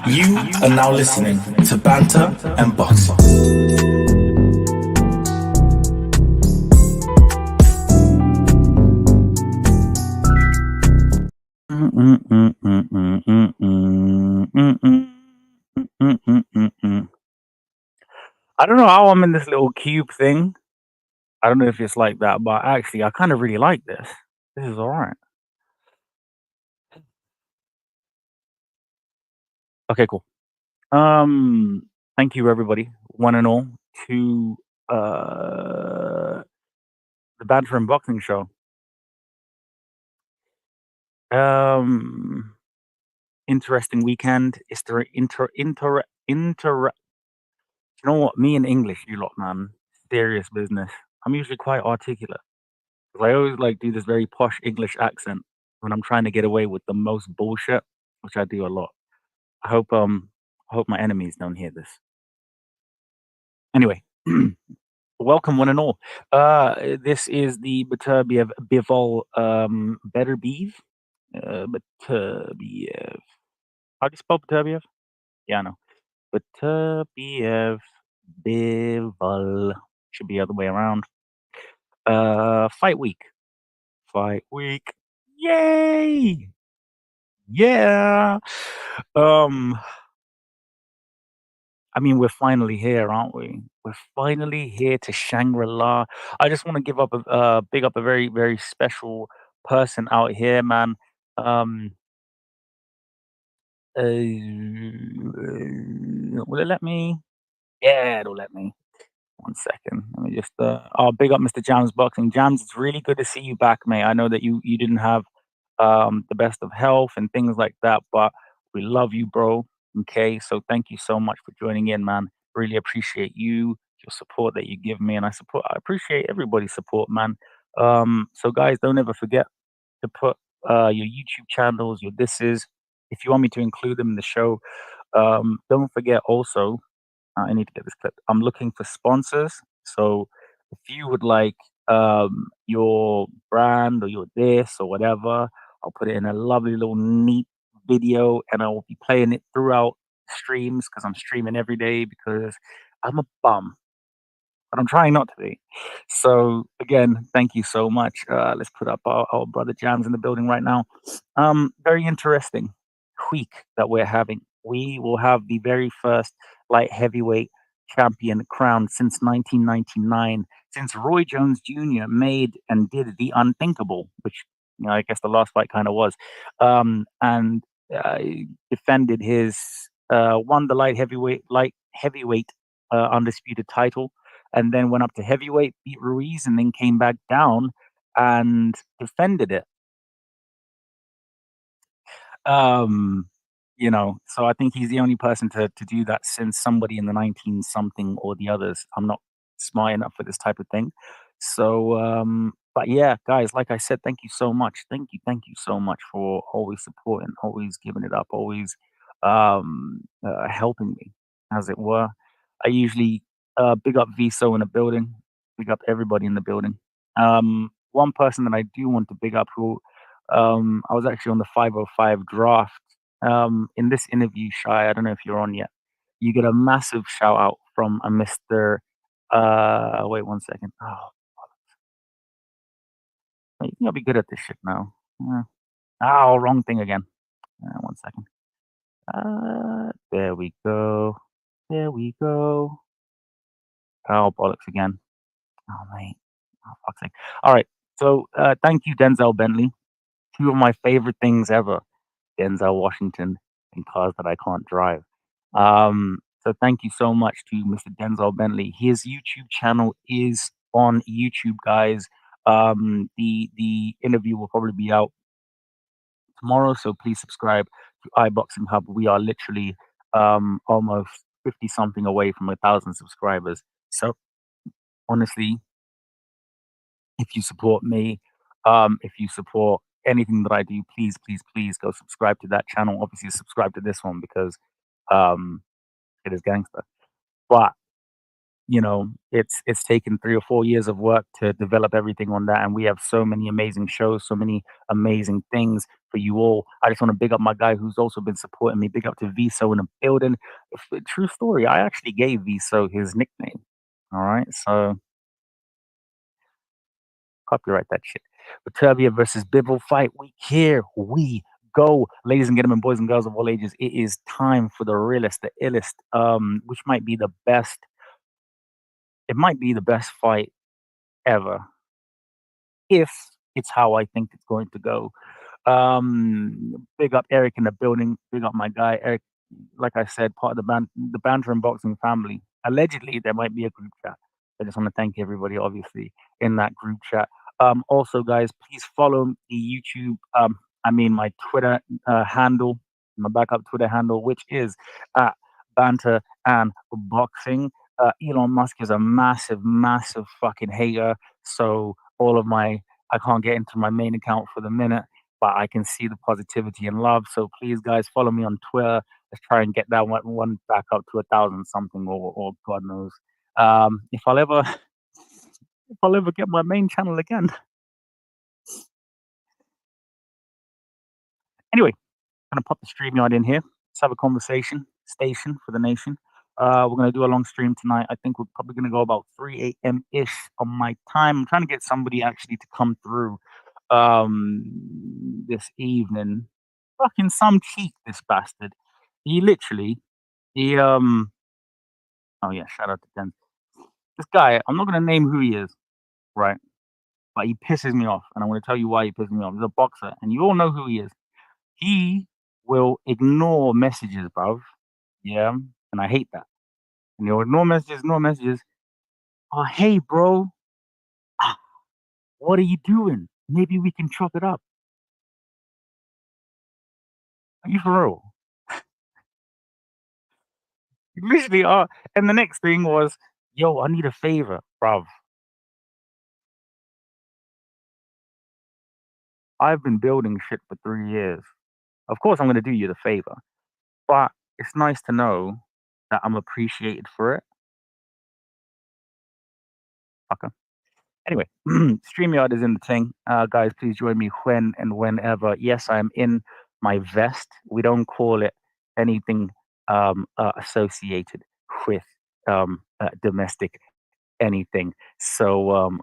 You are now listening to Banter and Boxing. I don't know how I'm in this little cube thing. I don't know if it's like that, but actually, I kind of really like this. This is all right. Okay, cool. Thank you everybody, one and all, to uh the Banter and Boxing show. Um, Interesting weekend. Is there inter? You know what? Me and English, you lot, man, serious business. I'm usually quite articulate. 'Cause I always like do this very posh English accent when I'm trying to get away with the most bullshit, which I do a lot. I hope my enemies don't hear this. Anyway, welcome one and all. This is the Beterbiev Bivol Beterbiev. Beterbiev. How do you spell Beterbiev? Yeah, I know. Beterbiev Bivol. Should be the other way around. Fight week. Fight week. Yay! Yeah. Um, I mean, we're finally here, aren't we? We're finally here to Shangri-La. I just want to give up big up a very, very special person out here, man. Um, will it let me? Yeah, it'll let me. One second. Let me just I'll big up Mr. Jams Boxing. Jams, it's really good to see you back, mate. I know that you didn't have the best of health and things like that, but we love you, bro. Okay, so thank you so much for joining in, man. Really appreciate you, your support that you give me, and I appreciate everybody's support, man. So guys, don't ever forget to put your YouTube channels, your disses, if you want me to include them in the show. Don't forget also, I need to get this clip. I'm looking for sponsors. So if you would like your brand or your this or whatever, I'll put it in a lovely little neat video and I will be playing it throughout streams because I'm streaming every day because I'm a bum, but I'm trying not to be. So again, thank you so much. Let's put up our brother Jams in the building right now. Very interesting week that we're having. We will have the very first light heavyweight champion crowned since 1999, since Roy Jones Jr. made and did the unthinkable, which I guess the last fight kind of was, and uh, defended his won the light heavyweight undisputed title, and then went up to heavyweight, beat Ruiz, and then came back down and defended it. Um, so I think he's the only person to do that since somebody in the 19 something or the others. I'm not smart enough for this type of thing. So, but yeah, guys, like I said, thank you so much. Thank you so much for always supporting, always giving it up, always helping me, as it were. I usually big up VSO in the building, big up everybody in the building. One person that I do want to big up who I was actually on the 505 draft. In this interview, Shy, I don't know if you're on yet. You get a massive shout out from a Mr. Wait one second. Oh, you think I'll be good at this shit now? Wrong thing again. One second. There we go. There we go. Oh, bollocks again. Oh, mate. Oh, fuck's sake. All right. So, thank you, Denzel Bentley. Two of my favorite things ever. Denzel Washington and cars that I can't drive. So thank you so much to Mr. Denzel Bentley. His YouTube channel is on YouTube, guys. The interview will probably be out tomorrow, so please subscribe to iBoxing Hub. We are literally almost 50 something away from 1,000 subscribers. So honestly, if you support me, if you support anything that I do, please, please, please go subscribe to that channel. Obviously, subscribe to this one because um, it is gangster. But it's taken 3 or 4 years of work to develop everything on that, and we have so many amazing shows, so many amazing things for you all. I just want to big up my guy who's also been supporting me. Big up to Viso in the building. True story. I actually gave Viso his nickname. All right, so copyright that shit. Beterbiev versus Bivol fight week. Here we go, ladies and gentlemen, boys and girls of all ages. It is time for the realest, the illest, which might be the best. It might be the best fight ever if it's how I think it's going to go. Big up Eric in the building. Big up my guy Eric. Like I said, part of the banter and boxing family. Allegedly, there might be a group chat. I just want to thank everybody, obviously, in that group chat. Also, guys, please follow the YouTube. My Twitter handle, my backup Twitter handle, which is at banter and boxing. Elon Musk is a massive, massive fucking hater. So all of my I can't get into my main account for the minute, but I can see the positivity and love. So please, guys, follow me on Twitter. Let's try and get that one back up to 1,000 something, or God knows. If I'll ever if I'll ever get my main channel again. Anyway, gonna pop the StreamYard in here. Let's have a conversation station for the nation. We're gonna do a long stream tonight. I think we're probably gonna go about 3 a.m. ish on my time. I'm trying to get somebody actually to come through this evening. Fucking some cheek, this bastard. He literally he oh yeah, shout out to Ken. This guy, I'm not gonna name who he is, right? But he pisses me off, and I'm gonna tell you why he pisses me off. He's a boxer, and you all know who he is. He will ignore messages, bruv. Yeah. And I hate that. And he'll ignore messages, ignore messages. Oh, hey, bro. Ah, what are you doing? Maybe we can chop it up. Are you for real? You literally are. And the next thing was, yo, I need a favor, bruv. I've been building shit for 3 years. Of course, I'm going to do you the favor. But it's nice to know that I'm appreciated for it. Okay. Anyway, StreamYard is in the thing. Guys, please join me when and whenever. Yes, I am in my vest. We don't call it anything associated with domestic anything. So,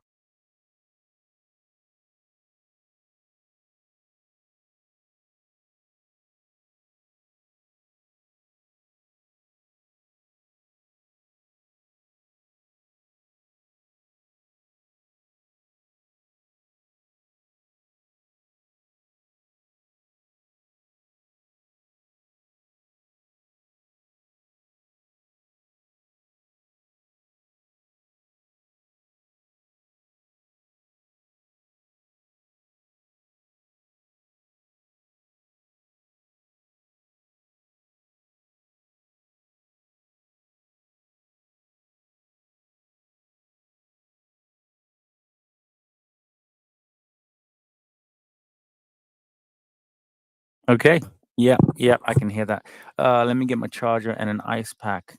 okay. Yeah, yeah, I can hear that. Let me get my charger and an ice pack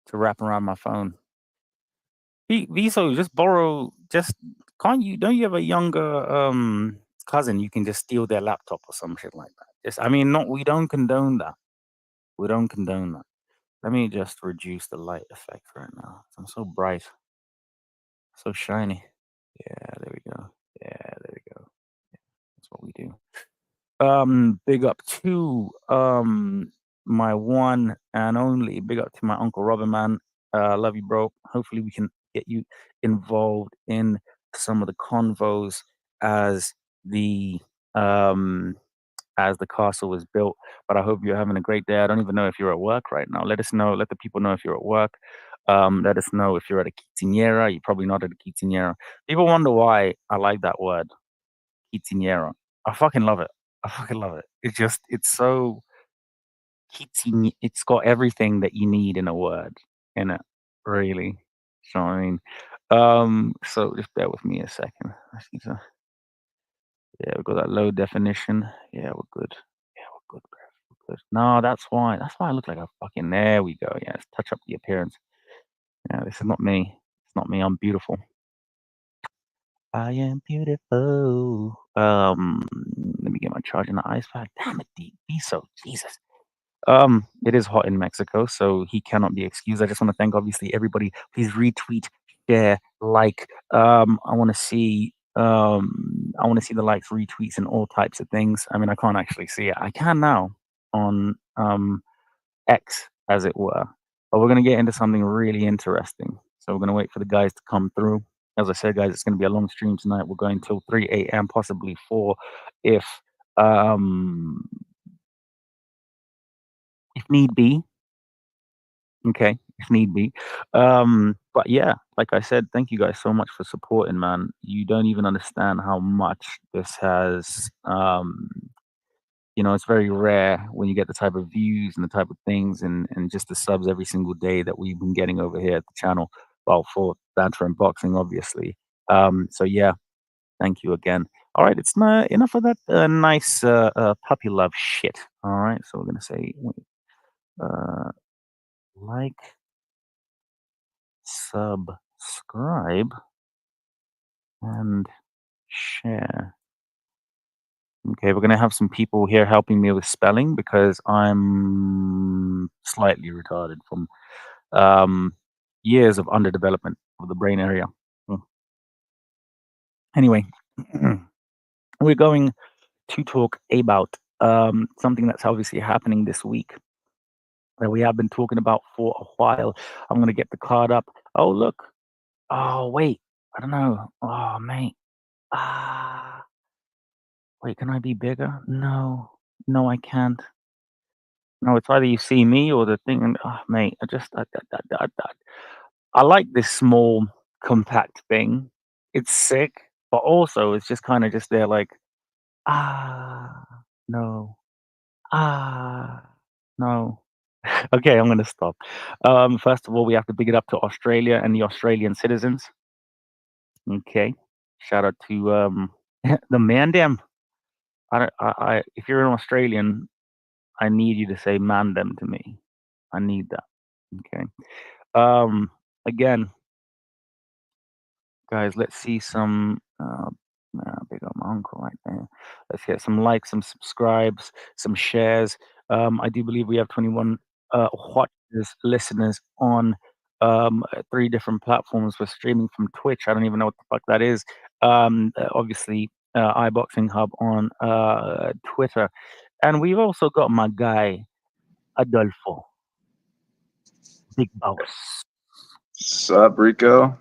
to wrap around my phone. Viso, just borrow. Just can't you? Don't you have a younger cousin? You can just steal their laptop or some shit like that. Just, I mean, not. We don't condone that. We don't condone that. Let me just reduce the light effect right now. I'm so bright, so shiny. Yeah, there we go. Yeah, there we go. That's what we do. Big up to my one and only. Big up to my uncle Robin, man. Love you, bro. Hopefully, we can get you involved in some of the convos as the um as the castle was built. But I hope you're having a great day. I don't even know if you're at work right now. Let us know. Let the people know if you're at work. Let us know if you're at a quinceañera. You're probably not at a quinceañera. People wonder why I like that word, quinceañera. I fucking love it. I fucking love it. It's so quinceañ. It's got everything that you need in a word in it, really. So I mean, so just bear with me a second. I just need to, yeah, we've got that low definition. Yeah, we're good. Yeah, we're good, bro. We're good. No, that's why. That's why I look like a fucking. There we go. Yeah, let's touch up the appearance. Yeah, this is not me. It's not me. I'm beautiful. I am beautiful. Let me get my charge in the ice pack. Damn it, be so Jesus. It is hot in Mexico, so he cannot be excused. I just want to thank obviously everybody. Please retweet, share, like. I want to see the likes, retweets, and all types of things. I mean, I can't actually see it. I can now on X, as it were. But we're gonna get into something really interesting. So we're gonna wait for the guys to come through. As I said, guys, it's gonna be a long stream tonight. We're going till 3 a.m., possibly 4, if um if need be. Okay, if need be. But yeah, like I said, thank you guys so much for supporting, man. You don't even understand how much this has it's very rare when you get the type of views and the type of things and just the subs every single day that we've been getting over here at the channel. Well, for banter and boxing, obviously. So yeah, thank you again. All right, it's not enough of that nice puppy love shit. All right, so we're gonna say uh, like, subscribe, and share. Okay, we're gonna have some people here helping me with spelling because I'm slightly retarded from um, years of underdevelopment of the brain area. Mm. Anyway, we're going to talk about something that's obviously happening this week that we have been talking about for a while. I'm gonna get the card up. Oh look. Oh wait. I don't know. Oh mate. Ah. Wait. Can I be bigger? No. No, I can't. No, it's either you see me or the thing. And oh, mate, I like this small, compact thing. It's sick, but also it's just kind of just there, like, ah, no, ah, no. Okay, I'm gonna stop. First of all, we have to big it up to Australia and the Australian citizens. Okay, shout out to the Mandem. If you're an Australian, I need you to say Mandem to me. I need that. Okay. Again, guys, let's see some. Big up my uncle right there. Let's get some likes, some subscribes, some shares. I do believe we have 21 watchers, listeners on 3 different platforms. We're streaming from Twitch. I don't even know what the fuck that is. Obviously, iBoxing Hub on Twitter. And we've also got my guy, Adolfo, Big Boss. Sup, Rico?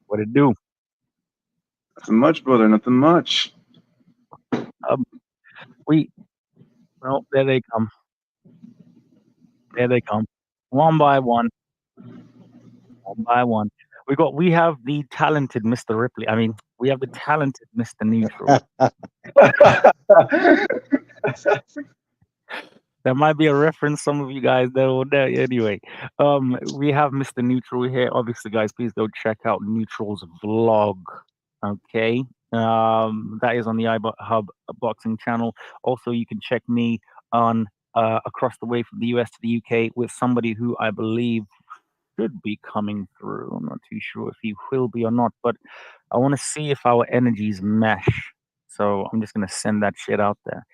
What it do? Nothing much, brother. Nothing much. Um, well, there they come. There they come. One by one, one by one. We have the talented Mr. Ripley. I mean, we have the talented Mr. Neutral. There might be a reference, some of you guys that will know. Anyway, we have Mr. Neutral here. Obviously, guys, please go check out Neutral's vlog. Okay. That is on the Hub boxing channel. Also, you can check me on across the way from the US to the UK with somebody who I believe should be coming through. I'm not too sure if he will be or not, but I want to see if our energies mesh. So I'm just gonna send that shit out there.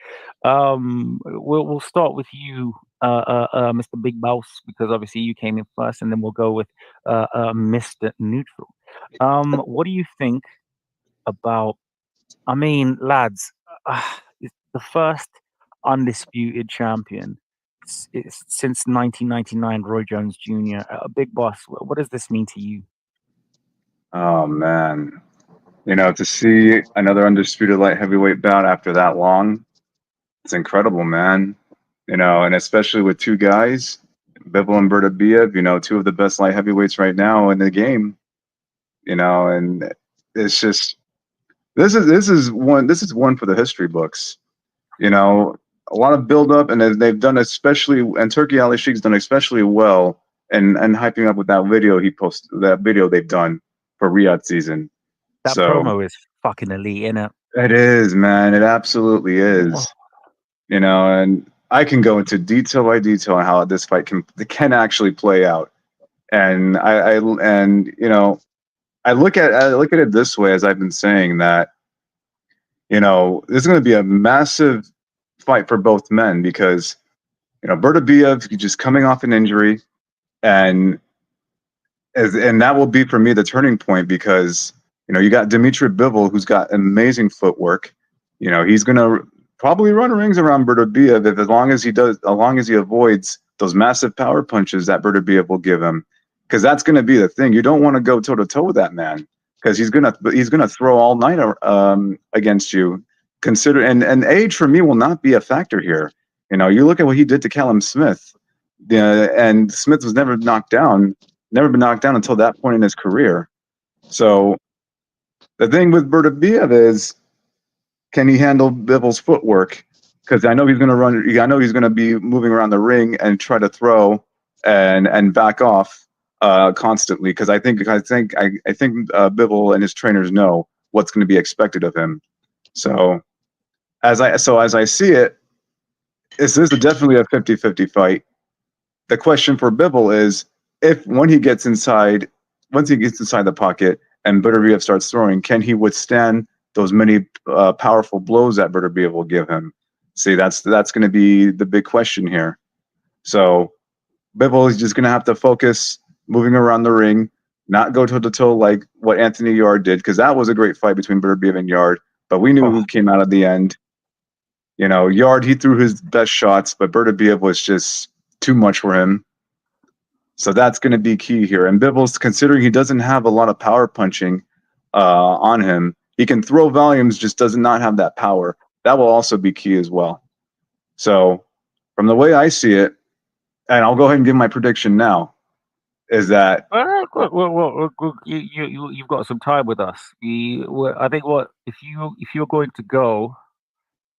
We'll start with you, Mr. Big Boss, because obviously you came in first, and then we'll go with Mr. Neutral. What do you think about? I mean, lads, it's the first undisputed champion since 1999, Roy Jones Jr. Big Boss, what does this mean to you? Oh man, to see another undisputed light heavyweight bout after that long, it's incredible, man. And especially with 2 guys, Bivol and Beterbiev, 2 of the best light heavyweights right now in the game. And it's just this is one for the history books. A lot of build up, and they've done especially, and Turkey Ali Sheik's done especially well, and hyping up with that video that video they've done for Riyadh season. That So promo is fucking elite, innit? it is, man. It absolutely is. And I can go into detail by detail on how this fight can actually play out. And I look at it this way, as I've been saying, that you know, this is going to be a massive fight for both men because, you know, Beterbiev, he's just coming off an injury, and that will be for me the turning point because, you know, you got Dmitry Bivol, who's got amazing footwork. You know, he's going to probably run rings around Beterbiev as long as he avoids those massive power punches that Beterbiev will give him, because that's going to be the thing. You don't want to go toe to toe with that man because he's gonna throw all night against you. And age for me will not be a factor here. You know, you look at what he did to Callum Smith, and Smith was never been knocked down until that point in his career. So the thing with Beterbiev is, can he handle Bivol's footwork? Because I know he's going to run. I know he's going to be moving around the ring and try to throw and back off constantly. Because I think Bivol and his trainers know what's going to be expected of him. So as I see it, this is definitely a 50-50 fight. The question for Bivol is, once he gets inside the pocket and Beterbiev starts throwing, can he withstand those many powerful blows that Beterbiev will give him? See, that's going to be the big question here. So Bivol is just going to have to focus moving around the ring, not go toe to toe like what Anthony Yarde did, because that was a great fight between Beterbiev and Yarde. But we knew who came out at the end. You know, Yarde, he threw his best shots, but Beterbiev was just too much for him. So that's going to be key here. And Bivol's, considering he doesn't have a lot of power punching on him, he can throw volumes, just does not have that power. That will also be key as well. So from the way I see it, and I'll go ahead and give my prediction now, is that you've got some time with us. I think if you're going to go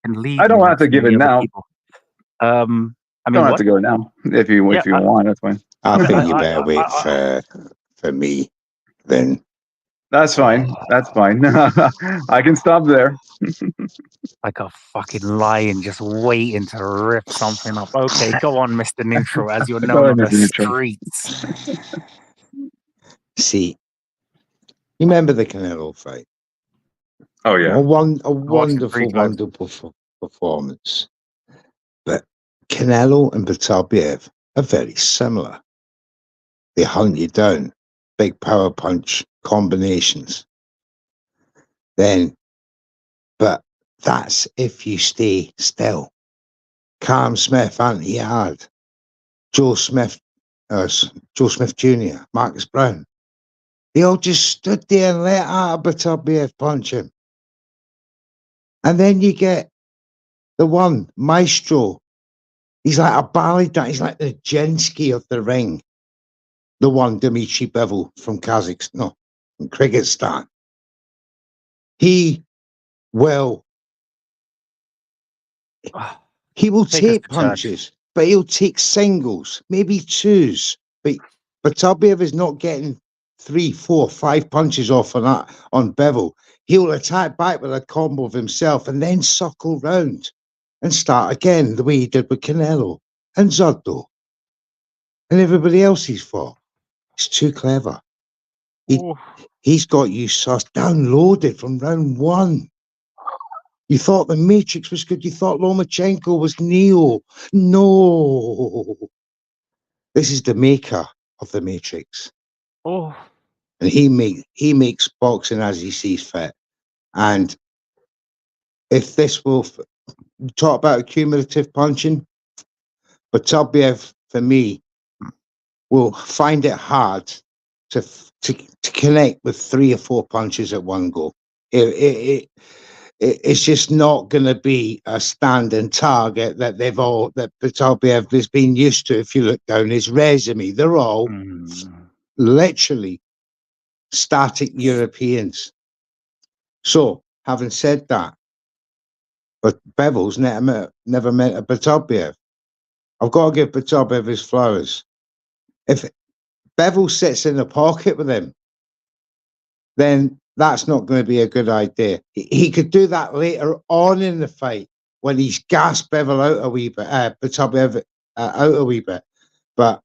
and leave, I don't have to give it now. People. I mean, don't have to go now if you want. That's fine. I think you better wait for me then. That's fine. That's fine. I can stop there. Like a fucking lion just waiting to rip something up. Okay, go on, Mr. Neutral, as you're known on the streets. See, you remember the Canelo fight? Oh yeah, a wonderful performance. But Canelo and Beterbiev are very similar. They hunt you down, big power punch combinations. But that's if you stay still. Callum Smith, Anthony Yarde, Joe Smith Jr., Marcus Brown. They all just stood there and let out Beterbiev punch him. And then you get the one, Maestro. He's like a ballet dancer. He's like the Jensky of the ring. The one, Dmitry Bivol from Kyrgyzstan. He will take punches, but he'll take singles, maybe twos. But Beterbiev is not getting 3, 4, 5 punches off on Bivol. He'll attack back with a combo of himself and then suckle round and start again the way he did with Canelo and Zurdo and everybody else he's fought. He's too clever. He's got you sussed, downloaded from round 1. You thought the Matrix was good. You thought Lomachenko was Neo. No. This is the maker of the Matrix. Oh. And he makes boxing as he sees fit. And if this will talk about cumulative punching, Beterbiev, for me, will find it hard to connect with 3 or 4 punches at one go. It's just not going to be a standing target that Beterbiev has been used to. If you look down his resume, they're all literally static Europeans. So, having said that, but Bivol's never met a Beterbiev. I've got to give Beterbiev his flowers. If Bivol sits in the pocket with him, then that's not going to be a good idea. He could do that later on in the fight when he's gassed Bivol out a wee bit, Beterbiev out a wee bit, but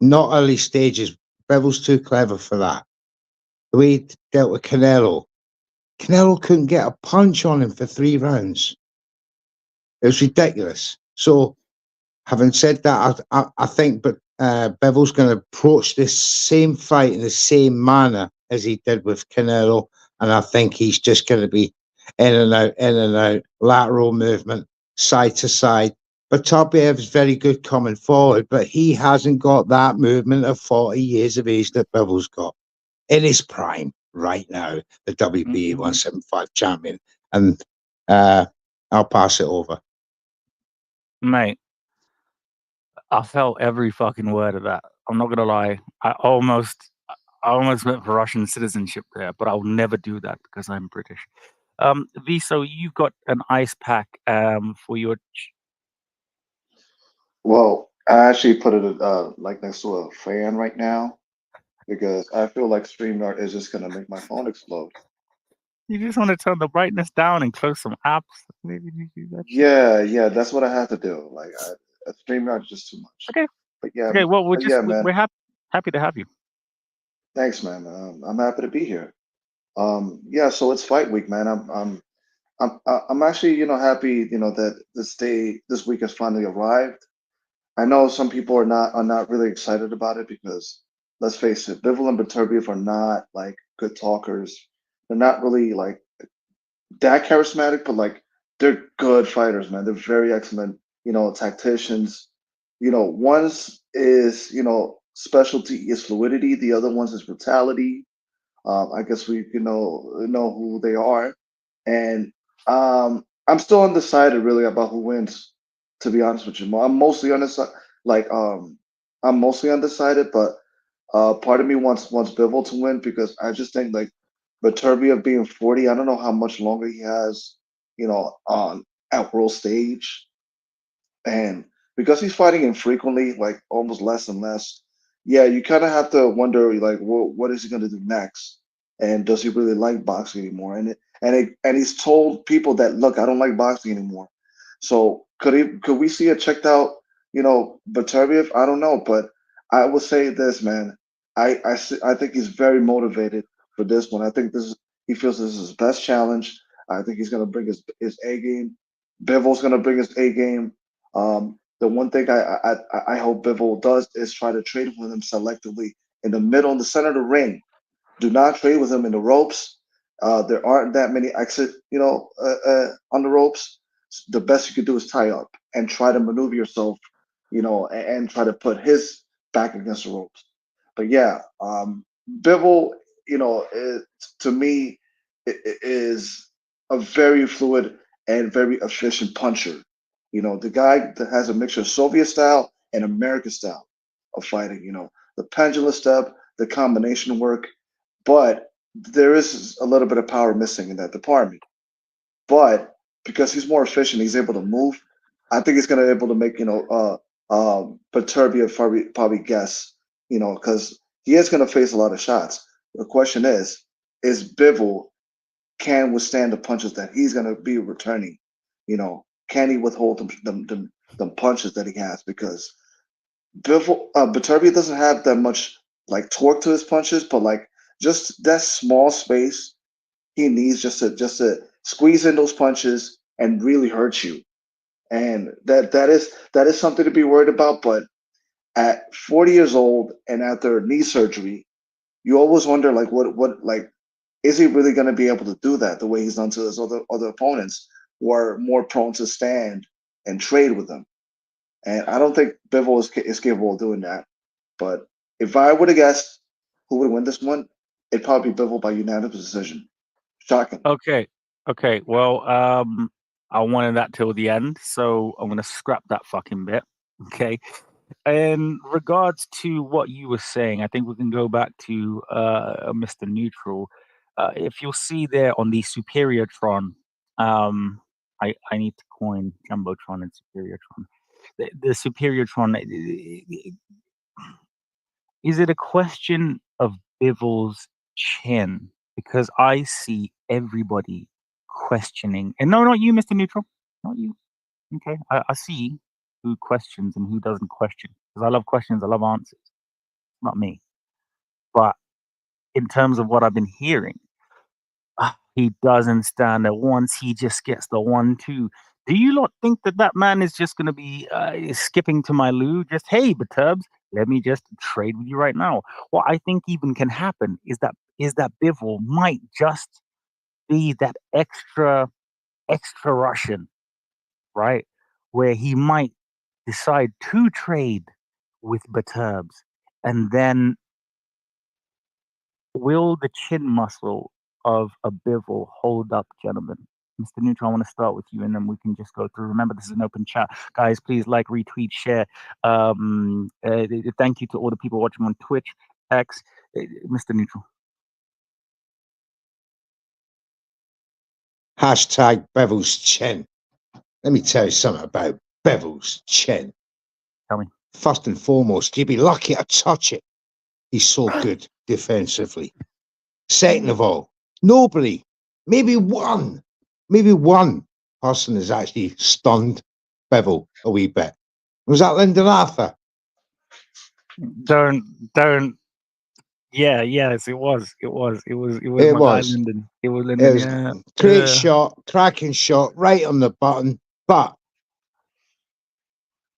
not early stages. Bivol's too clever for that. The way he dealt with Canelo, Canelo couldn't get a punch on him for 3 rounds. It was ridiculous. So, having said that, I think Bivol's going to approach this same fight in the same manner as he did with Canelo, and I think he's just going to be in and out, lateral movement, side to side. But Beterbiev's very good coming forward, but he hasn't got that movement of 40 years of age that Bivol's got in his prime right now, the WBA 175 champion. And I'll pass it over. Mate, I felt every fucking word of that. I'm not gonna lie. I almost went for Russian citizenship there, but I'll never do that because I'm British. V, so you've got an ice pack for your Well, I actually put it like next to a fan right now because I feel like StreamYard is just gonna make my phone explode. You just want to turn the brightness down and close some apps. Maybe you do that shit. Yeah, that's what I have to do. Like, StreamYard is just too much. Okay. But yeah, Okay, well, but yeah, man. we're happy to have you. Thanks, man. I'm happy to be here. Yeah, so it's fight week, man. I'm actually, happy, that this week has finally arrived. I know some people are not really excited about it because let's face it, Bivol and Beterbiev are not like good talkers. They're not really like that charismatic, but like they're good fighters, man. They're very excellent, tacticians. One's is, specialty is fluidity, the other one's is brutality. I guess we know who they are. And I'm still undecided really about who wins, to be honest with you. I'm mostly undecided, I'm mostly undecided, but part of me wants Bivol to win because I just think like Beterbiev being 40, I don't know how much longer he has, on at world stage. And because he's fighting infrequently, like almost less and less, yeah, you kind of have to wonder, like, what is he going to do next? And does he really like boxing anymore? And he's told people that, look, I don't like boxing anymore. So could we see a checked out, Beterbiev? I don't know, but I will say this, man. I think he's very motivated for this one. I think he feels this is his best challenge. I think he's going to bring his A game. Bivol's going to bring his A game. The one thing I hope Bivol does is try to trade with him selectively in the middle, in the center of the ring. Do not trade with him in the ropes. There aren't that many exit, on the ropes. The best you could do is tie up and try to maneuver yourself, and try to put his back against the ropes. But yeah, Bivol, to me, is a very fluid and very efficient puncher. The guy that has a mixture of Soviet style and American style of fighting. The pendulum step, the combination work, but there is a little bit of power missing in that department. But because he's more efficient, he's able to move. I think he's going to be able to make Beterbiev probably guess, because he is going to face a lot of shots. The question is Bivol can withstand the punches that he's going to be returning? Can he withhold the punches that he has? Because Beterbiev doesn't have that much like torque to his punches, but like just that small space he needs just to squeeze in those punches and really hurt you. And that is something to be worried about. But at 40 years old and after knee surgery, you always wonder like what like is he really going to be able to do that the way he's done to his other opponents who are more prone to stand and trade with him? And I don't think Bivol is capable of doing that. But if I would have guessed who would win this one, it'd probably be Bivol by unanimous decision. Shocking. Okay. Well, I wanted that till the end, so I'm gonna scrap that fucking bit. Okay. In regards to what you were saying, I think we can go back to Mr. Neutral. If you'll see there on the Superiortron, I need to coin Jumbotron and Superiortron. The Superiortron, is it a question of Bivol's chin? Because I see everybody questioning, and no, not you, Mr. Neutral, not you. Okay, I see who questions and who doesn't question. Because I love questions, I love answers. Not me. But in terms of what I've been hearing, He doesn't stand there. Once he just gets the 1-2, do you not think that that man is just going to be skipping to my loo? Just, hey, Beterbs, let me just trade with you right now. What I think even can happen is that Bivol might just be that extra Russian, right? Where he might decide to trade with Beterbs, and then will the chin muscle of a Bivol hold up, gentlemen? Mr. Neutral, I want to start with you, and then we can just go through. Remember, this is an open chat. Guys, please like, retweet, share. Thank you to all the people watching on Twitch, X. Mr. Neutral. Hashtag Bevil's chin. Let me tell you something about Bevil's chin. Tell me. First and foremost, you'd be lucky to touch it. He's so good defensively. Second of all, nobody, maybe one person has actually stunned Bivol a wee bit. Was that Lyndon Arthur? Don't. Yes, it was my guy Lyndon. It was Lyndon. It was great shot, cracking shot, right on the button. But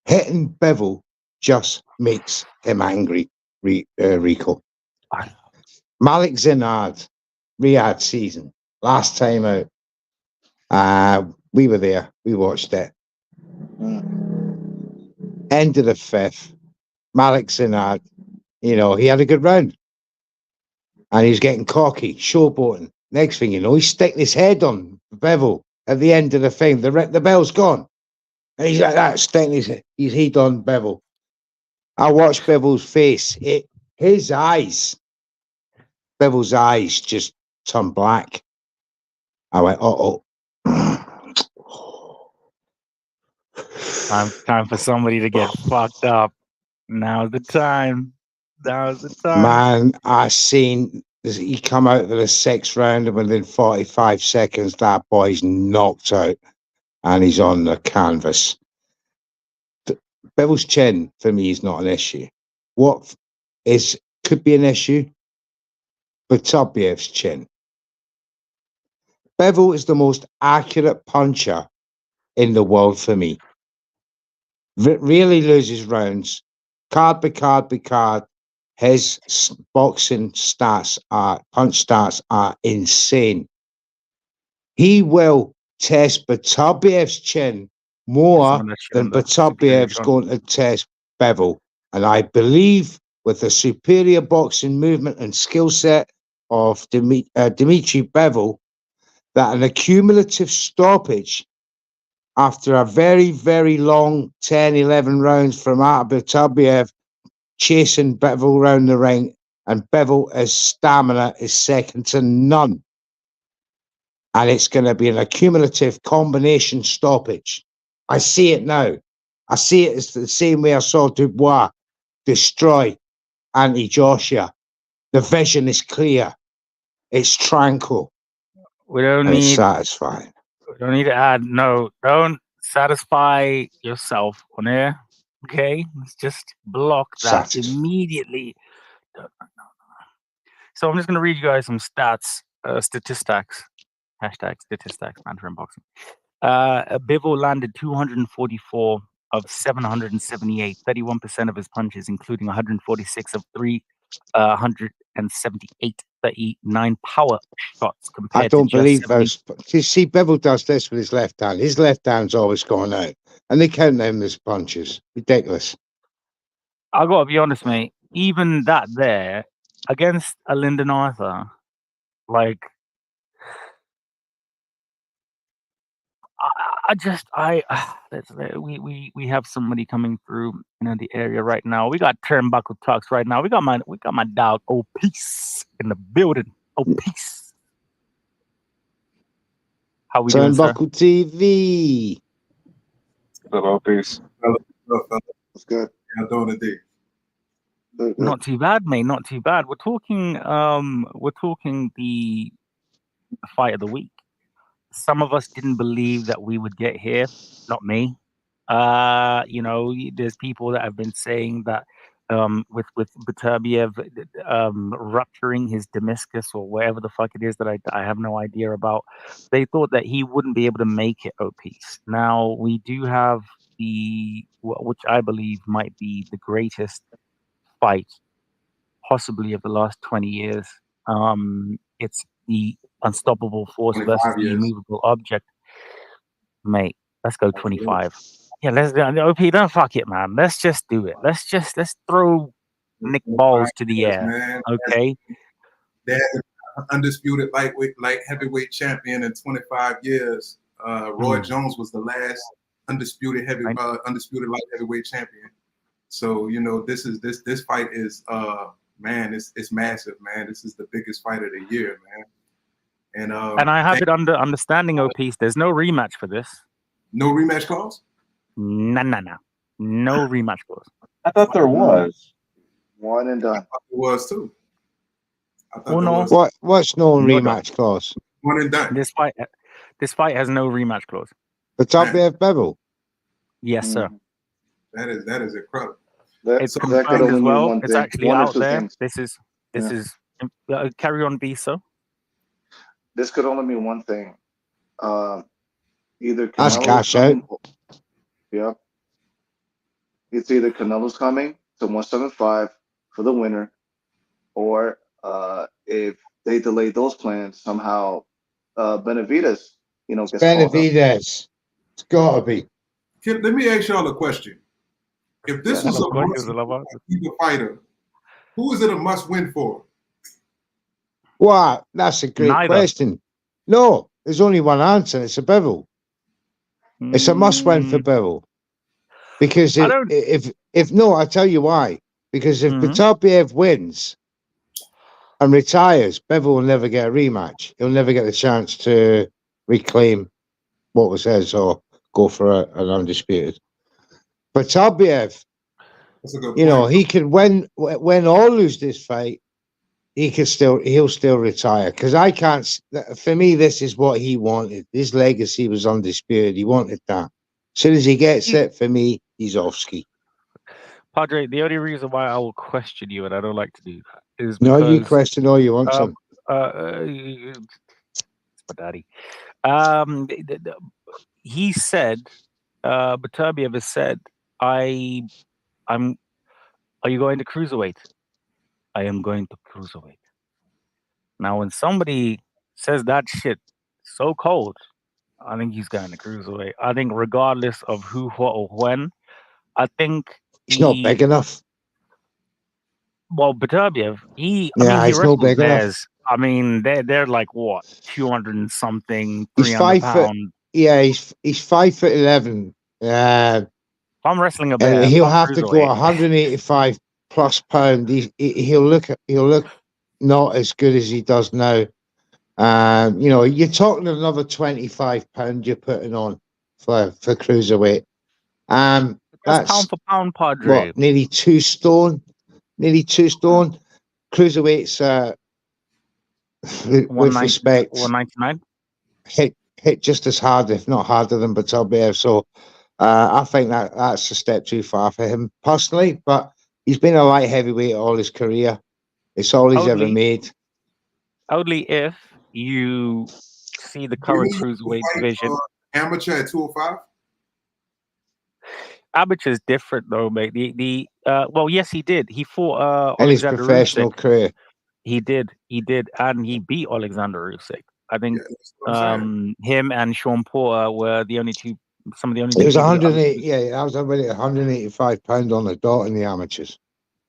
hitting Bivol just makes him angry, Rico. Malik Zinard, Riyadh season, last time out. We were there. We watched it. End of the fifth. Malik Zinard, he had a good round. And he's getting cocky, showboating. Next thing you know, he's sticking his head on Bivol at the end of the thing. The bell's gone. And he's like that, sticking his head on Bivol. I watched Bivol's face. His eyes, Bivol's eyes just turned black. I went, uh-oh. Time for somebody to get fucked up. Now's the time. Man, I seen he come out of the sixth round, and within 45 seconds, that boy's knocked out, and he's on the canvas. Bivol's chin, for me, is not an issue. What could be an issue? Beterbiev's chin. Bivol is the most accurate puncher in the world for me. Really loses rounds, card by card. His boxing stats punch stats are insane. He will test Beterbiev's chin more than Beterbiev's going to test Bivol. And I believe with the superior boxing movement and skill set of Dmitry Bivol, that an accumulative stoppage after a very, very long 10, 11 rounds from Artur Beterbiev chasing Bivol around the ring, and Bivol's stamina is second to none. And it's going to be an accumulative combination stoppage. I see it now. I see it as the same way I saw Dubois destroy Anthony Joshua. The vision is clear. It's tranquil. It's satisfying. We don't need to add. No, don't satisfy yourself on air. Okay, let's just block that immediately. So I'm just going to read you guys some stats, statistics. Hashtag statistics, man, for unboxing. Bivol landed 244 of 778, 31% of his punches, including 146 of 378, 39 power shots compared to I don't believe those. You see, Bivol does this with his left hand. His left hand's always going out. And they count them as punches. Ridiculous. I got to be honest, mate. Even that there, against a Lyndon Arthur, like, we have somebody coming through the area right now. We got Turnbuckle Talks right now. We got my dog Peace in the building. Peace. How we doing, sir? Turnbuckle TV. Hello, Peace. That's good. How doing today? Not too bad, mate. Not too bad. We're talking the fight of the week. Some of us didn't believe that we would get here. Not me. There's people that have been saying that with Beterbiev rupturing his meniscus or whatever the fuck it is that I have no idea about. They thought that he wouldn't be able to make it obese. Now we do have which I believe might be the greatest fight possibly of the last 20 years. It's the unstoppable force versus 25 the years. immovable object. Mate, let's go 25. Yeah, let's do OP. Don't fuck it, man. Let's just do it. Let's throw Nick balls to the air. Man, Okay. They're undisputed light heavyweight champion in 25 years. Roy Jones was the last undisputed light heavyweight champion. So this fight is man, it's massive, man. This is the biggest fight of the year, man. And I have it under understanding, OP. There's no rematch for this. No rematch clause? No. No rematch clause. I thought there was. One and done. I thought there was too. What's no rematch clause? One and done. This fight has no rematch clause. Beterbiev Bivol. Yes, sir. That is incredible. It's confirmed as well. It's actually out there. This is carry on, B. So this could only mean one thing. Either that's cash out. Yep. It's either Canelo's coming to 175 for the winner, or if they delay those plans somehow, Benavidez, gets Benavidez. It's gotta be. Let me ask y'all a question. If this was a fighter, who is it a must win for? Wow, that's a great question. No, there's only one answer. It's a Bivol. It's a must-win for Bivol. Because I tell you why. Because if Beterbiev wins and retires, Bivol will never get a rematch. He'll never get the chance to reclaim what was his or go for an undisputed. Beterbiev, he could win or lose this fight. He'll still retire, because I can't. For me, this is what he wanted. His legacy was undisputed. He wanted that. As soon as he gets it, for me, he's off ski. Padre, the only reason why I will question you, and I don't like to do that, is because no, you question all you want. It's my daddy. He said, Beterbiev has said, are you going to cruiserweight? I am going to cruiserweight. Now, when somebody says that shit so cold, I think he's going to cruiserweight. I think regardless of who, what, or when, I think he's not big enough. Well, Beterbiev, he not big enough. I mean, they're like what, 200 and something, 300 pounds. Yeah, he's 5'11". If I'm wrestling a bear, he'll have to go 185 plus pound. He'll look not as good as he does now. You're talking another 25 pound you're putting on for cruiserweight. That's pound for pound, Padre. What, nearly 2 stone. Cruiserweight's with respect, 199. Hit just as hard, if not harder, than Beterbiev. So I think that's a step too far for him personally. But he's been a light heavyweight all his career. It's all he's ever made. Only if you see the current cruiserweight division. Amateur at 205. Amateur's different though, mate. Well, yes, he did. He fought in his Alexander professional Usyk. career. He did, and he beat Alexander Usyk. I think him and Sean Porter were the only two. Some of the only. It was 108. Yeah, that was already 185 pound on the dot in the amateurs.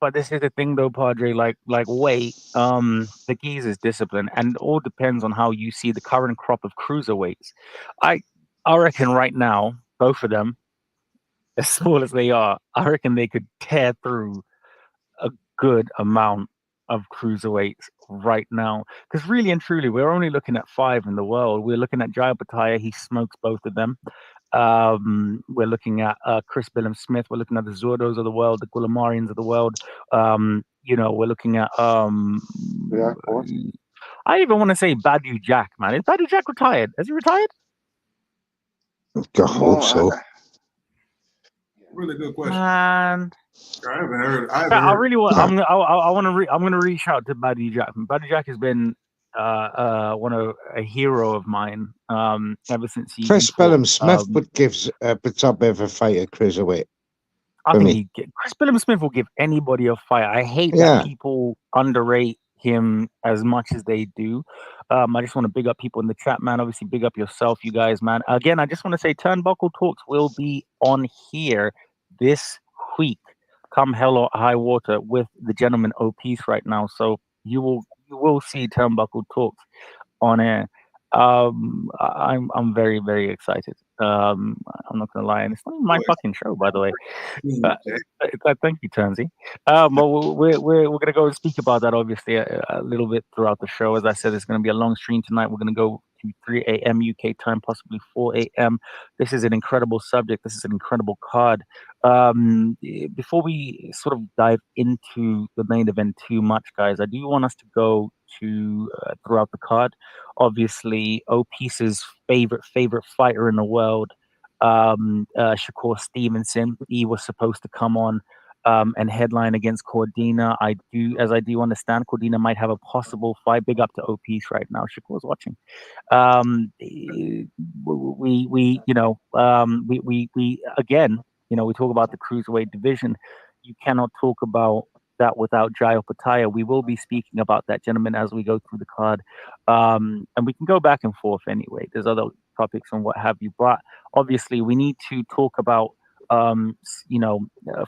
But this is the thing, though, Padre. Like weight. The keys is discipline, and it all depends on how you see the current crop of cruiserweights. I reckon right now, both of them, as small as they are, I reckon they could tear through a good amount of cruiserweights right now. Because really and truly, we're only looking at 5 in the world. We're looking at Jai Bhatia. He smokes both of them. We're looking at Chris Billum-Smith. We're looking at the Zordos of the world, the Gulamarians of the world. We're looking at I even want to say Badu Jack, man. Is Badu Jack retired? Has he retired? I hope so. Really good question. Man, I haven't heard. I I really want. I want to. I'm going to reach out to Buddy Jack. Buddy Jack has been a hero of mine. Ever since he Chris fought, Bellum Smith would give Beterbiev a fight at cruiserweight. I think Chris Bellum Smith will give anybody a fight. I hate that people underrate him as much as they do. I just want to big up people in the chat, man. Obviously, big up yourself, you guys, man. Again, I just want to say Turnbuckle Talks will be on here this week, come hell or high water, with the gentleman O-Piece right now. So you will see Turnbuckle Talks on air. I'm very, very excited. I'm not gonna lie, and it's not even my fucking show, by the way. Thank you, Turnsy. Well, we're gonna go and speak about that obviously a little bit throughout the show. As I said, it's gonna be a long stream tonight. We're gonna go to 3 a.m. UK time, possibly 4 a.m. This is an incredible subject. This is an incredible card. Before we sort of dive into the main event too much, guys, I do want us to go to throughout the card. Obviously, O-Piece's favorite fighter in the world, Shakur Stevenson. He was supposed to come on and headline against Cordina. I do understand Cordina might have a possible fight. Big up to O-Piece right now. Shakur's watching. We again, we talk about the cruiserweight division. You cannot talk about that without Jai Opataya. We will be speaking about that gentleman as we go through the card, and we can go back and forth anyway. There's other topics and what have you, but obviously we need to talk about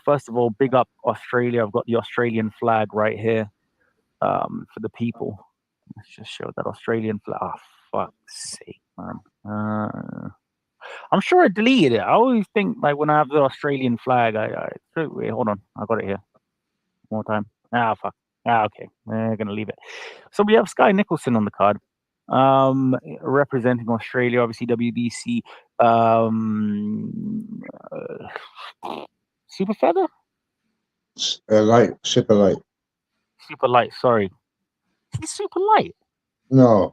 first of all, big up Australia. I've got the Australian flag right here for the people. Let's just show that Australian flag. Oh, fuck's sake, man. I'm sure I deleted it. I always think, like, when I have the Australian flag, wait, hold on. I got it here. One more time. Fuck. Okay. We're going to leave it. So we have Sky Nicholson on the card, representing Australia, obviously WBC. Super feather? Super light. Super light, sorry. She's super light. No.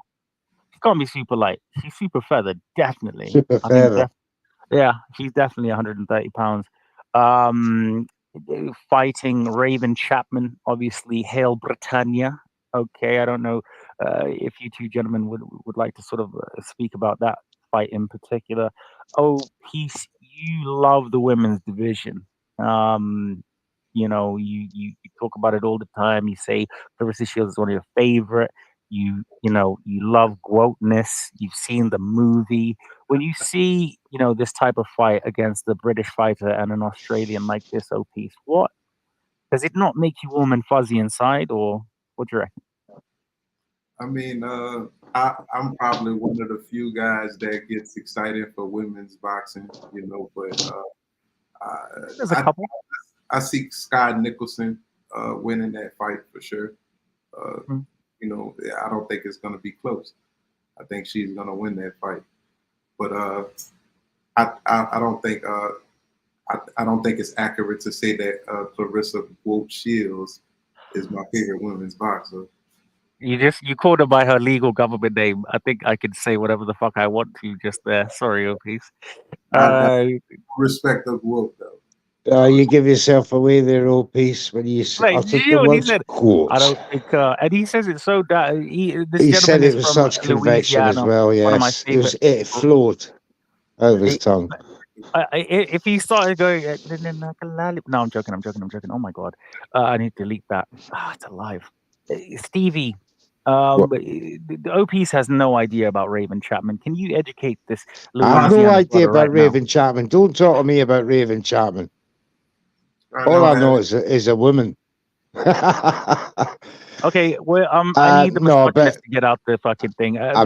She can't be super light. She's super feather, definitely. Super feather. Yeah, she's definitely 130 pounds. Fighting Raven Chapman, obviously, Hail Britannia. Okay, I don't know if you two gentlemen would like to sort of speak about that fight in particular. O-Piece, you love the women's division. You talk about it all the time. You say Clarissa Shields is one of your favorite. You love Gwotness. You've seen the movie. When you see, this type of fight against the British fighter and an Australian like this, O-Piece, what does it not make you warm and fuzzy inside, or what do you reckon? I mean, I'm probably one of the few guys that gets excited for women's boxing, but there's a couple. I see Sky Nicholson winning that fight for sure. I don't think it's going to be close. I think she's going to win that fight. But I don't think it's accurate to say that Clarissa Shields is my favorite women's boxer. You called her by her legal government name. I think I can say whatever the fuck I want to just there. Sorry, O-Piece. Respect of Wolf though. You give yourself away there, O-Piece, when you uttered the words quote. I don't think, and he says it so that he said it with such conviction as well. Yes, it flowed over his tongue. If he started going, no, I'm joking. Oh my god, I need to delete that. It's alive, Stevie. The O-Piece has no idea about Raven Chapman. Can you educate this? I have no idea about Raven Chapman. Don't talk to me about Raven Chapman. All I know is a woman. Okay, well, I need the misogynist to get out the fucking thing. I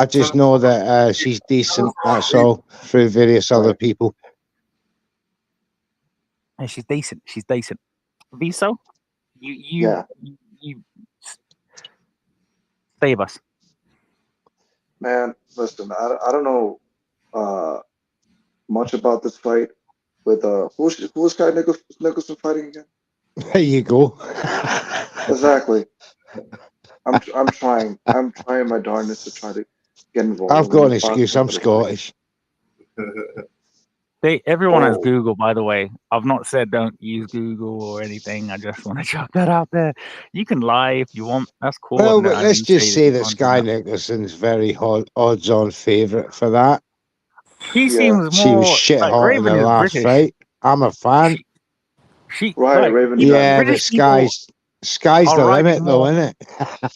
just know that she's decent. That's all, through various other people. And she's decent. Viso, you save us, man. Listen, I don't know much about this fight. With who's Sky Nicholson fighting again? There you go. Exactly. I'm trying my darndest to try to get involved. I've got an excuse. I'm Scottish. Everyone has Oh. Google, by the way. I've not said don't use Google or anything. I just want to chuck that out there. You can lie if you want. That's cool. Well, And but I let's didn't say just say you that can't do Sky that. Nicholson's very odds-on favourite for that. She Yeah. seems She was more shit like hot in Raven the is last British. fight. I'm a fan. She Right, like Raven. Yeah, but British people sky's are the riding limit, though, more. isn't it?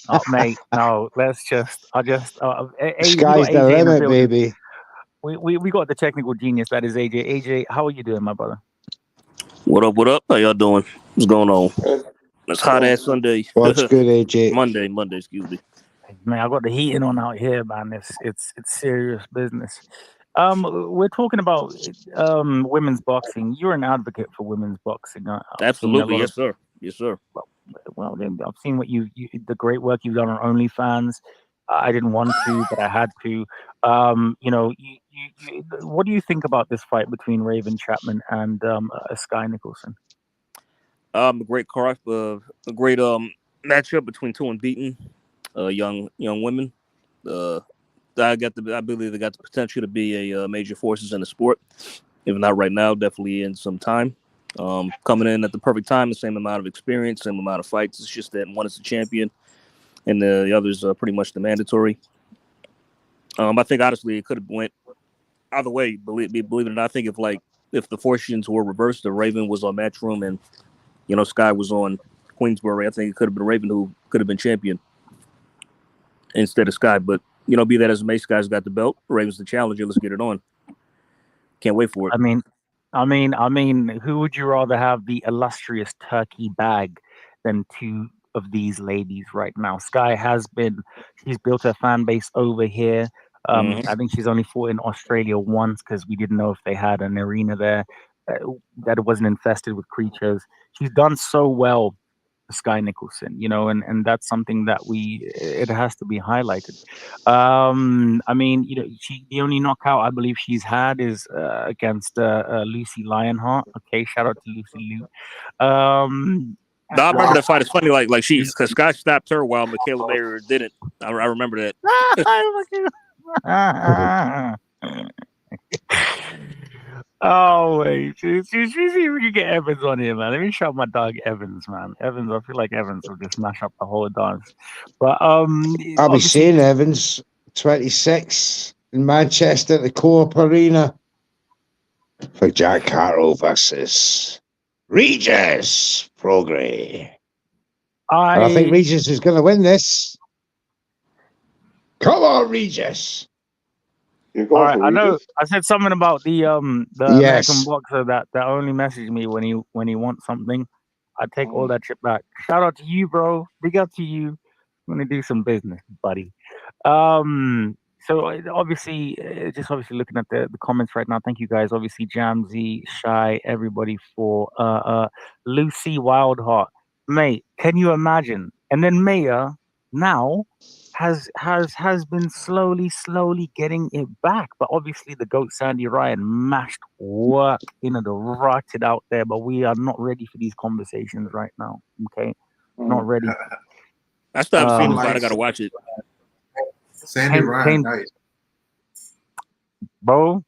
Oh, mate, no. Let's just. We got Sky's the AJ in the limit, building. baby. We got the technical genius that is AJ. AJ, how are you doing, my brother? What up? What up? How y'all doing? What's going on? Good. It's hot ass Sunday. What's good, AJ? Monday. Excuse me. Man, I got the heating on out here, man. It's serious business. We're talking about women's boxing. You're an advocate for women's boxing. I've Absolutely, seen a lot yes, sir. Yes, sir. well, I've seen what the great work you've done on OnlyFans. I didn't want to, but I had to. What do you think about this fight between Raven Chapman and Sky Nicholson? A great matchup between two unbeaten, young women. I believe they got the potential to be a major forces in the sport. If not right now, definitely in some time. Coming in at the perfect time, the same amount of experience, same amount of fights. It's just that one is the champion, and the others are pretty much the mandatory. I think honestly it could have went either way. Believe it or not, I think if the fortunes were reversed, the Raven was on Matchroom and Sky was on Queensbury, I think it could have been Raven who could have been champion instead of Sky. But be that as it may, Sky's got the belt. Raven's the challenger. Let's get it on. Can't wait for it. I mean, who would you rather have the illustrious turkey bag than two of these ladies right now? Sky she's built her fan base over here. I think she's only fought in Australia once because we didn't know if they had an arena there that it wasn't infested with creatures. She's done so well, Sky Nicholson, and that's something that it has to be highlighted. The only knockout I believe she's had is against Lucy Lionheart. Okay, shout out to Lucy Liu. No, I remember that fight. It's funny, because Sky stopped her while Michaela Mayer didn't. I remember that. Oh wait, see if we can get Evans on here, man. Let me shout my dog Evans, man. Evans, I feel like Evans will just mash up the whole dance. But I'll be seeing Evans 26 in Manchester at the Co-op Arena for Jack Carroll versus Regis Prograis. I think Regis is going to win this. Come on, Regis. You're going for Regis? I know. I said something about the American boxer that only messaged me when he wants something. I take all that shit back. Shout out to you, bro. Big up to you. I'm gonna do some business, buddy. So obviously looking at the comments right now. Thank you guys. Obviously, Jamsy, Shy, everybody for Lucy Wildheart, mate. Can you imagine? And then Maya now has been slowly getting it back, but obviously the GOAT Sandy Ryan mashed work to write it out there. But we are not ready for these conversations right now. Okay, not ready. I still haven't seen the fight. I gotta watch it. Sandy Ryan, nice. Bro,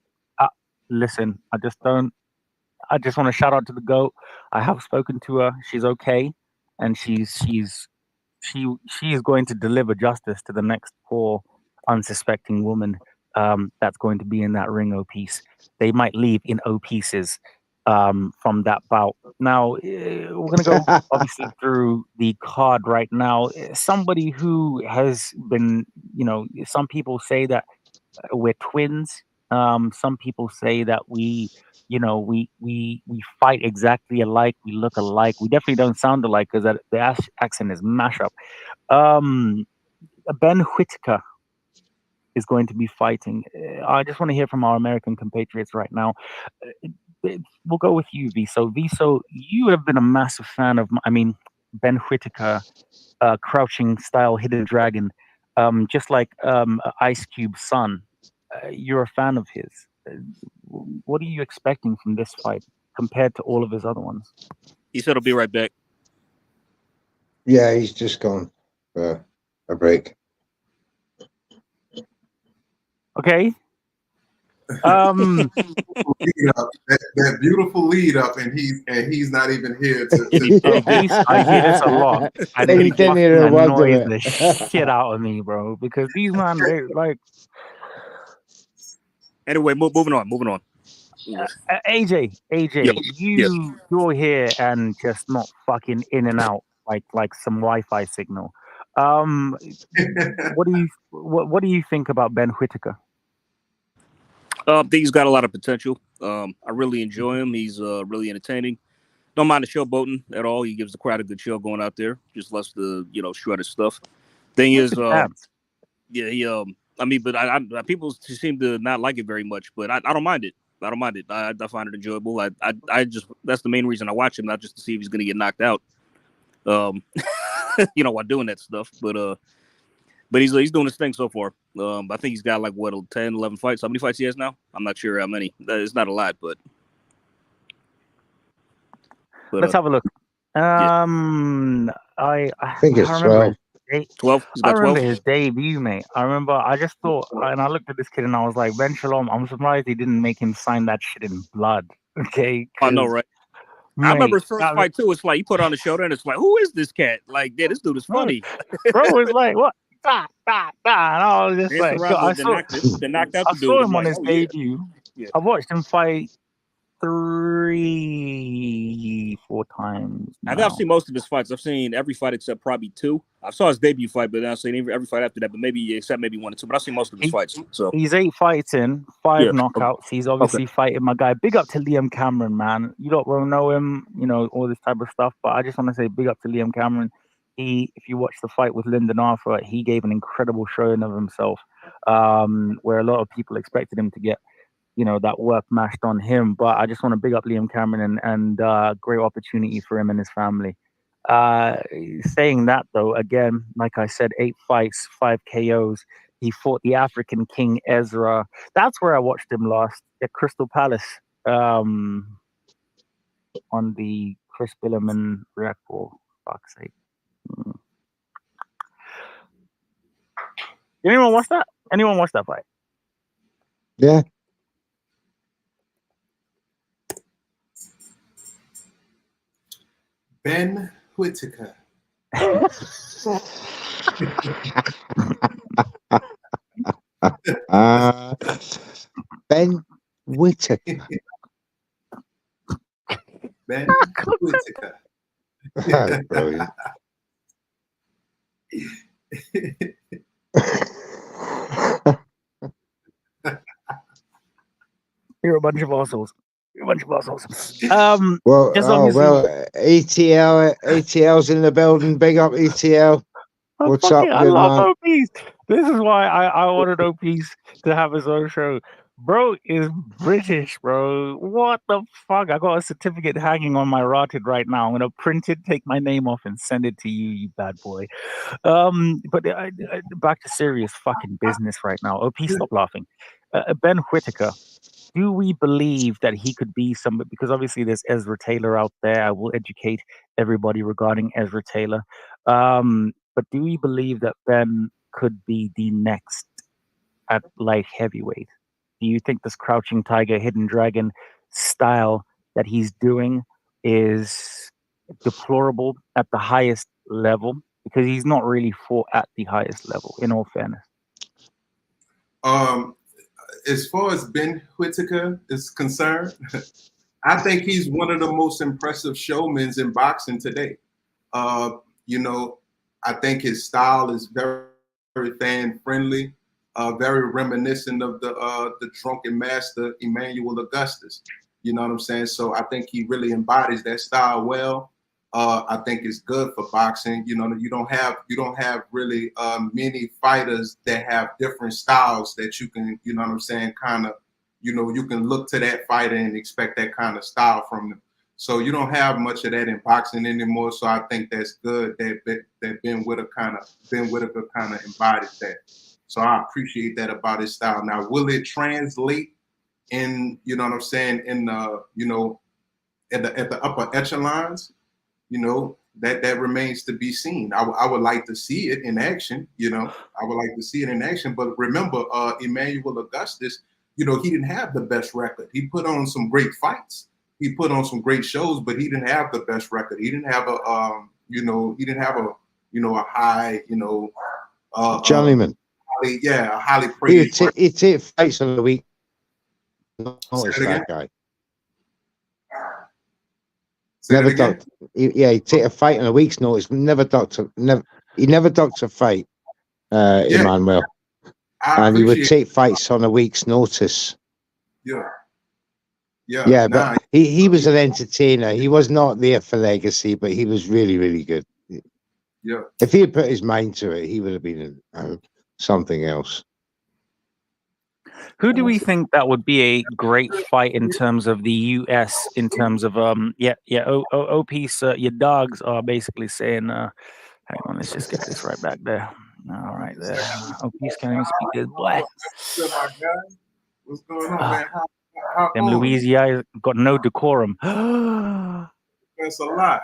listen, I just want to shout out to the GOAT. I have spoken to her. She's okay, and she is going to deliver justice to the next poor unsuspecting woman that's going to be in that ring O piece. They might leave in O pieces from that bout. Now we're going to go obviously through the card right now. Somebody who has been, some people say that we're twins. Some people say that we fight exactly alike. We look alike. We definitely don't sound alike because the accent is mashup. Ben Whitaker is going to be fighting. I just want to hear from our American compatriots right now. We'll go with you, Viso. Viso, you have been a massive fan of, Ben Whitaker, crouching style hidden dragon, just like Ice Cube's son. You're a fan of his. What are you expecting from this fight compared to all of his other ones? He said he'll be right back. Yeah, he's just gone for a break. Okay. that beautiful lead up, and he's not even here to I hear this a lot, and And it you didn't fucking hear a word of annoys it. the shit out of me, bro. Because these man, they like Anyway, moving on. AJ, Yep. you're here and just not fucking in and out like some Wi-Fi signal. What do you think about Ben Whitaker? I think he's got a lot of potential. I really enjoy him. He's really entertaining. Don't mind the showboating at all. He gives the crowd a good show going out there. Just lets the shred his stuff. Thing is, yeah, he I mean, but I people seem to not like it very much, but I don't mind it. I don't mind it. I find it enjoyable. I just that's the main reason I watch him, not just to see if he's gonna get knocked out. While doing that stuff. But he's doing his thing so far. I think he's got like 10, 11 fights. How many fights he has now? I'm not sure how many. It's not a lot, but let's have a look. I think it's 12. 12. I remember his debut, mate. I just thought, and I looked at this kid and I was like, Ben Shalom, I'm surprised he didn't make him sign that shit in blood. Okay. I know, right? Mate, I remember his first fight too. It's like you put on the shoulder and it's like, who is this cat? Like, yeah, this dude is funny. Bro was like, what? And I was just like, I saw him on his debut. Yeah. I watched him fight 3-4 times. I think I've seen most of his fights. I've seen every fight except probably 2. I saw his debut fight, but I've seen every fight after that. But maybe 1 or 2. But I've seen most of his fights. So he's 8 fights in, 5 knockouts. He's obviously fighting my guy. Big up to Liam Cameron, man. You don't well know him, all this type of stuff. But I just want to say big up to Liam Cameron. If you watch the fight with Lyndon Arthur, he gave an incredible showing of himself, where a lot of people expected him to get that work mashed on him. But I just want to big up Liam Cameron and great opportunity for him and his family. Saying that though, again, like I said, 8 fights, 5 KOs. He fought the African King Ezra. That's where I watched him last at Crystal Palace, on the Chris Billerman record. Fuck's sake. Anyone watch that? Anyone watch that fight? Yeah. Ben Whitaker. Ben Whitaker. Ben Whitaker. Brilliant. You're a bunch of assholes. ETL's in the building. Big up ETL. What's up, I love OPs. This is why I ordered OPs to have his own show. Bro is British, bro. What the fuck? I got a certificate hanging on my rotted right now. I'm gonna print it, take my name off, and send it to you, you bad boy. But back to serious fucking business right now. OP, stop laughing. Ben Whitaker. Do we believe that he could be somebody? Because obviously there's Ezra Taylor out there. I will educate everybody regarding Ezra Taylor. But do we believe that Ben could be the next at light heavyweight? Do you think this Crouching Tiger, Hidden Dragon style that he's doing is deplorable at the highest level? Because he's not really fought at the highest level, in all fairness. As far as Ben Whitaker is concerned, I think he's one of the most impressive showmen in boxing today. I think his style is very, very fan friendly, very reminiscent of the drunken master Emmanuel Augustus. You know what I'm saying? So I think he really embodies that style well. I think it's good for boxing. You don't have really many fighters that have different styles that you can, kind of, you can look to that fighter and expect that kind of style from them. So you don't have much of that in boxing anymore. So I think that's good that Ben Whitaker kind of embodies that. So I appreciate that about his style. Now, will it translate in, in at the upper echelons? That remains to be seen. I would like to see it in action. I would like to see it in action. But remember, Emmanuel Augustus, you know, he didn't have the best record. He put on some great fights. He put on some great shows, but he didn't have the best record. He didn't have a, you know, he didn't have a, you know, a high, you know, Journeyman. A highly praised. He take fights on the week. Notice that guy. Never ducked. He'd take a fight on a week's notice. Never ducked. He never ducked a fight. Emmanuel, and he would take fights on a week's notice. Yeah, but he was an entertainer. He was not there for legacy, but he was really, really good. Yeah. If he had put his mind to it, he would have been something else. Who do we think that would be a great fight in terms of the US? In terms of OP's your dogs are basically saying, hang on, let's just get this right back there. All right, there. OP's can't even speak this black. What's going on, man? How Them Louisiana got no decorum. That's a lie.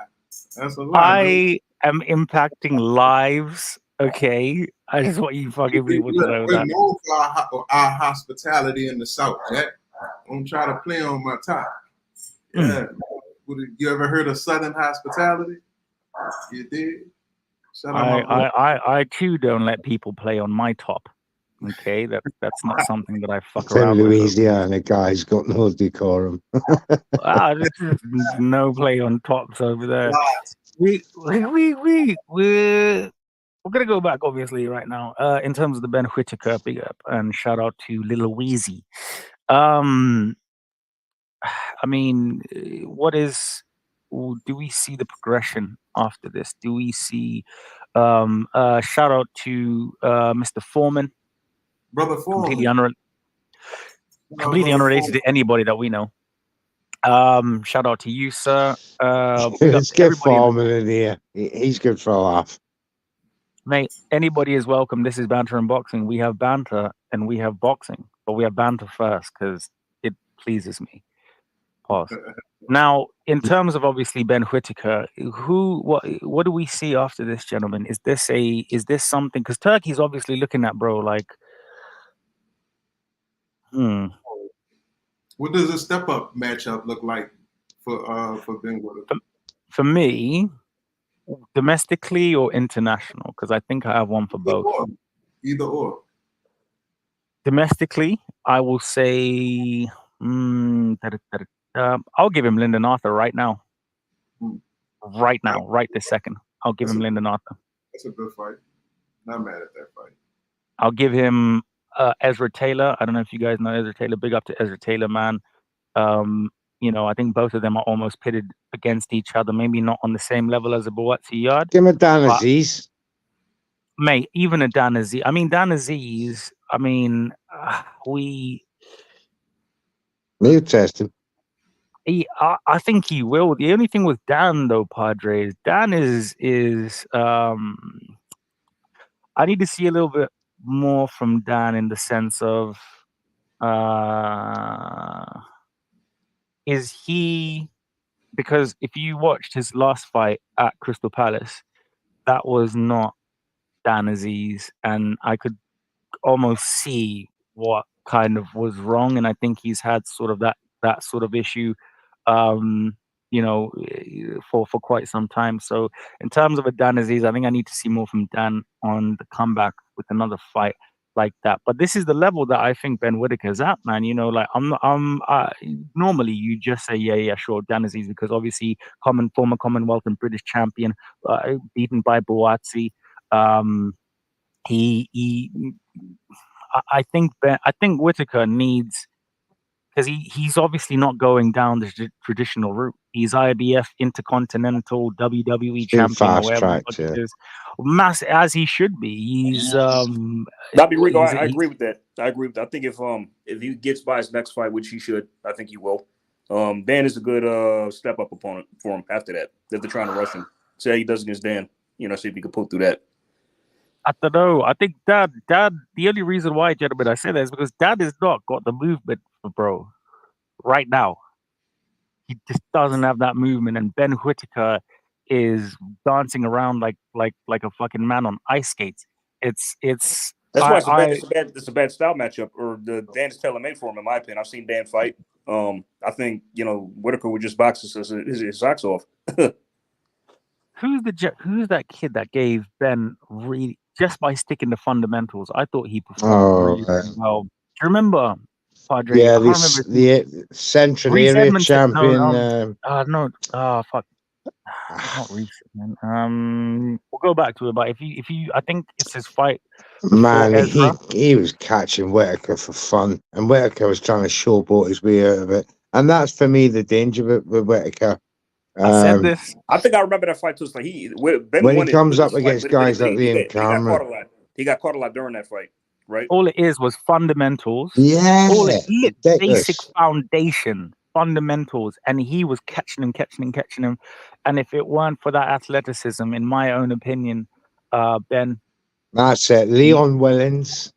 That's a lie. I am impacting lives. Okay, I just want you fucking people to know that. We're known for our hospitality in the South, Jack. Don't try to play on my top. Yeah. You ever heard of Southern hospitality? You did? I too don't let people play on my top. Okay, that's not something that I fuck around with. Louisiana guy's got no decorum. This is no play on tops over there. We're gonna go back, obviously, right now. In terms of the Ben Whittaker, big up and shout out to Lil Weezy. I mean, do we see the progression after this? Do we see? Shout out to Mr. Foreman, Brother Foreman, completely unrelated to anybody that we know. Shout out to you, sir. Let's get Foreman in here. He's good for a laugh. Mate, anybody is welcome. This is Banter and Boxing. We have banter and we have boxing, but we have banter first because it pleases me. Pause. Now, in terms of obviously Ben Whittaker, what do we see after this, gentlemen? Is this something? Because Turkey's obviously looking at bro like, What does a step up matchup look like for Ben Whittaker? For me. Domestically or international? Because I think I have one for both. Either or. Domestically, I will say I'll give him Lyndon Arthur right now. Right now, right this second. I'll give him Lyndon Arthur. That's a good fight. Not mad at that fight. I'll give him Ezra Taylor. I don't know if you guys know Ezra Taylor. Big up to Ezra Taylor, man. You know, I think both of them are almost pitted against each other. Maybe not on the same level as a Boatsi Yard. Give him a Dan Aziz. Mate, even a Dan Aziz. I mean, Dan Aziz, He'll test him. I think he will. The only thing with Dan, though, Padre, is Dan is I need to see a little bit more from Dan in the sense of is he, because if you watched his last fight at Crystal Palace, that was not Dan Aziz, and I could almost see what kind of was wrong, and I think he's had sort of that sort of issue, you know, for quite some time. So in terms of a Dan Aziz, I think I need to see more from Dan on the comeback with another fight like that. But this is the level that I think Ben Whittaker's at, man. You know, like normally you just say, yeah, sure, Dan Aziz, because obviously former Commonwealth and British champion, beaten by Boatsi. I think Whittaker needs, because he's obviously not going down the traditional route. He's IBF, Intercontinental, WWE champion, or whatever it is. Mass as he should be. He's I agree with that. I think if he gets by his next fight, which he should, I think he will. Dan is a good step up opponent for him after that. If they're trying to rush him, see how he does against Dan. You know, see if he can pull through that. I don't know. I think Dad. The only reason why, gentlemen, I say that is because Dad has not got the movement for bro right now. He just doesn't have that movement, and Ben Whittaker is dancing around like a fucking man on ice skates. It's That's why it's a bad style matchup, or Dan's tailor made for him, in my opinion. I've seen Dan fight. I think Whitaker would just box his socks off. Who's that kid that gave Ben really just by sticking to fundamentals? I thought he performed really well. Do you remember, Padre? Yeah, I can't remember the Central Reece Area Edmondson. champion. Fuck. Not Reece, man. We'll go back to it, but if you, I think it's his fight. Man, he was catching Whitaker for fun, and Whitaker was trying to showboat his way out of it, and that's for me the danger with Whitaker. I said this. I think I remember that fight too. It's like Ben when he comes up against guys like Liam Cameron, he got caught a lot during that fight, right? All it is was fundamentals. Yeah, all it basic foundation fundamentals, and he was catching him. And if it weren't for that athleticism, in my own opinion, Ben. That's it. Leon Willins.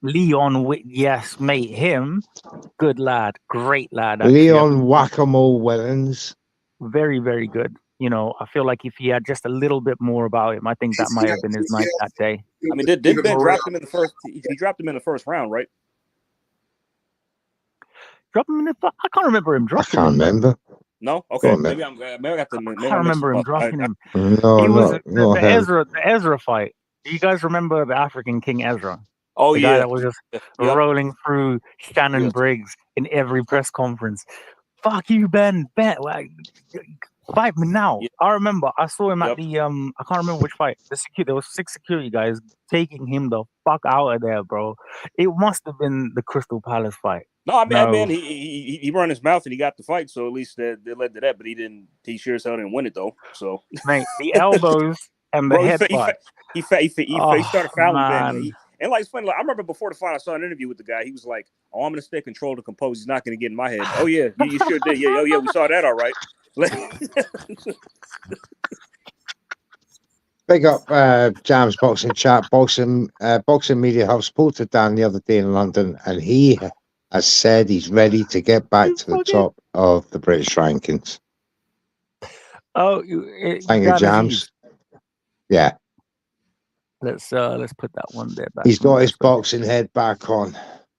Yes, mate. Him, good lad, great lad. Actually. Leon Whack-a-Mole Willins. Very, very good. I feel like if he had just a little bit more about him, I think that might have been his night that day. I mean, did Ben drop him in the first? He dropped him in the first round, right? Drop him in the. I can't remember him dropping him. I can't remember. No, okay. Maybe I got the. I can't remember him dropping him. No, the Ezra fight. Do you guys remember the African King Ezra? Oh, the guy that was just rolling through Shannon Briggs in every press conference. Fuck you, Ben. Like, fight me now. Yep. I remember I saw him at the I can't remember which fight. There was 6 security guys taking him the fuck out of there, bro. It must have been the Crystal Palace fight. No, I mean, he run his mouth and he got the fight, so at least they led to that. But he sure as hell didn't win it though. So mate, the elbows and the headbutt. He started fouling Ben. And like it's funny, like, I remember before the fight, I saw an interview with the guy. He was like, "Oh, I'm gonna stay controlled and composed. He's not gonna get in my head." Oh yeah, you sure did. Yeah, we saw that. All right. Big up Jam's Boxing Chat. Boxing Media Hub spotted Dan the other day in London, and he has said he's ready to get back to the top of the British rankings. Oh, thank you, Jams. Yeah. Let's put that one there back. He's got his boxing head back on.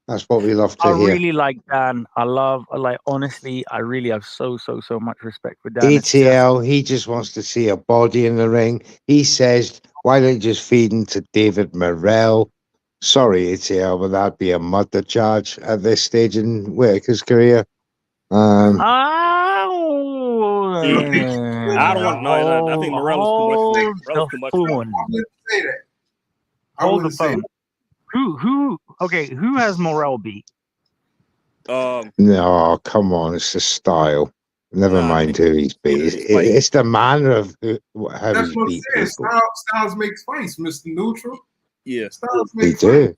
That's what we love to hear. I really like Dan. Honestly, I really have so much respect for Dan. ETL, he just wants to see a body in the ring. He says, why don't you just feed him to David Morrell? Sorry, ETL, but that'd be a murder charge at this stage in Whitaker's career. I don't want to know. I think Morrell is too much. Hold the phone. Who has Morrell beat? No, come on, it's the style. Never mind who he's beat. It's the manner of how he's beat people. Styles makes fights, Mr. Neutral. Yeah, Styles they do.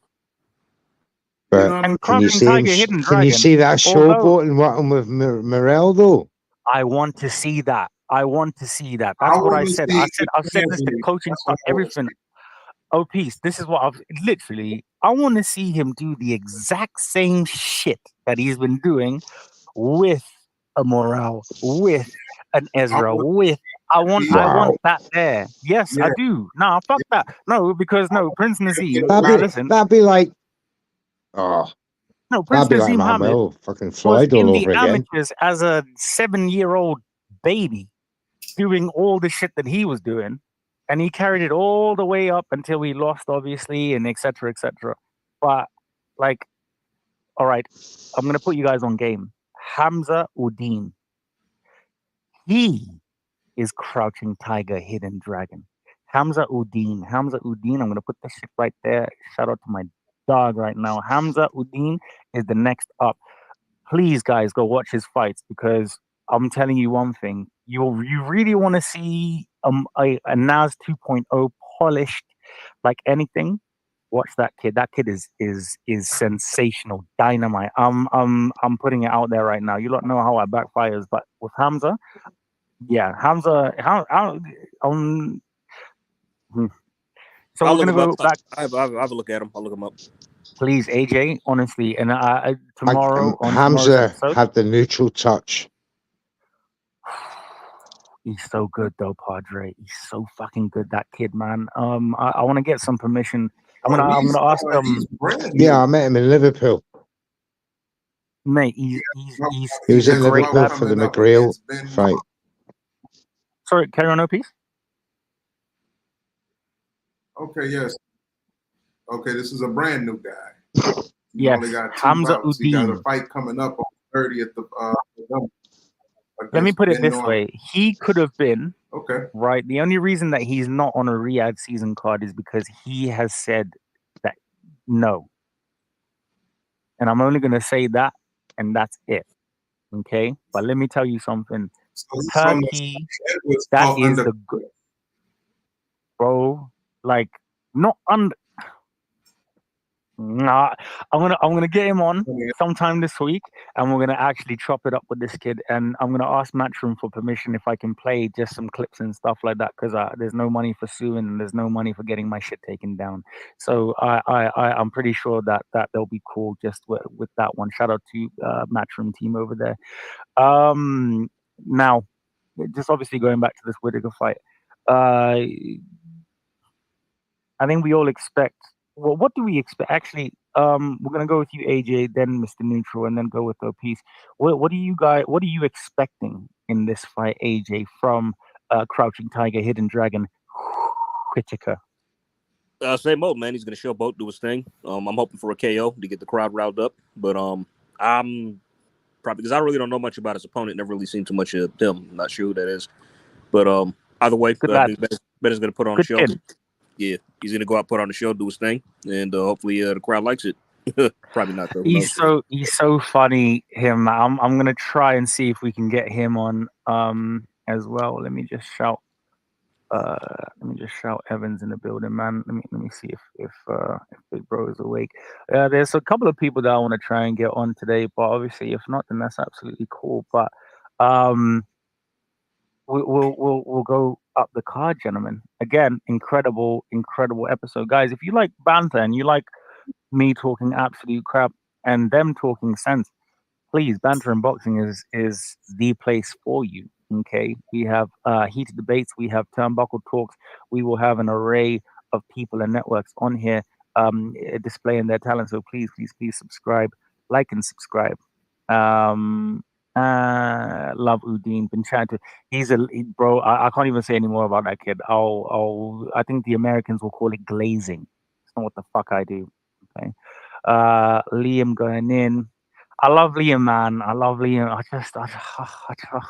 But can you see that showboating working with Morrell though? I want to see that. That's what I said. I've said this to coaching stuff, everything. Oh, peace. This is what I want to see him do the exact same shit that he's been doing with a Morale, with an Ezra, I want that there. Yes, I do. No, fuck that. No, because Prince Nazeem. That'd be like, Prince Nazeem Hamid fucking Floyd all over again. Amateurs as a 7-year-old baby, doing all the shit that he was doing. And he carried it all the way up until he lost, obviously, and et cetera. But, all right, I'm going to put you guys on game. Hamza Uddin. He is Crouching Tiger, Hidden Dragon. Hamza Uddin. I'm going to put that shit right there. Shout out to my dog right now. Hamza Uddin is the next up. Please, guys, go watch his fights, because I'm telling you one thing. You really want to see a Nas 2.0 polished like anything. Watch that kid. That kid is sensational, dynamite. I'm putting it out there right now. You don't know how it backfires, but with Hamza, Hamza. So I'll we're gonna go back. I have a look at him. I'll look him up. Please, AJ. Honestly, and tomorrow Hamza had the neutral touch. He's so good though, Padre. He's so fucking good, that kid, man. I want to get some permission I'm gonna ask he's brand new. Yeah, I met him in Liverpool. mate. He was a in great Liverpool lad. for the McGreal fight. Sorry, carry on, Opie. Okay, yes. Okay, this is a brand new guy. He Yes, only got 2 Hamza bouts. He got a Uddin. fight coming up on 30th of November. Let me against put it Ben this Norman. way: he could have been Okay. right. The only reason that he's not on a Riyadh season card is because he has said that no, and I'm only going to say that, and that's it. Okay, but let me tell you something. So he's from Turkey, Edwards that off is under. the good, bro. Like not under. Nah, I'm gonna get him on sometime this week, and we're gonna actually chop it up with this kid. And I'm gonna ask Matchroom for permission if I can play just some clips and stuff like that, because there's no money for suing and there's no money for getting my shit taken down. So I'm pretty sure that they'll be cool just with that one. Shout out to Matchroom team over there. Now, just obviously going back to this Whittaker fight, I think we all expect. Well, what do we expect? Actually, we're gonna go with you, AJ, then Mr. Neutral, and then go with the piece. What are you expecting in this fight, AJ, from Crouching Tiger, Hidden Dragon, Whittaker? Same old, man. He's gonna show Boat do his thing. I'm hoping for a KO to get the crowd riled up, but I'm probably because I really don't know much about his opponent. Never really seen too much of him. Not sure who that is, but either way, Ben's gonna put on a show. Kid. Yeah, he's gonna go out, put on the show, do his thing, and hopefully the crowd likes it. Probably not though. He's so funny. Him. I'm gonna try and see if we can get him on as well. Let me just shout Evans in the building, man. Let me see if Big Bro is awake. There's a couple of people that I want to try and get on today, but obviously if not, then that's absolutely cool. But we'll go up the card, gentlemen. Again, incredible episode, guys. If you like banter and you like me talking absolute crap and them talking sense, please, Banter and Boxing is the place for you. Okay, we have heated debates, we have turnbuckle talks, we will have an array of people and networks on here displaying their talent. So please subscribe, like and subscribe. Love Udine, been chatting to. Bro. I can't even say any more about that kid. I think the Americans will call it glazing. It's not what the fuck I do. Okay. Liam going in. I love Liam, man. I love Liam.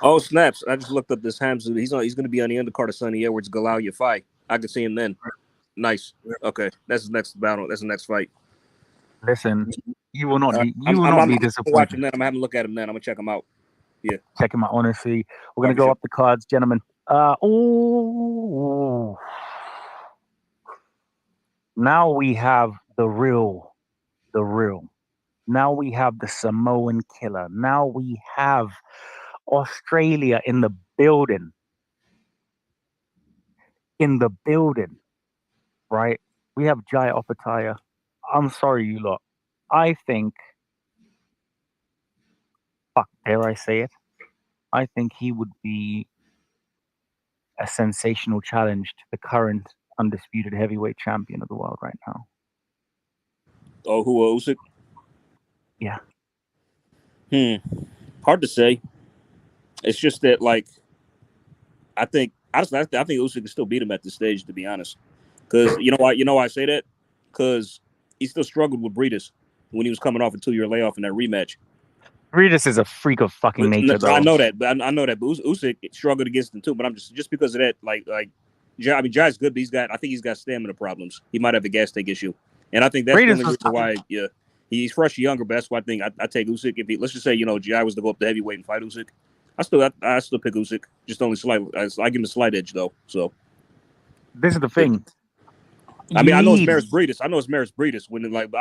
Oh snaps! I just looked up this Hamza. He's going to be on the undercard of Sonny Edwards, Galal fight. I can see him then. Nice. Okay, that's his next battle. That's the next fight. Listen, you will not be. You will not be disappointed. Watch him then. I'm gonna have a look at him then. I'm gonna check him out. Yeah, check him out. Honestly, we're gonna go up the cards, gentlemen. Now we have the real. Now we have the Samoan killer. Now we have Australia in the building. Right? We have Jai Opataya. I'm sorry, you lot. I think, dare I say it? I think he would be a sensational challenge to the current undisputed heavyweight champion of the world right now. Oh, who Usyk? Yeah. Hard to say. It's just that, like, I think Usyk can still beat him at this stage, to be honest. Because you know why I say that? Because he still struggled with Breedis when he was coming off a 2-year layoff in that rematch. Breedis is a freak of fucking nature, though. I know that, but Usyk struggled against him too. But I'm just because of that, Jai's good, but I think he's got stamina problems. He might have a gas tank issue, and I think that's the only reason why. Yeah, he's fresh, younger, but that's why I think I take Usyk. If let's just say Jai was to go up to heavyweight and fight Usyk, I still pick Usyk, just only slightly. I give him a slight edge though. So this is the thing. I mean, I know it's Maris Breedis.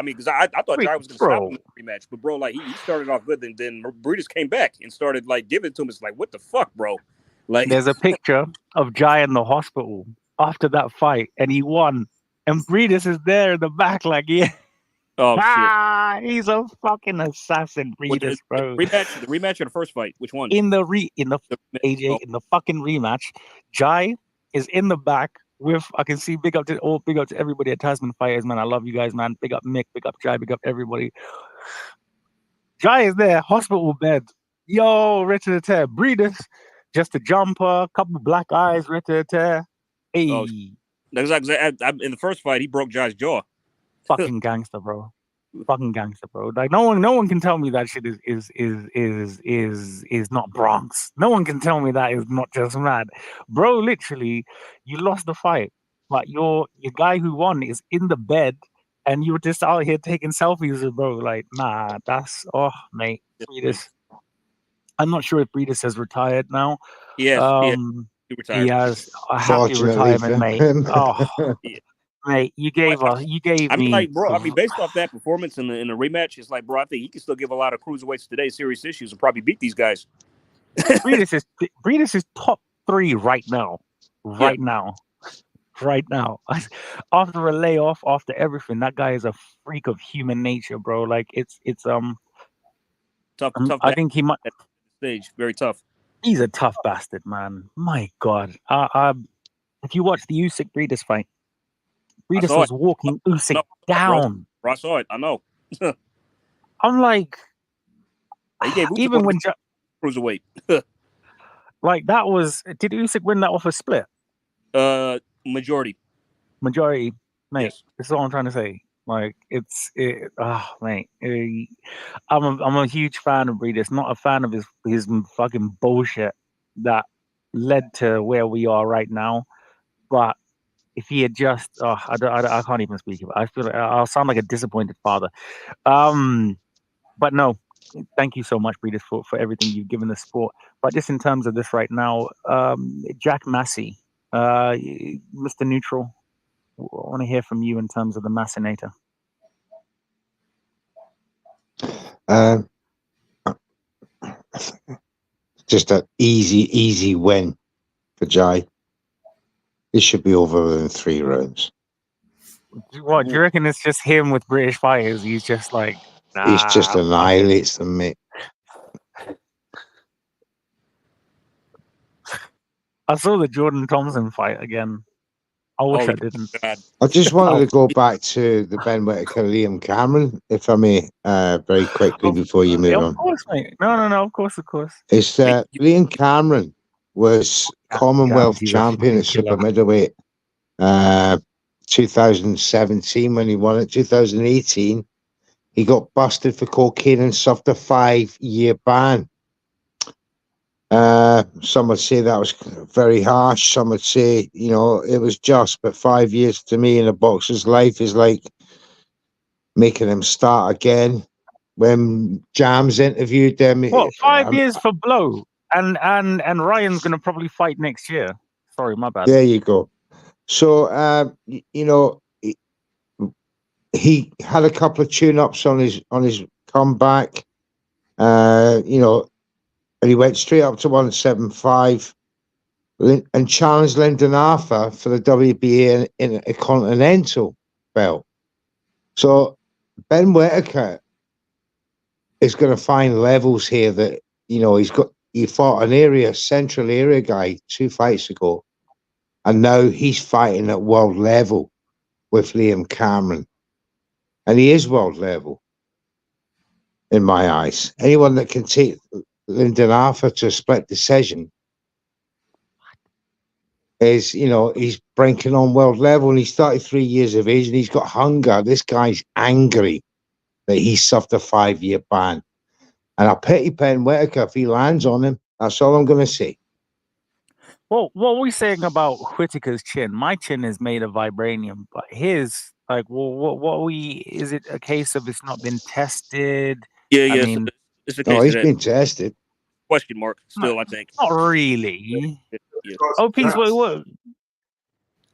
Because I thought Jai was going to stop him in the rematch, but bro, like he started off good, and then Breedis came back and started like giving it to him. It's like, what the fuck, bro? Like, there's a picture of Jai in the hospital after that fight, and he won, and Breedis is there in the back, like, yeah. Oh shit! He's a fucking assassin, Breedis, bro. The rematch or the first fight? Which one? In the fucking rematch, Jai is in the back I can see big up to everybody at Tasman Fighters, man. I love you guys, man. Big up Mick, big up Jai, big up everybody. Jai is there, hospital bed. Yo, red to the tear. Breeders, just a jumper, couple black eyes, red to the tear. Hey, Oh, in the first fight, he broke Jai's jaw. fucking gangster, bro. Fucking gangster, bro. Like no one can tell me that shit is not Bronx. No one can tell me that is not just mad, bro. Literally, you lost the fight, but your guy who won is in the bed, and you were just out here taking selfies with bro. Like, nah, that's mate. Breeders. I'm not sure if Breeders has retired now. Yes, he he retired. has a happy Fortunately retirement, for mate. him. Oh, Yeah. mate, you gave me. Like, bro, based off that performance in the rematch, it's like, bro, I think he can still give a lot of cruiserweights today serious issues and probably beat these guys. Breeders is top 3 right now. Right now. After a layoff, after everything, that guy is a freak of human nature, bro. Like it's tough. I think he might. At the stage, very tough. He's a tough bastard, man. My God. If you watch the Usyk Breeders fight, Breeders was walking Usyk down. Bro, I saw it. I know. I'm like, he gave Usyk even when cruiserweight. like that was. Did Usyk win that off a split? Majority, mate. Yes. This is all I'm trying to say. Like mate. I'm a huge fan of Breeders. Not a fan of his fucking bullshit that led to where we are right now. But if he had just, I can't even speak about it. I feel like I'll sound like a disappointed father. But no, thank you so much, Breeders, for everything you've given the sport. But just in terms of this right now, Jack Massey, Mr. Neutral, I want to hear from you in terms of the Massinator. Just an easy win for Jai. This should be over in 3 rounds. What do you reckon? It's just him with British fighters. He's just like, nah, he's just annihilates them, mate. I saw the Jordan Thompson fight again. I wish I didn't. I just wanted to go back to the Ben Whittaker Liam Cameron, if I may, very quickly before you move on. Of course, mate. No, of course. It's Liam Cameron was Commonwealth champion at super middleweight 2017 when he won it. 2018 he got busted for cocaine and suffered a 5-year ban. Some would say that was very harsh. Some would say, it was just, but 5 years to me in a boxer's life is like making him start again. When Jams interviewed them, 5 years for blow, and Ryan's gonna probably fight next year. Sorry, my bad. There you go. So he had a couple of tune-ups on his comeback. And he went straight up to 175 and challenged Lyndon Arthur for the WBA in a continental belt. So Ben Whittaker is going to find levels here that, he fought an central area guy 2 fights ago, and now he's fighting at world level with Liam Cameron. And he is world level in my eyes. Anyone that can take Lyndon Arthur to a split decision is, he's breaking on world level, and he's 33 years of age and he's got hunger. This guy's angry that he suffered a 5-year ban. And I pity Ben Whittaker if he lands on him. That's all I'm going to say. Well, what are we saying about Whittaker's chin? My chin is made of vibranium, but his, like, is it a case of it's not been tested? Yeah, I mean, it's a case he's been tested. Question mark still, I think. Not really. Yeah. Peace, what?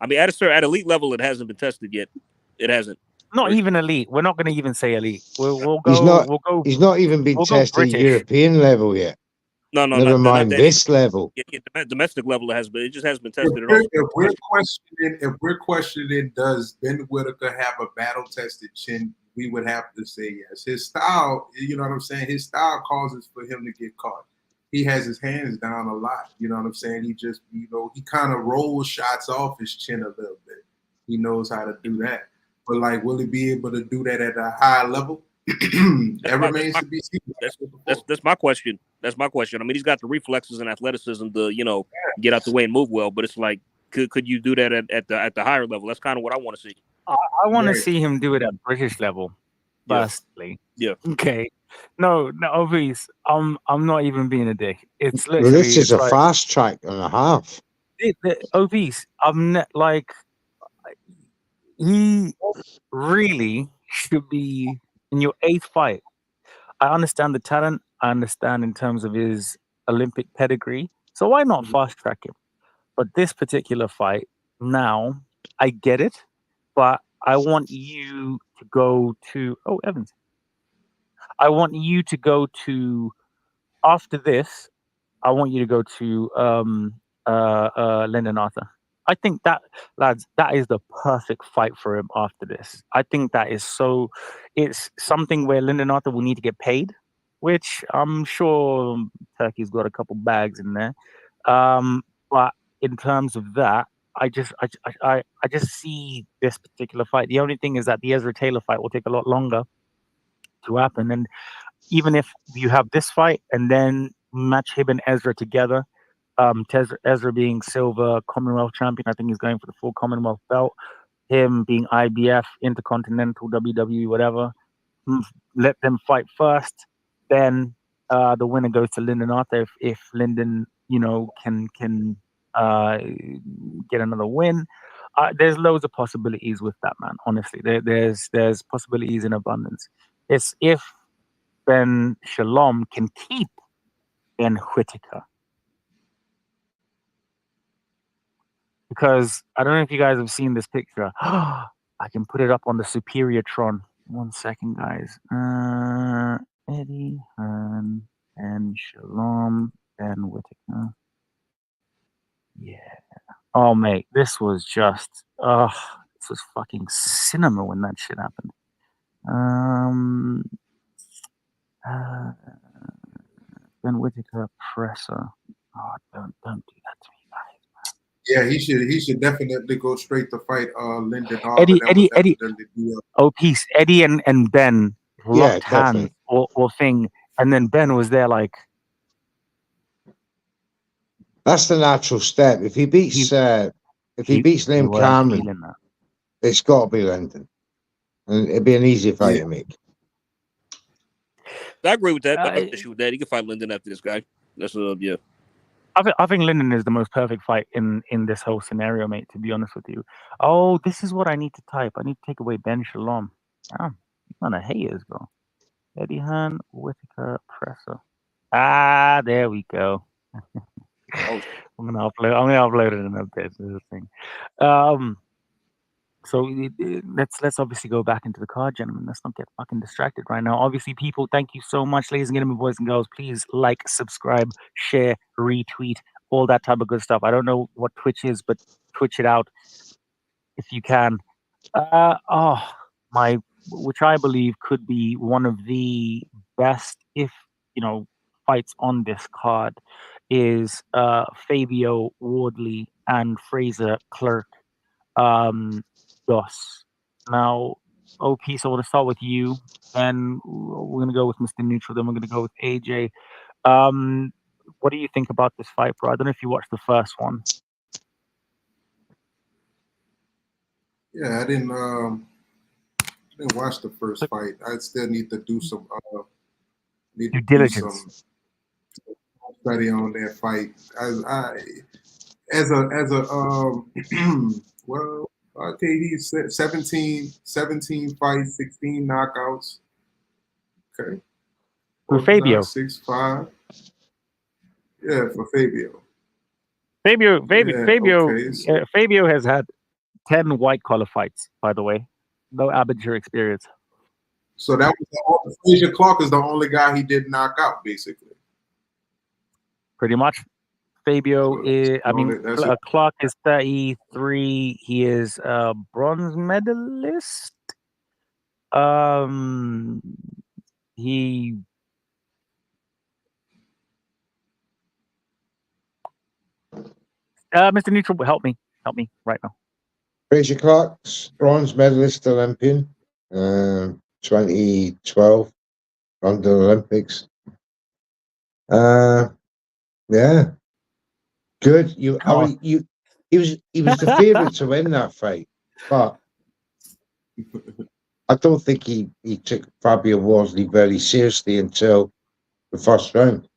I mean, at elite level, it hasn't been tested yet. It hasn't. Not even elite. We're not going to even say elite. We'll go. He's not even been tested at European level yet. No, never mind this level. Yeah, domestic level it just hasn't been tested at all. If we're questioning, does Ben Whittaker have a battle tested chin? We would have to say yes. His style, you know what I'm saying. His style causes for him to get caught. he has his hands down a lot. You know what I'm saying? He just, you know, he kind of rolls shots off his chin a little bit. He knows how to do that. But like, will he be able to do that at a high level? That remains to be seen. That's my question. That's my question. I mean, he's got the reflexes and athleticism to, you know, get out the way and move well. But it's like, could you do that at the higher level? That's kind of what I want to see. I want to see him do it at British level. Firstly, yeah. Okay. No, obvious. I'm not even being a dick. It's Well, literally. this is it's a like, fast track and a half. obese. Like, he really should be in your 8th fight. I understand the talent. I understand in terms of his Olympic pedigree. So why not fast track him? But this particular fight, now I get it, but I want you to go to Evans. I want you to go to after this. I want you to go to Lyndon Arthur. I think that, lads, that is the perfect fight for him after this. I think that is so. It's something where Lyndon Arthur will need to get paid, which I'm sure Turkey's got a couple bags in there. But in terms of that, I just see this particular fight. The only thing is that the Ezra Taylor fight will take a lot longer to happen, and even if you have this fight and then match him and Ezra together, Ezra being silver Commonwealth champion, I think he's going for the full Commonwealth belt. Him being IBF, Intercontinental, WWE, whatever. Let them fight first. Then the winner goes to Lyndon Arthur if Lyndon, you know, can get another win. There's loads of possibilities with that, man. Honestly, there's possibilities in abundance. It's if Ben Shalom can keep Ben Whitaker. Because I don't know if you guys have seen this picture. I can put it up on the Superior Tron. 1 second, guys. Eddie Hearn and Shalom Ben Whitaker. Yeah. Oh, mate, this was just, this was fucking cinema when that shit happened. Ben Whitaker presser. Oh, don't do that to me, guys. Yeah, he should definitely go straight to fight Lyndon Arthur. Eddie. Oh, peace. Eddie and Ben locked hands or thing, and then Ben was there like. That's the natural step. If he beats Liam Cameron, it's got to be Lyndon, and it'd be an easy fight to make. I agree with that. I have an issue with that. He can fight Lyndon after this guy. That's yeah. I think Lyndon is the most perfect fight in this whole scenario, mate, to be honest with you. Oh, this is what I need to type. I need to take away Ben Shalom. Oh, none of haters, bro. Eddie Hearn, Whitaker, presser. There we go. I'm gonna upload it in a bit. This thing. So let's obviously go back into the card, gentlemen. Let's not get fucking distracted right now. Obviously, people, thank you so much, ladies and gentlemen, boys and girls. Please like, subscribe, share, retweet, all that type of good stuff. I don't know what Twitch is, but Twitch it out if you can. Which I believe could be one of the best, if you know, fights on this card is Fabio Wardley and Fraser Clerk. Dos. Now, OP, so we'll start with you, and we're going to go with Mr. Neutral, then we're going to go with AJ. What do you think about this fight, bro? I don't know if you watched the first one. Yeah, I didn't watch the first fight. I still need to do some due diligence, some study on that fight. Well, okay, he's 17 fights, 16 knockouts. Okay. For Fabio. 6'5". Yeah, for Fabio. Fabio has had 10 white collar fights, by the way. No amateur experience. So that was Frazier Clark is the only guy he did knock out, basically. Pretty much. Fabio is, Clark is 33. He is a bronze medalist. He Mr. Neutral, help me right now. Fraser Clark's bronze medalist Olympian, 2012 London Olympics. Yeah, good. He was the favourite to win that fight, but I don't think he took Fabio Wardley very seriously until the first round,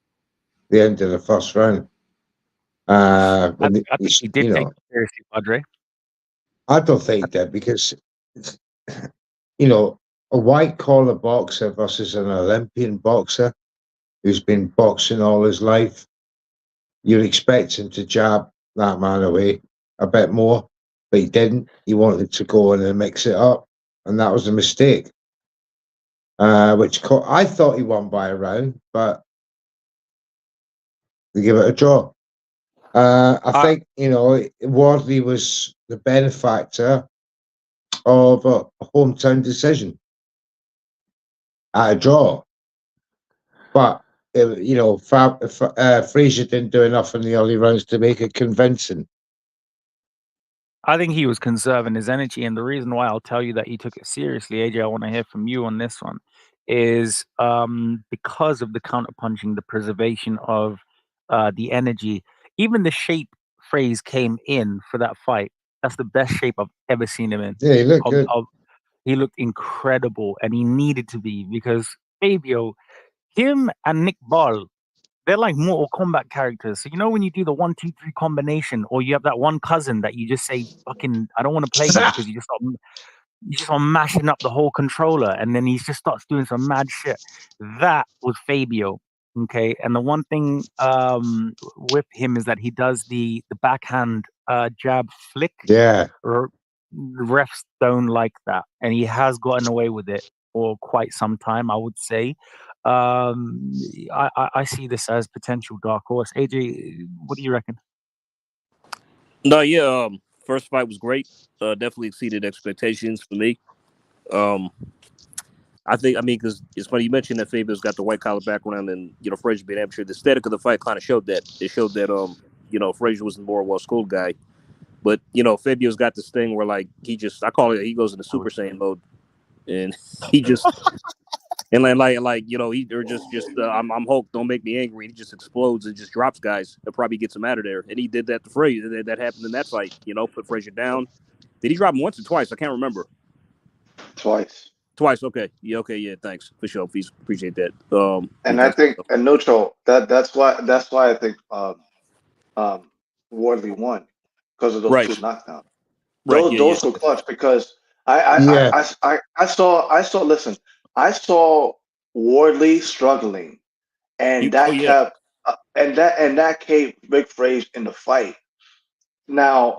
the end of the first round. I think he did take it seriously, Padre. I don't think he did, because a white collar boxer versus an Olympian boxer who's been boxing all his life, you'd expect him to jab that man away a bit more, but he didn't. He wanted to go in and mix it up, and that was a mistake. I thought he won by a round, but they give it a draw. I think Wardley was the benefactor of a hometown decision at a draw, but Fraser didn't do enough in the early rounds to make it convincing. I think he was conserving his energy, and the reason why I'll tell you that he took it seriously, AJ, I want to hear from you on this one, is because of the counterpunching, the preservation of the energy. Even the shape phrase came in for that fight. That's the best shape I've ever seen him in. Yeah, he looked good. He looked incredible, and he needed to be, because Fabio, him and Nick Ball, they're like Mortal Kombat characters. So when you do the 1, 2, 3 combination, or you have that one cousin that you just say, "Fucking, I don't want to play you," because you just start mashing up the whole controller, and then he just starts doing some mad shit. That was Fabio. Okay, and the one thing with him is that he does the backhand jab flick. Yeah. Refs don't like that, and he has gotten away with it for quite some time, I would say. I see this as potential dark horse. AJ, what do you reckon? No, yeah. First fight was great. Definitely exceeded expectations for me. Because it's funny you mentioned that Fabio's got the white collar background, and Frazier being amateur. The aesthetic of the fight kind of showed that. It showed that Frazier was the more well schooled guy, but Fabio's got this thing where he goes into Super Saiyan mode, and he just and I'm Hulk, don't make me angry. He just explodes and just drops guys and probably gets him out of there. And he did that to Frazier. That happened in that fight. Put Frazier down. Did he drop him once or twice? I can't remember. Twice. Okay. Yeah. Okay. Yeah. Thanks for sure. Please appreciate that. And I think, and Neutral, that's why I think Wardley won, because of those 2 knockdowns. Those were clutch, because I saw Wardley struggling, and that kept Big Frazier in the fight. Now,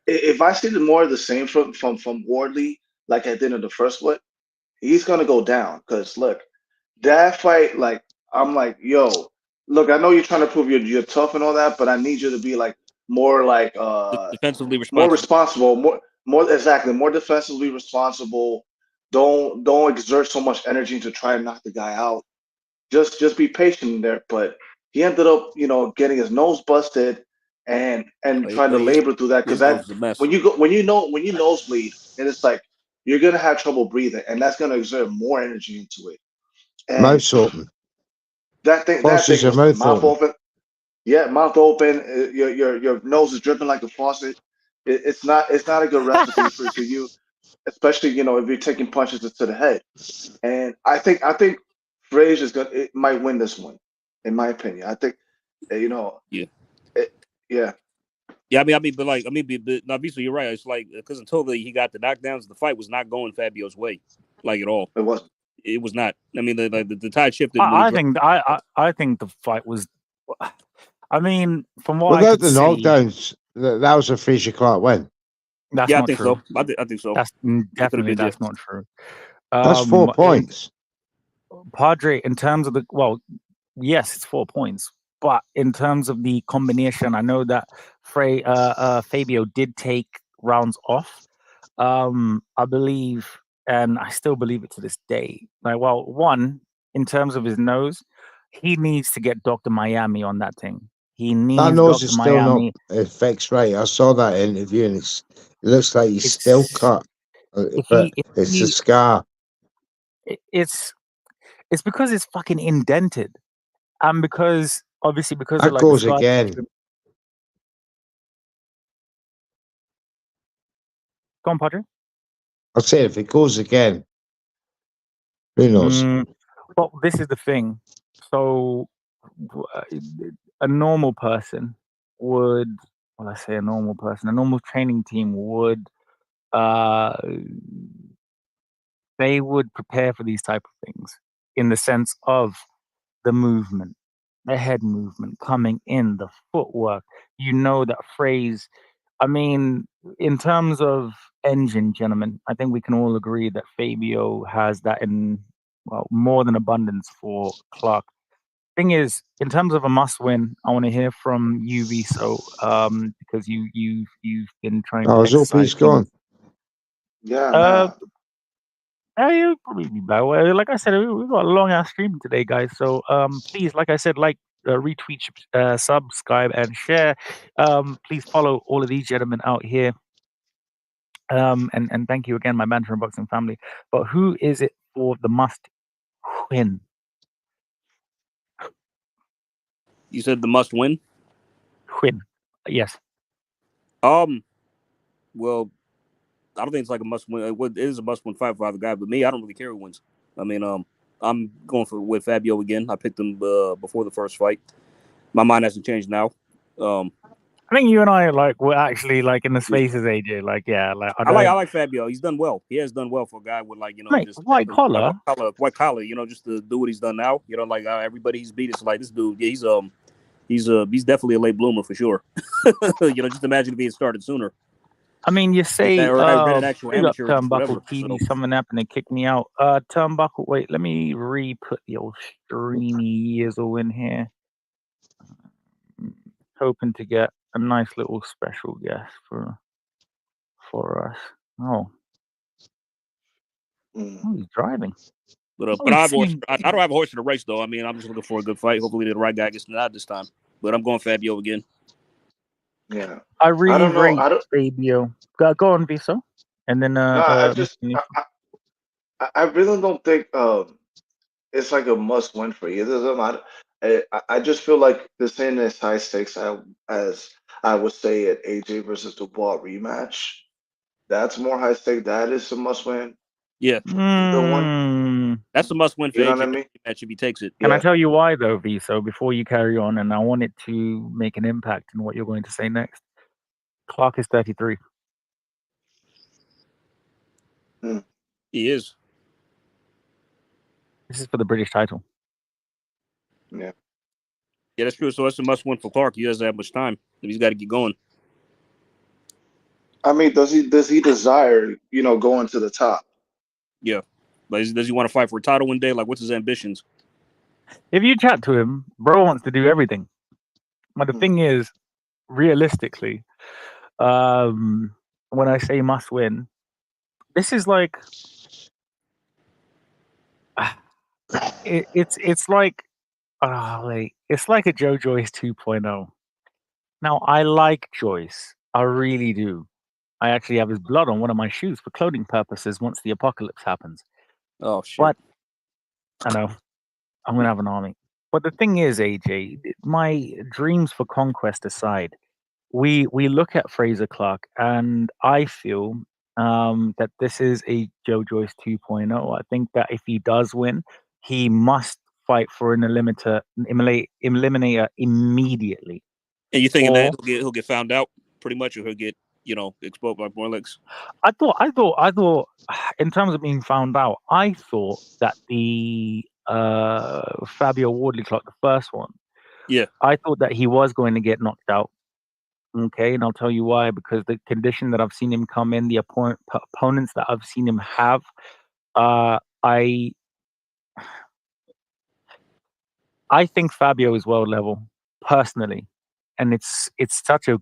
if I see more of the same from Wardley, like I did in the first one, he's gonna go down. Because look, that fight, I'm like, yo, look, I know you're trying to prove you're tough and all that, but I need you to be more defensively responsible. More responsible, more defensively responsible. Don't exert so much energy to try and knock the guy out. Just be patient there. But he ended up, getting his nose busted and trying to labor through that, because when you nosebleed, and it's like you're gonna have trouble breathing, and that's gonna exert more energy into it. And mouth open. That thing was mouth open. Yeah, mouth open. Your nose is dripping like a faucet. It's not a good recipe for you, especially if you're taking punches to the head. And I think Frazier's might win this one, in my opinion. I think Yeah. Yeah. Yeah, but obviously you're right. It's because until he got the knockdowns, the fight was not going Fabio's way, at all. It wasn't. It was not. I mean, the tide shifted. I think the fight was. I mean, from what without I could the knockdowns, that was a Frazier Clark win. That's not true. So. I think so. That's definitely not true. That's 4 points. Padre, in terms of yes, it's 4 points. But in terms of the combination, I know that Fabio did take rounds off. I believe, and I still believe it to this day. One, in terms of his nose, he needs to get Dr. Miami on that thing. He needs That nose Dr. is still Miami. not fixed right. I saw that interview, and it looks like he's It's still cut, if but he it's a scar. it's because it's fucking indented, and because obviously because of That like the goes scar again. tissue. Go on, Padre. I'll say if it goes again, who knows? Well, this is the thing. So, a normal person would, well, I say a normal person, a normal training team would, they would prepare for these type of things in the sense of the movement, the head movement coming in, the footwork. You know that phrase. I mean, in terms of engine, gentlemen, I think we can all agree that Fabio has that in, well, more than abundance for Clark. Thing is, in terms of a must-win, I want to hear from you, Viso, because you've been trying I to was hoping exercise he's gone. Yeah, Uh, nah. you'll probably be back. Well, like I said, we've got a long ass stream today, guys. So please, like I said, retweet, subscribe, and share. Please follow all of these gentlemen out here. And thank you again, my Banter and Boxing family. But who is it for the must win? You said the must win. Win, yes. Well, I don't think it's like a must win. It is a must win fight for either guy, but me, I don't really care who wins. I mean, I'm going with Fabio again. I picked him before the first fight. My mind hasn't changed now. I think you and I we're actually in the spaces, AJ. I like Fabio. He's done well. He has done well for a guy with mate, just white collar, white collar. Just to do what he's done now. Everybody he's beat. It's like this dude. Yeah, he's definitely a late bloomer for sure. Just imagine if he had started sooner. I mean, you say or I read an actual big up amateur or Turnbuckle whatever. TV, So. something happened and kicked me out. Turnbuckle, wait, let me re-put the old streamy Yizzle in here. Hoping to get a nice little special guest for us. Oh, he's driving. But I don't have a horse in the race though. I mean, I'm just looking for a good fight. Hopefully, the right guy gets denied this time. But I'm going Fabio again. Yeah, I really rate I don't. Fabio. Go on, Viso, and then No, I really don't think it's like a must win for either of them. I just feel like this ain't as high stakes as I would say at AJ versus Dubois rematch. That's more high stake. That is a must win. Yeah, either one. That's a must win for You know AJ what I mean? match if he takes it. Can I tell you why though, Viso? Before you carry on, and I want it to make an impact in what you're going to say next. Clark is 33. He is. This is for the British title. Yeah. Yeah, that's true. So that's a must win for Clark. He doesn't have much time. He's got to get going. I mean, does he desire, going to the top? Yeah. But does he want to fight for a title one day? Like, what's his ambitions? If you chat to him, bro wants to do everything. But the thing is, realistically, when I say must win, this is like it's like it's like a Joe Joyce 2.0. Now I like Joyce, I really do. I actually have his blood on one of my shoes for clothing purposes once the apocalypse happens. Oh shit! But I know I'm gonna have an army. But the thing is, AJ, my dreams for conquest aside, we look at Fraser Clark, and I feel that this is a Joe Joyce 2.0. I think that if he does win, he must fight for an eliminator immediately. And you thinking that he'll get found out pretty much, or he'll get exposed by Morlex? I thought, in terms of being found out, I thought that the Fabio Wardley Clark, the first one, yeah, I thought that he was going to get knocked out. Okay, and I'll tell you why. Because the condition that I've seen him come in, the opponents that I've seen him have, I think Fabio is world level personally, and it's such a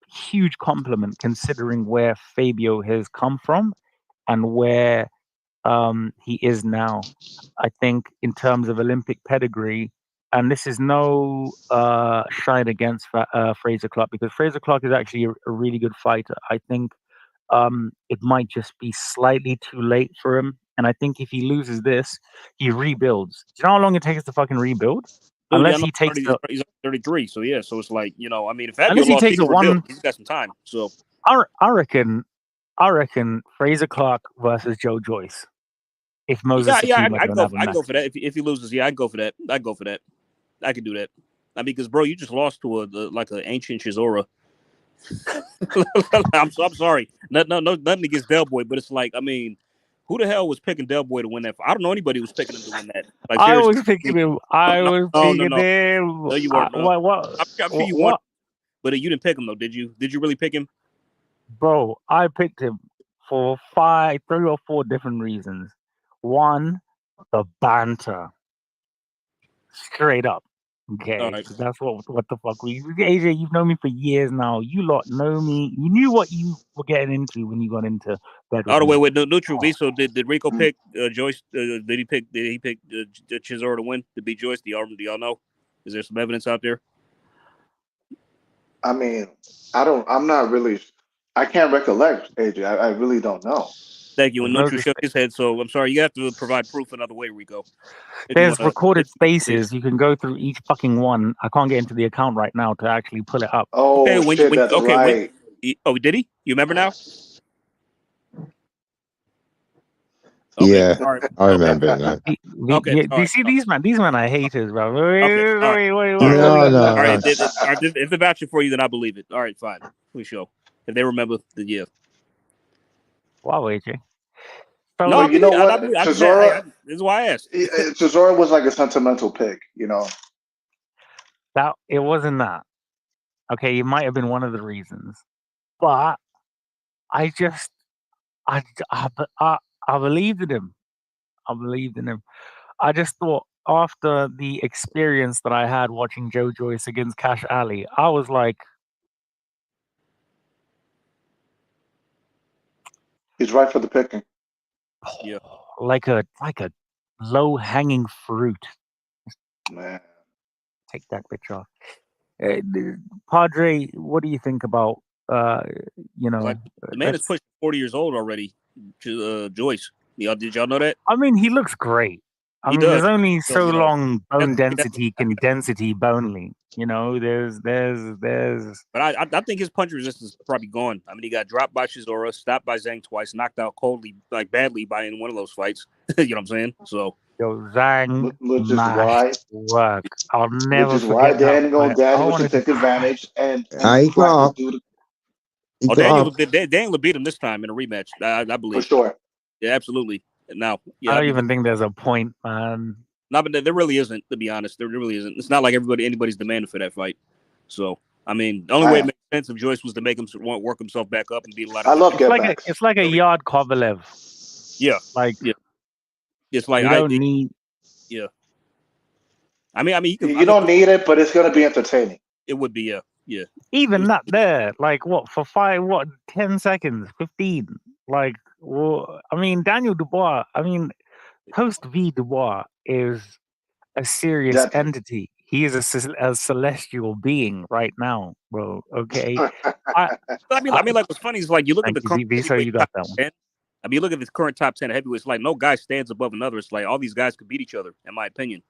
huge compliment considering where Fabio has come from and where he is now. I think in terms of Olympic pedigree, and this is no shine against Fraser Clark, because Fraser Clark is actually a really good fighter. I think it might just be slightly too late for him, and I think if he loses this, he rebuilds. Do you know how long it takes to fucking rebuild? Oh, Unless yeah, no, he takes he's 33, so yeah, so it's like, you know, I mean, if Fabio unless he lost, he takes can a one. rebuild. He's got some time. So I reckon Fraser Clark versus Joe Joyce. If Moses Tsuma I don't go. have a I match. go for that. If he loses, yeah, I go for that. I go for that. I could do that. I mean, because bro, you just lost to like an ancient Chisora. I'm sorry. Nothing against Del Boy, but it's like, I mean, who the hell was picking Del Boy to win that? I don't know anybody who was picking him to win that. Like, I seriously. was picking him. I was picking him. No, you weren't. I'm sure you won, What? but you didn't pick him though, did you? Did you really pick him? Bro, I picked him for 3 or 4 different reasons. One, the banter. Straight up. Okay, Right. so that's what the fuck AJ, you've known me for years now. You lot know me. You knew what you were getting into when you got into bed with me. Wait, neutral V. So did Rico pick Joyce? Did he pick Chisora to win to beat Joyce? Do y'all know? Is there some evidence out there? I mean, I'm not really. I can't recollect, AJ. I really don't know. Thank you. And Neutral shook his head, so I'm sorry. You have to provide proof another way, Rico. There's recorded spaces. You can go through each fucking one. I can't get into the account right now to actually pull it up. Oh, shit, that's right. Did he? You remember now? Okay. Yeah, right. I remember that. Do you see these men? These men are haters, bro. Wait. All right, if they're vouching for you, then I believe it. All right, fine. We show. If they remember, then yeah. Wow, AJ. No, you know what? Chisora. This is why I asked. Chisora was like a sentimental pick, you know. That it wasn't that. Okay, it might have been one of the reasons, but I believed in him. I believed in him. I just thought after the experience that I had watching Joe Joyce against Cash Ali, I was like, he's right for the picking. Yeah, like a low hanging fruit. Man, take that bitch off. Padre, what do you think about like, the man is pushing 40 years old already? Joyce, did y'all know that? I mean, he looks great. I mean, there's only so long bone density can density bonely. You know, there's. But I think his punch resistance is probably gone. I mean, he got dropped by Chisora, stopped by Zhang twice, knocked out coldly, like badly by in one of those fights. You know what I'm saying? So. Yo, Zhang, which is why work. I'll never which is forget why that. Daniel was to take advantage and Daniel beat him this time in a rematch. I believe for sure. Yeah, absolutely. Now, I don't even think there's a point, man. No, but there really isn't. To be honest, there really isn't. It's not like anybody's demanding for that fight. So, I mean, the only way it makes sense if Joyce was to make him work himself back up and beat a lot of. It's like a yard Kovalev. Yeah, It's like you don't need. Yeah. I mean, you don't need it, but it's gonna be entertaining. It would be, yeah. Even not there, like what for 10 seconds, 15. Like, well, I mean, Daniel Dubois. I mean, Host V Dubois is a serious entity. He is a celestial being right now, bro. Okay. I mean, like what's funny is like you look at the current. So you got that one. 10. I mean, you look at the current top 10 heavyweights. Like no guy stands above another. It's like all these guys could beat each other, in my opinion.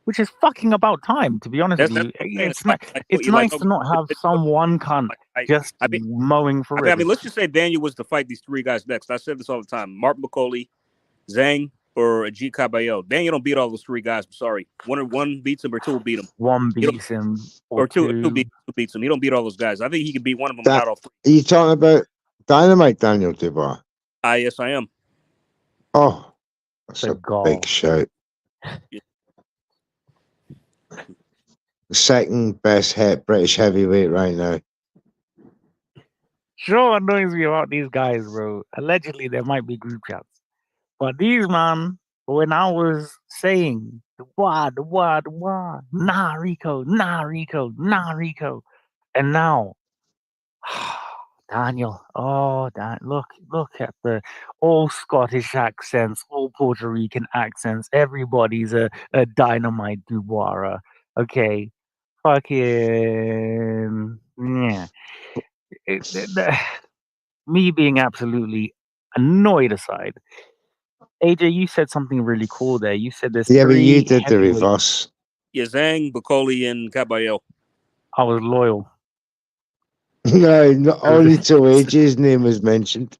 Which is fucking about time, to be honest with you. It's nice to not have one cunt just mowing for I mean, let's just say Daniel was to fight these 3 guys next. I said this all the time: Martin McCauley, Zhang, or Ajit Caballero. Daniel don't beat all those 3 guys. I'm sorry. One beats him, or 2 will beat him. One beats him, or two beats him. He don't beat all those guys. I think he can beat one of them without all 3. Are you talking about Dynamite Daniel Dubois? Yes, I am. Oh, that's a big shout. Yeah. The second best British heavyweight right now. Sure annoys me about these guys, bro. Allegedly, there might be group chats. But these, man, when I was saying, Dubois, nah, Rico. And now, Daniel, look at the all Scottish accents, all Puerto Rican accents. Everybody's a dynamite Dubois. Okay, fucking yeah. Me being absolutely annoyed aside, AJ, you said something really cool there. You said there's Yeah, but you three did the heavyweight. reverse. Yeah, Zhang, Bacoli, and Caballero. I was loyal. No, not only till AJ's name was mentioned.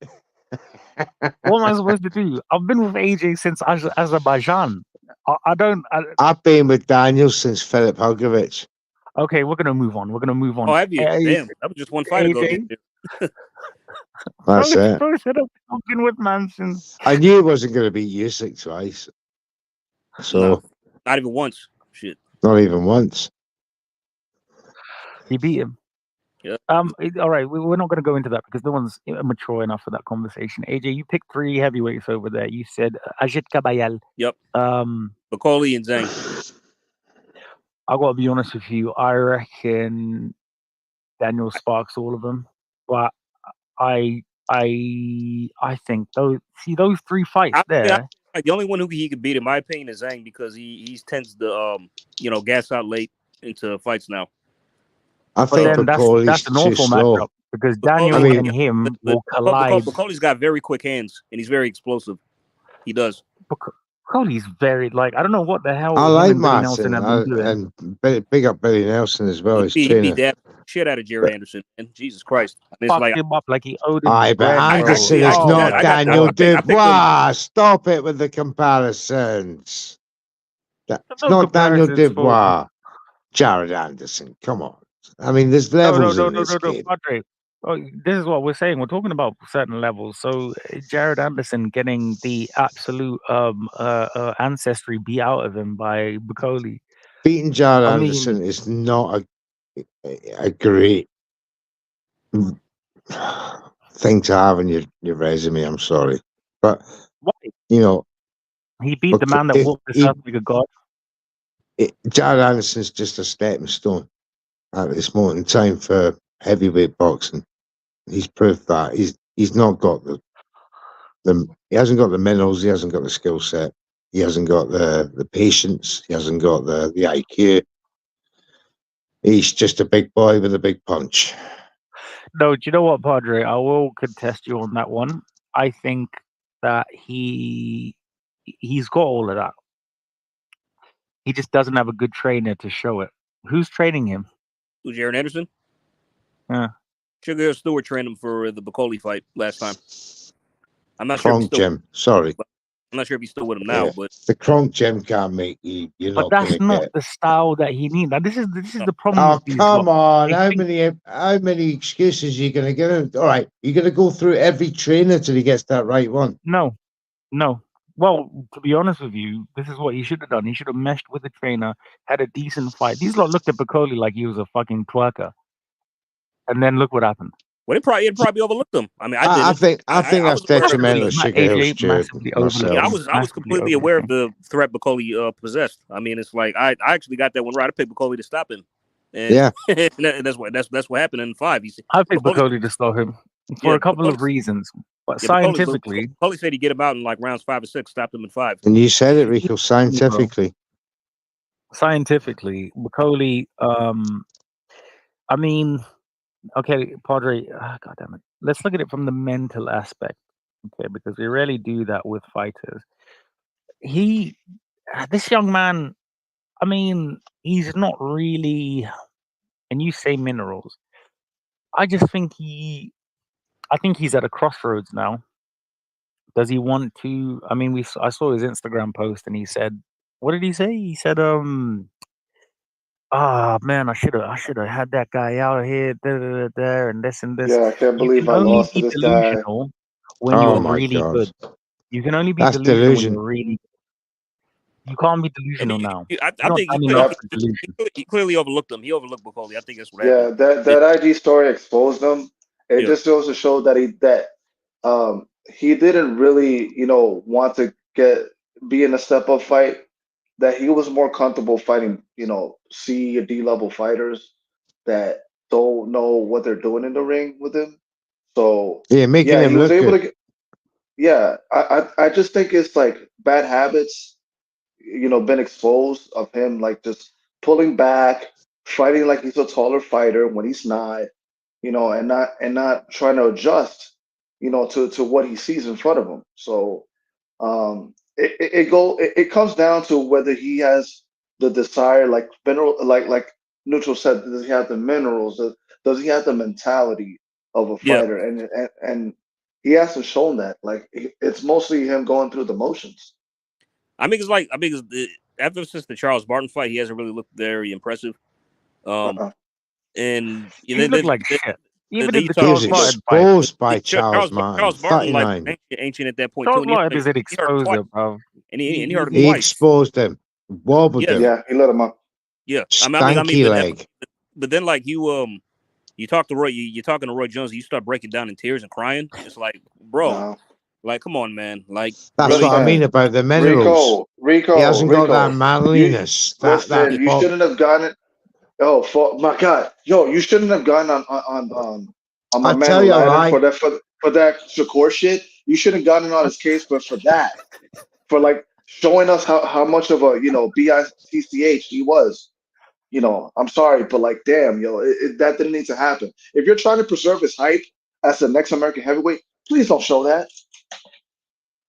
What am I supposed to do? I've been with AJ since Azerbaijan. I've been with Daniel since Filip Hrgovic. Okay, we're gonna move on. Oh, have you? Damn, that was just one fight ago. AJ? That's it. Bro said I've been with man since. I knew it wasn't going to beat Usyk twice. So, No, not even once. Shit. Not even once. He beat him. Yeah. All right, we're not going to go into that because no one's mature enough for that conversation. AJ, you picked three heavyweights over there. You said Ajit Kabayel. Yep. Bacoli and Zhang. I got to be honest with you. I reckon Daniel sparks all of them, but I think those three fights there. The only one who he could beat, in my opinion, is Zhang because he tends to gas out late into fights now. I think that's an awful matchup because Daniel and him will collide. Bacoli's got very quick hands and he's very explosive. He does. Bacoli's very I don't know what the hell. I like Martin and big up Billy Nelson as well. He beat that shit out of Jared Anderson. And Jesus Christ, I mean, him up like he owed him. But Anderson is not Daniel Dubois. Stop it with the comparisons. That's not Daniel Dubois. Jared Anderson. Come on. I mean, there's levels in this game. Padre. Oh, this is what we're saying. We're talking about certain levels. So Jared Anderson getting the absolute ancestry beat out of him by Bacoli. Beating Jared Anderson is not a great thing to have in your resume. I'm sorry, but he beat the man that walked the earth like a god. Jared Anderson's just a stepping stone at this moment in time for heavyweight boxing. He's proved that he's not got the he hasn't got the minerals, he hasn't got the skill set, he hasn't got the patience, he hasn't got the IQ. He's just a big boy with a big punch. No, do you know what, Padre? I will contest you on that one. I think that he's got all of that. He just doesn't have a good trainer to show it. Who's training him? Who's Jared Anderson? Yeah. Sugar Stewart trained him for the Bacoli fight last time. I'm not Kronk sure. Gym. Sorry. I'm not sure if he's still with him now, but the Kronk Gym can't make you. But that's not the style that he needs. Now, this is the problem. Oh, come on! How many excuses are you going to give him? All right, you're going to go through every trainer till he gets that right one. No. Well, to be honest with you, this is what he should have done. He should have meshed with the trainer, had a decent fight. These lot looked at Bacoli like he was a fucking twerker. And then look what happened. Well, it probably overlooked him. I mean, I think that's detrimental to Sugar Hill's I was completely aware of the threat Bacoli possessed. I mean, it's like I actually got that one right. I picked Bacoli to stop him. And, yeah, and that's what happened in 5. I picked Bacoli to stop him for a couple of reasons. But scientifically, Bacoli said he'd get him out in like rounds 5 or 6, stopped him in 5. And you said it, Rico, scientifically. Scientifically, Bacoli. I mean. Okay, Padre, God damn it. Let's look at it from the mental aspect, okay, because we rarely do that with fighters. This young man, I mean, he's not really, and you say minerals. I just think he's at a crossroads now. Does he want to, I mean, I saw his Instagram post and he said, what did he say? He said, man, I should have had that guy out here, there, and this and this. Yeah, I can't believe I lost to this guy. When you're really good, you can only be delusional when you're really good. You can't be delusional now. I think he clearly overlooked him. He overlooked Bacoli. I think that's what happened. Yeah, that IG story exposed him. It just goes to show that he didn't really, want to be in a step up fight. That he was more comfortable fighting, C or D level fighters that don't know what they're doing in the ring with him. So him he was look able good. to get. Yeah, I just think it's like bad habits, been exposed of him, like just pulling back, fighting like he's a taller fighter when he's not, and not trying to adjust, to what he sees in front of him. So it comes down to whether he has the desire, like mineral, like Neutral said, does he have the minerals? Does he have the mentality of a Yeah. fighter? And he hasn't shown that. Like it's mostly him going through the motions. Ever since the Charles Barton fight, he hasn't really looked very impressive. And He looked like shit. Even in the He was Charles Barton fight. exposed by Charles Martin. Charles Barton, like 39. ancient at that point too. Charles And he Martin is an exposer, bro. And he hurt him He twice. exposed him, wobbled him. Yeah, he let him up. Yeah, Stanky leg. But then like you talk to Roy, you're talking to Roy Jones, you start breaking down in tears and crying. It's like, bro, No. like come on, man. Like That's Listen, what I mean about the minerals. Rico, He hasn't got that manliness. You shouldn't have gotten it. Oh, my God, yo, you shouldn't have gone on my man Aladdin for that Shakur shit. You shouldn't have gotten on his case, but for that, for like showing us how much of a bitch he was. I'm sorry, but like, damn, that didn't need to happen. If you're trying to preserve his hype as the next American heavyweight, please don't show that.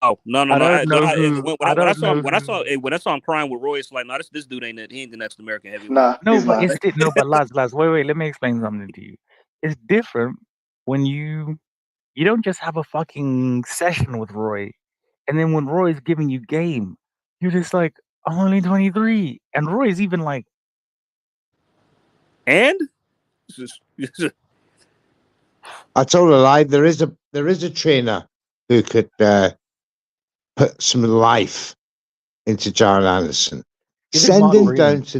Oh no! When I saw him crying with Roy, it's like, no, this dude he ain't the next American heavyweight. Nah, no, but Laz, wait, let me explain something to you. It's different when you don't just have a fucking session with Roy, and then when Roy's giving you game, you're just like, I'm only 23, and Roy's even like, and I told a lie. There is a trainer who could put some life into John Anderson. Send him down to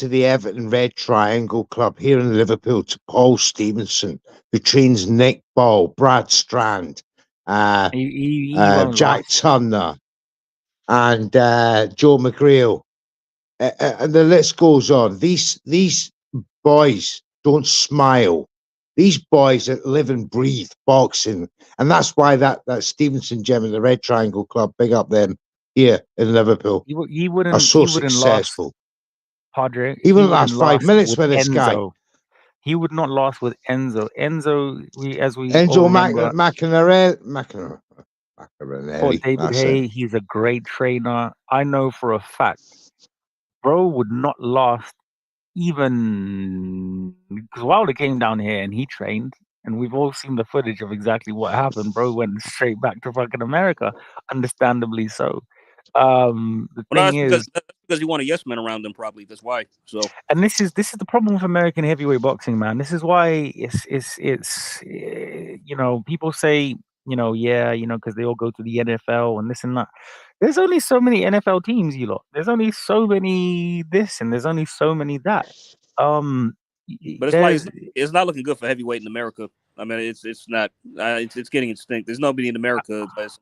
the Everton Red Triangle Club here in Liverpool to Paul Stevenson, who trains Nick Ball, Brad Strand, Jack Turner, and Joe McGreal. And the list goes on. These boys don't smile. These boys that live and breathe boxing, and that's why that Stevenson gem in the Red Triangle Club, big up them here in Liverpool, are so successful. Padre, he wouldn't last 5 minutes with this guy. He would not last with Enzo. Enzo Macaronelli. David Hay, he's a great trainer. I know for a fact, bro would not last even because Wilder came down here and he trained, and we've all seen the footage of exactly what happened. Bro went straight back to fucking America, understandably so. That's because he wanted yes men around him, probably. That's why. So, and this is the problem with American heavyweight boxing, man. This is why it's people say because they all go to the NFL and this and that. There's only so many NFL teams, you lot. There's only so many this and there's only so many that. But it's not looking good for heavyweight in America. I mean, it's not. It's getting extinct. There's nobody in America. It's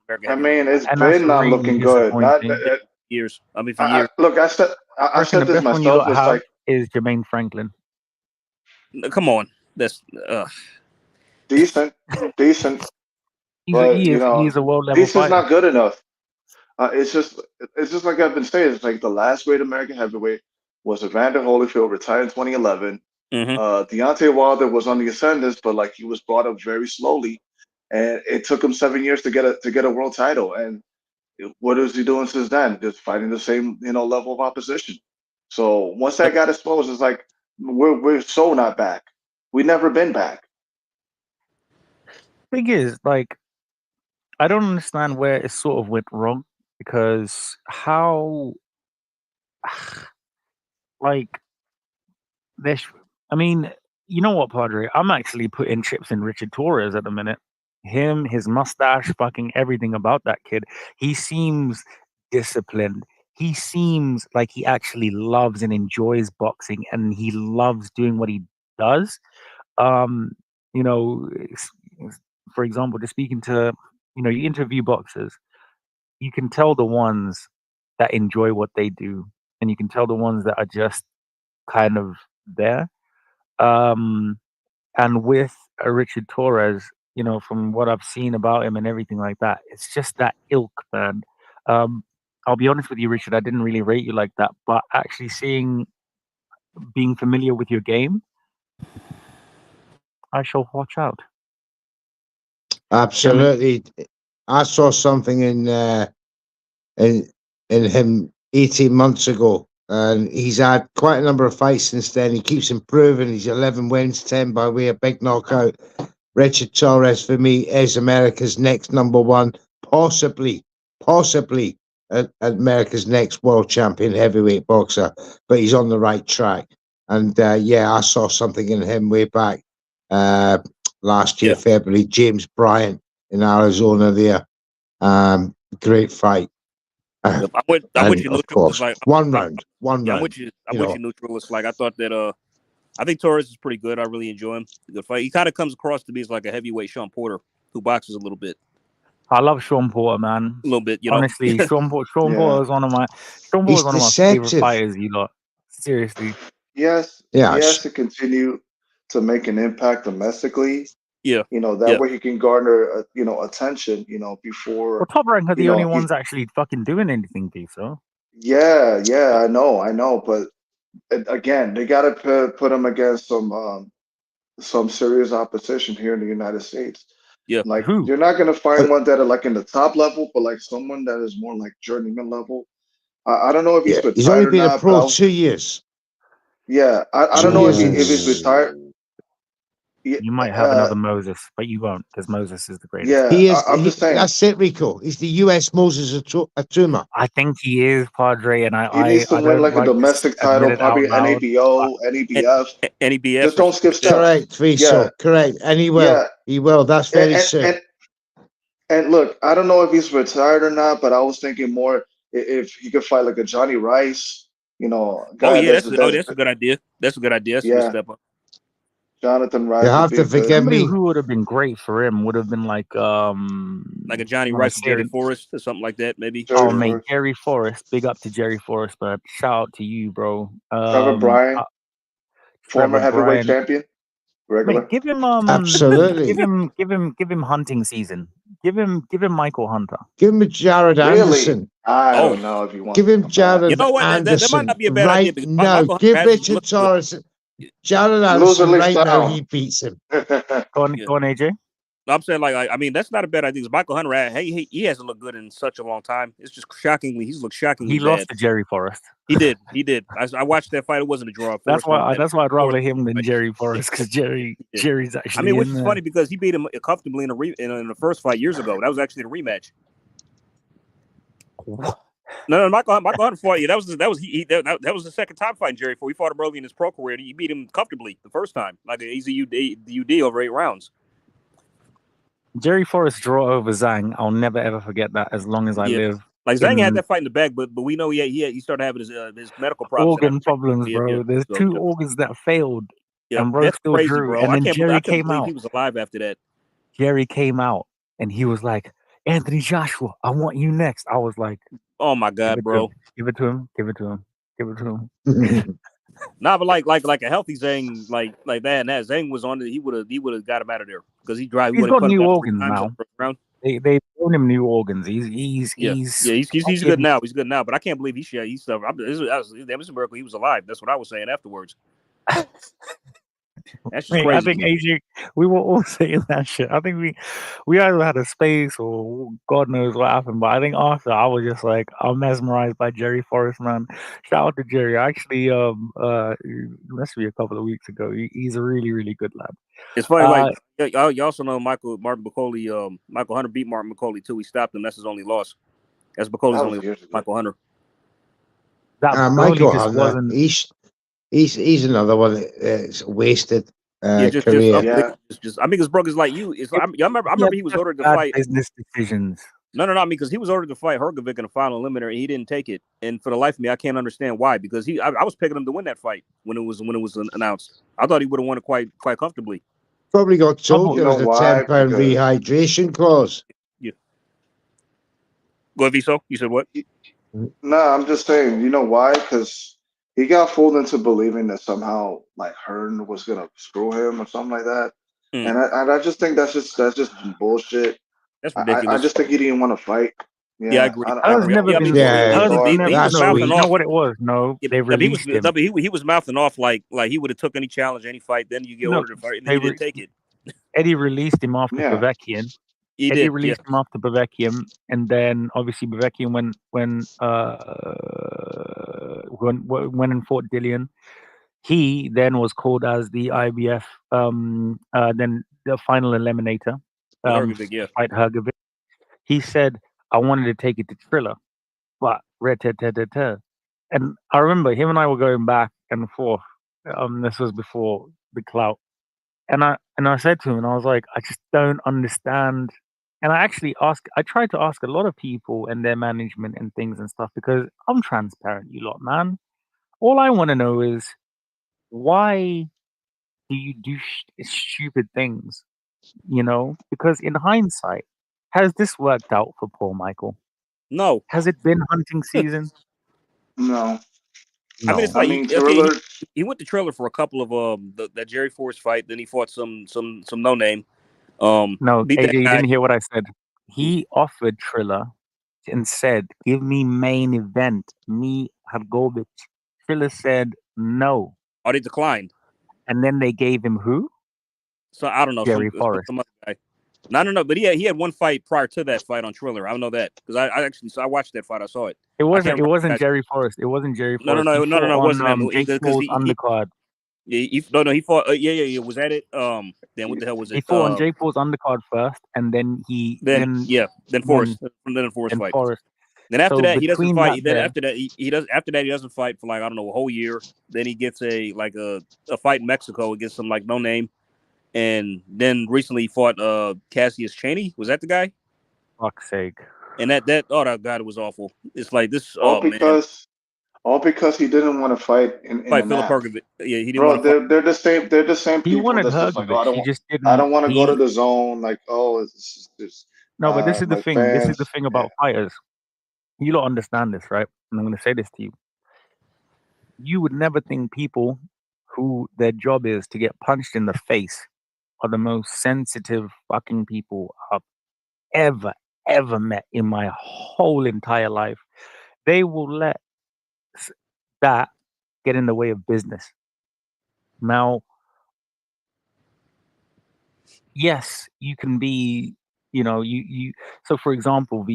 been not looking good. Not years. I mean, for years. Look, I said this myself. It's like is Jermaine Franklin. Come on, that's decent. He's a world level this fighter. is not good enough. It's just like I've been saying. It's like the last great American heavyweight was Evander Holyfield, retired in 2011. Deontay Wilder was on the ascendant, but like he was brought up very slowly, and it took him 7 years to get a world title. And what is he doing since then? Just fighting the same level of opposition. So once that got exposed, it's like we're so not back. We've never been back. Thing is, like, I don't understand where it sort of went wrong because how, like, I mean, you know what, Padre? I'm actually putting chips in Richard Torres at the minute. Him, his mustache, fucking everything about that kid. He seems disciplined. He seems like he actually loves and enjoys boxing, and he loves doing what he does. For example, just speaking to, you interview boxers, you can tell the ones that enjoy what they do, and you can tell the ones that are just kind of there. And with Richard Torres, from what I've seen about him and everything like that, it's just that ilk, man. I'll be honest with you, Richard. I didn't really rate you like that, but actually being familiar with your game, I shall watch out. Absolutely. I saw something in him 18 months ago, and he's had quite a number of fights since then. He keeps improving. He's 11 wins, 10 by way of big knockout. Richard Torres, for me, is America's next number one, possibly America's next world champion heavyweight boxer, but he's on the right track. And I saw something in him way back last year, February. James Bryant in Arizona there. Great fight. I'm with you, of neutral. course, Like, one round. I'm with you. I'm with you, neutral. It's like I thought that. I think Torres is pretty good. I really enjoy him. Good fight. He kind of comes across to me as like a heavyweight Sean Porter who boxes a little bit. I love Sean Porter, man. A little bit, you know. Honestly, Sean Porter is one of my favorite fighters. You lot, seriously. Yes, he has to continue to make an impact domestically. Yeah, that way he can garner, attention. Before. Well, Top Rank are the only ones actually fucking doing anything, so. Yeah, I know, but again, they got to put him against some serious opposition here in the United States. Yeah, like you're not gonna find one that are like in the top level, but like someone that is more like journeyman level. I don't know if he's retired. He's only been a pro 2 years. Yeah, I don't know if he's retired. You might have another Moses, but you won't, because Moses is the greatest. Yeah, he is. I'm just saying. That's it, Rico. He's the U.S. Moses Atuma. I think he is, Padre, and he needs to win like a domestic title, probably NABO, NEBF. Just don't skip steps. Correct, Rico. Correct, and he will. Yeah. He will. That's very soon. And look, I don't know if he's retired or not, but I was thinking more if he could fight like a Johnny Rice, that's a good idea. That's a good idea. That's a good step up. Jonathan Rice. You have to forgive me. Who would have been great for him would have been like a Johnny Rice, Jerry Forrest, or something like that, maybe. Mate, Jerry Forrest. Big up to Jerry Forrest, but shout out to you, bro. Trevor Bryan, former heavyweight champion. Regular. Mate, give him absolutely. Give him hunting season. Give him Michael Hunter. Give him Jared Anderson. I don't know if you want. Give him Jared Anderson. That might not be a bad idea. No, give Richard Torres. Jared Anderson right now, he beats him. Go on, AJ. I'm saying, that's not a bad idea. Michael Hunter, he hasn't looked good in such a long time. It's just shockingly, he's looked shockingly He bad. lost to Jerry Forrest. He did. I watched that fight. It wasn't a draw. That's why I'd rather him than Jerry Forrest, because Jerry's actually. which is funny because he beat him comfortably in the first fight years ago. That was actually the rematch. No, Michael Hunter fought. Yeah, that was the second time fighting Jerry Forrest. He fought him early in his pro career. He beat him comfortably the first time, like an easy UD over 8 rounds. Jerry Forrest draw over Zhang. I'll never ever forget that as long as I live. Like Zhang had that fight in the bag, but we know he started having his medical problems. Organ problems, bro. There's 2 organs that failed. Yeah, and that's still crazy, drew. bro. And then Jerry came out. He was alive after that. Jerry came out and he was like, Anthony Joshua, I want you next. I was like, oh my God, bro. Give it to him. Nah, but like a healthy Zhang, like that, and that Zhang was on it, he would have got him out of there because he's got new organs now. They've thrown him new organs. He's good now. He's good now, but I can't believe he's stuff. That was a miracle he was alive. That's what I was saying afterwards. That's just crazy. I think AJ, we were all saying that shit. I think we either had a space or God knows what happened. But I think after I was just like, I'm mesmerized by Jerry Forrest, man. Shout out to Jerry. Actually, must be a couple of weeks ago. He's a really, really good lad. It's funny, you also know Martin McCauley. Michael Hunter beat Martin McCauley too. He stopped him. That's his only loss. That's McCauley's only loss. Michael Hunter. Michael Hunter. He's another one that's wasted career. Just I mean, because Brooke is like you. I remember he was ordered to fight business decisions. No, because he was ordered to fight Hergovic in the final eliminator, and he didn't take it. And for the life of me, I can't understand why. Because I was picking him to win that fight when it was announced. I thought he would have won it quite comfortably. Probably got told there was a £10 rehydration clause. Yeah. Go ahead, Viso. You said what? No, I'm just saying. You know why? Because he got fooled into believing that somehow like Hearn was gonna screw him or something like that, and I just think that's just bullshit. That's ridiculous. I just think he didn't want to fight. Yeah, I agree. Hers never I been. mean, Hers he never. was No, mouthing you know off. what it was? No, Yeah, they released him. He was mouthing off like he would have took any challenge, any fight. Then you get No, ordered to fight, and then he didn't take it. Eddie released him after Yeah. Povetkian. He Eddie did. released him after Povetkian, and then obviously Povetkian went and fought Dillian. He then was called as the IBF, then the final eliminator, Hrgovic, yeah. fight Hrgovic. He said, "I wanted to take it to Triller, but and I remember him and I were going back and forth. This was before the clout. And I said to him, and I was like, I just don't understand. And I tried to ask a lot of people and their management and things and stuff because I'm transparent, you lot, man. All I want to know is why do you do stupid things, Because in hindsight, has this worked out for Paul Michael? No. Has it been hunting season? No. I mean, it's I like mean, Triller. He went to Triller for a couple of that Jerry Force fight. Then he fought some no name. No, beat AJ, that you guy. didn't hear what I said. He offered Triller and said, "Give me main event, me Hrgovic." Triller said no. Oh, they declined. And then they gave him who? So I don't know. Jerry Forrest. Some other guy. No. But he had one fight prior to that fight on Triller. I don't know that because I watched that fight. I saw it. It wasn't Jerry Forrest. It wasn't Jerry No. Forrest. It wasn't him. Jake Paul's undercard. He fought. Yeah. Was that it? Then what the hell was it? He fought on Jake Paul's undercard first, and then then Forrest. Then the Forrest fight. Then after that, he doesn't fight. Then after that, he doesn't fight for like I don't know a whole year. Then he gets a fight in Mexico against some like no name, and then recently he fought Cassius Chaney. Was that the guy? Fuck's sake! And that God, it was awful. It's like this. All because he didn't want to fight in Philip Hrgovic. Yeah, he didn't want to fight. They're the same. They're the same people. He wanted that's Hrgovic. Like, he just didn't. I don't want to go to the zone. Like, it's just. No, but this is the thing. Fans, this is the thing about fighters. You don't understand this, right? And I'm going to say this to you. You would never think people who their job is to get punched in the face are the most sensitive fucking people I've ever met in my whole entire life. They will let that get in the way of business. Now, yes, you can be, you. So, for example,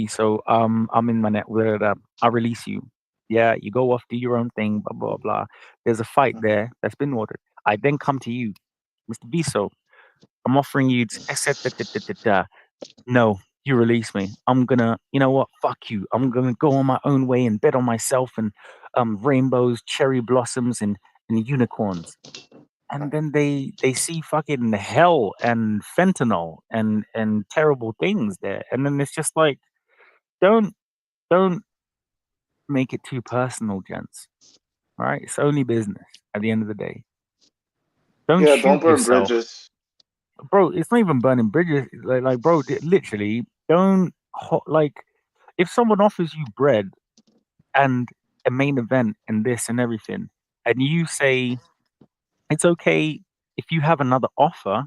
I'm in my network. I release you. Yeah, you go off, do your own thing, blah blah blah. There's a fight there that's been ordered. I then come to you, Mr. Viso. I'm offering you. No, you release me. I'm gonna. You know what? Fuck you. I'm gonna go on my own way and bet on myself and rainbows, cherry blossoms, and unicorns. And then they see fucking hell and fentanyl and terrible things there. And then it's just like, don't make it too personal, gents. All right, it's only business at the end of the day. Don't shoot burn yourself. bridges, bro. It's not even burning bridges. Like bro, literally, don't if someone offers you bread and a main event and this and everything, and you say it's okay if you have another offer,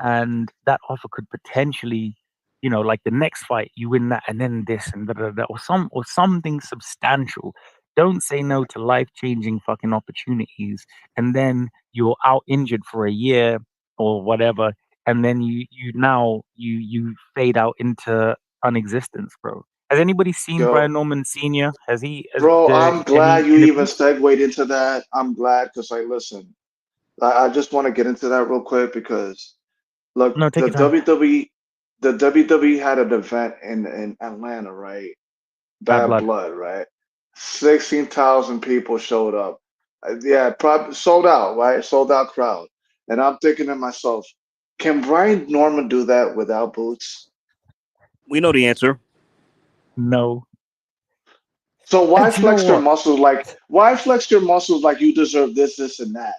and that offer could potentially, like the next fight, you win that, and then this and that, or something substantial. Don't say no to life-changing fucking opportunities, and then you're out injured for a year or whatever, and then you fade out into unexistence, bro. Has anybody seen Brian Norman Sr.? Has he? Bro, I'm glad you even segued into that. I'm glad because listen. I just want to get into that real quick because look, the WWE had an event in Atlanta, right? Bad Blood, right? 16,000 people showed up. Yeah, probably sold out, right? Sold out crowd. And I'm thinking to myself, can Brian Norman do that without boots? We know the answer. No. So why flex your muscles like you deserve this, and that?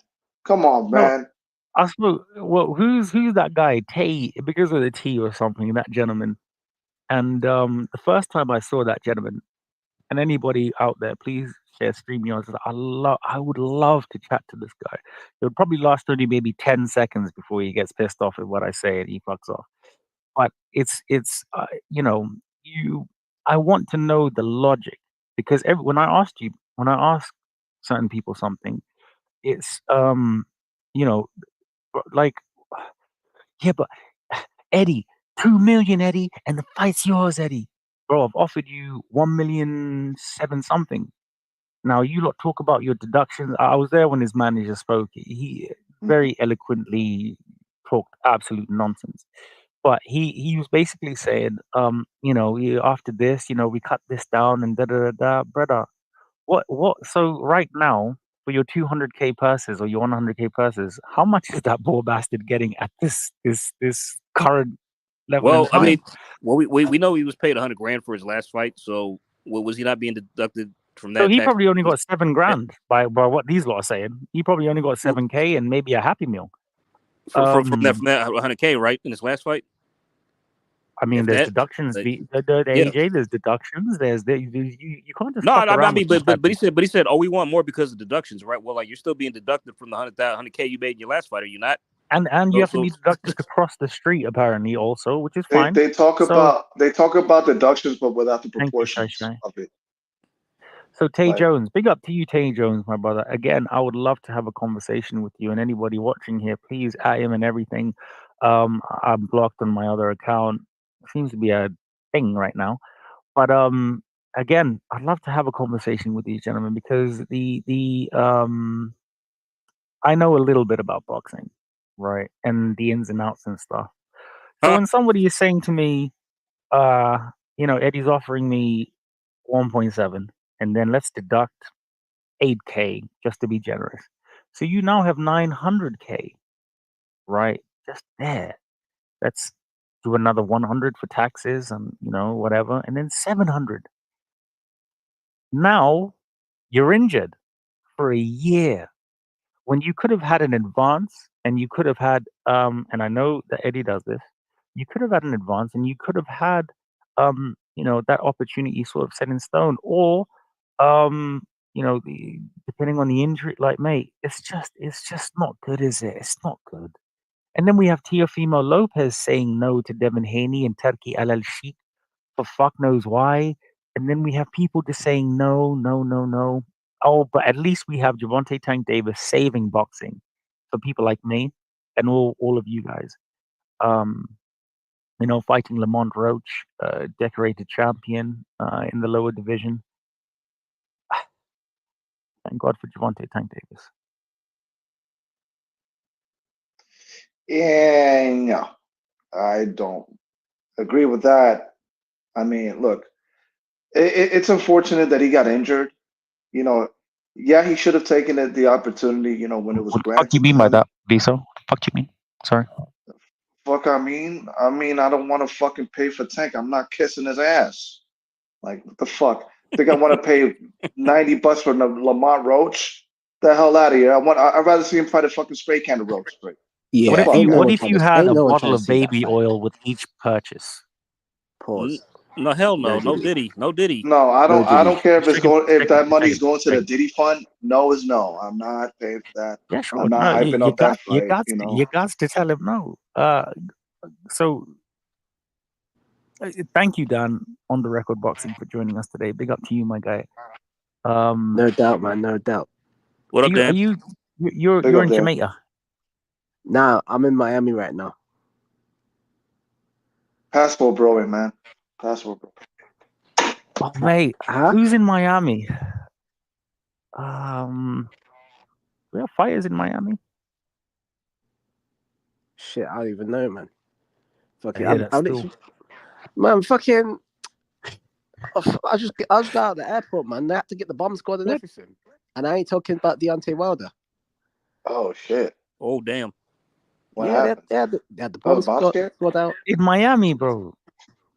Come on, man. I suppose. Well, who's that guy? Tay, because of the T or something. That gentleman. And the first time I saw that gentleman, and anybody out there, please share StreamYard. I would love to chat to this guy. It would probably last only maybe 10 seconds before he gets pissed off at what I say and he fucks off. But it's you I want to know the logic because when I ask certain people something, it's you know, like, yeah, but Eddie, 2 million, Eddie, and the fight's yours, Eddie. Bro, I've offered you 1,000,007 something. Now you lot talk about your deductions. I was there when his manager spoke. He very eloquently talked absolute nonsense. But he was basically saying, after this, we cut this down and da da da da, brother. What? So right now, for your 200K purses or your 100K purses, how much is that poor bastard getting at this current level in Well, I time? mean, we know he was paid $100,000 for his last fight. So, was he not being deducted from So that he tax? probably only got $7,000 by what these lot are saying. He probably only got 7K and maybe a Happy Meal. From that 100K, right, in his last fight. I mean, If there's that, deductions. like, The yeah. AJ, there's deductions. You can't just No, fuck I around mean, with but he said, oh, we want more because of deductions, right? Well, like, you're still being deducted from the 100K you made in your last fight, are you not? and you have to be deducted to cross the street apparently also, which is fine. They talk about deductions, but without the proportions of it. So Tay Jones, big up to you, Tay Jones, my brother. Again, I would love to have a conversation with you and anybody watching here. Please at him and everything. I'm blocked on my other account. Seems to be a thing right now. But again, I'd love to have a conversation with these gentlemen because I know a little bit about boxing, right, and the ins and outs and stuff. So when somebody is saying to me, Eddie's offering me 1.7, and then let's deduct 8K just to be generous. So you now have 900K, right? Just there. Let's do another 100 for taxes and whatever, and then 700. Now you're injured for a year when you could have had an advance and you could have had and I know that Eddie does this. You could have had an advance and you could have had that opportunity sort of set in stone, or depending on the injury, like, mate, it's just not good, is it? It's not good. And then we have Teofimo Lopez saying no to Devin Haney and Turki Al Sheikh for fuck knows why. And then we have people just saying no, no, no, no. Oh, but at least we have Gervonta Tank Davis saving boxing for people like me and all of you guys. Fighting Lamont Roach, decorated champion in the lower division. Thank God for Gervonta Tank Davis. Yeah, no, I don't agree with that. I mean, look, it's unfortunate that he got injured. Yeah, he should have taken the opportunity, when it was What the granted. fuck do you mean by that, Lisa? What the fuck do you mean? Sorry. Fuck, I mean, I don't want to fucking pay for Tank. I'm not kissing his ass. Like, what the fuck? Think I want to pay $90 for Lamont Roach? The hell out of here! I'd rather see him fight a fucking spray can of Roach. Right? Yeah. What if you had a bottle of baby oil with each purchase? Pause. No, hell no. No Diddy. No Diddy. No, I don't. I don't care if that money's second. going to the Diddy fund. No is no. I'm not paying for that. Yeah, sure. I'm not hyping up that fight. You got to tell him no. So thank you, Dan, on the record boxing, for joining us today. Big up to you, my guy. No doubt, man. No doubt. What up, Dan? You're in Jamaica? Nah, I'm in Miami right now. Passport bro, man. Passport bro. Oh, mate, who's in Miami? We have fighters in Miami. Shit, I don't even know, man. Fucking, man, fucking. I just got out of the airport, man. They had to get the bomb squad and everything, and I ain't talking about Deontay Wilder. Oh shit! Oh damn! What happened? They had the bomb squad out in Miami, bro.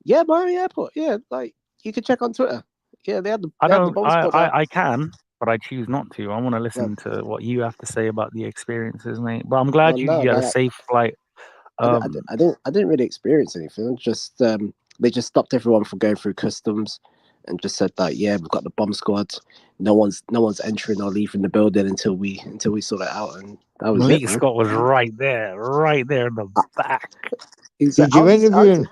Yeah, Miami Airport. Yeah, like you can check on Twitter. Yeah, they had the bomb squad out. I can, but I choose not to. I want to listen to what you have to say about the experiences, mate. But I'm glad you had a safe flight. I didn't really experience anything. Just they just stopped everyone from going through customs and just said that we've got the bomb squad. No one's entering or leaving the building until we sort it out. And that was Malik it. Man. Scott was right there in the back. Exactly. Did you interview him?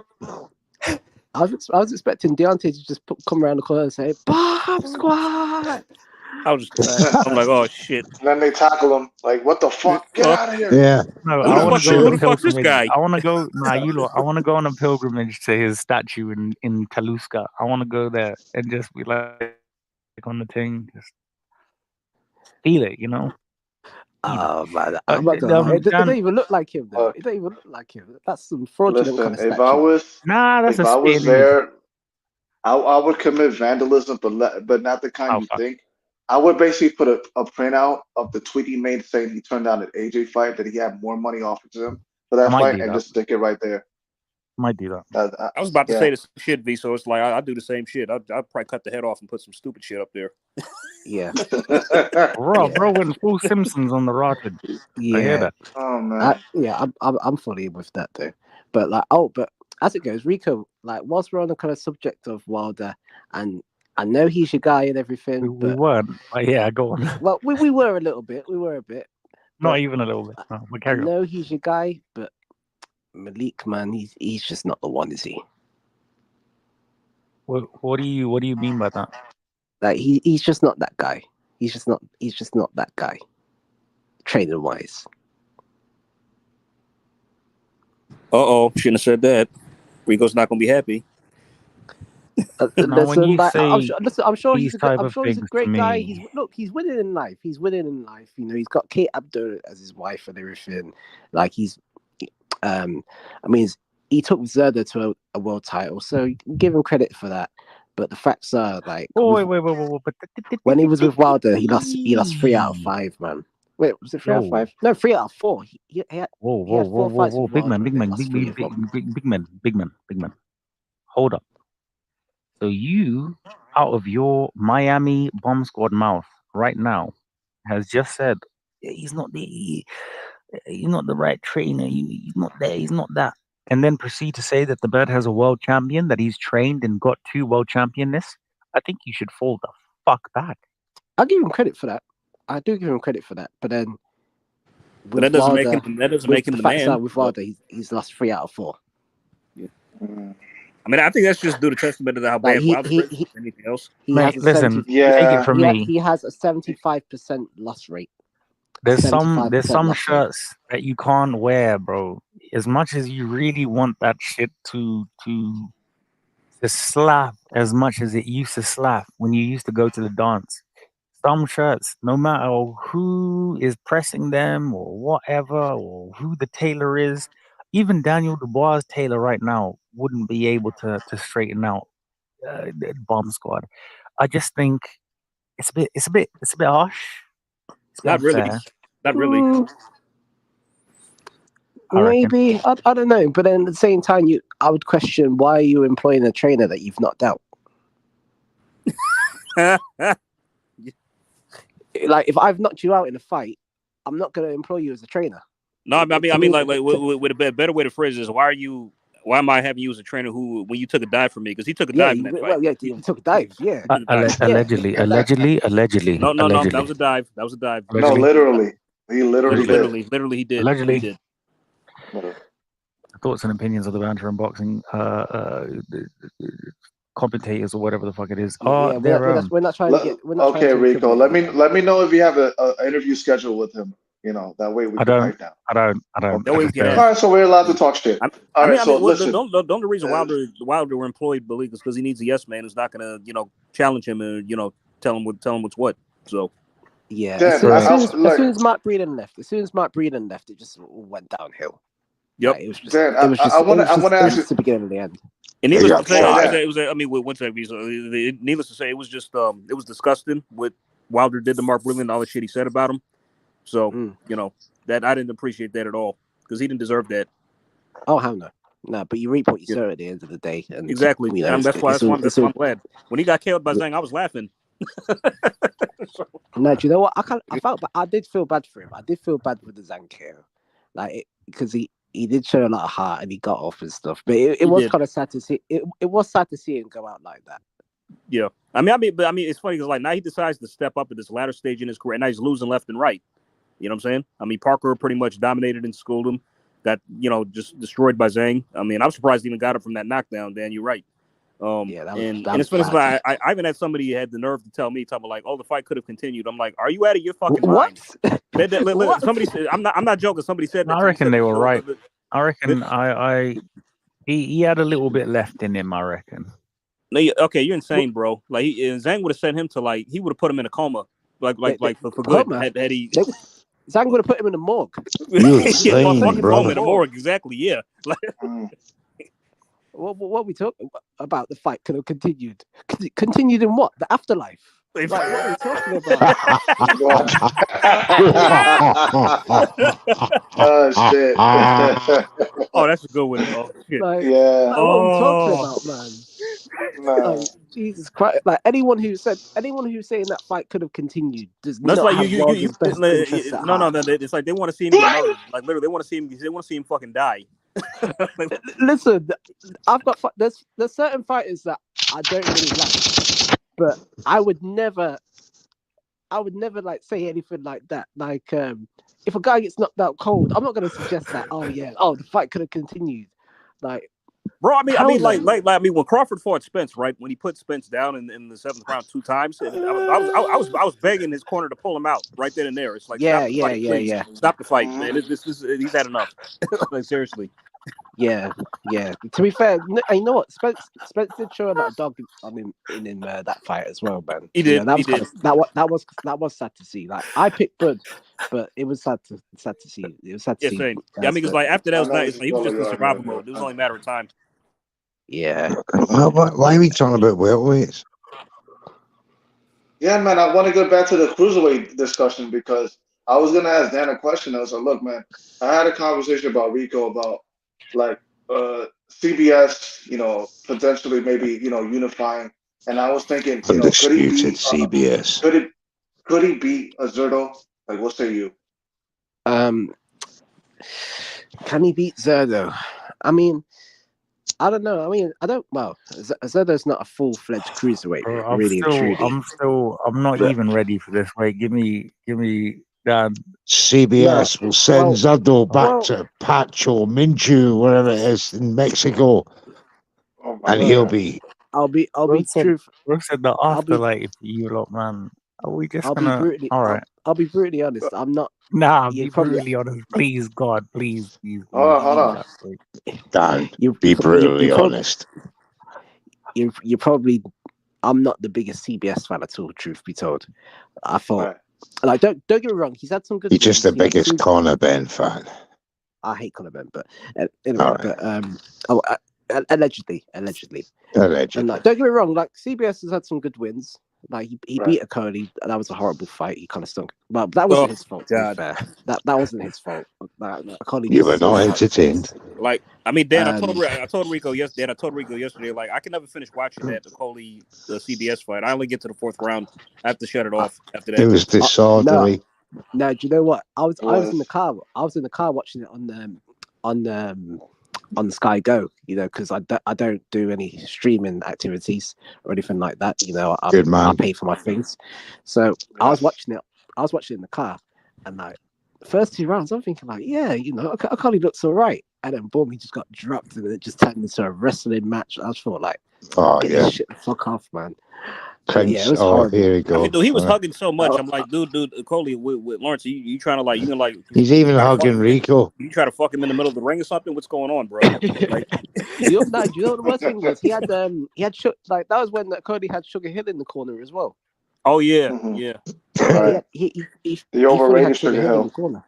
I was expecting Deontay to just come around the corner and say, "Bomb squad." I was I'm like, oh shit. And then they tackle him like, "What the fuck? Get out of here!" Yeah. No, Who I the want to fuck- go who on a the fuck's this pilgrimage. guy? I want to go. Nah, you lot. I want to go on a pilgrimage to his statue in Taluska. I want to go there and just be like on the thing, just feel it, you know. Oh man, But, I'm not gonna lie. It Dan- don't even look like him though. Look. It don't even look like him. That's some fraudulent Listen, kind of if statue. I was Nah, that's if a I was spin image. there, I would commit vandalism, but not the kind Oh, you fuck. think. I would basically put a printout of the tweet he made saying he turned down an AJ fight, that he had more money offered to him for I that might fight, do and that. just stick it right there. Might do that. I was about to Yeah. say the same shit, V. So it's like I do the same shit. I'd probably cut the head off and put some stupid shit up there. Yeah, Bro, Yeah. bro went full Simpsons on the rotted. I hear yeah, that. Oh man. I'm fully with that though. But but as it goes, Rico, like whilst we're on the kind of subject of Wilder, and I know he's your guy and everything, We but weren't. But yeah, go on. well, we were a little bit. Not But even a little bit. No, but I carry on. know he's your guy, but Malik, man, he's just not the one, is he? What do you mean by that? Like he's just not that guy. He's just not that guy. Training wise. Shouldn't have said that. Rico's not gonna be happy. Now, when you I'm sure these he's a type I'm of sure he's a things to great guy. me- He's winning in life. He's winning in life. You know, he's got Kate Abdo as his wife and everything. Like he took Zerda to a world title, so give him credit for that. But the facts are like, wait. But when he was with Wilder, he lost 3 out of 5, man. Wait, was it 3 out of 5? No, 3 out of 4. He had Whoa, 4 fights with big Wilder, man, and lost 3 of them. big man. Hold up. So you, out of your Miami bomb squad mouth right now, has just said he's not the right trainer. He's not there. He's not that. And then proceed to say that the bird has a world champion that he's trained and got 2 world championness. I think you should fall the fuck back. I'll give him credit for that. I do give him credit for that. But then, But that doesn't make him the man. With Wilder, he's lost 3 out of 4. Yeah. I mean, I think that's just due to testament to how bad Wilder is than anything else. Mate, listen, take it from me. He has a 75% loss rate. There's some loss shirts that you can't wear, bro. As much as you really want that shit to slap as much as it used to slap when you used to go to the dance. Some shirts, no matter who is pressing them or whatever, or who the tailor is, even Daniel Dubois' tailor right now wouldn't be able to straighten out the bomb squad. I just think it's a bit harsh. It's Not really. unfair. Not really. Maybe I don't know, but then at the same time, I would question why are you employing a trainer that you've knocked out? Like if I've knocked you out in a fight, I'm not going to employ you as a trainer. No, I mean, like with a better way to phrase this, why am I having you as a trainer who, when you took a dive from me? Because he took a dive in that fight. Well, yeah, he took a dive. Yeah. Allegedly. No, that was a dive. That was a dive. No, literally. He literally he did. Allegedly. He did. Thoughts and opinions of the banter unboxing commentators or whatever the fuck it is. We're not trying to get. Okay, Rico. Let me know if you have an interview schedule with him. You know, that way we can write down. I don't. All right, so we're allowed to talk shit. Listen. The only reason Wilder were employed Malik is because he needs a yes man who's not gonna, challenge him and tell him what's what. So yeah, Dan, as soon as Mark Breeden left, it just all went downhill. Yep. Like, it was just. Dan, It was just. I want to ask you the beginning and the end. And needless to say, shot. it was. I mean, one second. Needless to say, it was just. It was disgusting what Wilder did to Mark Breeden and all the shit he said about him. So that I didn't appreciate that at all because he didn't deserve that. Oh hell no, but you reap what you sow at the end of the day. And Exactly. That's why I'm glad. When he got killed by Zhang, I was laughing. No, do you know what? I did feel bad for him. I did feel bad with the Zhang kill, like because he did show a lot of heart and he got off and stuff. But it was kind of sad to see. It was sad to see him go out like that. Yeah, I mean, it's funny because like now he decides to step up at this latter stage in his career. And now he's losing left and right. You know what I'm saying? I mean, Parker pretty much dominated and schooled him. Got just destroyed by Zhang. I mean, I'm surprised he even got it from that knockdown. Dan, you're right. that And was it's funny. bad. I even had somebody had the nerve to tell me, talking like, "Oh, the fight could have continued." I'm like, "Are you out of your fucking What? mind?" What? Somebody said, "I'm not joking." Somebody said that. I To me. reckon they were So, right. I reckon he had a little bit left in him. I reckon. Okay, you're insane, bro. Like Zhang would have sent him to he would have put him in a coma, for good. Had he. Zhang would have put him in the morgue. You insane, fucking brother. coma in the morgue, exactly. Yeah. What are we talking about? The fight could have continued. Continued in what? The afterlife. Like, what are we talking about? Oh shit! Oh, that's a good one. Oh shit! Like, Yeah. like, what are we talking about, man? Nah. Like, Jesus Christ! Like anyone who's saying that fight could have continued does That's not like have Wilder's best interests at heart. No. It's like they want to see him get murdered. Like literally, they want to see him fucking die. Listen, I've got there's certain fighters that I don't really like, but I would never like say anything like that. Like, if a guy gets knocked out cold, I'm not going to suggest that. The fight could have continued. Like, bro, I mean, when Crawford fought Spence, right? When he put Spence down in the 7th round 2 times, I was begging his corner to pull him out right then and there. It's like, stop the fight, man. He's had enough. Like seriously. Yeah. To be fair, you know what? Spence did show a lot of dog in him that fight as well, man. He did. That was sad to see. Like, I picked good, but it was sad to see. It was sad to see. Same. I mean, because after that was nice. He was just in survival mode. It was only a matter of time. Yeah. Why are we talking about welterweights? Yeah, man. I want to get back to the cruiserweight discussion because I was gonna ask Dan a question. I was like, look, man, I had a conversation about Rico about like CBS, potentially maybe unifying, and I was thinking, Undisputed CBS. Could he beat Zerto? Like, what say you? Can he beat Zerto? I mean, I don't know. I mean, Zerto's not a full-fledged cruiserweight, I'm not even ready for this. Wait, give me that. CBS will send Zerto back to Pacho, Minju, wherever it is in Mexico, and he'll be. I'll be true. Brooke said the afterlife for you lot, man. Are we just gonna? All right. I'll be brutally honest. I'm not. Nah, be brutally honest. Please, God, please. Hold on. Dan, be brutally honest. You probably. I'm not the biggest CBS fan at all. Truth be told, I thought. Like, don't get me wrong. He's had some good. You're just the biggest Conor Ben fan. I hate Conor Ben, but anyway, allegedly. And like, don't get me wrong. Like, CBS has had some good wins. Like, he beat a Cody, and that was a horrible fight. He kind of stunk, but that wasn't his fault. To be fair, that wasn't his fault. You were not entertained. Like, I mean, Dan, I told Rico yesterday. Like, I can never finish watching the CBS fight. I only get to the 4th round. I have to shut it off after that. It was disorderly. No, do you know what? I was in the car. I was in the car watching it on the Sky Go, because I don't do any streaming activities or anything like that. I pay for my things. So I was watching it. I was watching it in the car, and like the first 2 rounds, I'm thinking like, Akali looks all right, and then boom, he just got dropped, and it just turned into a wrestling match. I just thought like, get this shit the fuck off, man. Yeah, it was horrible. Here we go. I mean, dude, he was hugging so much. I'm like, dude, Coley, with Lawrence, you trying to like, he's even hugging Rico. You try to fuck him in the middle of the ring or something? What's going on, bro? Like, you know what the worst thing was? He had that was when Cody had Sugar Hill in the corner as well. Oh yeah, yeah. Right. He overrated Sugar Hill in the corner.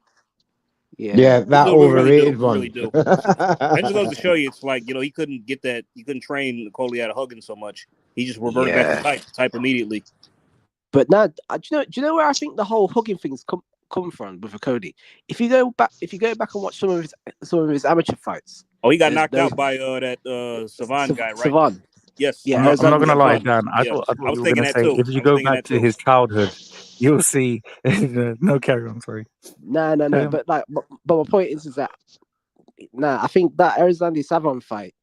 Yeah, that overrated one. Really do. I just goes to show you, it's like, he couldn't get that. He couldn't train Coley out of hugging so much. He just reverted back to type immediately. But now, do you know where I think the whole hugging thing's come from with Cody? If you go back and watch some of his amateur fights. Oh, he got knocked out by that Savan guy, right? Savan. Yes. Yeah, I'm not gonna lie, Dan. I thought you were gonna say if you go back to his childhood, you'll see. No, carry on. Sorry. No. But my point is that I think that Arizona Savan fight.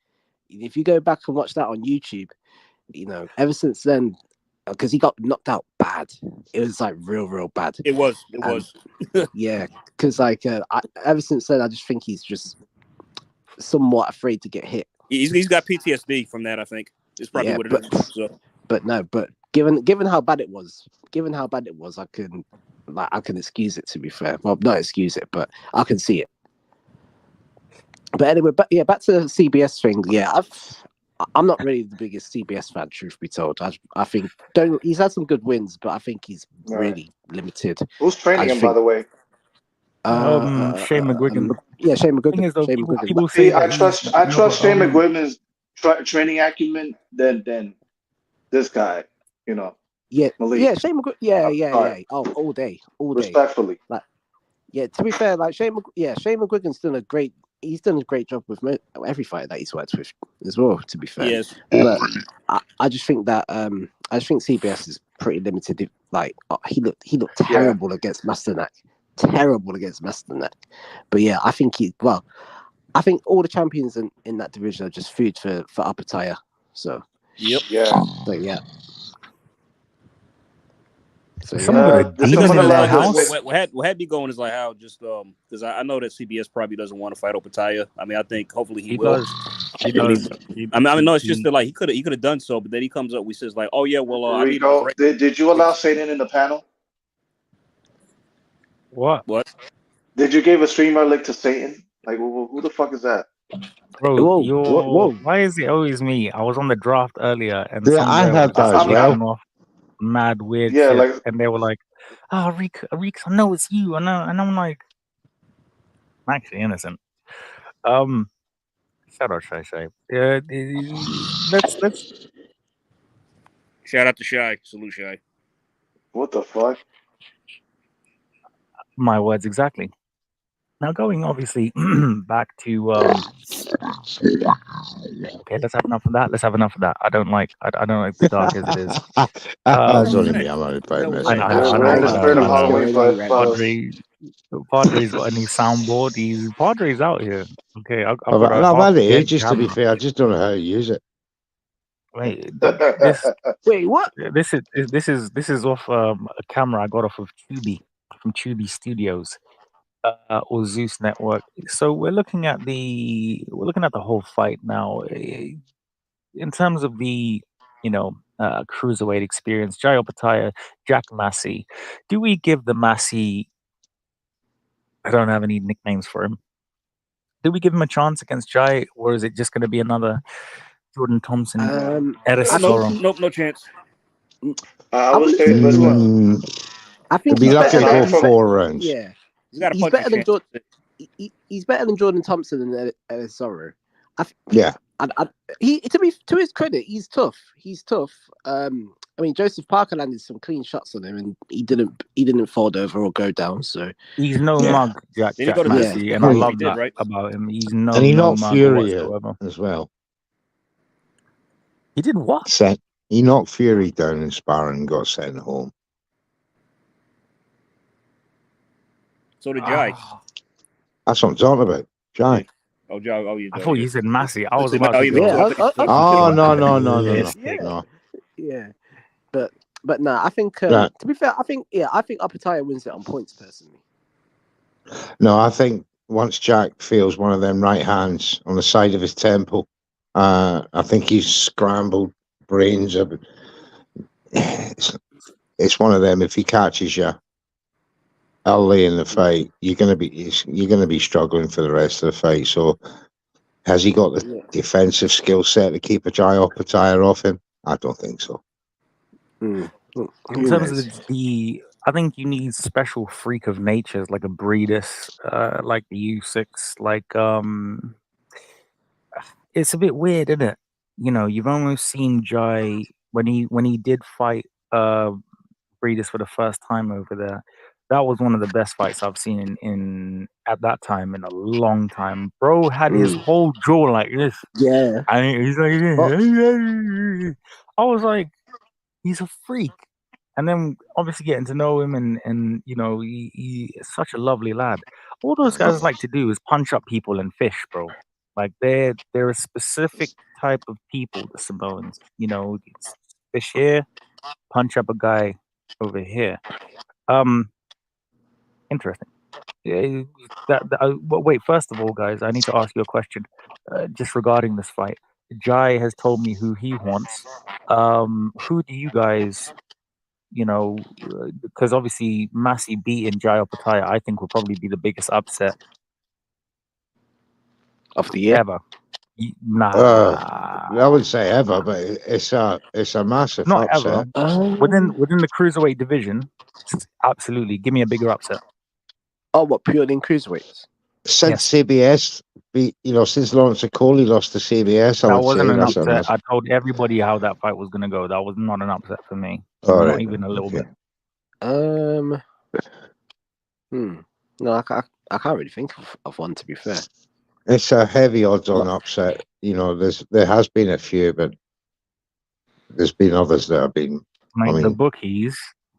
If you go back and watch that on YouTube, ever since then, because he got knocked out bad, it was like real bad. It was. Yeah, because ever since then, I just think he's just somewhat afraid to get hit. He's got PTSD from that, I think. It's probably Yeah, what it is. So but no, but given how bad it was, I can excuse it. To be fair, well, not excuse it, but I can see it. But anyway, back to the CBS thing. Yeah, I'm not really the biggest CBS fan, truth be told. I think he's had some good wins, but I think he's really limited. Who's training him, by the way? Shane McGuigan. Yeah, Shane McGuigan. Thing is, though, Shane people, McGuigan. people say See, that I trust Shane McGuigan's training acumen than this guy. You know. Yeah, Malik. yeah, Shane McGuigan. Yeah. Sorry. Oh, all day. Respectfully. Like, yeah. To be fair, like Shane McGuigan's done a great. He's done a great job with every fighter that he's worked with as well. To be fair, yes, but I just think that CBS is pretty limited. Like he looked terrible against Masternak. Terrible against Masternak. But yeah, I think all the champions in that division are just food for upper tier. So yep, yeah. So yeah. So what had me going is like how just because I know that CBS probably doesn't want to fight Opataya. I mean, I think hopefully he will. He does. I mean, no, it's just that like he could have done so, but then he comes up, we says like, oh yeah, well, Rico, did you allow Satan in the panel? What? Did you give a streamer link to Satan? Like, who the fuck is that? Bro, whoa. Why is it always me? I was on the draft earlier, and I had that as well. Mad weird shit. Like, and they were like, "Oh, Reek, I know it's you. I know," and I'm like, "I'm actually innocent." Shout out Shy. Let's shout out to Shy. Salute Shy. What the fuck? My words exactly. Now going obviously back to okay, let's have enough of that. I don't like the dark as it is. That's only me. I'm only playing this. We're in the spirit of Halloween, Padre's got a new soundboard. Padre's out here. Okay, I've had it ages, to be fair. I just don't know how to use it. Wait, wait, what? This is off a camera I got off of Tubi, from Tubi Studios, or Zeus Network. So we're looking at the whole fight now, in terms of the cruiserweight experience. Jai Opataya, Jack Massey. Do we give the Massey? I don't have any nicknames for him. Do we give him a chance against Jai, or is it just going to be another Jordan Thompson? No chance. I would say I think he'd be lucky to go 4 rounds. Yeah, he's better than Jordan. He's better than Jordan Thompson and Sorrow. Yeah. He to his credit, he's tough. I mean, Joseph Parker landed some clean shots on him, and he didn't fold over or go down. So he's no mug, Jack Massey, and I love that about him. He's no, and he knocked Fury as well. He did what? He knocked Fury down in sparring and got sent home. So did Jai. That's what I'm talking about, Jai. Oh, Jai. Oh, you. I thought you said Massey. I was about to go. No. Yeah, but no, I think to be fair, I think Opataya wins it on points personally. No, I think once Jack feels one of them right hands on the side of his temple, I think he's scrambled brains up. It's one of them. If he catches you early in the fight, you're gonna be struggling for the rest of the fight. So, has he got the defensive skill set to keep a Jai Opataya off him? I don't think so. In terms of I think you need special freak of natures like a Breedis, like the U6, like it's a bit weird, isn't it? You've almost seen Jai when he did fight Breedis for the first time over there. That was one of the best fights I've seen in at that time in a long time. Bro had his whole jaw like this. Yeah, and he's like, I was like, he's a freak. And then obviously getting to know him and he is such a lovely lad. All those guys like to do is punch up people and fish, bro. Like they're a specific type of people, the Samoans. It's fish here, punch up a guy over here. Interesting. Wait, first of all, guys, I need to ask you a question just regarding this fight. Jai has told me who he wants. Who do you guys, because obviously Massey beating Jai Opataya, I think would probably be the biggest upset of the year. ever. Nah, I wouldn't say ever, but it's a massive not upset. ever. Within the cruiserweight division, absolutely. Give me a bigger upset. Oh, what, purely in cruiserweights? Since CBS beat, since Lawrence Okoli lost to CBS, That wasn't an upset. I told everybody how that fight was going to go. That was not an upset for me. Not even a little bit. No, I can't really think of one, to be fair. It's a heavy odds-on upset. There has been a few, but there's been others that have been. The bookies.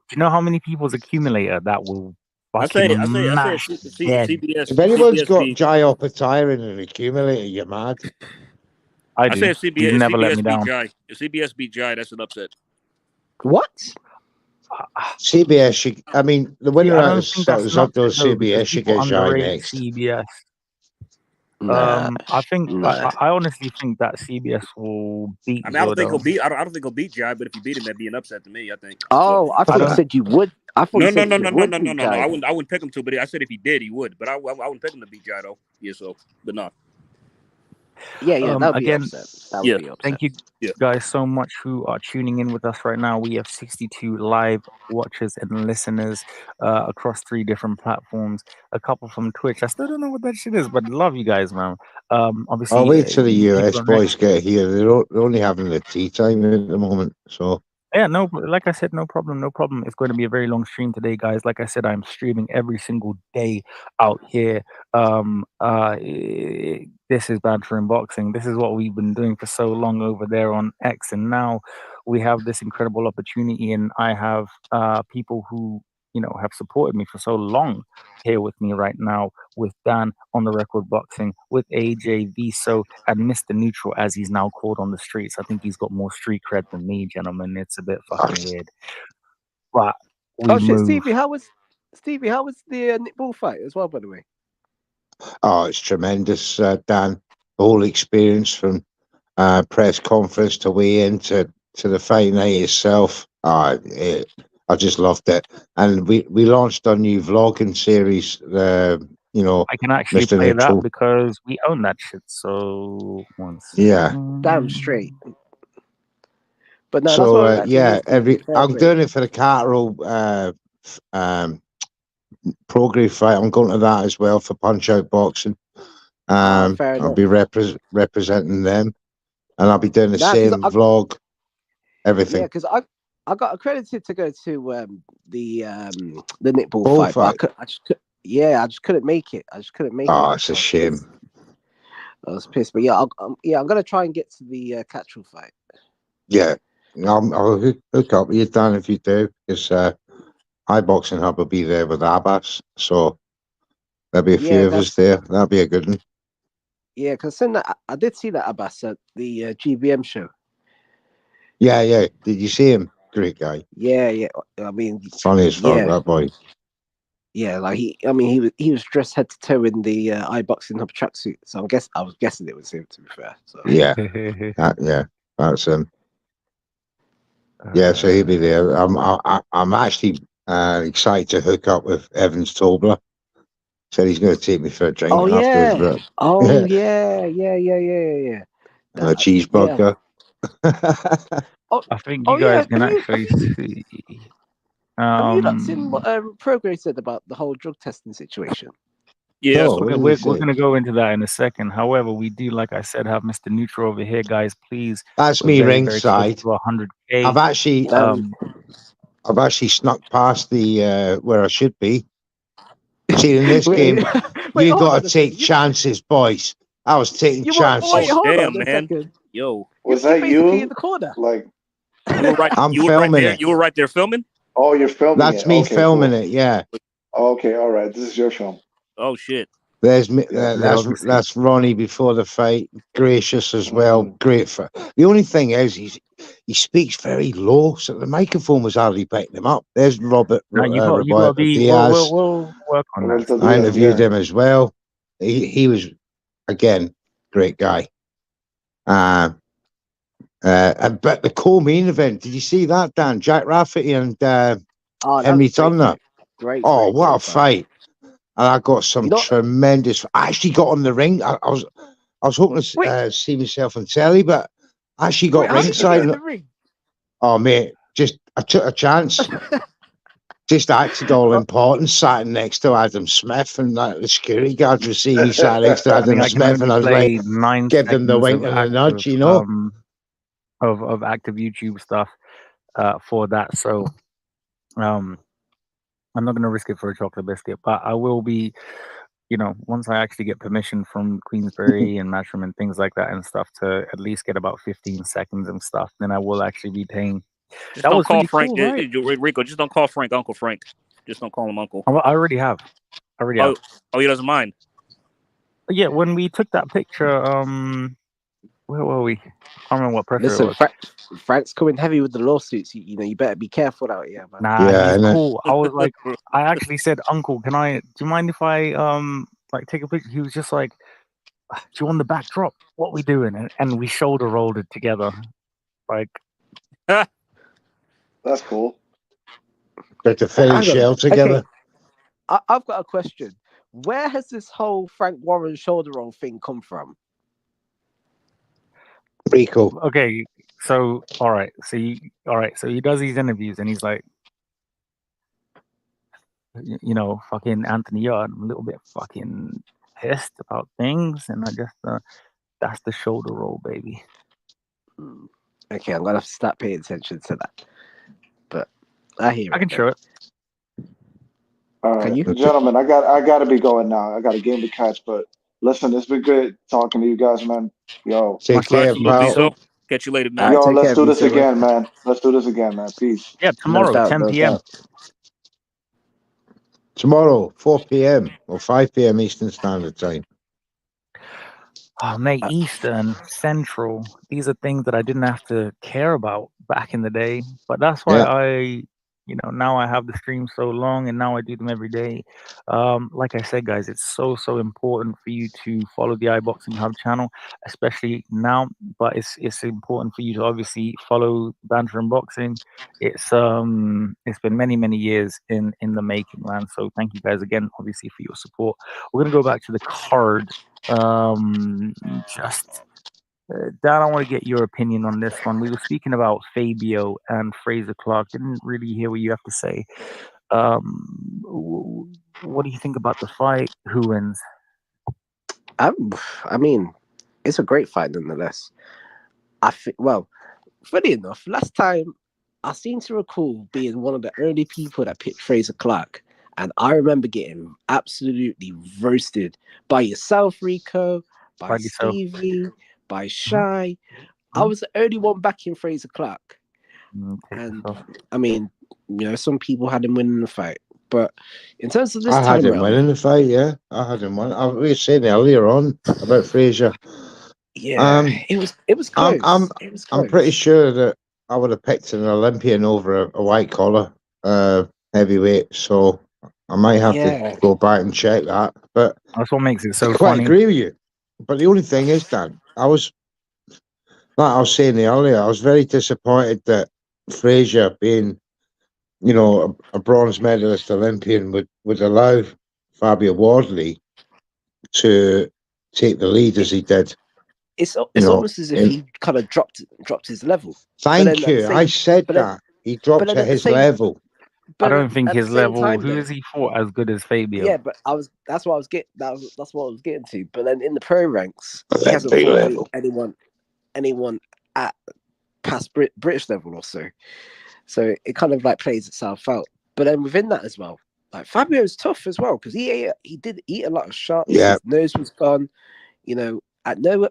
Do you know how many people's accumulator that will fucking mash dead? CBS. If anyone's got CBS Jai Opataya in an accumulator, you're mad. I do. say if CBS, never let me beat down. Jai. If CBS beat Jai, that's an upset. What? CBS, the winner out of CBS should get Jai underrate next. CBS. Nah, I think I honestly think that CBS will beat. I don't think he'll beat. I don't think he'll beat Jai, but if he beat him, that'd be an upset to me. I think. Oh, I thought you said you would. I thought you said no. Jai. I wouldn't pick him to, but I said if he did, he would. But I wouldn't pick him to beat Jai though. Yeah, so but no. Yeah, that would be upset. That would be upset. Thank you guys so much who are tuning in with us right now. We have 62 live watchers and listeners across 3 different platforms. A couple from Twitch. I still don't know what that shit is, but love you guys, man. Obviously, I'll wait till the US boys get here. They're only having the tea time at the moment, so. Yeah, no, like I said, no problem. It's going to be a very long stream today, guys. Like I said, I'm streaming every single day out here. This is Banter in Boxing. This is what we've been doing for so long over there on X, and now we have this incredible opportunity, and I have people who have supported me for so long here with me right now, with Dan on the Record Boxing, with AJ Viso, and Mr. Neutral, as he's now called on the streets. I think he's got more street cred than me, gentlemen. It's a bit fucking weird. But Stevie, how was the Nick Ball fight as well, by the way? Oh, it's tremendous, Dan. The whole experience from press conference to weigh in to the fight night itself. I just loved it, and we launched our new vlogging series. I can actually Mr. play Neutral. that because we own that shit. So damn straight. But no, so I'm doing it for the Catterall Prograde fight. I'm going to that as well for Punch Out Boxing. I'll be representing them, and I'll be doing the same vlog. Everything. Yeah, because I got accredited to go to the Nick Ball fight. I just couldn't make it. Oh, it's a shame. I was pissed, but I'm gonna try and get to the Catterall fight. Yeah, I'll hook up with you, Dan, if you do, because iBoxing Hub will be there with Abbas, so there'll be a few of us there. That'll be a good one. Yeah, because I did see that Abbas at the GBM show. Yeah. Did you see him? Great guy. Yeah. I mean, funny as fuck, that boy. Yeah, like he was dressed head to toe in the iBoxing Hub tracksuit. So I was guessing it was him, to be fair. So yeah, that's him. Yeah, so he'll be there. I'm actually excited to hook up with Evans Tobler. Said he's going to take me for a drink afterwards. Yeah. And a cheeseburger. I think you guys can actually see. Have you not seen what Prograde said about the whole drug testing situation? Yeah, we're going to go into that in a second. However, we do, like I said, have Mr. Neutral over here, guys. Please. That's me ringside. 100K. I've actually snuck past the where I should be. See, in this game, you got to take chances, boys. I was taking chances. Hold on man. Second. Yo, was that you in the corner? Like, I'm filming it. You were right there filming. Oh, you're filming. That's me filming it. Yeah. Okay, all right. This is your film. Oh shit. There's me. That's Ronnie before the fight. Gracious as well. Great for. The only thing is, he speaks very low, so the microphone was hardly picking him up. There's Robert. You Diaz. We'll work on that. I interviewed him as well. He was, again, great guy. But the co-main event, did you see that, Dan? Jack Rafferty and Henry Turner. Great. What a fight! And I got some tremendous. I actually got on the ring. I was hoping to see myself on telly, but I actually got ringside. Oh mate, I took a chance. Just acted all important, sat next to Adam Smith, and the security guards would see me sat next to Adam Smith, and I was like, give them the wink and the nudge, you know. Of active YouTube stuff for that. So I'm not going to risk it for a chocolate biscuit, but I will be, once I actually get permission from Queensberry and Matchroom and things like that and stuff to at least get about 15 seconds and stuff, then I will actually be paying. Just don't call Frank, cool, right? Rico. Just don't call Frank Uncle Frank. Just don't call him Uncle. I already have. Oh, he doesn't mind. Yeah, when we took that picture, where were we? I don't remember what pressure it was. Frank's coming heavy with the lawsuits. You better be careful out here, man. Nah, he's cool. I was like, I actually said, Uncle, do you mind if I take a picture? He was just like, do you want the backdrop? What we doing? And we shoulder rolled it together. Like, that's cool. Got to finish shell together. Okay. I've got a question. Where has this whole Frank Warren shoulder roll thing come from? Rico. Okay, so all right, so he does these interviews and he's like, fucking Anthony Yard, I'm a little bit fucking pissed about things, and I just that's the shoulder roll, baby. Okay, I'm gonna have to start paying attention to that. But I hear. I can show it. All right, gentlemen, I got to be going now. I got a game to catch, but listen, it's been good talking to you guys, man. Yo, take care, bro. Catch you later, man. Yo, let's do this again, man. Let's do this again, man. Peace. Yeah, tomorrow, 10 p.m. Tomorrow, 4 p.m. or 5 p.m. Eastern Standard Time. Oh, mate, Eastern, Central. These are things that I didn't have to care about back in the day. But that's why now I have the stream so long and now I do them every day. Like I said, guys, it's so important for you to follow the iBoxing Hub channel, especially now. But it's important for you to obviously follow Banter and Boxing. It's been many years in the making, man. So thank you guys again, obviously, for your support. We're gonna go back to the card. Dan, I want to get your opinion on this one. We were speaking about Fabio and Fraser Clark. Didn't really hear what you have to say. What do you think about the fight? Who wins? I mean, it's a great fight nonetheless. Funny enough, last time I seem to recall being one of the early people that picked Fraser Clark, and I remember getting absolutely roasted by yourself, Rico, by Stevie. By Shy. I was the only one backing Fraser Clark. And I mean, some people had him winning the fight. But in terms of this time, I had him winning the fight, yeah. I had him winning. We were saying earlier on about Fraser. Yeah, it was close. I'm pretty sure that I would have picked an Olympian over a white collar heavyweight, so I might have to go back and check that. But that's what makes it so I quite funny. agree with you. But the only thing is, Dan, like I was saying earlier, I was very disappointed that Fraser, being, a bronze medalist Olympian, would allow Fabio Wardley to take the lead as he did. It's almost as if he kind of dropped his level. Thank you. I said that. He dropped to his level. I don't think his level. Who has he fought as good as Fabio? Yeah, but that's what I was getting to. But then in the pro ranks, he hasn't fought anyone at past British level or so. So it kind of plays itself out. But then within that as well, Fabio's tough as well because he did eat a lot of shots. Yeah, his nose was gone. At no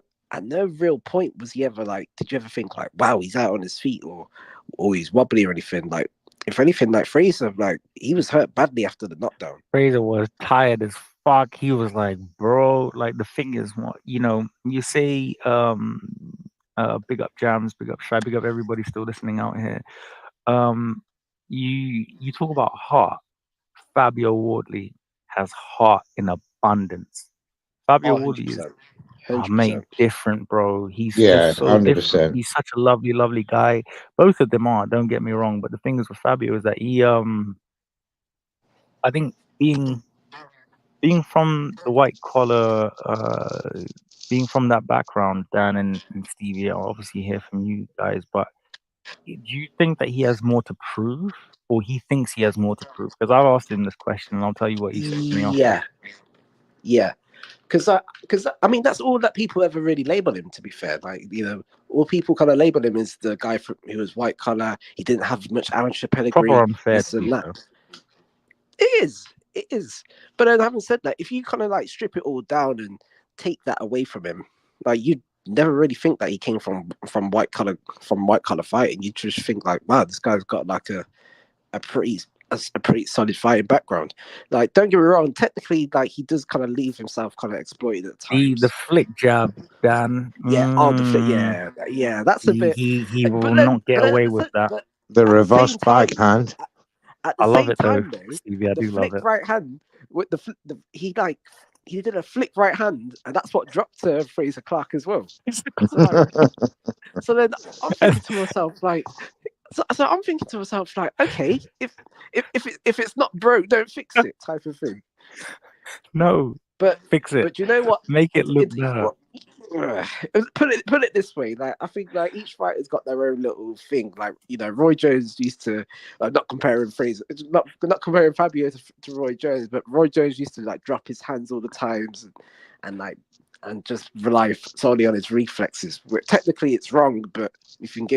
real point was he ever did you ever think wow, he's out on his feet or he's wobbly or anything If anything, Fraser, he was hurt badly after the knockdown. Fraser was tired as fuck. He was like, bro, the thing is, you say, big up Jams, big up Shy, big up everybody still listening out here. You talk about heart. Fabio Wardley has heart in abundance. Fabio Wardley is Oh, mate, 100%. different, bro. He's Yeah, so different. 100%. He's such a lovely, lovely guy. Both of them are. Don't get me wrong. But the thing is with Fabio is that he, I think being from the white collar, being from that background, Dan and Stevie, I'll obviously hear from you guys. But do you think that he has more to prove, or he thinks he has more to prove? Because I've asked him this question, and I'll tell you what he said to me after. Yeah. Because I mean, that's all that people ever really label him. To be fair, like, you know, all people kind of label him as the guy who was white collar. He didn't have much amateur pedigree. Proper unfair This to and be that. fair. It is. But then, having said that, if you kind of like strip it all down and take that away from him, like, you'd never really think that he came from white collar fighting. You just think like, wow, this guy's got like a pretty solid fighting background. Like, don't get me wrong, technically, like, he does kind of leave himself kind of exploited at times. The flick jab, Dan. The flick, yeah, that's a bit. He will not get away with that. The reverse backhand. At the I love same it though, time, though, Stevie. I the do love flick it. right hand with he did a flick right hand, and that's what dropped Fraser Clark as well. So then I'm thinking to myself like. So I'm thinking to myself like, okay, if it's not broke, don't fix it, type of thing. No, but fix it. But you know what? Make it look better. Put it this way, like, I think like each fighter's got their own little thing. Like, you know, Roy Jones used to not comparing comparing Fabio to Roy Jones, but Roy Jones used to like drop his hands all the times and just rely solely on his reflexes. Technically, it's wrong, but if you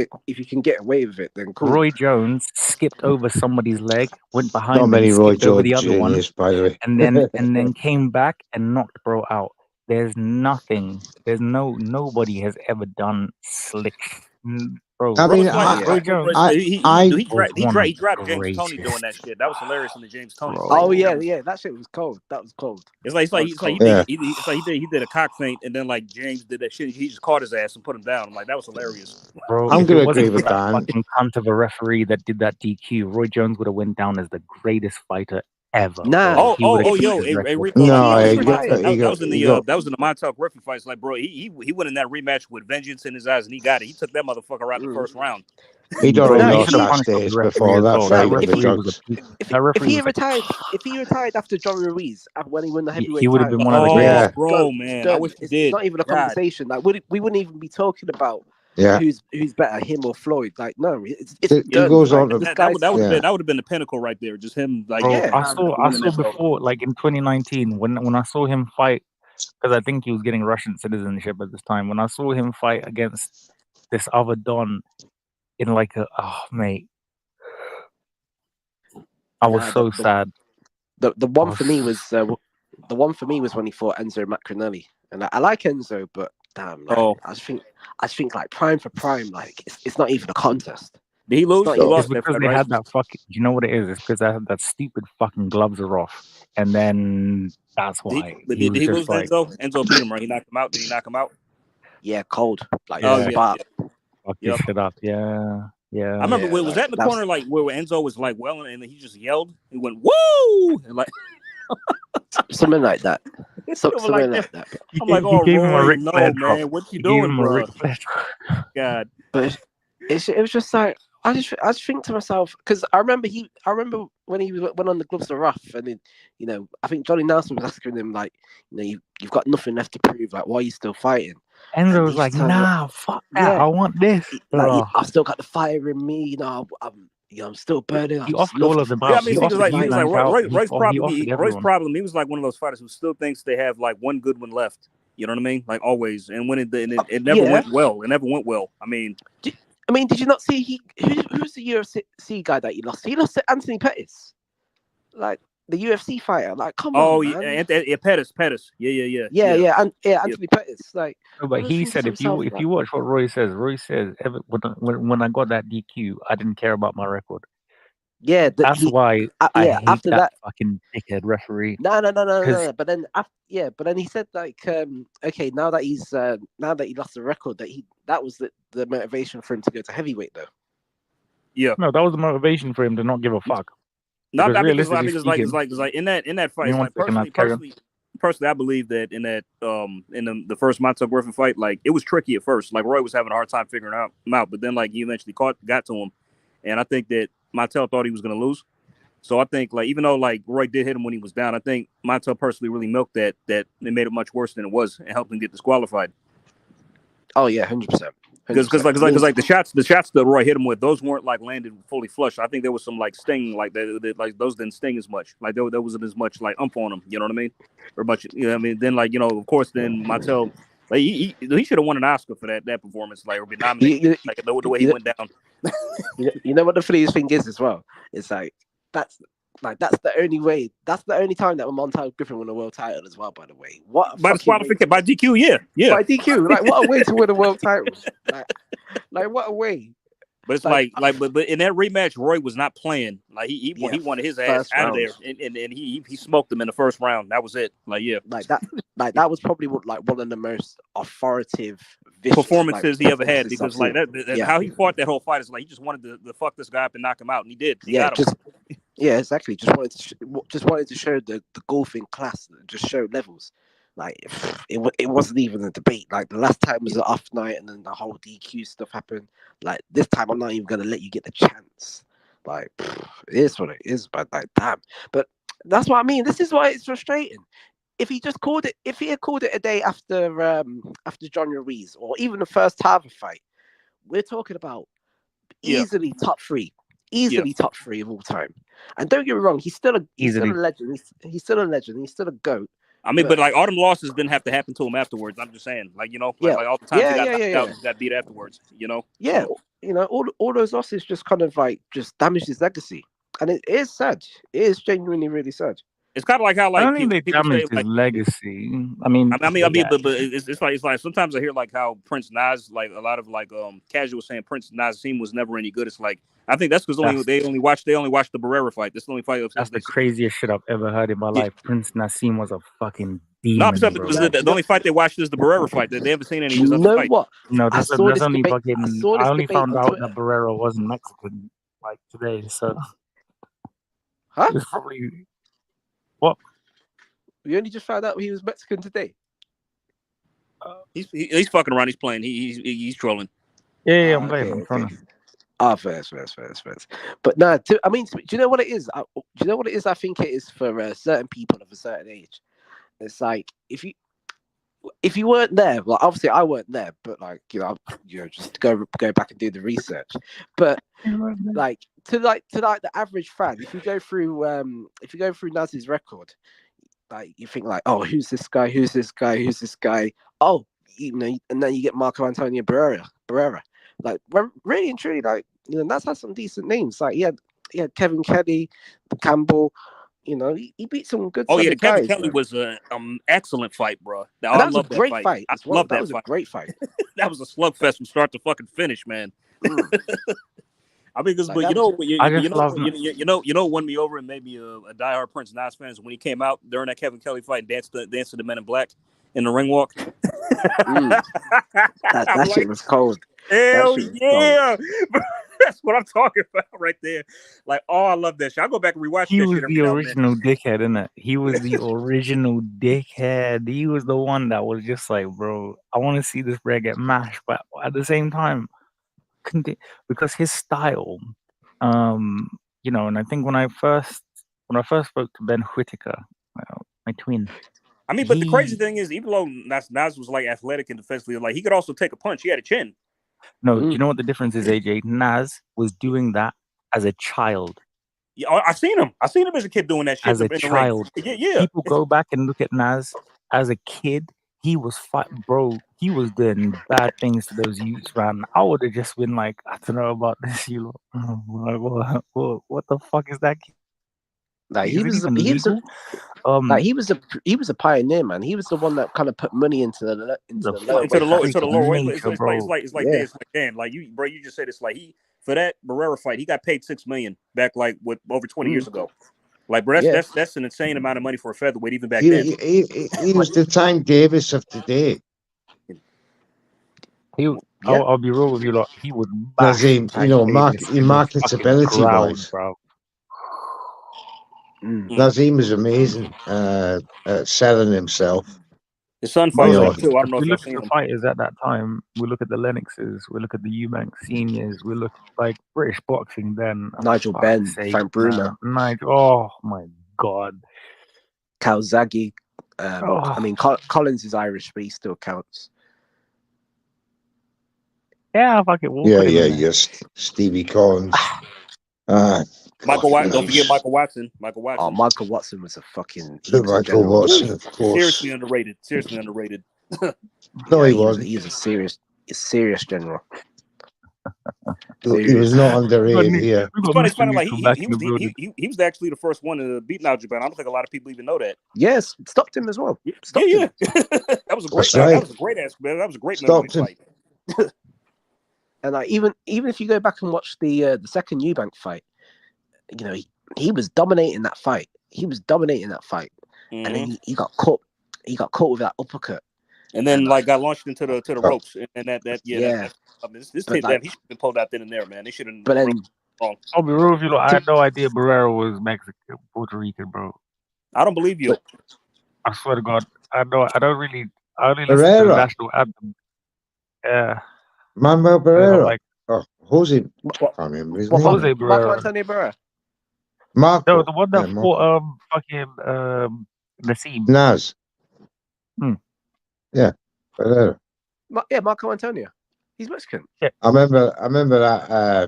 can get away with it, then cool. Roy Jones skipped over somebody's leg, went behind Not him, many Roy skipped over the Jones other one, Juniors, by the way. and then came back and knocked bro out. There's nobody has ever done slick, bro. I mean, Roy Jones. He grabbed James Toney doing that shit. That was hilarious in the James Toney. Oh yeah, that shit was cold. That was cold. It's like he did a cock feint, and then like James did that shit. He just caught his ass and put him down. I'm like, that was hilarious. Bro, I'm gonna agree with Dan. Fucking cunt of a referee that did that DQ. Roy Jones would have went down as the greatest fighter ever. Nah. Rico. That was in the Montauk referee fights. Like, bro, he went in that rematch with vengeance in his eyes, and he got it. He took that motherfucker out in the first round. He'd already lost last days before that fight with the drugs. If he retired after John Ruiz, when he won the heavyweight, he would have been one of the greatest. Bro, man, I wish he did. It's not even a conversation. Like, we wouldn't even be talking about who's better, him or Floyd. Like, no, it goes on. That would have been the pinnacle right there. Just him, like, I saw before, like in 2019, when I saw him fight, because I think he was getting Russian citizenship at this time. When I saw him fight against this other Don in like mate, I was so sad. The one for me was when he fought Enzo Macronelli, and I like Enzo, but damn, like, I just think like prime for prime, like it's not even a contest. Did he lose? It's because they had that fucking. You know what it is? It's because they had that stupid fucking gloves are off, and then that's why. Did he lose like, Enzo beat him, right? He knocked him out. Did he knock him out? Yeah, cold. Like, fuck this shit up. Yeah. I remember was that in the corner, like where Enzo was like welling, and he just yelled. He went woo, and like something like that. Something like that. I'm like, oh, gave him a Ric Flair, man. What you doing, bro? God, but it was just like I just think to myself, because I remember when he went on the gloves are rough, and then, you know, I think Johnny Nelson was asking him like, you know, you've got nothing left to prove, like, why are you still fighting? Enzo was like, nah, fuck that, I want this. Like, I've still got the fire in me, you know. I'm still burning. He offered all of them. Yeah, I mean, Roy's problem. He was like one of those fighters who still thinks they have like one good one left. You know what I mean? Like always, and when it never went well. It never went well. I mean, did you not see who's the UFC guy that he lost? He lost to Anthony Pettis, like the UFC fighter. Like, come on, man. Pettis. Yeah. Anthony Pettis. Like, no, but he said if you watch what Roy says when I got that DQ, I didn't care about my record. Yeah, that's why I hate after that fucking dickhead referee. No. But then he said like, okay, now that he lost the record, that was the motivation for him to go to heavyweight though. Yeah, no, that was the motivation for him to not give a fuck. Not because like in that fight, like personally, I believe that in the first Montel Griffin fight, like it was tricky at first. Like Roy was having a hard time figuring him out, but then like he eventually got to him, and I think that Montel thought he was going to lose. So I think like even though like Roy did hit him when he was down, I think Montel personally really milked that it made it much worse than it was and helped him get disqualified. Oh yeah, 100%. Because like the shots that Roy hit him with, those weren't like landed fully flush. I think there was some like sting, like that like those didn't sting as much. Like there wasn't as much like ump on them. You know what I mean? Or much. You know what I mean? Then like of course then Montel, like he should have won an Oscar for that performance, like or be nominated. Like the way he went down. You know what the funniest thing is as well? It's like that's the only way. That's the only time that Montel Griffin won a world title as well. By the way, what by DQ? Yeah, by DQ. Like what a way to win a world title. Like what a way. But it's like but in that rematch, Roy was not playing. Like he wanted his ass out of there, and he smoked him in the first round. That was it. Like that was probably one of the most authoritative performances he ever had, because like that how he fought that whole fight is like he just wanted to fuck this guy up and knock him out, and he did. He got him. Yeah, exactly. Just wanted to show the golfing class, just show levels. Like it wasn't even a debate. Like the last time was an off night, and then the whole DQ stuff happened. Like this time, I'm not even gonna let you get the chance. Like it is what it is. But like damn. But that's what I mean. This is why it's frustrating. If he had called it a day after John Ruiz, or even the first Tarver fight, we're talking about easily top three. Easily top three of all time. And don't get me wrong, he's still a legend. He's still a legend. He's still a GOAT. I mean, but like all them losses didn't have to happen to him afterwards. I'm just saying, like like all the times he got beat afterwards. Yeah, all those losses just kind of like just damaged his legacy, and it is sad. It is genuinely really sad. It's kind of like how like I don't think they damaged his legacy. I mean, but it's like sometimes I hear like how Prince Nas, like a lot of like casual saying Prince Nassim was never any good. It's like I think that's because they only watched the Barrera fight. That's the only fight. That's the craziest shit I've ever heard in my life. Prince Nassim was a fucking demon. No, the only fight they watched is the Barrera fight. They haven't seen any of his other fights. What? No, that's only fucking. I only found out that Barrera wasn't Mexican like today. So, huh? It's probably. What? We only just found out he was Mexican today. He's fucking around. He's playing. He's trolling. Yeah, I'm playing. I'm trolling. First. But no, I mean, do you know what it is? I think it is for certain people of a certain age. It's like if you weren't there, well, obviously I weren't there, but like just go back and do the research. But like to the average fan, if you go through Naz's record, like you think like, oh, who's this guy? Oh, and then you get Marco Antonio Barrera. Like really and truly, like Naz has some decent names. Like he had Kevin Kelly, Campbell. He beat some good. Oh yeah, the Kevin Kelly was an excellent fight, bro. That was a great fight. I love that. That was a great fight. That was a slugfest from start to fucking finish, man. I mean, because but won me over and made me a diehard Prince Nas fan when he came out during that Kevin Kelly fight and danced to the Men in Black in the ring walk. That shit was cold. Hell yeah. That's what I'm talking about right there. Like, oh, I love that shit. I'll go back and rewatch that shit. He was the original dickhead, isn't it? He was the original dickhead. He was the one that was just like, bro, I want to see this bread get mashed, but at the same time, because his style, and I think when I first spoke to Ben Whitaker, my twin. I mean, but the crazy thing is, even though Nas was like athletic and defensively, like he could also take a punch. He had a chin. No, do you know what the difference is, AJ? Nas was doing that as a child. Yeah, I seen him as a kid doing that shit. As a child. Yeah. People go back and look at Nas as a kid. He was bro. He was doing bad things to those youths, man. I would have just been like, I don't know about this, what the fuck is that kid? Like he was a pioneer, man. He was the one that kind of put money into the lower. It's like damn, like you just said it's like for that Barrera fight, he got paid $6 million back like over 20 years ago. Like, bro, that's an insane amount of money for a featherweight even back then. He was the Tank Davis of today. I'll be real with you, lot. He would marketability wise, bro. Nazim was amazing at selling himself. His son Bro, fights Yeah. like too. I don't if know we if y'all look at seen the him. fighters at that time, we look at the Lennoxes, we look at the Eubank seniors, we look like British boxing then. Nigel Fuck's Benn, sake, Frank Bruno, man. Nigel, oh my god. Calzaghe. Oh. I mean, Collins is Irish, but he still counts. Yeah, fuck it. We'll Yeah, put him in there. yes. Stevie Collins. Michael Watson. Don't forget gosh. Michael Watson. Michael Oh, Watson. Michael Watson was a fucking. He The was a Michael general. Watson, of course. Seriously underrated. Seriously underrated. No, Yeah, he wasn't. He was a serious general. He was not underrated here. We It's got funny. Mr. Like Neutral back in the building. he was actually the first one to beat Nigel Benn. I don't think a lot of people even know that. Yes, stopped him as well. Stopped Yeah. him. That was a great. That's right. That was a great ass. That was a great Stopped him. fight. And even if you go back and watch the second Eubank fight, you know, he was dominating that fight. And then he got caught. He got caught with that uppercut. And then got launched into the ropes. And that I mean, this tape he should have been pulled out then and there, man. They should have. But then, I'll be real with you. I had no idea Barrera was Mexican, Puerto Rican, bro. I don't believe you. I swear to God, I only listen to Barrera. the national anthem. Yeah. Manuel Barrera. Like, Jose. I what? can't remember his What, name. Jose Marco Barrera. Antonio Barrera. Marco. No, the one that Yeah, fought fucking Nassim. Naz. Hmm. Yeah. Barrera. Marco Antonio. He's Mexican. I remember that. I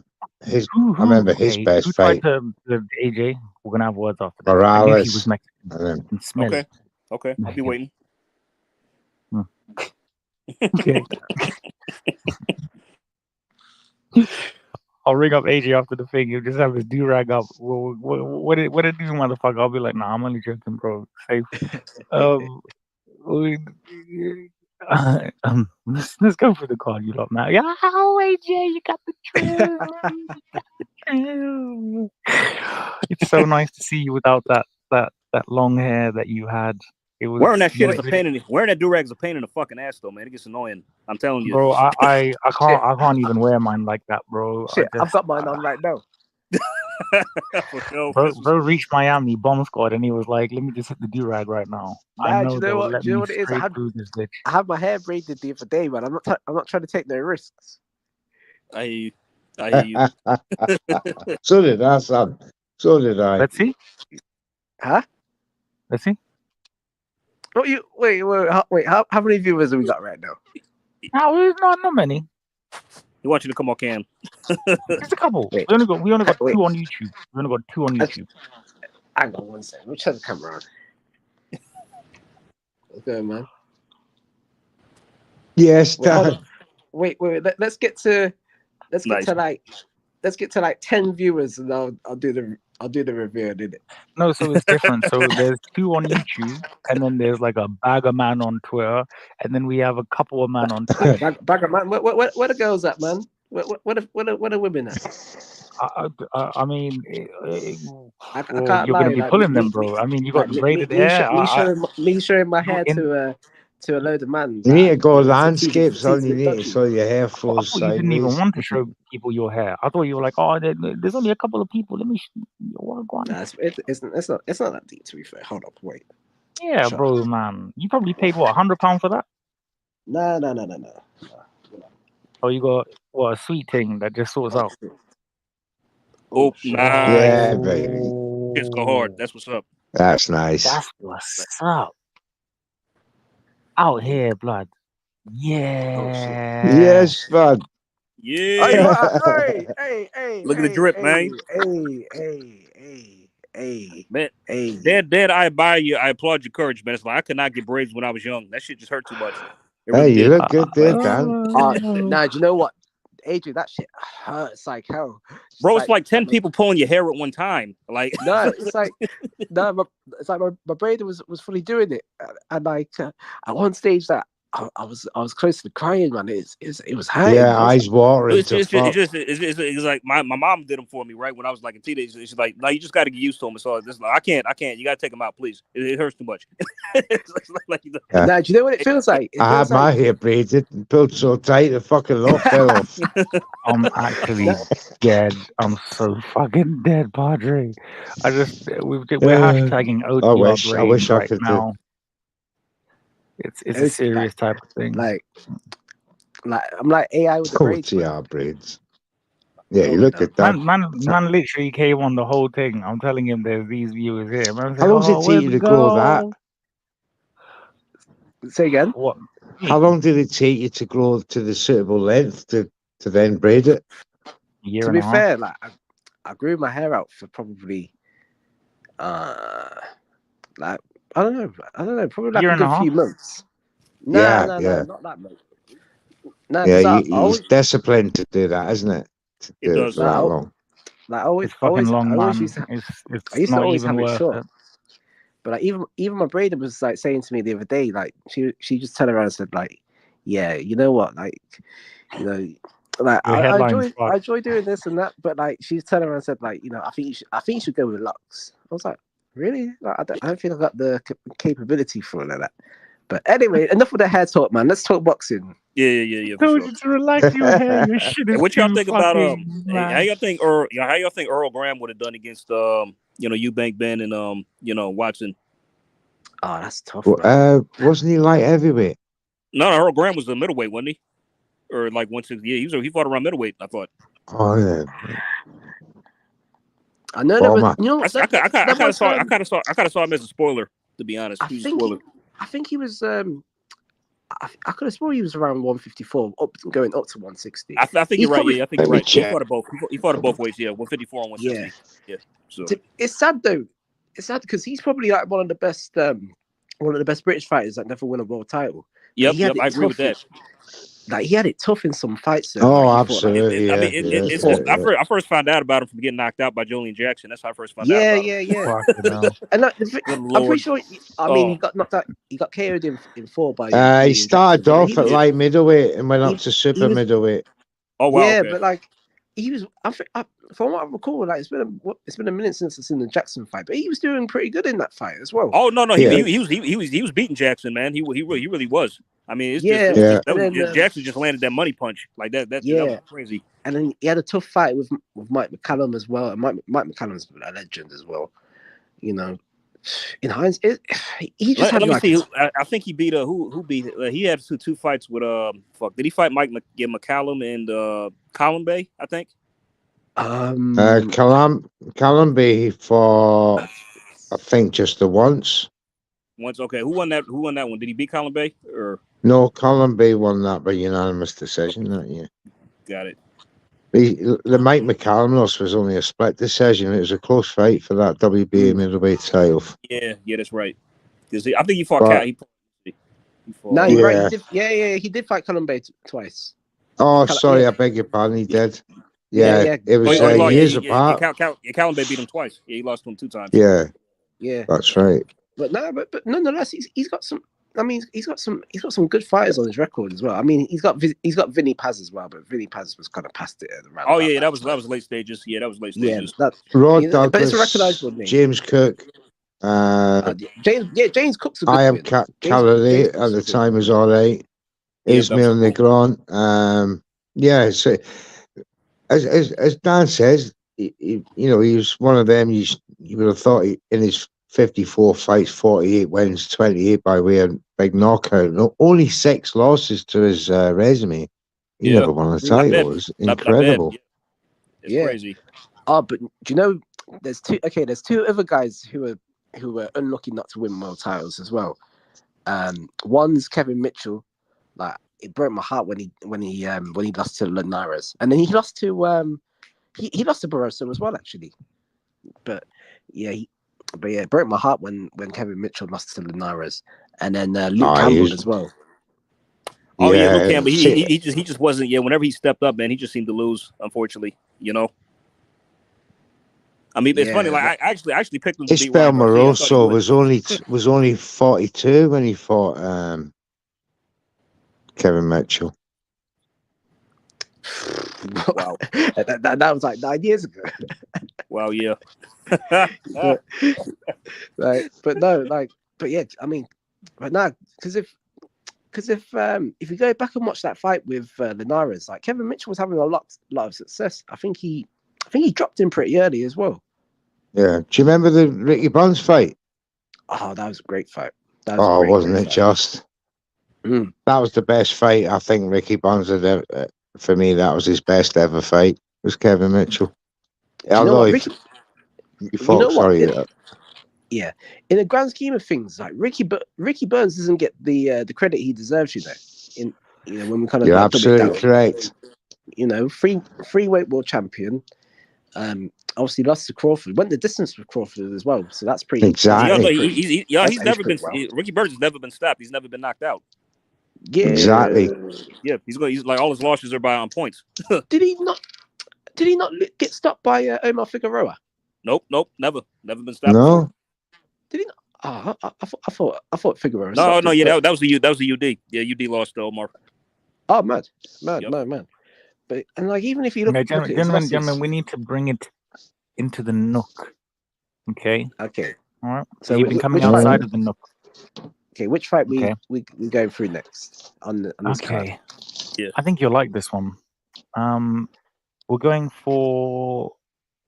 remember his best who fight. tried to AJ? We're gonna have words after that. I knew he Morales. was Mexican. And then, I can smell it. Okay. I'll be waiting. Okay. I'll ring up AJ after the thing. He'll just have his do-rag up. Well, what it do, motherfucker? I'll be like, nah, I'm only joking, bro. Safe. Let's go for the call, you lot, man. Yeah, AJ, you got the truth. It's so nice to see you without that long hair that you had. It was Wearing that shit is a pain in wearing that do-rag is a pain in the fucking ass though, man. It gets annoying. I'm telling you. Bro, I can't even wear mine like that, bro. Shit, I've got mine on right now. Bro reached Miami bomb squad and he was like, "Let me just hit the do-rag right now." I know, do you know what it is? I had my hair braided the other day, man. I'm not trying to take no risks. I hear you. So did I, son. So did I. Let's see. Huh? Let's see. Wait. How many viewers have we got right now? No, not many. He wants you to come on cam. Just a couple. Wait. We only got 2 on YouTube. We only got 2 on YouTube. Hang on one second. We'll turn the camera on. Okay, man. Yes, Wait. Let's get to like 10 viewers, and I'll do the review. Did it? No, so it's different. So there's 2 on YouTube, and then there's like a bag of man on Twitter, and then we have a couple of man on Twitter. Bag of man. Where the girls at, man? Where the women at? I mean, I can't you're lie, gonna be like, pulling them, bro. I mean, you got the braided hair. Me showing my hair to a load of man. You need to go it's landscapes a on. You need to dodgy. show your hair I flows thought you didn't even sideways. want to show people your hair. I thought you were like, oh, there's only a couple of people. Let me. Nah, it's not that deep, to be fair. Hold up, wait. Yeah, Shut bro, man. You probably paid what, £100 for that? No. Oh, you got what, a sweet thing that just sorts out. Oh, nice. Yeah, baby. Kids go hard. That's what's up. That's nice. That's what's up. Out here, blood. Yeah. Yes, bud. Yeah. Hey. Look at the drip, man. Hey. Man, Dad, I admire you. I applaud your courage, man. It's like I could not get braids when I was young. That shit just hurt too much. Hey, you look good there, Dan. Nah, do you know what? Adrian, that shit hurts like hell. Bro, it's like 10 people pulling your hair at one time. Like no, it's like my brother was fully doing it, and like at one stage that I was close to crying, man. It was hurting. Yeah, eyes watering to fuck. It's like my mom did them for me, right? When I was like a teenager, she's like, "No, you just got to get used to them." So this, like, I can't. You got to take them out, please. It hurts too much. Like, Yeah. Now, do you know what it feels like? I had my hair braided and pulled so tight the fucking lock fell off. I'm actually dead. I'm so fucking dead, Padre. We're hashtagging OTR I wish I right could now. It's a serious type of thing. Like I'm like AI with the braids. OTR braids. Yeah, you look at that. Man literally came on the whole thing. I'm telling him there's these viewers here. Man How long did it take you to grow that? Say again? What? How long did it take you to grow to the suitable length to then braid it? To be fair, like I grew my hair out for probably like I don't know, probably like a good few months. No, not that much. No, yeah, it's disciplined to do that, isn't it? To it do does. It for that long. Like always, it's fucking long, man. I used to always have it short. But like even my braider was like saying to me the other day, like she just turned around and said, like, yeah, you know what, like, you know, like I enjoy doing this and that, but like she's turned around and said, like, you know, I think you should go with locks. I was like, really? Like, I don't think I've got the capability for all of that. But anyway, enough of the hair talk, man. Let's talk boxing. Yeah. Told you to relax your hair. Your shit is what y'all think about how y'all think Earl Graham would have done against Eubank Ben and Watson? Oh, that's tough. Wasn't he light heavyweight? No, Earl Graham was the middleweight, wasn't he? Or like 160? Yeah, he fought around middleweight, I thought. Oh yeah. I know that, but you know, I kind of saw him as a spoiler, to be honest. I think he was. I could have sworn he was around 154, going up to 160. I think you're right. Yeah, I think you're right. He fought it both. He fought it both ways. Yeah, 154 and 160. Yeah. So it's sad though. It's sad because he's probably like one of the best British fighters that never won a world title. Yep, I agree with that. Like he had it tough in some fights. So, oh, like, absolutely. I first found out about him from getting knocked out by Julian Jackson. That's how I first found out. Yeah. And like, I'm pretty sure. I mean, he got knocked out. He got KO'd in 4 by. He started off at light middleweight and went up to super middleweight. Oh wow! Yeah, okay. but like he was. From what I recall, like it's been a minute since I've seen the Jackson fight, but he was doing pretty good in that fight as well. Oh no, he was beating Jackson, man. He really was. I mean, Jackson just landed that money punch like that. That was crazy. And then he had a tough fight with Mike McCallum as well. And Mike McCallum's a legend as well. You know, in hindsight, he just had. Let me see. I think he beat who beat. He had two fights with Did he fight McCallum and Colin Bay? I think. Callum Bay for I think just the once. Once, okay. Who won that one? Did he beat Colin Bay or? No, Colin Bay won that by unanimous decision that year. Got it. The Mike McCallum loss was only a split decision. It was a close fight for that WBA middleweight title. Yeah, that's right. Because I think he fought Cal. No, you're right. He did fight Colin Bay twice. Oh, sorry, I beg your pardon. He did. Yeah. It was years apart. Colin Bay beat him twice. Yeah, he lost to him 2 times. Yeah, that's right. But nonetheless, he's got some. I mean, he's got some good fighters on his record as well. I mean, he's got Vinny Paz as well, but Vinny Paz was kind of past it around. Oh yeah, that was late stages. Yeah, that was late stages. Rod Douglas, but it's a recognizable name. James Cook. James Cook's a good I am Callaway at the time was all right. Ismail Negron. So as Dan says, he was one of them. You would have thought in his 54 fights, 48 wins, 28 by way of big knockout. No, only 6 losses to his resume. He never won a title. It's incredible. It's crazy. Oh, but do you know there's two other guys who were unlucky not to win world titles as well. One's Kevin Mitchell. Like it broke my heart when he lost to Linares, and then he lost to he lost to Barroso as well actually. But it broke my heart when Kevin Mitchell lost to Linares, and then Luke Campbell as well. Oh yeah, Luke Campbell. He just wasn't. Yeah, whenever he stepped up, man, he just seemed to lose. Unfortunately, I mean, it's funny. Like I actually picked him. Isabel Moroso was only 42 when he fought Kevin Mitchell. Wow. that was like 9 years ago. Wow, yeah. but yeah, I mean, but no, because if you go back and watch that fight with Linares, like Kevin Mitchell was having a lot of success. I think he dropped him pretty early as well. Yeah. Do you remember the Ricky Bonds fight? Oh, that was a great fight. Wasn't it just? Mm. That was the best fight I think Ricky Bonds had ever. For me, that was his best ever fight. Was Kevin Mitchell. Although Ricky, yeah, in the grand scheme of things, like Ricky Burns doesn't get the credit he deserves. When we kind of you're absolutely correct. Free-weight world champion. Obviously lost to Crawford. Went the distance with Crawford as well. So that's pretty. Exactly. He's never been. Ricky Burns has never been stopped. He's never been knocked out. Yeah. Exactly. Yeah, he's like all his losses are by on points. Did he not get stopped by Omar Figueroa? Nope, never been stopped. No. Before. Did he not? I thought Figueroa. No, yeah, that was the UD. Yeah, UD lost to Omar. Oh, mad. But like even if you look, gentlemen, we need to bring it into the nook. Okay. All right. So you've been coming outside of the nook. Okay, which fight we go through next on this card? Yeah. I think you'll like this one. We're going for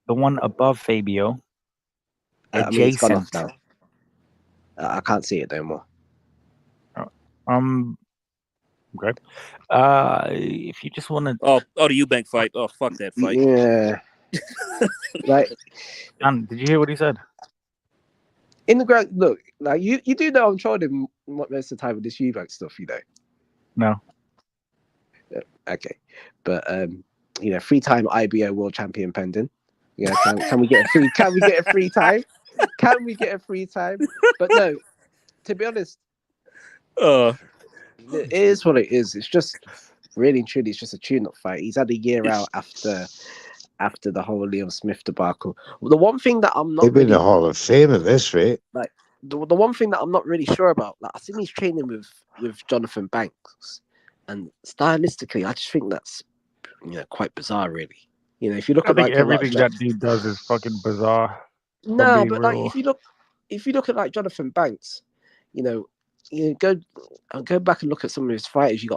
the one above Fabio. It's gone off now. I can't see it no more. Okay. If you just want to. Oh, the Eubank fight. Oh, fuck that fight. Yeah. Like, did you hear what he said? In the ground, look, like you do know I'm trolling him most of the time with this Eubank stuff, No. Okay, but 3-time IBO world champion pending. Yeah, can we get a free? Can we get a free time? Can we get a free time? But no, to be honest, it is what it is. It's just really and truly, it's just a tune-up fight. He's had a year out after the whole Liam Smith debacle. The one thing that I'm not He'd been the Hall of Fame at this rate. Like the one thing that I'm not really sure about, like I think he's training with Jonathan Banks, and stylistically, I just think that's quite bizarre, really. If you look at everything that dude does is fucking bizarre. No, but like if you look at like Jonathan Banks, go back and look at some of his fighters. You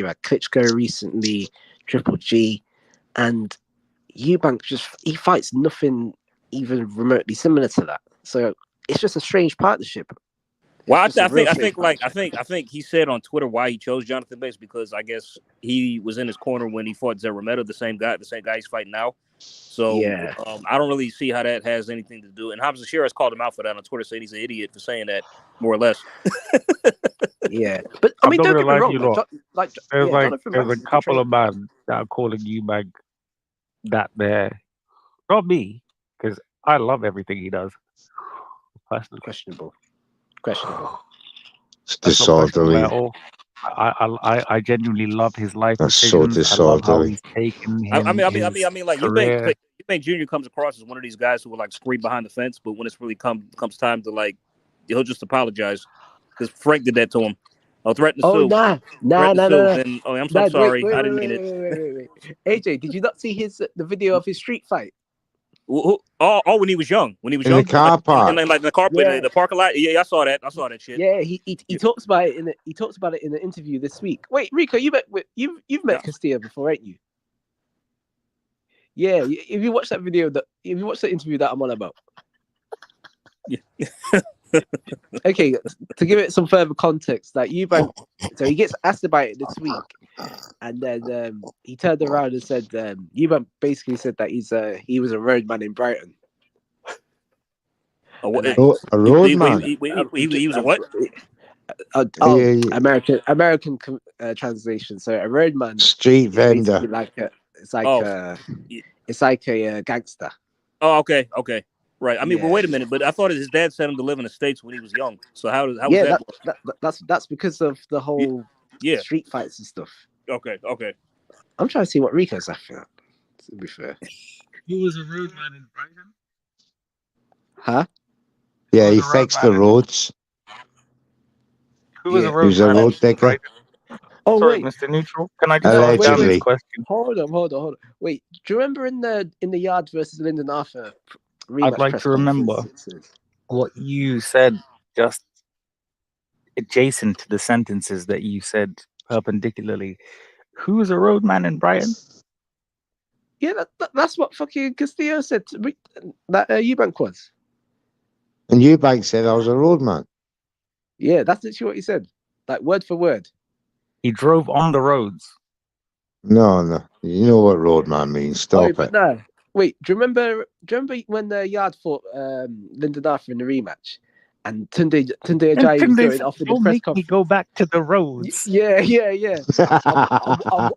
had Klitschko recently, Triple G, and Eubank he fights nothing even remotely similar to that. So it's just a strange partnership. Well, I think he said on Twitter why he chose Jonathan Banks, because I guess he was in his corner when he fought Zeremeta, the same guy he's fighting now. So yeah. I don't really see how that has anything to do. And Hamza Shiraz called him out for that on Twitter, saying he's an idiot for saying that, more or less. Yeah, but I mean, don't get me wrong. There's a couple of men that are calling Eubank that there. Not me, because I love everything he does. Questionable. It's disorderly. I genuinely love his life. That's so disorderly. I mean, like Eubank Jr. comes across as one of these guys who will like scream behind the fence, but when it's really comes time to like, he'll just apologize, because Frank did that to him. I'll threaten to sue. Nah. And, I'm so sorry. I didn't mean it. AJ, did you not see the video of his street fight? When he was young. In the car park. In the car park, the parking lot. Yeah, I saw that shit. Yeah, he talks about it in an interview this week. Wait, Rico, you've met Castilla before, ain't you? Yeah, if you watch the interview that I'm on about. Yeah. Okay, to give it some further context, like Eubank, so he gets asked about it this week, and then he turned around and said, Eubank basically said that he was a roadman in Brighton. A roadman? He was a what? American translation. So a roadman, street vendor. It's like a gangster. Oh, okay. Right. I mean, but wait a minute. But I thought his dad sent him to live in the States when he was young. So how was that? That's because of the whole street fights and stuff. Okay. I'm trying to see what Rico's laughing at, to be fair. He was a roadman in Brighton. Huh? Yeah, he fixed the roads. Who was a road digger. Oh Sorry, wait, Mr. Neutral. Can I just no, ask wait, Jamie's Allegedly. question? hold on. Wait, do you remember in the Yard versus Lyndon Arthur I'd rematch like press to remember conference? what you said, just adjacent to the sentences that you said perpendicularly. Who's a roadman in Brighton? Yeah, that's what fucking Castillo said. That Eubank was. And Eubank said I was a roadman. Yeah, that's literally what he said, like word for word. He drove on the roads. No. You know what roadman means. Oh, Stop but it. no. Wait, do you remember when the Yard fought Lyndon Arthur in the rematch, and Tunde And Ajayi was Tunde going said, off in the don't press make me conference? go back to the roads. Yeah.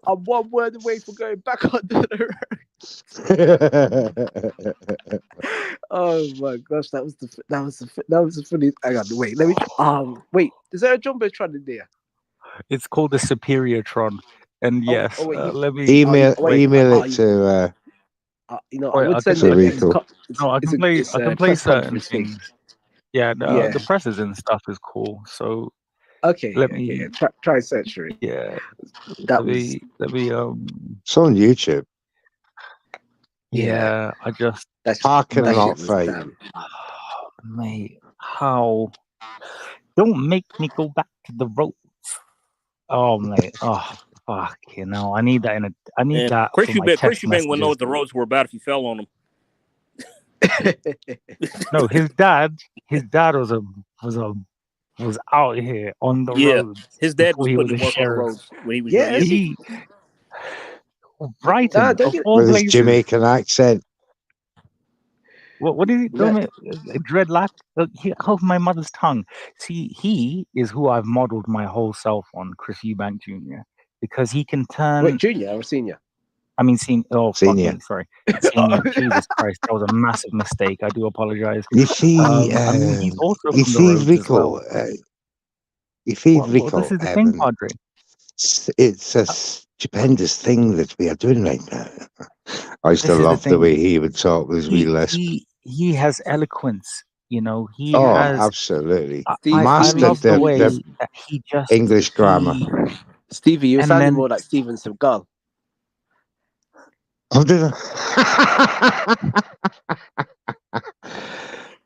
I'm one word away from going back onto the road. Oh my gosh, that was the funny. Hang on, wait, let me. Wait, is there a jumbotron in there? It's called the Superior Tron. And yes, wait, let me email wait. it to I would send it. Rico. I can play press certain conference thing. things. Yeah, Yeah. the presses and stuff is cool. So Okay, let me try search for it. yeah. That let was me It's on YouTube. yeah. I just Parking that lot shit was fight. damn. mate, how don't make me go back to the roads. Oh mate, oh fuck, you know, I need that I need And that Chris for my Eubank text wouldn't know messages. what the roads were about if you fell on them. No, his dad was out here on the Yeah, roads his dad before was he was putting a work on the sheriff. roads when he was Yeah, young. He Brighton Nah, don't of get- all With his places. Jamaican accent. What did he That- tell me? Dreadlock? Hold my mother's tongue. See, he is who I've modeled my whole self on, Chris Eubank Jr. Because he can turn. Wait, junior or senior? I mean, fuck Senior. me, sorry, senior. Jesus Christ, that was a massive mistake. I do apologize. You see, I mean, he's also from the roads as Rico. well. You see, Well, Rico. this is the thing, Padre. It's a stupendous thing that we are doing right now. I used to This is the love the thing. way he would talk with his wee lisp. He has eloquence. You know, he Oh, has. absolutely. I Mastered love the way the that he just English grammar. Stevie, you're and sounding then more like Steven Seagal. Oh, did I?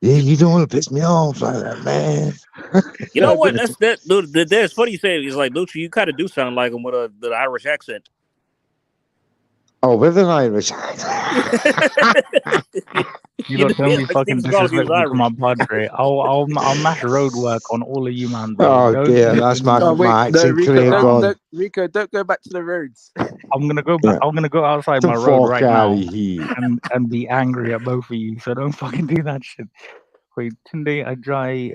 Yeah, you don't want to piss me off like that, man. You know what? That's funny you say it. It's like, Lucha, you kind of do sound like him with the Irish accent. Oh, with an Irish you don't be like fucking Steven Seagal if he was disrespectful to my Irish. Padre. I'll mash road work on all of you, man, bro. Oh, Don't dear, that's my, Oh wait, my no, acting Rico, career gone. Rico, don't go back to the roads. I'm gonna go back. Yeah. I'm gonna go outside The my road fuck right out now of here. and be angry at both of you. So don't fucking do that shit. Wait, Tunde Ajayi,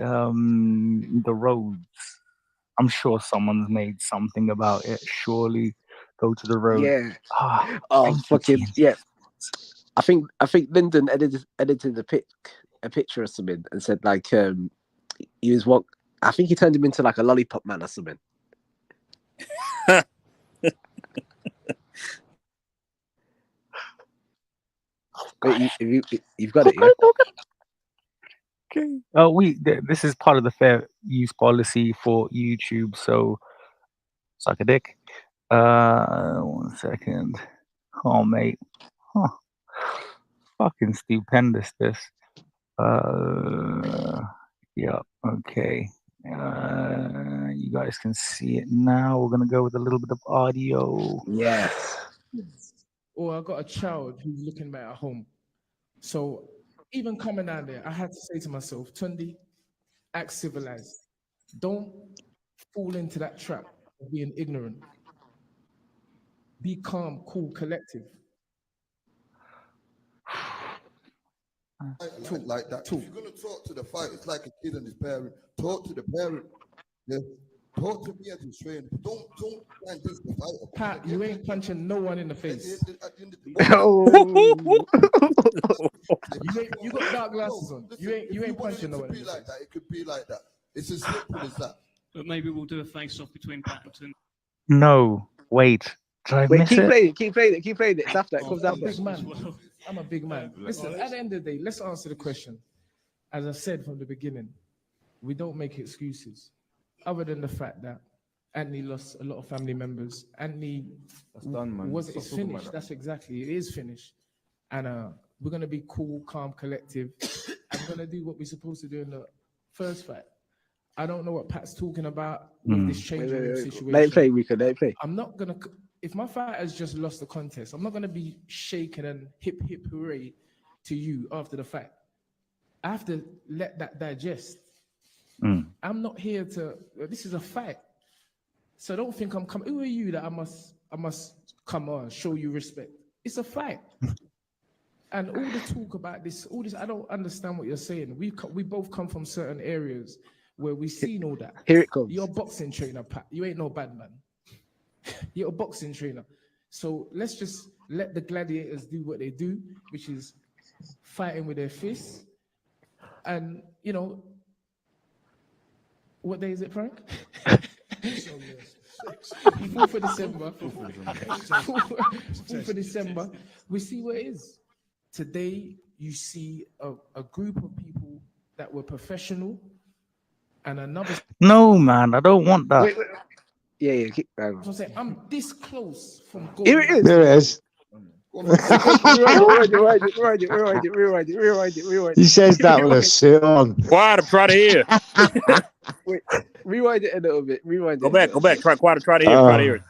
the roads. I'm sure someone's made something about it. Surely, go to the road. Yeah. Ah, Oh, thank you, fucking TNT. yeah. I think Lyndon edited a picture or something and said like he was what I think he turned him into like a lollipop man or something. Wait, you've got it, yeah? Okay. This is part of the fair use policy for YouTube. So, suck a dick. 1 second. Oh, mate. Huh. Fucking stupendous. This. Yeah. Okay. You guys can see it now. We're gonna go with a little bit of audio. Yes. Or I got a child who's looking back at home. So even coming down there, I had to say to myself, Tundi, act civilized. Don't fall into that trap of being ignorant. Be calm, cool, collective. Like that. If you're gonna talk to the fight, it's like a kid and his parent. Talk to the parent. Yeah. Talk to me as a trainer. Don't try and diss the fighter. Pat, you ain't punching no one in the face. You got dark glasses on. You ain't punching no one. It could be like that. It could be like that. It's as simple as that. But maybe we'll do a face-off between Patterson. No, wait. Did I miss keep it? playing it. Keep playing it. Keep playing it. It's after. It comes I'm a after. big man. I'm a big man. Listen, at the end of the day, let's answer the question. As I said from the beginning, we don't make excuses, other than the fact that Anthony lost a lot of family members. Anthony That's done, man. it's finished. That's exactly it is finished. And we're gonna be cool, calm, collective. And we're gonna do what we're supposed to do in the first fight. I don't know what Pat's talking about with this changing room situation. Let it play, Rico. Let it play. I'm not gonna. If my fighter's just lost the contest, I'm not gonna be shaking and hip hip hooray to you after the fight. I have to let that digest. I'm not here to. This is a fight, so don't think I'm coming. Who are you that I must come on show you respect? It's a fight. And all the talk about this, I don't understand what you're saying. We both come from certain areas where we've seen all that. Here it comes. You're a boxing trainer, Pat. You ain't no bad man. You're a boxing trainer. So let's just let the gladiators do what they do, which is fighting with their fists. And, you know, what day is it, Frank? 4th of December. 4th of December. We see what it is. Today, you see a group of people that were professional and another. No, man, I don't want that. Wait. Yeah. Keep going. So say, I'm this close from going. Here it is. There it is. Rewind it. He says that with a suit on. Quiet, I'm trying to hear. Wait, rewind it a little bit. Rewind Go it. back. Try to hear.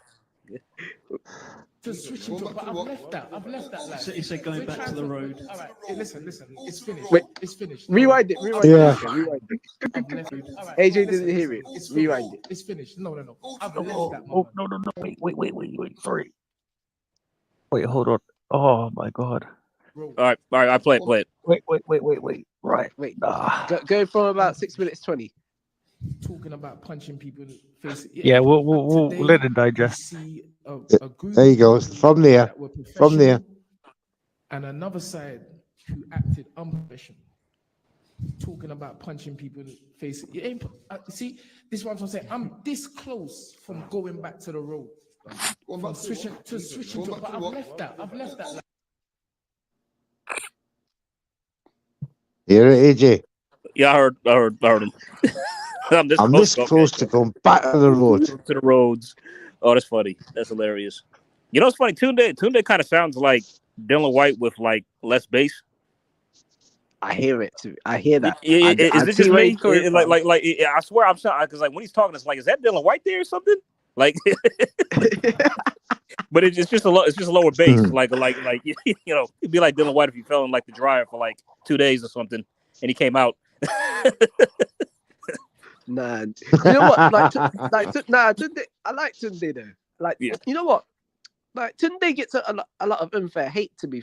To switch into, but I've left that. Like, So he said going back to the road. All right, listen. It's finished. Wait. It's finished. Rewind it. Yeah. Rewind it. I've left it. All right, AJ listen, didn't hear it. It's Rewind finished. it. It's finished. No. I've left that Oh, moment. no. Wait. Sorry. Wait, hold on. Oh, my God. All right. I play it. Wait. Right. Wait. Ah. Go from about 6 minutes 20. Talking about punching people in the face. Yeah, we'll let it digest. See a group There you go. From there. that were From there. professional and another side who acted unprofessional. Talking about punching people in the face. It ain't, see, this is what I'm saying. I'm this close from going back to the road. From switching to, but I've left that. Like, Hear it, AJ. Yeah, I heard him. I'm this close to going back to the road. To the roads. Oh, that's funny. That's hilarious. You know, it's funny. Tunde kind of sounds like Dylan White with like less bass. I hear it too. I hear that. Is this just me? Like, I swear I'm sorry because like when he's talking, it's like, is that Dylan White there or something? Like, but it's just a lower bass. Like you know, it'd be like Dylan White if he fell in like the dryer for like 2 days or something, and he came out. Nah, you know what? Tunde, I like Tunde though. Like, yeah. You know what? Like Tunde gets a lot of unfair hate to be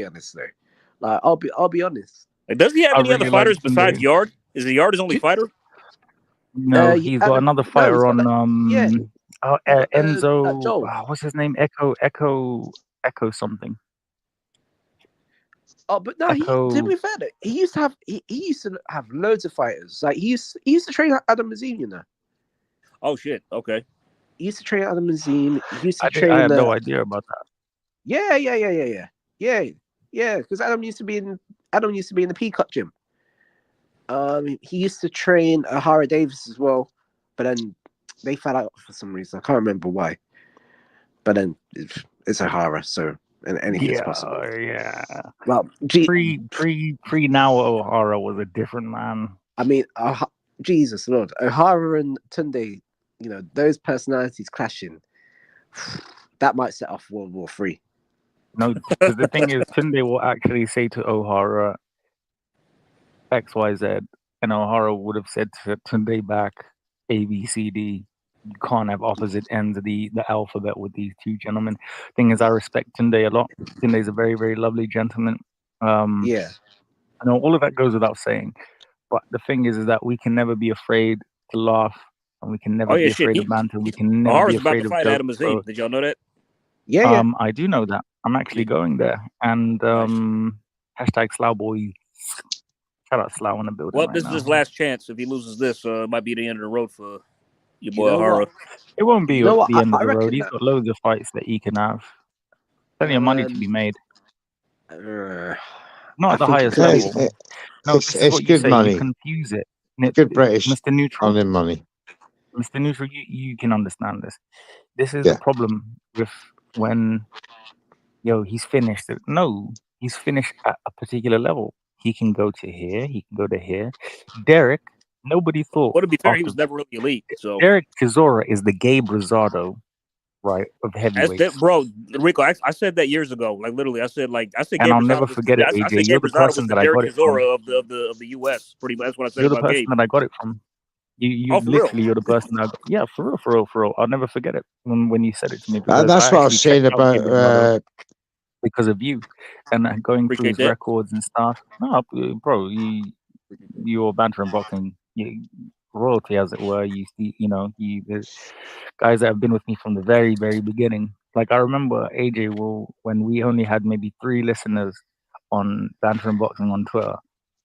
honest though. Like, I'll be honest. Like, does he have any other fighters besides Yard? Is the Yard his only fighter? No, he's got another fighter on. Enzo. Joel. What's his name? Echo something. Oh, but no, to be fair, he used to have loads of fighters. Like he used to train Adam Mazin, you know. Oh shit! Okay. He used to train Adam Mazin. He used to train. I had no idea about that. Yeah. Because Adam used to be in the Peacock gym. He used to train O'Hara Davis as well, but then they fell out for some reason. I can't remember why. But then it's O'Hara, so. And anything's possible. Yeah. Well, pre now O'Hara was a different man. I mean, Jesus Lord, O'Hara and Tunde, you know, those personalities clashing, that might set off World War III. No, the thing is, Tunde will actually say to O'Hara XYZ, and O'Hara would have said to Tunde back ABCD. You can't have opposite ends of the alphabet with these two gentlemen. Thing is, I respect Tunde a lot. Tunde's a very, very lovely gentleman. Yeah. I know all of that goes without saying. But the thing is that we can never be afraid to laugh, and we can never be afraid of banter. We can never be afraid of Adam Mazin. Did y'all know that? Yeah. I do know that. I'm actually going there. And hashtag Slowboy. Shout out Slow in the building. Well, this is his last chance. If he loses this, it might be the end of the road for your boy You know O'Hara. what? It won't be the end of the road. reckon He's got loads of fights that he can have. Plenty of money to be made. Not at the highest level. No, It's good money. You confuse it. Good British Mr. Neutral. on him money. Mr. Neutral, you can understand this. This is Yeah. the problem with when he's finished. No, he's finished at a particular level. He can go to here. He can go to here. Derek, nobody thought. Well, to be fair, he after was never really elite. So Derek Chisora is the Gabe Rosado, right, of heavyweights. bro, Rico, I said that years ago. Like literally, I said And Gabe I'll Rosado never was forget it, I AJ. said You're Gabe the Rosado person was the that I Derek got it from. Chisora of the US. Pretty much, that's what I said You're the about person Gabe. that I got it from. You Oh, for real? literally, you're the person that. Yeah, for real. I'll never forget it when you said it to me, because That's I what I was actually saying checked out Gabe Rosado about. because of you, and going through Appreciate his that. records and stuff. No, bro, you're banter and boxing, royalty, as it were. The guys that have been with me from the very, very beginning. Like I remember AJ, when we only had maybe 3 listeners on banter and boxing on Twitter,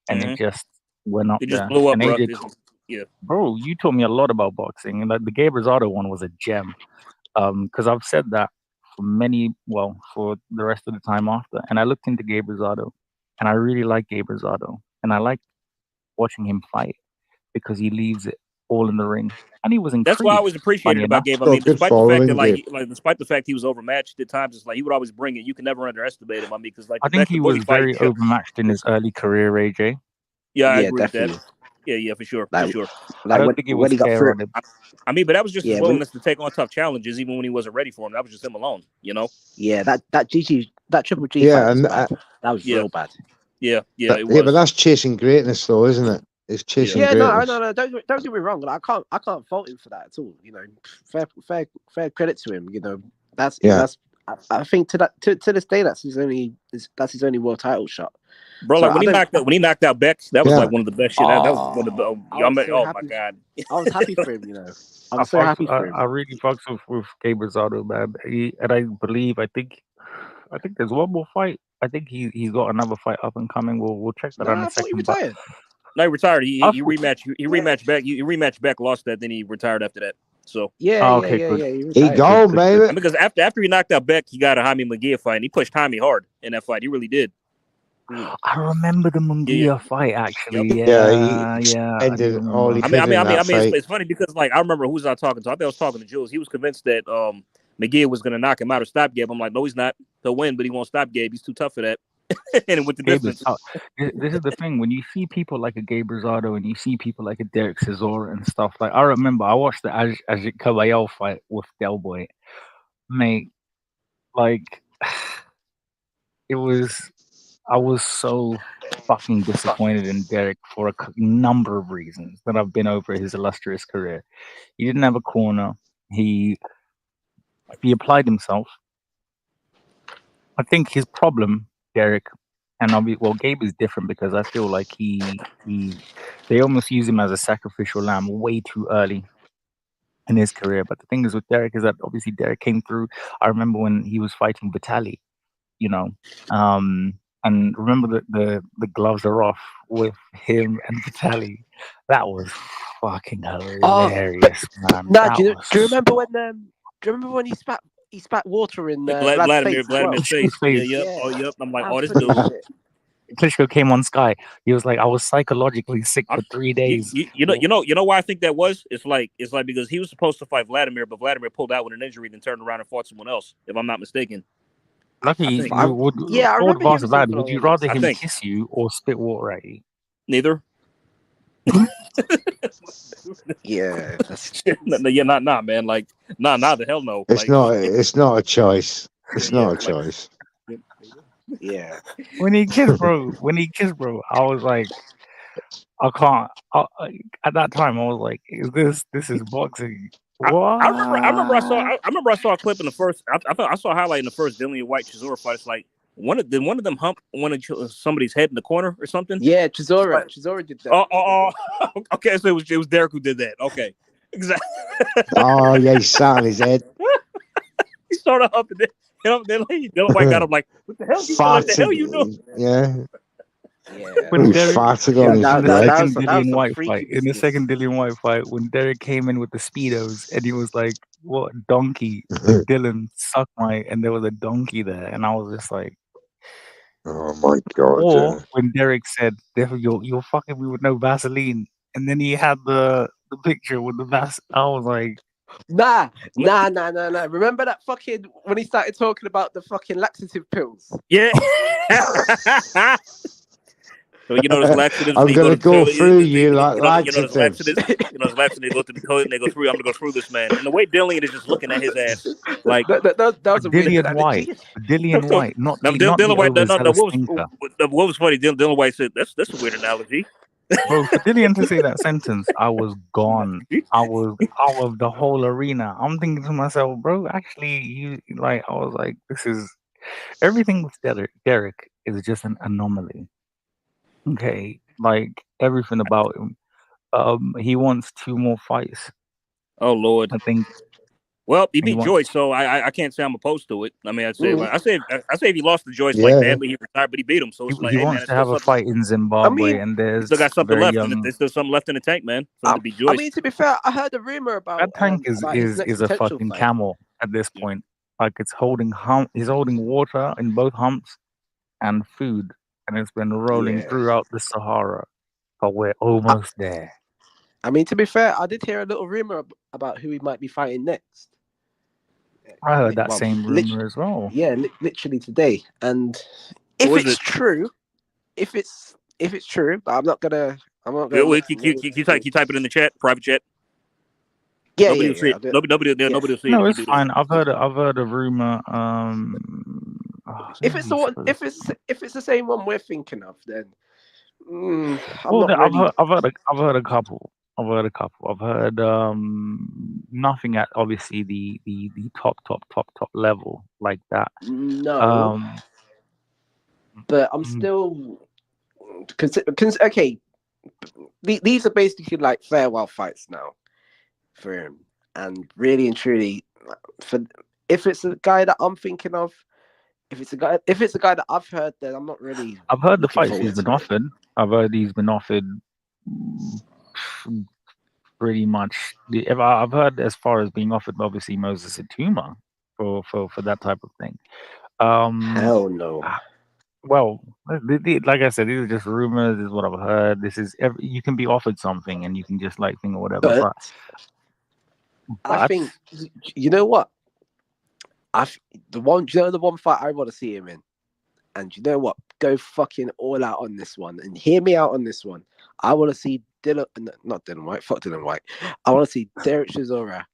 and it just went up It just there. blew up, And bro. AJ, Yeah. bro, you taught me a lot about boxing, and like the Gabe Rosado one was a gem. Because I've said that for the rest of the time after, and I looked into Gabe Rosado, and I really like Gabe Rosado, and I like watching him fight because he leaves it all in the ring, and he was intrigued. That's why I always appreciated about Gabe. I mean, despite the fact that despite the fact he was overmatched at times, it's like he would always bring it. You can never underestimate him. I mean, because like I think he was very overmatched in his early career, AJ. Yeah, I agree with that. Yeah, for sure, for sure. I don't think it was fair on him. I mean, but that was just his willingness to take on tough challenges, even when he wasn't ready for them. That was just him alone, Yeah, that Triple G Yeah, fight was and bad. That was real bad. Yeah, it was. But that's chasing greatness, though, isn't it? It's chasing greatness. No. Don't get me wrong. I can't fault him for that at all. Fair credit to him. That's. I think to this day that's his only world title shot. Bro, like when he knocked out Bex, that was like one of the best shit. That was one of the. My god! I was happy for him. I was so happy for him. I really fucks with Gabe Rosado, man. And I think there's one more fight. I think he's got another fight up and coming. We'll check that out in a second. He retired. No, he retired. He rematched back. He rematched back, lost that, then he retired after that. So good. He gone, baby. Because after he knocked out Beck, he got a Jaime Munguia fight, and he pushed Jaime hard in that fight. He really did. I remember the Munguia fight actually. Yeah. Ended all he I mean, it's funny because like I remember who was I talking to. I think I was talking to Jules. He was convinced that Munguia was going to knock him out or stop Gabe. I'm like, no, he's not. He'll win, but he won't stop Gabe. He's too tough for that. And with the distance. This is the thing. When you see people like a Gabe Rosado and you see people like a Derek Chisora and stuff, like I remember I watched the Ajit Caballero fight with Del Boy, mate. Like I was so fucking disappointed in Derek for a number of reasons that I've been over his illustrious career. He didn't have a corner. He applied himself. I think his problem, Derek, and Gabe is different because I feel like they almost use him as a sacrificial lamb way too early in his career. But the thing is with Derek is that obviously Derek came through. I remember when he was fighting Vitali, and remember the gloves are off with him and Vitali. That was fucking hilarious, man. No, do you remember when he spat water in Vladimir's face? Yeah. Oh, yep. I'm like, this dude. Klitschko came on Sky. He was like, I was psychologically sick for 3 days. You know why I think that was? It's like because he was supposed to fight Vladimir, but Vladimir pulled out with an injury, then turned around and fought someone else. If I'm not mistaken. Lucky, I remember him. Would you rather him kiss you or spit water at you? Neither. Yeah. Nah, man. Like, nah, the hell no. It's not a choice. It's not a choice. Yeah. When he kissed, bro, I was like, I can't. At that time, I was like, this is boxing? What? I remember I saw a clip in the first. I saw a highlight in the first Dillian White Chisora fight. It's like one of them hump somebody's head in the corner or something. Yeah, Chisora did that. Oh, okay. So it was Derek who did that. Okay, exactly. Oh yeah, he sat on his head. He started up and then Dillian White got him like, what the hell? What the hell you doing? Yeah. When Derek farted on in the second Dillian White fight, when Derek came in with the Speedos and he was like, what donkey? Dylan, suck my, and there was a donkey there, and I was just like, oh my god. Or when Derek said, you're fucking me with no Vaseline, and then he had the the picture with the mask. I was like, Nah. Remember that fucking when he started talking about the fucking laxative pills? Yeah. So you know, there's laxatives. I'm going to go through you like there's laxatives. laxatives. There's laxatives. They go through the code and they go through. I'm gonna go through this man. And the way Dillian is just looking at his ass, like that was a weird Dillian White, analogy. Dillian White, not no, the Dylan White. No, overzealous thinker. what was funny? Dylan White said that's a weird analogy. Bro, for Dillian to say that sentence, I was gone. I was out of the whole arena. I'm thinking to myself, bro, actually, I was like, this is everything with Derek is just an anomaly. Okay, like everything about him. He wants 2 more fights. Oh Lord, I think. Well, he beat Joyce, so I can't say I'm opposed to it. I mean, I say if he lost to Joyce like badly, he retired, but he beat him. So it's like, he hey, wants man, to have a fight in Zimbabwe, and there's still got something left. Young... There's still something left in the tank, man. To beat Joyce. I mean, to be fair, I heard a rumor about that tank is a fucking fight. camel at this point. Like it's holding he's holding water in both humps and food, and it's been rolling throughout the Sahara. But we're almost there. I mean, to be fair, I did hear a little rumor about who he might be fighting next. I heard that same rumor as well. Yeah, literally today. And if it's true, if it's true, but I'm not gonna. Can you type it in the chat, private chat? Yeah, nobody will see it. Nobody will see it. No, it's fine. I've heard a rumor. If it's the same one we're thinking of, then I've heard a couple. I've heard nothing at obviously the top level like that. No, but I'm still okay. These are basically like farewell fights now for him, and really and truly, if it's a guy that I'm thinking of, if it's a guy that I've heard, then I'm not really. I've heard the fights he's been offered. I've heard he's been offered pretty much. I've heard as far as being offered, obviously Moses Atuma for that type of thing. Hell no. Well, like I said, these are just rumors. This is what I've heard. This is you can be offered something and you can just like think or whatever. But I think you know what. The one fight I want to see him in, and you know what, go fucking all out on this one, and hear me out on this one. I want to see not Dylan White, fuck Dylan White. I want to see Derek Chisora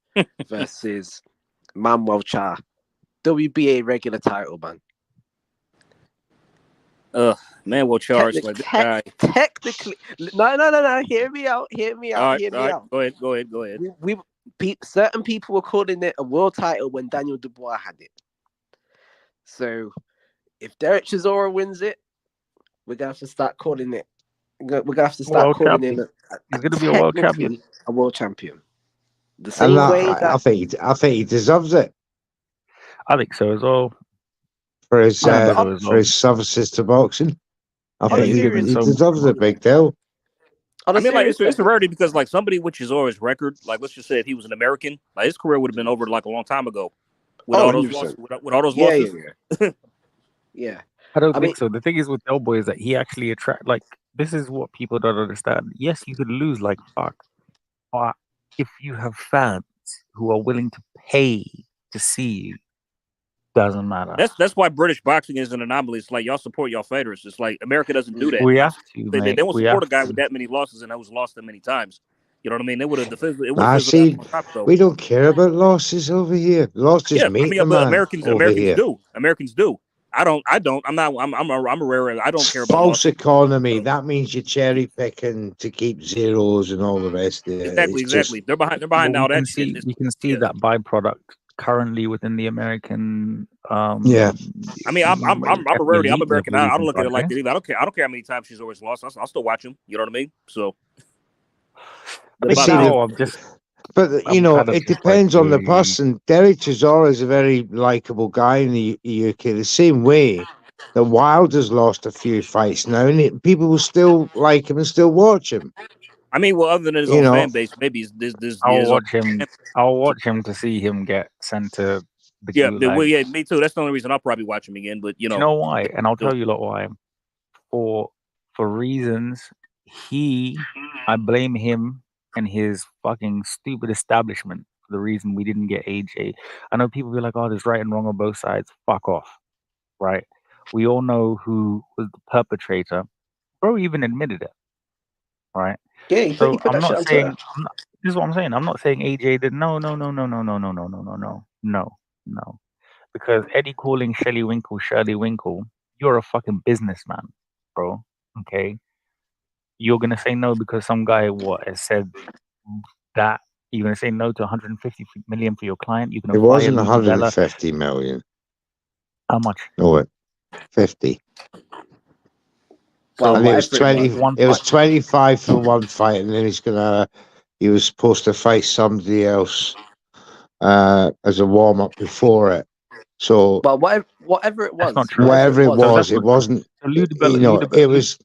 versus Manuel Cha, WBA regular title, man. Manuel Cha is like this guy. Technically, no. Hear me out. All right. Go ahead. Certain people were calling it a world title when Daniel Dubois had it. So if Derek Chisora wins it, we're gonna have to start calling it. We're gonna have to start calling him. He's gonna be a world champion. A world champion. The same way that I think he deserves it. I think so as well. For his services to boxing, I think he deserves a big deal. I mean, like it's a rarity because like somebody with Chisora's record, like let's just say if he was an American, like his career would have been over like a long time ago. With all those losses. Yeah. I don't think so. The thing is with Del Boy is that he actually like this is what people don't understand. Yes, you could lose like fuck, but if you have fans who are willing to pay to see you, doesn't matter. That's why British boxing is an anomaly. It's like y'all support y'all fighters. It's like America doesn't do that. We have to. They won't support a guy with that many losses and that was lost that many times. You know what I mean? They would have. See, we don't care about losses over here. Losses mean Americans do. Americans do. I don't. I'm not. I'm a rare. I don't care about false economy. That means you're cherry picking to keep zeros and all the rest of it. Exactly. They're behind now. That shit. You can see that byproduct currently within the American. I mean, I'm a rarity. I'm American. I don't look at it like that either. I don't care how many times she's always lost. I'll still watch him. You know what I mean? So. But you know, it depends on the person. Derek Chisora is a very likable guy in the UK. The same way that Wilder's lost a few fights now, and people will still like him and still watch him. I mean, well, other than his own fan base, maybe this. I'll watch him to see him get sent to the gulag. Me too. That's the only reason I'll probably watch him again. But you know why? And I'll tell you why. For reasons I blame him and his fucking stupid establishment for the reason we didn't get AJ. I know people be like, "Oh, there's right and wrong on both sides." Fuck off, right? We all know who was the perpetrator. Bro even admitted it, right? Yeah, he So put I'm that shit not on saying. Twitter. This is what I'm saying. I'm not saying AJ did. No. Because Eddie calling Shirley Winkle, you're a fucking businessman, bro. Okay, you're gonna say no because some guy has said that. You're gonna say no to 150 million for your client. You're gonna It fire wasn't Lou DiBella. 150 million. How much? No, 50. Well, And it was whatever it 20. was. It was 25 for one fight, and then he was supposed to fight somebody else as a warm up before it. So, Well, whatever it was, That's not true. whatever it So was, that's it not true. wasn't. So Lou You DiBella, know, it was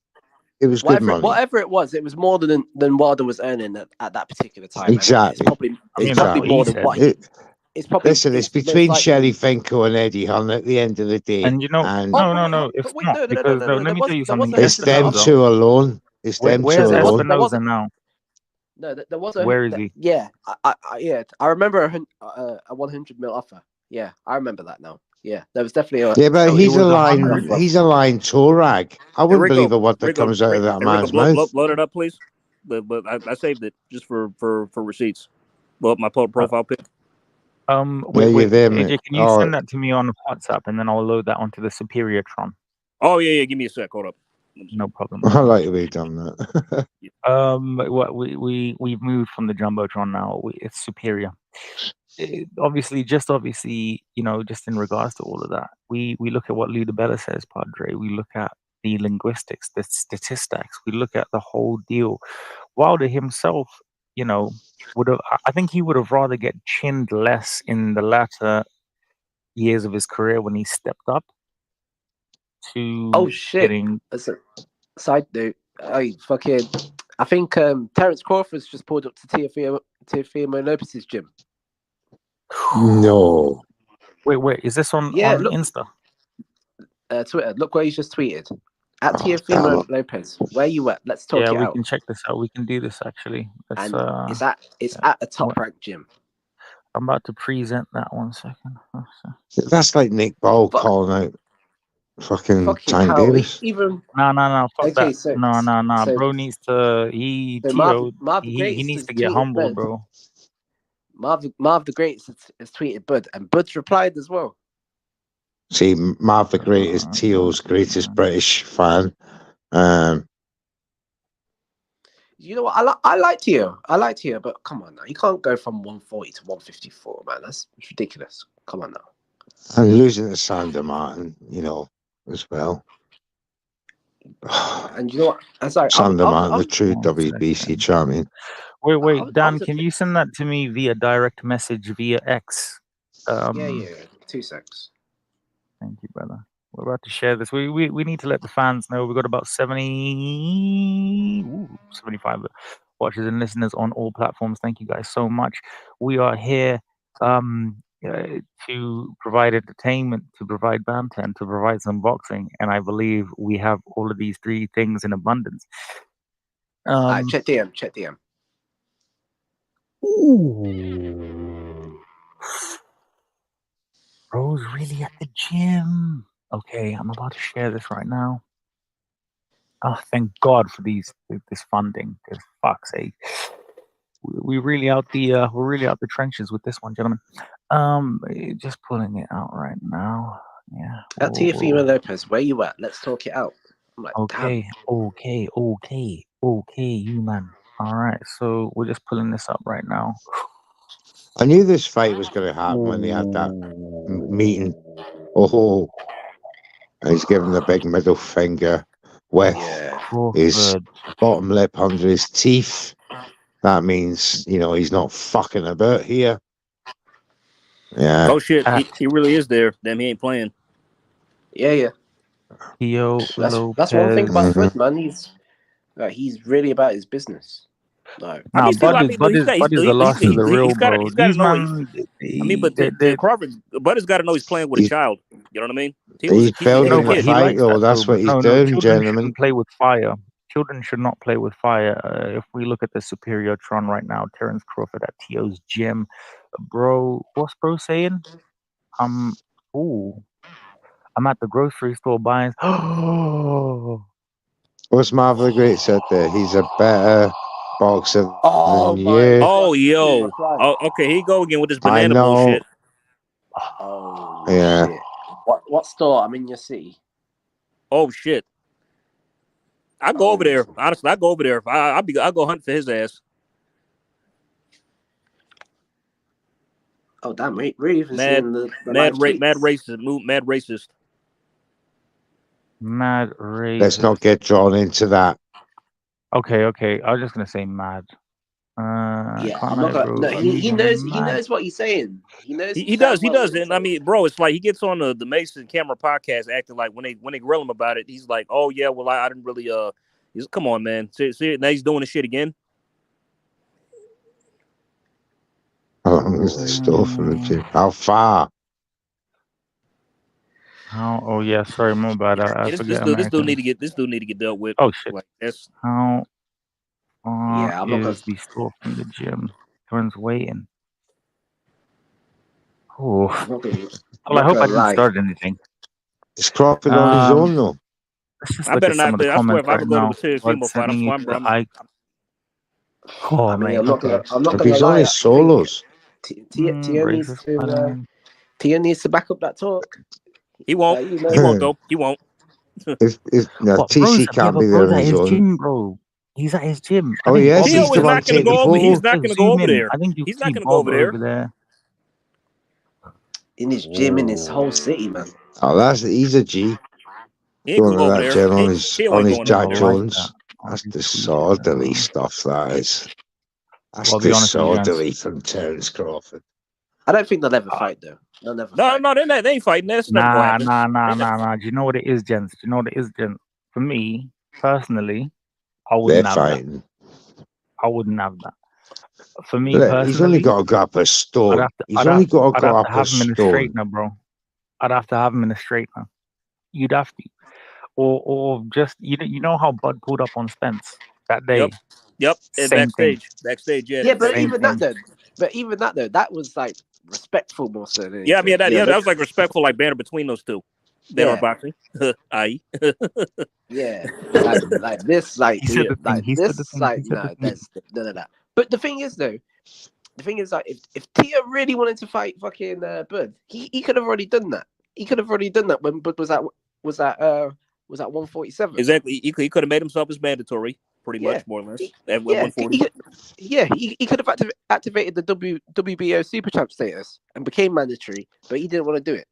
good whatever, money. whatever it was more than Wilder was earning at that particular time. Exactly. And it's probably more than what he. It's probably. Listen, it's between Shelley Finkel and Eddie Hunt at the end of the day. And you know, no, it's wait, not no, because no, let me tell you something. It's them two alone. It's them two Where's alone. Espinoza now? No, there was a. Where is he? Yeah, I remember a 100 mil offer. Yeah, I remember that now. Yeah, there was definitely a. Yeah, but he's a line. 100. He's a line toe rag. I wouldn't believe a word that Rico, comes out of that man's Rico, mouth. load it up, please. But I saved it just for receipts. Blow up my profile pic. Wait, you're there, AJ, mate. can you send that to me on WhatsApp and then I'll load that onto the Superior Tron? Oh yeah, give me a sec. Hold up. No problem. I like the way you've done that. What we've moved from the Jumbotron now. It's Superior. Obviously, just in regards to all of that, we look at what Lou DiBella says, Padre. We look at the linguistics, the statistics. We look at the whole deal. Wilder himself, I think he would have rather get chinned less in the latter years of his career when he stepped up to Oh shit! Side note, I think Terence Crawford's just pulled up to Teofimo Lopez's gym. No. Wait, is this on Insta? Twitter. Look where he's just tweeted. At Teofimo Lopez, where you at? Let's talk it out. Yeah, we can check this out. We can do this actually. It's at a top ranked gym. I'm about to present that 1 second. That's like Nick Ball calling out fucking Tank Davis. No. Fuck that. No. So, bro needs to. He needs to get humble, bro. Marv the Great has tweeted Bud, and Bud's replied as well. See, Marv the Great is Teal's greatest British fan. You know what? I like Teo, but come on now. You can't go from 140 to 154, man. That's ridiculous. Come on now. And losing to Sander Martin, as well. And you know what? I'm sorry. Sander Martin, the true WBC champion. Wait, Dan, can you send that to me via direct message via X? Yeah. 2 secs. Thank you, brother. We're about to share this. We need to let the fans know. We've got about 75 watchers and listeners on all platforms. Thank you guys so much. We are here to provide entertainment, to provide banter, and to provide some boxing. And I believe we have all of these three things in abundance. Check DM. Ooh. Bro's really at the gym. Okay, I'm about to share this right now. Oh, thank God for this funding. Because fuck's sake, we're really out the trenches with this one, gentlemen. Just pulling it out right now. Yeah. At Teofimo Lopez, where you at? Let's talk it out. I'm like, okay, you man. All right, so we're just pulling this up right now. I knew this fight was going to happen when they had that meeting. Oh, he's giving the big middle finger with his bottom lip under his teeth. That means, he's not fucking about here. Yeah. Oh, shit. He really is there. Damn, he ain't playing. Yeah. That's one thing about Bud, man. He's really about his business. No, Bud is the last of the real, bro. These man, Crawford, Bud has got to know he's playing with a child. You know what I mean? He's building a fight, though. That's what he's doing, gentlemen. Play with fire. children should not play with fire. If we look at the superior Tron right now, Terence Crawford at T.O.'s gym. Bro, what's bro saying? Ooh. I'm at the grocery store buying. Oh, What's Marvel the Great said there? He's a better boxer Oh than my you. Oh, God, yo. Christ. Oh, okay, here you go again with this I banana know. bullshit. Oh Yeah. shit. What store? I'm in your city. Oh shit. I go over there. Honestly, I go over there. I'll go hunt for his ass. Oh damn, we're even Mad, seeing the mad, live tweets. mad racist, mad racist. mad racist. Let's not get drawn into that. Okay. I was just gonna say mad. Yeah, can't I'm not lie, gonna. bro. No, I'm he knows. He mad. knows what he's saying. He knows. He damn does. He well what does. he's And I saying. mean, bro, it's like he gets on the Mason Camera podcast acting like when they grill him about it, he's like, "Oh yeah, well I didn't really he's come on, man. See, now he's doing the shit again." How long is the store for the gym? How far? Oh yeah, sorry, my bad. I Yeah, this forget dude American. need to get dealt with. Oh shit. Like that's How far Yeah, I'm not gonna. is the store from the gym? Everyone's waiting. Oh, I'm not gonna. I'm well, I not hope I gonna didn't lie. start anything. Is Crawford on his own though? Let's just I look better at some not. of the I swear, comments if I ever right go to now. a serious Bud female sent fight, me I'm the Oh, I mean, mate, I'm not okay. gonna. I'm not If gonna he's on lie. his solos. Tia needs Racist. to. Tia needs to back up that talk. He won't. You know, He won't though. He won't. No, What, bro's, TC can't be there bro's on at his his own. gym, bro. He's at his gym. Oh, yes, Bobby he's the Tio is one not going to taking go over. He's photos. not going to go over there. I think you He's see not going to go Bob over there. there. in his gym, in his whole city, man. Oh, he's a G. He ain't Going going to over that there. gym on Tio ain't his going Jack over there. Jones. That's disorderly stuff, that is. That's Well, I'll be honest with you, gents. disorderly from Terence Crawford. I don't think they'll ever fight, though. They'll never fight. No, they ain't fighting. That's never going to happen. Nah. Do you know what it is, gents? For me, personally, I wouldn't have that. I wouldn't have that. For me, personally, he's only got to go up a stone. He's only got to go up a have him in a stone. straightener, bro. I'd have to have him in a straightener. You'd have to, or just you know how Bud pulled up on Spence that day. Yep. And backstage, yeah. Yeah, but even that though, that was like respectful more so than anything. Yeah, I mean that was like respectful, like banter between those two. That are boxing. I. Yeah, like this, like he said the like thing. this, like no, there's none of that. But the thing is, though, like if Tia really wanted to fight fucking Bud, he could have already done that. He could have already done that when Bud was at 147. Exactly. He could have made himself as mandatory, pretty much, more or less. At 140. He could have activated the WBO Super Champ status and became mandatory, but he didn't want to do it.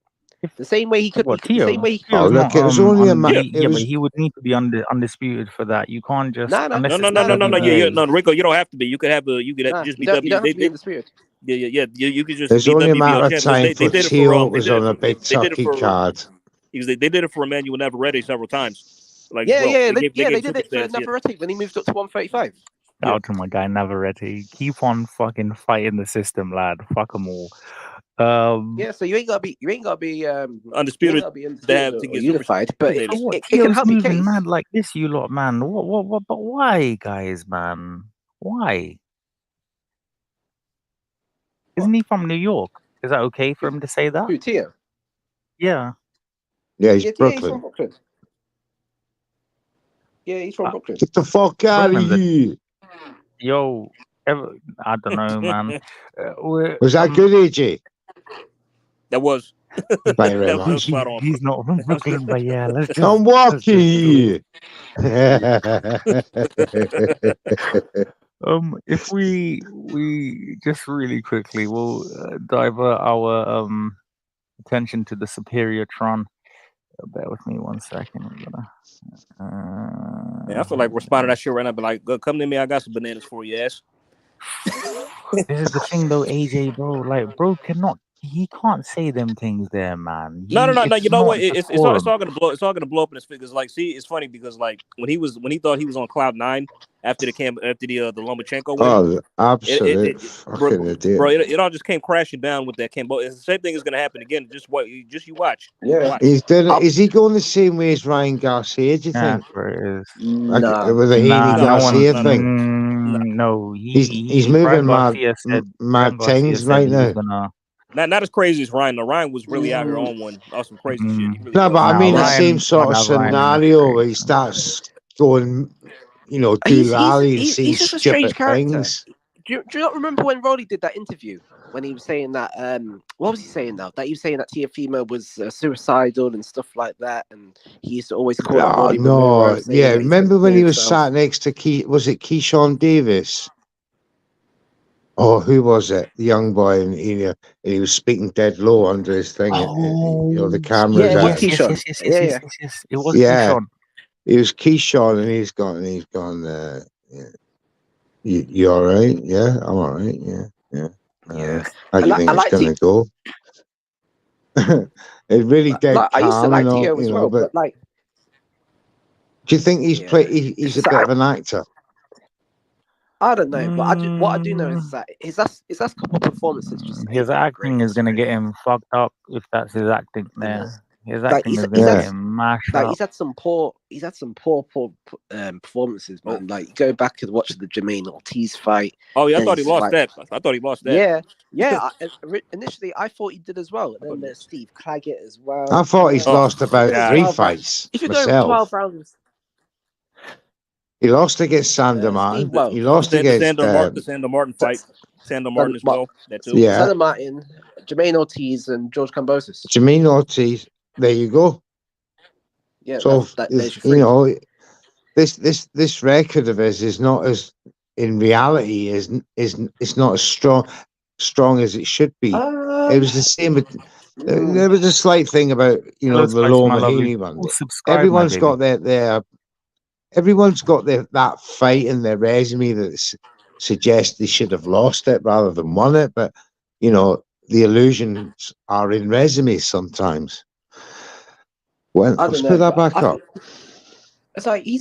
The same way he could. What, the same way he could. Oh, look, it was only a matter. But he would need to be undisputed for that. You can't just No. No, Rico, you don't have to be. You could have just be you don't have to be undisputed. Yeah. You could just. There's be only a WBO matter of champ. time for Tio was on a big Tucky card. They did it for Emmanuel Navarrete several times. Like they did it for superstars, Navarrete when he moved up to 135. Out to my guy Navarrete. Keep on fucking fighting the system, lad. Fuck them all. So you ain't gotta be undisputed. To get unified, but it can help your case. Mad like this, you lot, man. What? But why, guys, man? Why? Isn't he from New York? Is that okay for him to say that? Who, Tio? Yeah. Yeah, he's Brooklyn. He's from Brooklyn. Yeah, he's from Brooklyn. Get the fuck out of here. Yo, I don't know, man. Was that good, AJ? That was. He's not from Brooklyn, but yeah, let's just. I'm walking here. If we just really quickly, we'll divert our attention to the superior Tron. Bear with me 1 second. I feel like responding to that shit right now, but like, come to me, I got some bananas for you, ass. This is the thing, though, AJ, bro. Like, bro cannot He can't say them things there, man. No. It's You know not what? It's all decorum. gonna blow. It's all gonna blow up in his fingers. Like, see, it's funny because like when he thought he was on cloud 9 after the Lomachenko win. Oh, absolute fucking idiot. Bro, it all just came crashing down with that Cambo. It's the same thing is gonna happen again. Just you watch. Yeah. Watch. Is he going the same way as Ryan Garcia? Do you think? That's where it is. No. With the Healy Garcia thing? No, He's moving mad things right now. Not as crazy as Ryan. No, Ryan was really out here on one. Some crazy shit. He really No, was. but I mean the Ryan- same sort of Ryan scenario where he starts going, do rally and saying he's just a strange stupid character. things. Do you not remember when Roddy did that interview when he was saying that? What was he saying now? That he was saying that Teofimo was suicidal and stuff like that, and he used to always call out Roddy. No, yeah. Remember when he was sat next to Keyshawn Davis? Oh, who was it? The young boy, and he was speaking dead low under his thing. The cameras. Yeah, it was Keyshawn. Yes. It was Keyshawn. It was Keyshawn, and he's gone. You all right? Yeah, I'm all right. Yeah. How do you think it's gonna go? It really dead I used to calm, like Tio as well, but like, do you think he's he's a bit of an actor? I don't know, but what I do know is that his last couple of performances just his acting is gonna get him fucked up if that's his acting there. His acting is gonna get him mashed up. He's had some poor performances, man. Like, go back and watch the Jermaine Ortiz fight. Oh yeah, I thought he lost that. I thought he lost that. Yeah. Initially, I thought he did as well. And then there's Steve Claggett as well. I thought he's lost about 3 fights. If you go myself. 12 rounds. He lost against Sander Martin. He lost against the Sander Martin fight. Sander Martin as well. That too. Yeah. Sander Martin, Jermaine Ortiz, and George Kambosos. Jermaine Ortiz. There you go. Yeah. So this record of his is not as in reality is not as strong as it should be. It was the same. There was a slight thing about the Loma Healy one. Everyone's got that fight in their resume that suggests they should have lost it rather than won it. But the illusions are in resumes sometimes. Well, let's put that back up. It's like he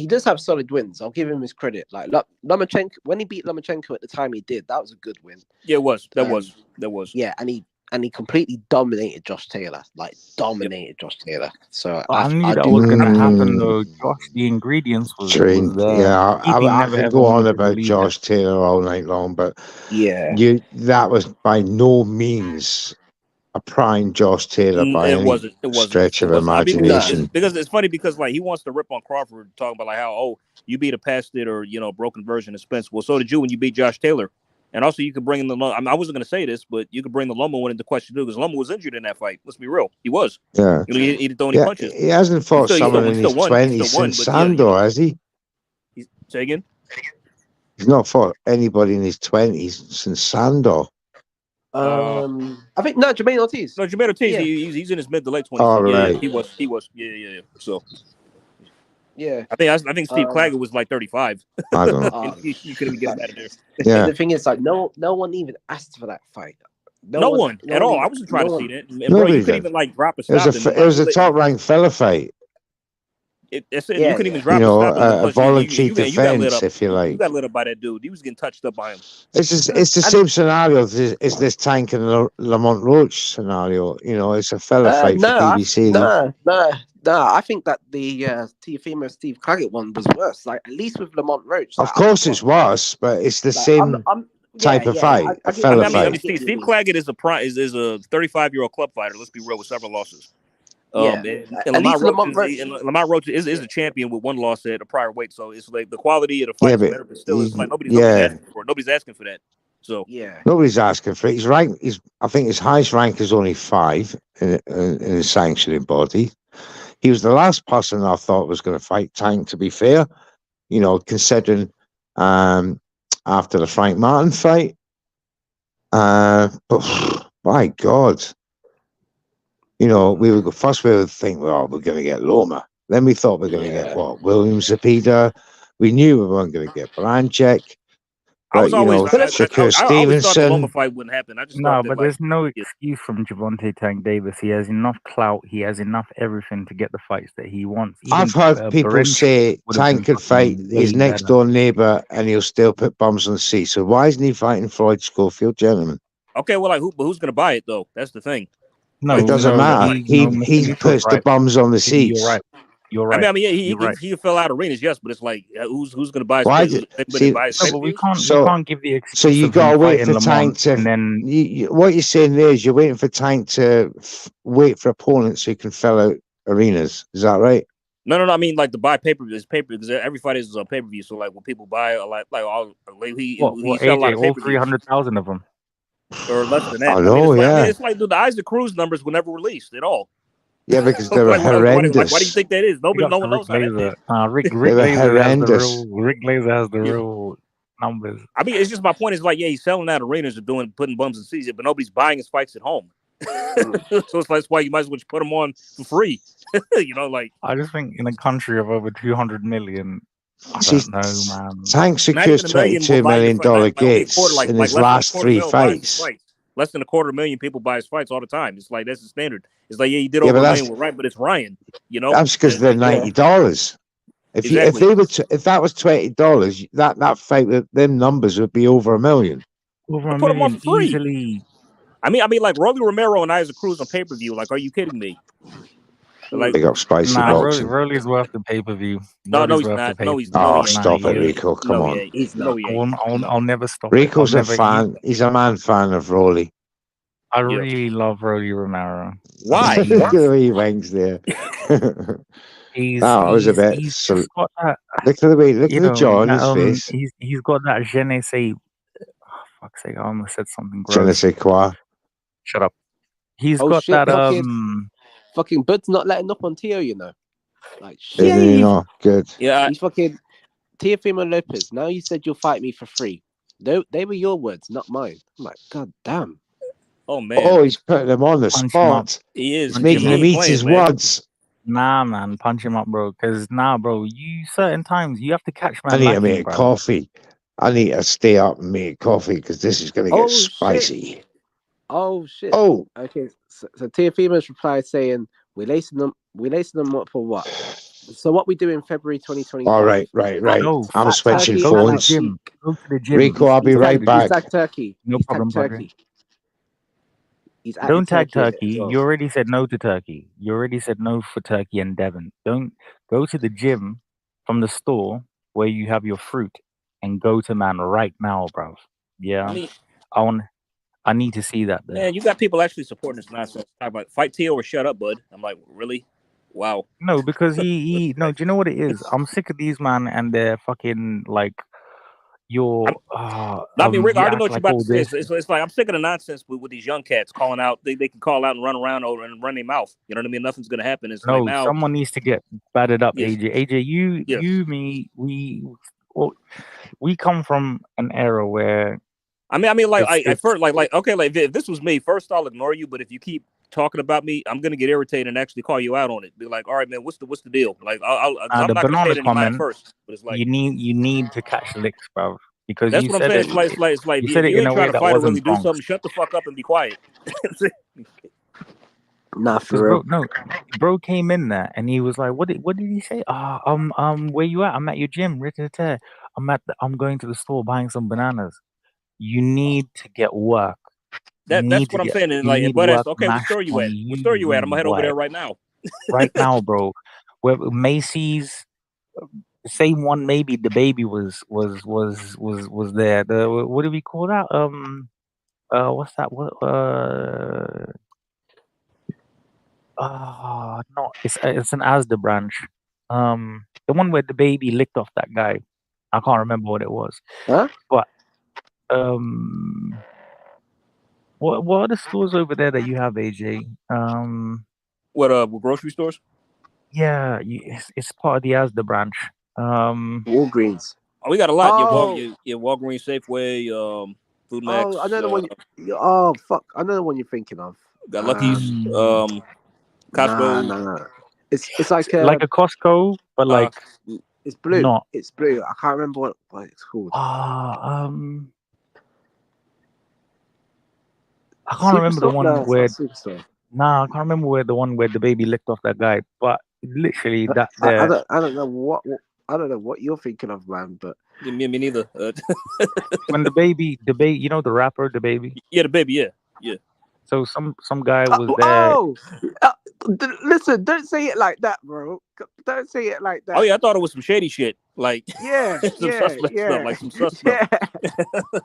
does have solid wins. I'll give him his credit. Like Lomachenko, when he beat Lomachenko at the time he did, that was a good win. Yeah, it was. That was. Yeah, and he completely dominated Josh Taylor. Josh Taylor. So I knew that was going to happen though. Josh, the ingredients was there. Yeah, I could go on about Josh Taylor all night long, but that was by no means a prime Josh Taylor by any stretch of imagination. Because it's funny because like he wants to rip on Crawford, talking about like how you beat a past it or broken version of Spence. Well, so did you when you beat Josh Taylor. And also, you could bring in I wasn't going to say this, but you could bring the Loma one into question too, because Loma was injured in that fight. Let's be real, he was. Yeah, he didn't throw any punches. He hasn't fought someone in his 20s since Sandor, has he? Say again. He's not fought anybody in his 20s since Sandor. I think Jermaine Ortiz. No, Jermaine Ortiz. Yeah. He's in his mid to late 20s. Oh, right. He was. Yeah. So. Yeah, I think Steve Claggett was like 35. I don't know. You couldn't get him out of there. Yeah. The thing is, like, no one even asked for that fight. No one at all. I wasn't trying to see that. And bro, you couldn't even like drop a stop. It was a top ranked fella fight. You couldn't even drop a voluntary defense, if you like. You got lit up by that dude. He was getting touched up by him. It's the same scenario as this Tank and Lamont Roach scenario. It's a fella fight for BBC. No, I think that the Teofimo Steve Claggett one was worse. Like, at least with Lamont Roach. Of course it's worse, but it's the same type of fight. A fella fight. Steve Claggett is a 35-year-old club fighter. Let's be real, with several losses. And Lamont Roach is a champion with one loss at a prior weight. So it's like the quality of the fight is better, but still, it's like nobody's asking for it. Nobody's asking for that. So nobody's asking for it. He's ranked. I think his highest rank is only 5 in his sanctioning body. He was the last person I thought was going to fight Tank, to be fair, considering after the Frank Martin fight. But my God, we would think, well, we're going to get Loma. Then we thought we were going to get Williams Zepeda. We knew we weren't going to get Blanchek. I was But, always, Shakur I always thought the Stevenson. Loma fight wouldn't happen. I just No, thought that, but there's no excuse from Gervonta Tank Davis. He has enough clout. He has enough everything to get the fights that he wants. I've heard people say Tank could fight his next door neighbor and he'll still put bombs on the sea. So why isn't he fighting Floyd Schofield, gentlemen? Okay, well, like who's going to buy it though? That's the thing. No, it doesn't matter. He puts the bombs on the seats. You're right. You're right. I mean, he fill out arenas, yes, but it's like who's going to buy? Why but we can't give the excuse. So you got to wait for Tank to. And then what you're saying there is you're waiting for Tank to wait for opponents who can fill out arenas. Is that right? No. I mean, like to buy pay-per-view because every fight is on pay-per-view. So like when people buy he sell a lot of all 300,000 of them. Or less than that. I know, it's like the Isaac Cruz numbers were never released at all. Yeah, because they were horrendous. Why do you think that is? No one knows how that is. Rick Glazer has the real numbers. I mean, it's just my point is like, he's selling out arenas or putting bums in seats, but nobody's buying his fights at home. So it's like, that's why you might as well just put them on for free. I just think in a country of over 200 million, I don't know, man. Tank secures $22 million gates in his last 3 fights. Less than 250,000 people buy his fights all the time. It's like that's the standard. It's like he did over $1 million with Ryan, but it's Ryan. That's because they're $90. If that was $20, that fight with them numbers would be over $1 million. Over $1 put them on for free. Easily. I mean, like Rolly Romero and Isaac Cruz on pay-per-view. Like, are you kidding me? Like, they got spicy boxing. Rolly's worth the pay-per-view. No, he's not. No, he's not. Oh, stop it, Rico. Come on. He's not. I'll never stop. Rico's a fan. He's a man fan of Rolly. I really love Rolly Romero. Why? Look at the way he wanks there. I was a bit. Look at the way. Look at the jaw on his face. He's got that je ne sais. Oh, fuck's sake! I almost said something gross. Je ne sais quoi. Shut up. He's got that. Fucking Bud's not letting up on Tio, Like, shit. Good. Yeah. He's fucking Teofimo Lopez. Now you said you'll fight me for free. They were your words, not mine. I'm like, God damn. Oh man. Oh, he's putting him on the spot. He is. He's making him eat his words. Nah, man, punch him up, bro. Because bro, you certain times you have to catch man. I need to make coffee. I need to stay up and make coffee because this is going to get spicy. Shit. Oh shit. Oh. Okay. So Teofimo's reply saying we're lacing them up for what? So what we do in February 2025? All right. No, I'm switching phones. Go to the gym. Rico, I'll be right back. Tag Turkey. No problem, Turkey. Don't tag Turkey. You already said no to Turkey. You already said no for Turkey and Devon. Don't go to the gym from the store where you have your fruit and go to man right now, bro. Yeah, I need to see that. Man, you got people actually supporting this nonsense. Talk about fight Tio or shut up, bud. I'm like, really? Wow. No, because he no. Do you know what it is? I'm sick of these man and they're fucking like. Rick, I already know what you're about to say. It's like I'm sick of the nonsense with these young cats calling out. They can call out and run around and run their mouth. You know what I mean? Nothing's gonna happen. It's like now someone needs to get batted up. Yes. AJ, you, me, we come from an era where. I mean, like if this was me, first I'll ignore you, but if you keep talking about me, I'm gonna get irritated and actually call you out on it. Be like, all right, man, what's the deal? Like, I'm not gonna say it anymore first, but it's like you need to catch licks, bro, because that's what I'm saying. It's like you ain't trying to fight or really do something. Shut the fuck up and be quiet. Nah, for real. No, bro came in there and he was like, what did he say? Where you at? I'm at your gym. I'm going to the store buying some bananas. You need to get work. That's what I'm saying. And like, but that's okay. What store you at? What store you at? I'm gonna head over there right now. Right now, bro. Where Macy's, same one. Maybe the baby was there. What do we call that? What's that? No, it's an Asda branch. The one where the baby licked off that guy. I can't remember what it was. Huh? But what are the stores over there that you have, AJ? What grocery stores? Yeah, it's part of the Asda branch. Walgreens. Oh, we got a lot. Your Walgreens, Safeway, Food Max. Oh, I know the one. Oh fuck, I know the one you're thinking of. Got Lucky's, Costco. No. It's like a Costco, but like It's blue. Not. It's blue. I can't remember what it's called. I can't remember the Superstore? one No, it's where. not Superstore. Nah, I can't remember where the one where the baby licked off that guy. But literally, that I there. don't know what you're thinking of, man. But Me neither. When the baby, you know the rapper, the baby. Yeah, the baby. Yeah. So some guy was there. Listen, don't say it like that, bro. Don't say it like that. Oh yeah, I thought it was some shady shit, like Yeah, some suspect stuff, like some sus yeah. stuff.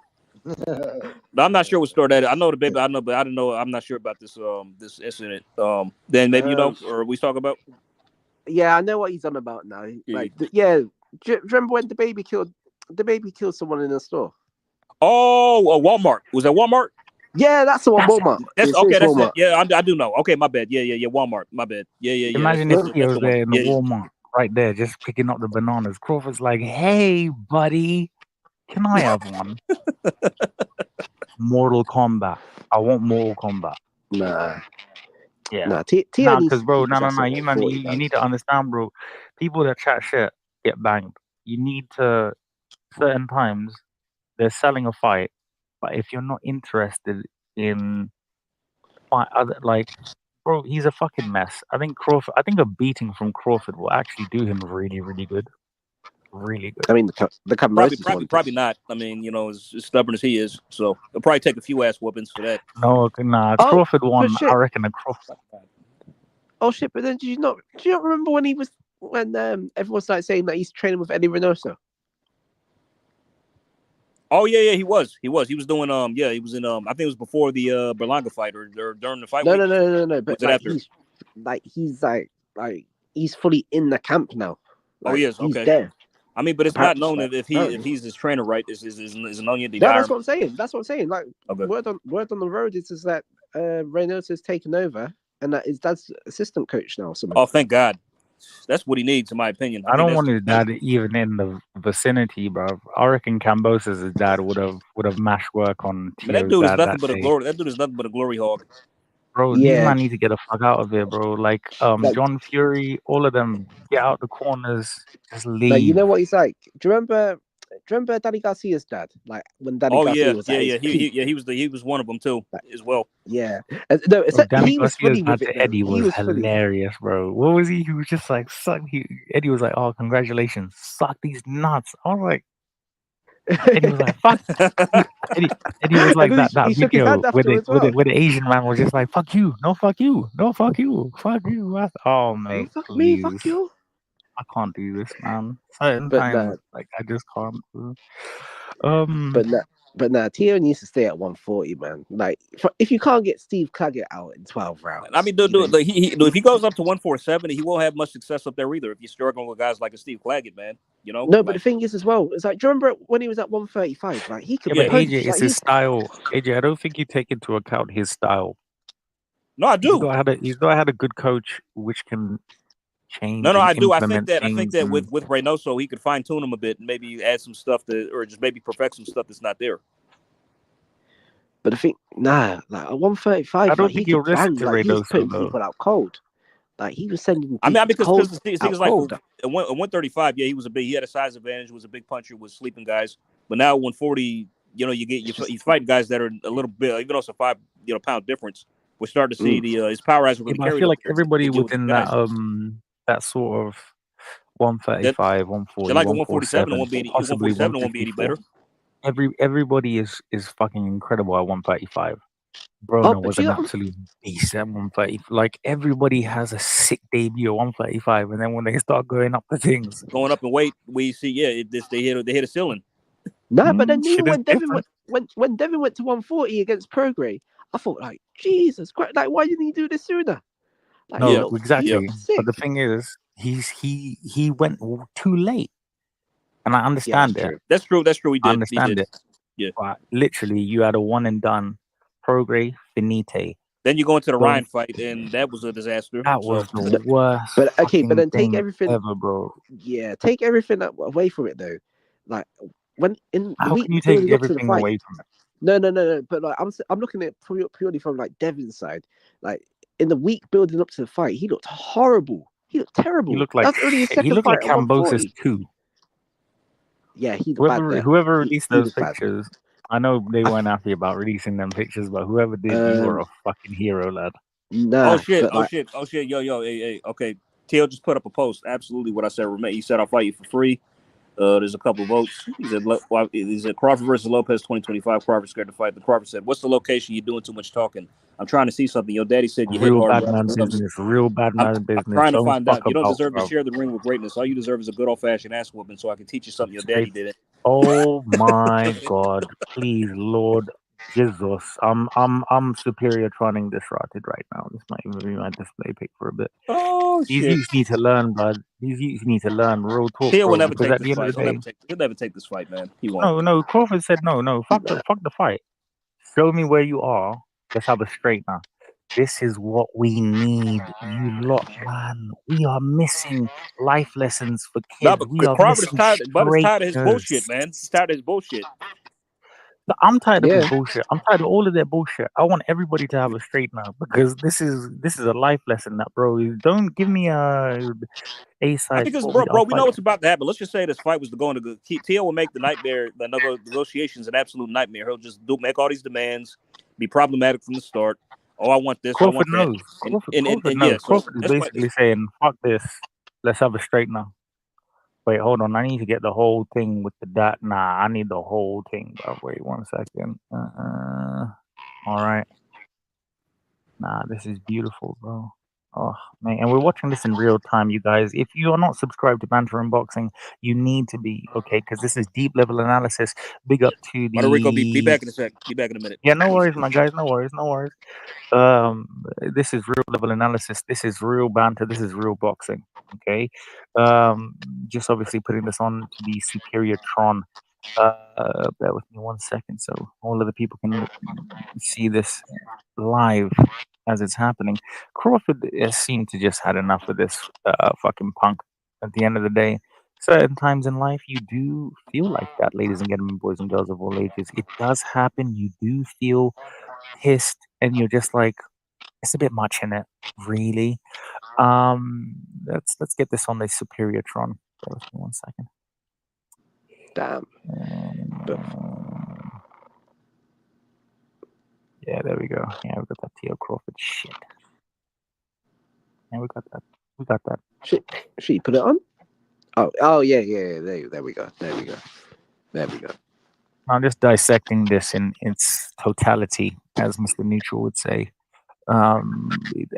But I'm not sure what store that is. I know the baby. I know, but I don't know. I'm not sure about this this incident. Then maybe you don't, or we talk about. Yeah, I know what he's on about now. Like, Do you remember when the baby killed someone in the store? Oh, Walmart. Was that Walmart? Yeah, that's the one. Walmart. That's It's okay. That's Walmart. it. Yeah, I do know. Okay, my bad. Yeah. Walmart. My bad. Yeah. Imagine that's if he was the there one. in the Walmart right there, just picking up the bananas. Crawford's like, "Hey, buddy, can I have one?" Mortal Kombat. I want Mortal Kombat. Nah. Yeah. Nah, Because bro, no. You man, you need to understand, bro. People that chat shit get banged. You need to certain times they're selling a fight, but if you're not interested in fight, like, bro, he's a fucking mess. I think a beating from Crawford will actually do him really, really good. Really good. I mean, the probably not. I mean, as stubborn as he is, so it'll probably take a few ass whoopings for that. No, nah. Crawford won. I reckon a Crawford. Oh shit! But then, do you not remember when everyone started saying that he's training with Eddie Reynoso? Oh yeah, he was doing he was in I think it was before the Berlanga fight or during the fight. No. But like, he's fully in the camp now. Like, he is. He's okay. there. I mean, but it's not known if he's his trainer, right? Is known yet. That's what I'm saying. Like, okay. word on the road is that Reynoso's taken over, and that his dad's assistant coach now. Oh, thank God. That's what he needs, in my opinion. I don't want his dad even in the vicinity, bro. I reckon Cambosa's dad would have mashed work on Tio's that dude is dad nothing that but day. a glory. That dude is nothing but a glory hog. Bro, these men need to get the fuck out of here, bro. Like, John Fury, all of them, get out the corners, just leave. Like, you know what he's like? Do you remember Danny Garcia's dad? Like, when Danny Garcia was at his peak? He was one of them too, as well. Yeah. No, Danny he was Garcia's fully dad with it. to Eddie was hilarious, bro. What was he? He was just like, suck. Eddie was like, oh, congratulations, suck these nuts. I was like, Eddie was like, fuck. Eddie was like that video where the Asian man was just like, fuck you, no, fuck you, no, fuck you, fuck you. Oh, mate, fuck please. me, fuck you. I can't do this, man. Certain times, like, I just can't. But Tio needs to stay at 140, man. Like, if you can't get Steve Claggett out in 12 rounds, I mean, like, if he goes up to 147, he won't have much success up there either. If you're struggling with guys like a Steve Claggett, man, No, but the thing is as well, it's like, do you remember when he was at 135? Like, he could. Yeah, but AJ, it's his style. AJ, I don't think you take into account his style. No, I do. He's not had a good coach which can change. No, I do. I think that with Reynoso, he could fine tune him a bit and maybe add some stuff or just maybe perfect some stuff that's not there. But I think like at 135, I don't think you'll listen to Reynoso. He was putting people out cold. Like, he was sending. Because the thing is, like, at 135, yeah, he had a size advantage, was a big puncher, was sleeping guys. But now 140, he's fighting guys that are a little bit, even though it's a 5 pound difference. We're starting to see his power has really carried. I feel like everybody within that sort of 135, 140, like 147, 147 won't be any better. Everybody is fucking incredible at 135. Broner was an absolute beast at 130. Like, everybody has a sick debut at 135, and then when they start going up the things, going up in weight, we see they hit a ceiling. Nah, but then even when Devin went to 140 against Prograis, I thought, like, Jesus Christ, like, why didn't he do this sooner? Like, no, exactly. But the thing is, he went too late, and I understand it. That's true. He did. I understand it. Yeah, but literally, you had a one and done. Prograis, finite. Then you go into the Ryan fight, and that was a disaster. That was the worst. But okay, but then take everything ever, bro. Yeah, take everything away from it though. Like, when in how can you take everything away from it? No. But like, I'm looking at it purely from like Devin's side. Like, in the week building up to the fight, he looked horrible. He looked terrible. He looked like That's only his shit. He second looked like fight at Cambosis 140. too. Yeah, he looked bad there. Whoever released He those looked bad. pictures, I know they weren't happy about releasing them pictures, but whoever did, you were a fucking hero, lad. Nah, Oh shit! but Oh like, shit! Oh shit! Yo! Hey! Okay, Teal just put up a post. Absolutely, what I said. He said I'll fight you for free. There's a couple of votes. He said Crawford versus Lopez 2025. Crawford scared to fight. The Crawford said, "What's the location? You're doing too much talking. I'm trying to see something. Your daddy said you hit Real hard. bad man business. Real bad man I'm business. trying to Don't find fuck out. You don't about, deserve bro. to share the ring with greatness. All you deserve is a good old-fashioned ass whooping so I can teach you something your daddy didn't." Oh my God! Please, Lord Jesus, I'm superior troning this rotted right now. This might even be my display pic for a bit. Oh These shit! youths need to learn, bud. These youths need to learn. Real talk, Teal will bro. never Because take at this the end of fight. the day, He'll never take this fight, man. He won't. no. Crawford said no. Fuck the fight. Show me where you are. Let's have a straight now. This is what we need, you lot, man. We are missing life lessons for No, kids. but We are Crawford is missing tired. Bubba's tired of his straighteners. bullshit, man. He's tired of his bullshit. I'm tired of his yeah, bullshit. I'm tired of all of their bullshit. I want everybody to have a straight now because this is a life lesson that, bro. Don't give me a side Because, sport. bro, I'll we fight know you. what's about to happen. Let's just say this fight was going to go. Teal will make the negotiations an absolute nightmare. He'll just make all these demands, be problematic from the start. Oh, I want this, I Crawford want that. knows. Crawford Yeah, knows. so Crawford is that's why. basically saying, "Fuck this. Let's have a straight now." Wait, hold on. I need to get the whole thing with the dot. Nah, I need the whole thing, bro. Wait 1 second. All right. Nah, this is beautiful, bro. Oh, man. And we're watching this in real time, you guys. If you are not subscribed to Banter Unboxing, you need to be, okay? Because this is deep level analysis. Big up to Rico, be the... back in a sec. Be back in a minute. Yeah, no worries, my guys. No worries. This is real level analysis. This is real banter. This is real boxing. Okay. Just obviously putting this on to the superior Tron. Bear with me 1 second so all of the people can see this live as it's happening. Crawford has seemed to just had enough of this fucking punk. At the end of the day, certain times in life you do feel like that, ladies and gentlemen, boys and girls of all ages. It does happen. You do feel pissed, and you're just like, it's a bit much in it, really. Let's get this on the superior Tron. Bear with me 1 second. damn. Yeah, there we go. Yeah, we got that Theo Crawford shit. Yeah, we got that. Should you put it on? Oh yeah. There we go. I'm just dissecting this in its totality, as Mr. Neutral would say.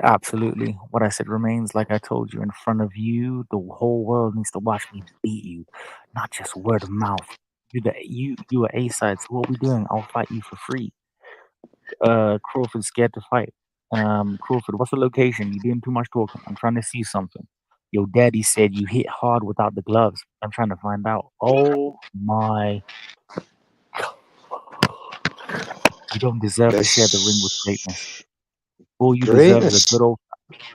Absolutely. What I said remains. Like I told you, in front of you, the whole world needs to watch me beat you, not just word of mouth. You are A-side, so what we doing? I'll fight you for free. Crawford's scared to fight. Crawford, what's the location? You're doing too much talking. I'm trying to see something. Your daddy said you hit hard without the gloves. I'm trying to find out. Oh my. You don't deserve to share the ring with greatness. All you deserve is a good old.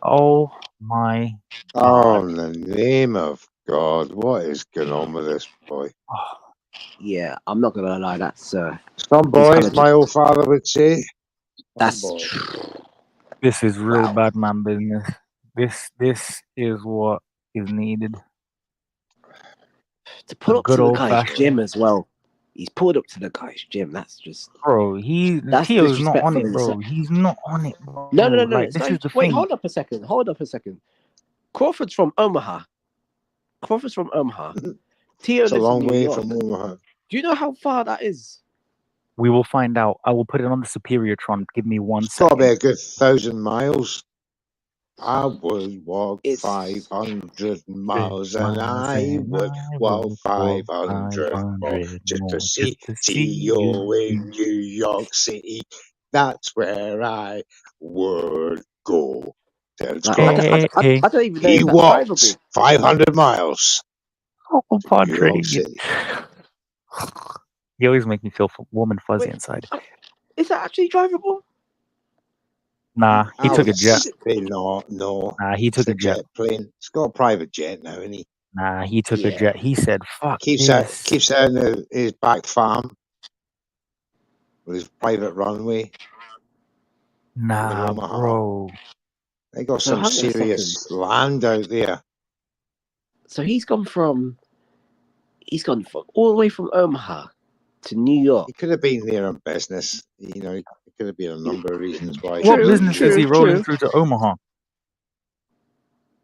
Oh my Oh, God. in the name of God, what is going on with this boy? Yeah, I'm not gonna lie. That's Some boys, my old father would say. That's This is real wow. bad man business. This is what is needed. To pull A up good to the old guy's fashioned. gym as well. He's pulled up to the guy's gym. That's just Bro, that's Tio's not on disrespectful it, in bro. itself. He's not on it, bro. No. Like, It's this not is even, the wait, thing. hold up a second. Crawford's from Omaha. Tio It's a lives long in New way York. from Omaha. Do you know how far that is? We will find out. I will put it on the superior Tron. Give me 1 It's got to second. be a good 1,000 miles. I would walk It's 500 miles, and I would walk 500 more just to see Tio in New York City. That's where I would go. Tells Crawford. I don't even know He if that's walked drivable. 500 miles. Oh, New Padre. York City. You always make me feel warm and fuzzy Wait, inside. is that actually drivable? Nah, he I took a would jet. say no. Nah, he took It's a a jet. jet plane. It's got a private jet now, isn't he? Nah, he took a Yeah. jet. He said, fuck Keeps this. out in his back farm with his private runway. Nah, Omaha. bro. They got So some hang on a serious second. land out there. So he's gone all the way from Omaha to New York. He could have been there on business. You know, it could have been a number of reasons why. What business is he rolling through to Omaha?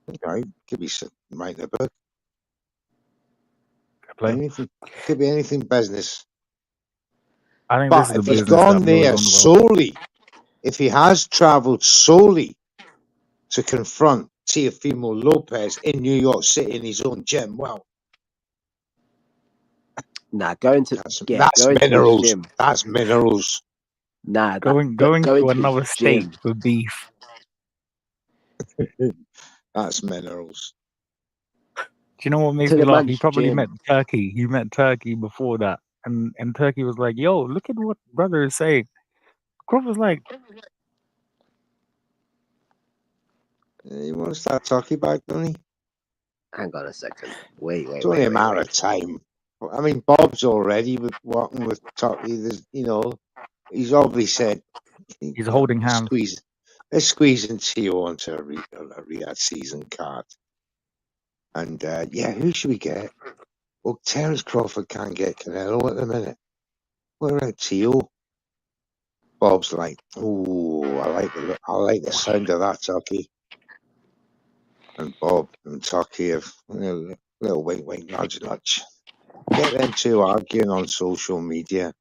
You know, could be writing a book. Play. Anything, could be anything business. I think But this is the if he's business gone that Mo is there on about. solely, if he has travelled solely to confront Teofimo Lopez in New York City in his own gym, well, Going that's to his minerals. gym. That's minerals. Going to another state for beef. That's minerals. Do you know what makes To me the laugh? man's He probably gym. met Turkey. He met Turkey before that, and Turkey was like, "Yo, look at what brother is saying." Croft was like, You want to start talking about, don't he? Hang on a second. Wait. It's only a matter of time. I mean, Bob's already working with Turkey. You know, he's obviously said he's holding hands. Let's squeeze Tio onto a Riyadh season card. And who should we get? Well, Terence Crawford can't get Canelo at the minute. What about Tio? Bob's like, oh, I like the sound of that, Turkey. And Bob and Turkey have little wink, wink, nudge, nudge. Get them two arguing on social media.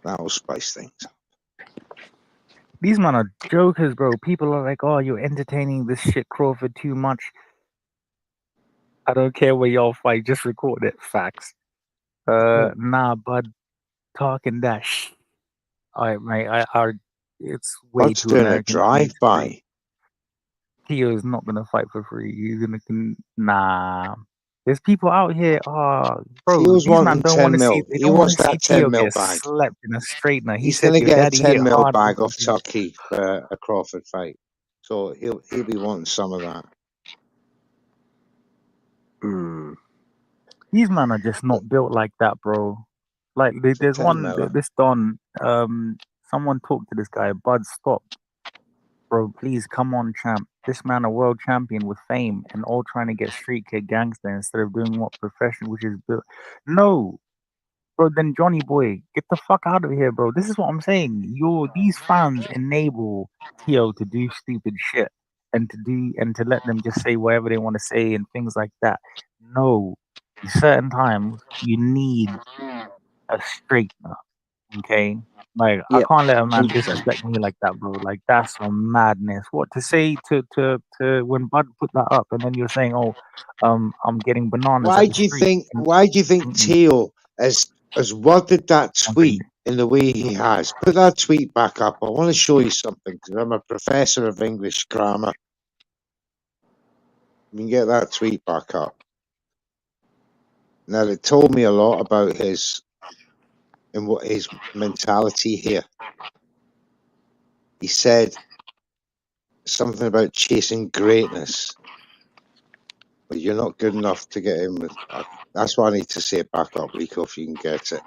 That'll spice things up. These men are jokers, bro. People are like, "Oh, you're entertaining this shit, Crawford, too much." I don't care where y'all fight. Just record it. Facts. Nah, bud. Talking that shit. Alright, mate. It's way Bud's too doing American. a drive-by. Tio is not gonna fight for free. He's gonna nah. There's people out here. Oh, bro, Tio's these man wanting don't 10 want to see. mil. They He don't want wants to see that 10 Tio mil get bag. slept in a straightener. He He's said, going to "Your get a daddy hit 10 mil hard." bag off Turkey for a Crawford fight. So he'll be wanting some of that. These men are just not built like that, bro. Like there's 10 one. miller. This Don. Someone talked to this guy. Bud, stop, bro. Please come on, champ. This man a world champion with fame and all trying to get street kid gangster instead of doing what profession, which is built. No. Bro, then Johnny Boy, get the fuck out of here, bro. This is what I'm saying. These fans enable Tio to do stupid shit and to let them just say whatever they want to say and things like that. No, certain times you need a straightener. Okay, like I can't let a man 100%. disrespect me like that, bro. Like that's some madness. What to say to when Bud put that up, and then you're saying, "Oh, I'm getting bananas." Why do you think Tio has worded that tweet in the way he has? Put that tweet back up. I want to show you something because I'm a professor of English grammar. You can get that tweet back up. Now it told me a lot about his mentality here. He said something about chasing greatness. But you're not good enough to get in with. That's why I need to say it back up, Rico, if you can get it.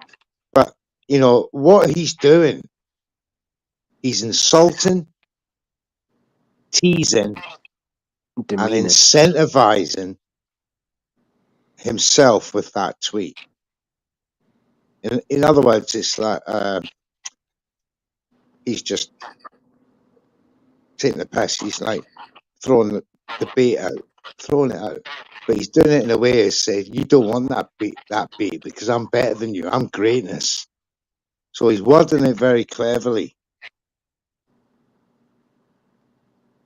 But you know what he's doing. He's insulting, teasing, and incentivizing himself with that tweet. In other words, it's like he's just taking the piss. He's like throwing the bait out, throwing it out. But he's doing it in a way that says, "You don't want that bait because I'm better than you. I'm greatness." So he's wording it very cleverly.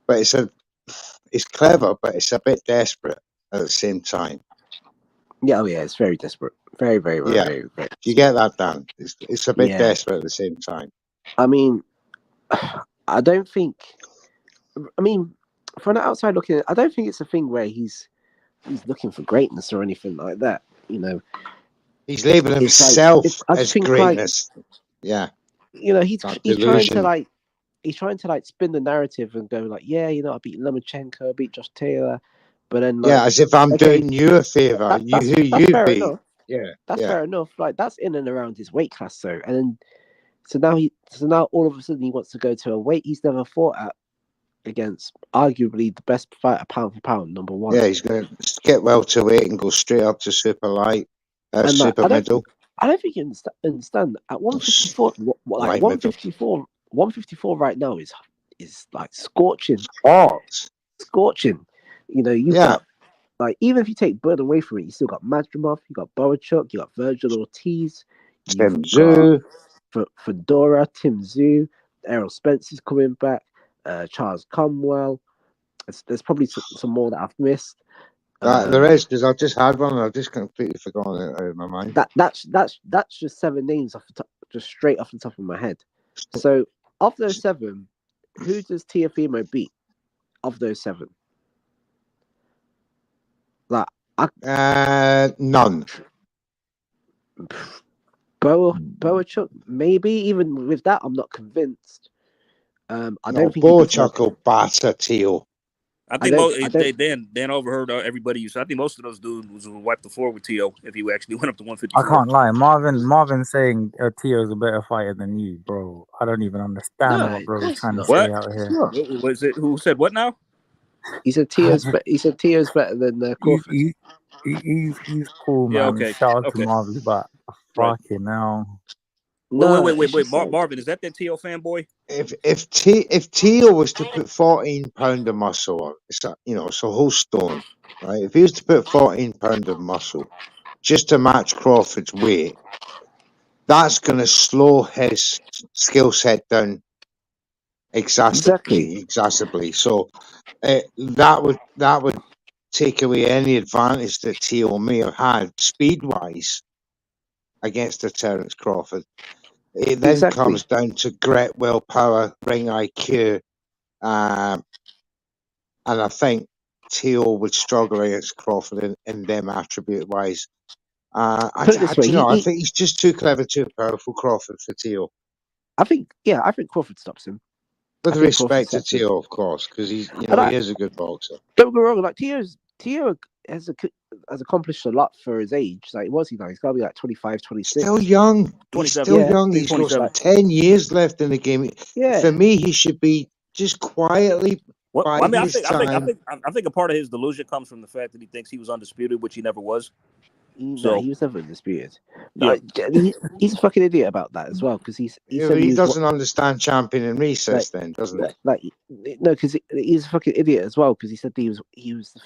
But it's clever, but it's a bit desperate at the same time. Yeah, it's very desperate. Very, very, very, Yeah. very, very. Do you get that, Dan? It's a bit desperate at the same time. I mean, I don't think. I mean, from the outside looking, I don't think it's a thing where he's looking for greatness or anything like that. You know, he's labeling himself as greatness. You know, he's trying to spin the narrative and go like, yeah, you know, I beat Lomachenko, I beat Josh Taylor, but then as if I'm doing you a favor. You fair beat. Enough. That's fair enough. Like that's in and around his weight class, though. And then so now all of a sudden he wants to go to a weight he's never fought at, against arguably the best fighter pound for pound, number one. Yeah, he's going to get welterweight and go straight up to super light, And like, super middle. I don't think you understand. At 154, like Light 154 right now is like scorching. Hot. Scorching. You know, you've got, like, even if you take Bird away from it, you still got Madrimov, you got Boachuk, you got Virgil Ortiz, Tim Zhu, Fedora, Tim Zhu, Errol Spencer's coming back, Charles Cromwell. There's probably some more that I've missed. There is, because I've just had one and I've just completely forgotten it out of my mind. That's just 7 names off the top, just straight off the top of my head. So of those 7, who does Teofimo beat? Of those 7, like none. Boachuk, maybe. Even with that, I'm not convinced. I don't think Boachuk will batter Teo. I think Dan overheard everybody. So I think most of those dudes would wipe the floor with Teo if he actually went up to 154. I can't lie. Marvin saying Teo's a better fighter than you, bro. I don't even understand what bro is trying to say out here. Was it who said what now? He said Teo's better than Crawford. He's cool, man. Yeah, okay. Shout out to Marvin, but fucking hell. Wait. Marvin, is that Teo fanboy? If Teo was to put 14 pound of muscle on, it's a whole stone, right? If he was to put 14 pound of muscle just to match Crawford's weight, that's going to slow his skill set down exacerbably. So that would take away any advantage that Teo may have had speed wise against a Terence Crawford. It then comes down to grit, willpower, ring IQ, and I think Teo would struggle against Crawford in them attribute wise. I think he's just too clever, too powerful, Crawford, for Teo. I think Crawford stops him. With respect to Teo, of course, because he is a good boxer. Don't get me wrong, like Teo has accomplished a lot for his age. Like, what's he now? He's got to be like 25, 26. Still young. He's still young. He's got like 10 years left in the game. Yeah. For me, he should be just quietly. I think a part of his delusion comes from the fact that he thinks he was undisputed, which he never was. No, he was never undisputed. Yeah. He's a fucking idiot about that as well, because he doesn't understand champion and recess, doesn't he? No, because he's a fucking idiot as well, because he said he was the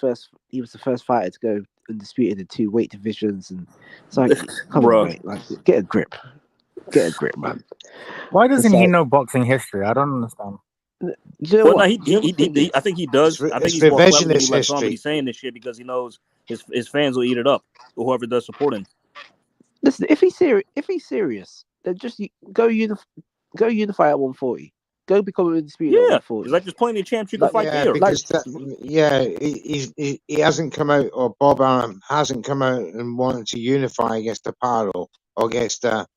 first fighter to go undisputed in 2 weight divisions, and it's like, come on, mate, like, get a grip, man. Why doesn't he know boxing history? I don't understand. You know I think he does. I think he's more clever than he lets on, but he's saying this shit because he knows his fans will eat it up, or whoever does support him. Listen, if he's serious, then just go unify at 140. Go become an undisputed at 140. It's like there's plenty of champs you can fight there. He hasn't come out, or Bob Arum hasn't come out and wanted to unify against Aparo or against I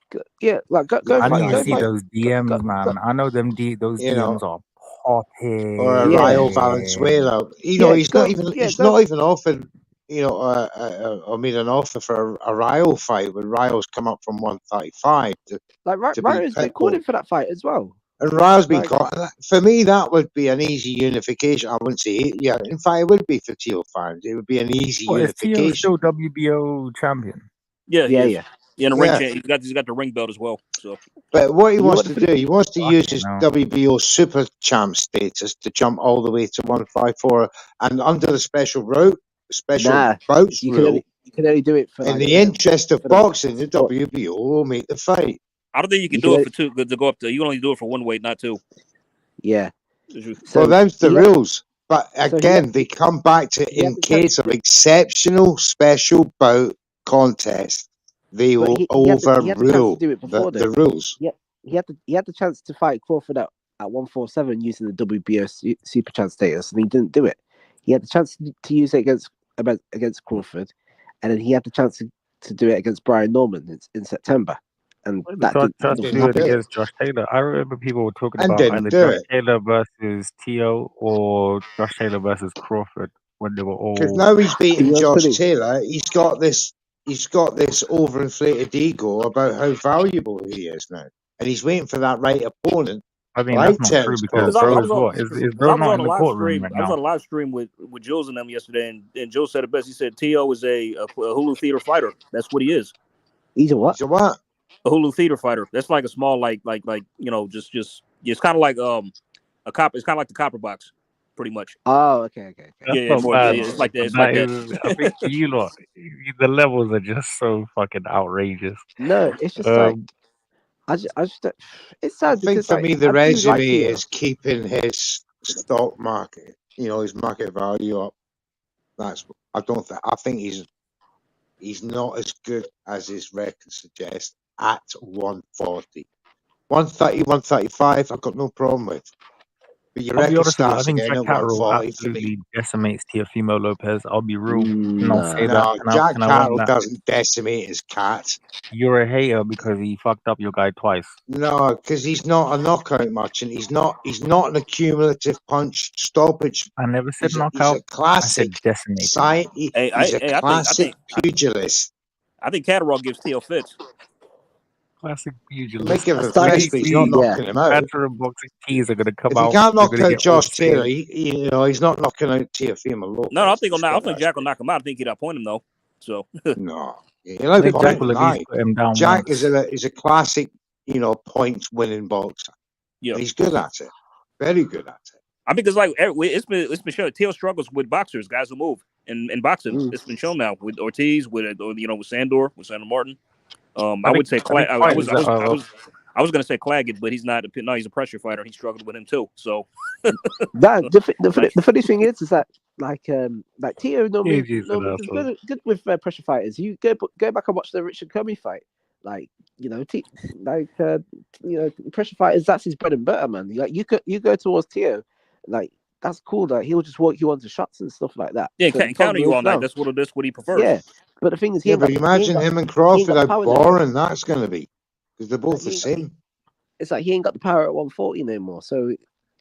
need to see those DMs, man. I know them. Those DMs are popping. Or a Rayo Valenzuela. He's not even offered. Or made an offer for a Rayo fight when Rayo's come up from 135. Rayo's been calling for that fight as well. And Rayo's been caught. For me, that would be an easy unification. I wouldn't say it. Yeah, in fact, it would be for Teo fans. It would be an easy unification. Is Teo still WBO champion? Yeah. And he's got the ring belt as well. So, but what he wants to do, he wants to use his WBO super champ status to jump all the way to 154, and under the special bouts rule, you can only do it for in the interest of boxing. The WBO will make the fight. I don't think you can do it for 2. To go up to, you can only do it for 1 weight, not 2. Yeah. So them's the rules. But again, they come back to in case of exceptional special bout contest. They will overrule the rules. Yeah, he had the chance to fight Crawford at 147 using the WBO super champ status, and he didn't do it. He had the chance to use it against Crawford, and then he had the chance to do it against Brian Norman in September. And that didn't do it against Josh Taylor. I remember people were talking about either Josh Taylor versus Teo or Josh Taylor versus Crawford when they were all. Because now he's beating Josh Taylor, he's got this overinflated ego about how valuable he is now, and he's waiting for that right opponent I mean, Light that's not true tennis because court, bro I is was on, what? Is because bro I was not on in a the live courtroom stream. right I was now? on a live stream with Jules and them yesterday, and Jules said it best. He said T.O. is a Hulu theater fighter. That's what he is. He's a what? So what? A Hulu theater fighter. That's like a small, like just it's kind of like a cop. It's kind of like the copper box, pretty much. Oh, okay. That's Yeah, not more. bad. It's like that. It's That like that. is, I think for you lot, the levels are just so fucking outrageous. No, it's just like Um, I just it's I sad think because for like me, the I do like resume Theo. is keeping his stock market, his market value up. I think he's not as good as his record suggests at 140. 130, 135, I've got no problem with. But your I'll be record honest with you. I starts think again Jack at Catterall 140 for me. absolutely decimates Teofimo Lopez. I'll be real and I'll say Nah. that. No, And I Jack and I want Catterall that. doesn't decimate his cat. You're a hater because he fucked up your guy twice. No, because he's not a knockout merchant. He's not an accumulative punch stoppage. I never said He's a knockout. I classic said decimated. science. Hey, He's a I classic pugilist. I think Catterall gives Theo fits. Classic He pugilist. might give him Starting fist, to but he's see, not yeah. knocking him out. Banter and boxing teas are gonna come If he out. can't They're knock gonna out get Josh all scared. Taylor, he's not knocking out Teofimo Lopez. No, I think Just I get think that Jack will straight. knock him out. I think he'd outpoint him though. So No, he'll I think outpoint Jack him. will at Aye. least put him down Jack once. is a classic, points winning boxer. yeah, And he's good at it. Very good at it. I think it's like it's been shown. Theo struggles with boxers, guys who move in boxing. It's been shown now with Ortiz, with Sandor Martin. I would say I think fighters that are I was gonna say Claggett, but he's not. No, he's a pressure fighter. He struggled with him too. So the funny thing is that like Theo normally AJ's an is asshole. good with pressure fighters. You go back and watch the Richard Comey fight. Like pressure fighters. That's his bread and butter, man. Like you go towards Theo, like that's cool. Like he'll just walk you onto shots and stuff like that. yeah, But counter you all night. down. That's what he prefers. Yeah, but the thing is, But imagine him and Crawford, how power boring that's going to be. Because they're both the He- same. It's like he ain't got the power at 140 no more. So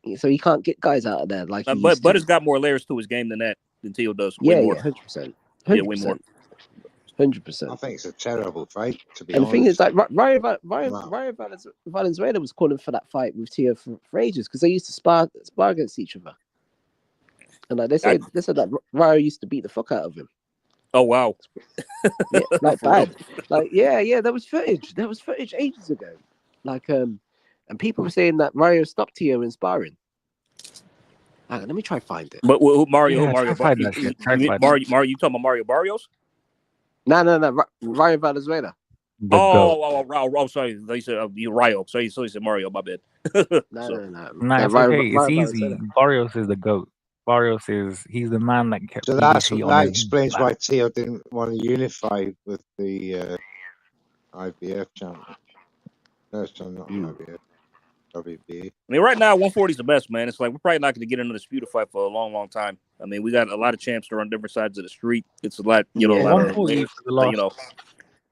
he can't get guys out of there like he But used to. has got more layers to his game than Theo does. Yeah, Way more. 100%. Yeah, way more. 100%. I think it's a terrible fight, to be And honest. the thing is, like Ryan Wow. Valenzuela was calling for that fight with Theo for ages because they used to spar against each other. And like they said that Ryan used to beat the fuck out of him. Oh wow. Yeah, like bad. Like yeah, there was footage. There was footage ages ago. Like and people were saying that Mario stopped Theo in sparring. Hang on, let me try find it. But Mario Yeah, try find that shit. Try find Mario, you talking about Mario Barrios? No, Ryan Valenzuela. The goat. Oh, sorry. They said you Rio. So he said Mario. My bad. No. Nah, it's okay. It's easy. Barrios is the goat. Barrios he's the man that kept So PBC on that his explains back. why Theo didn't want to unify with the IBF champion. No, it's not IBF. WBA. I mean, right now 140 is the best, man. It's like we're probably not going to get another Undisputed fight for a long, long time. I mean, we got a lot of champs that are on different sides of the street. It's a lot, a lot 140 of, for the last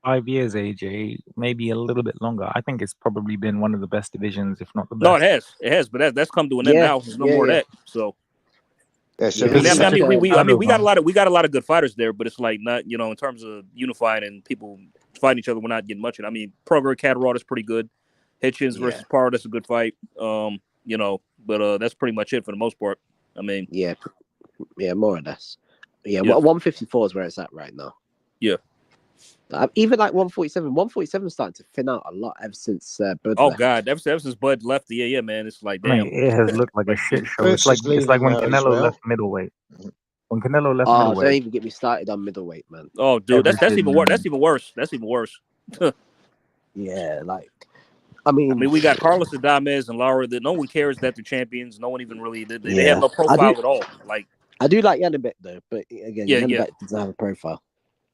5 years, AJ, maybe a little bit longer. I think it's probably been one of the best divisions, if not the best. No, it has, but that's come to an end now. There's no more of that. So, Yeah, so we got a lot of good fighters there, but it's like not, in terms of unifying and people fighting each other, we're not getting much of it. I mean, Progress Catterall is pretty good. Hitchens versus Parr, that's a good fight. But that's pretty much it for the most part. I mean, yeah, more or less. Yeah, 154 is where it's at right now. Yeah. Even like 147 is starting to thin out a lot ever since Bud Oh left. God, ever since Bud left, yeah, man, it's like damn. Mate, it has looked like a shit show. It's like when Canelo left middleweight. When Canelo left middleweight. Don't even get me started on middleweight, man. Oh, dude, that's even worse. That's even worse. Yeah, like I mean, we got Carlos Adames and Laura that no one cares that they're champions. No one even really they have no profile at all. Like I do like Yanibek though, but again, Yanibek doesn't have a profile.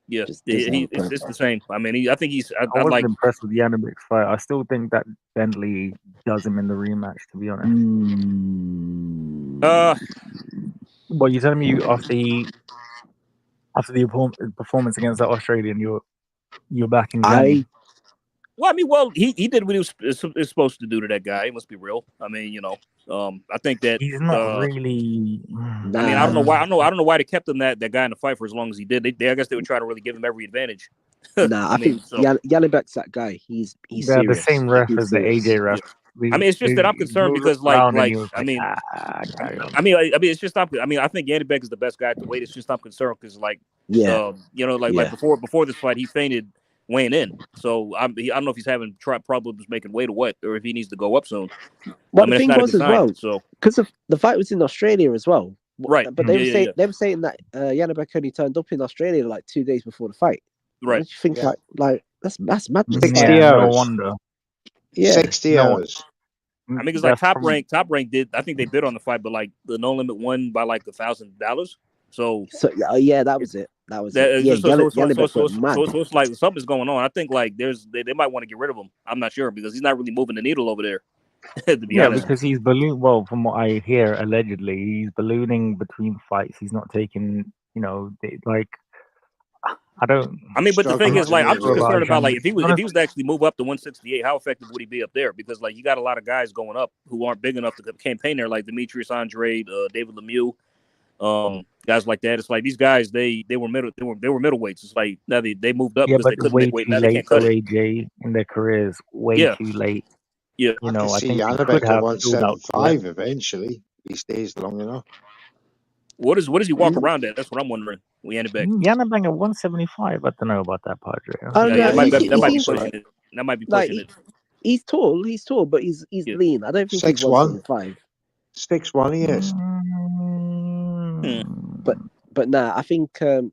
Yeah, it's the same. I mean, I think he's. I wasn't impressed with Yanibek's fight. I still think that Bentley does him in the rematch. To be honest. Well, you're telling me after the performance against that Australian, you're backing Yanni? He did what he was supposed to do to that guy. He must be real. I mean, I think that he's not really. I mean, I don't know why. I don't know why they kept him that guy in the fight for as long as he did. I guess they were trying to really give him every advantage. I think Yanibek's that guy. He's the same ref as the AJ ref. I mean, it's just that I'm concerned because, like, carry on. I mean, it's just I think Yanibek is the best guy at the weight. It's just I'm concerned because, like, Yeah. you know, like before this fight, he fainted weighing in. So I don't know if he's having problems making weight or what, or if he needs to go up soon. Well, I mean, the it's thing not a was good as sign. well, So because the fight was in Australia as well, right? But they were saying that Yanibek only turned up in Australia like 2 days before the fight. Right. Don't you think like that's madness? 60 hours. No wonder. Yeah. 60 hours. I mean, because like top rank did. I think they bid on the fight, but like the No Limit won by like $1,000. So yeah, that was it. That was it. Yeah, so it's like something's going on. I think like they might want to get rid of him. I'm not sure because he's not really moving the needle over there. To be honest, because he's Well, from what I hear, allegedly he's ballooning between fights. He's not taking, like. I don't. I mean, but the thing is, like, I'm just concerned about like if he was to actually move up to 168, how effective would he be up there? Because like you got a lot of guys going up who aren't big enough to campaign there, like Demetrius Andrade, David Lemieux, guys like that. It's like these guys they were middleweights. It's like now they moved up because they couldn't make weight. Now they can't cut it. AJ in their careers way too late. Yeah, I think he could have 175 eventually. He stays long enough. What does he walk around at? That's what I'm wondering. Yanibek at 175. I don't know about that, Padre. That might be pushing it. That might be pushing it. He's tall, but he's lean. I don't think he's 175. 6'1" he is. But nah, I think well,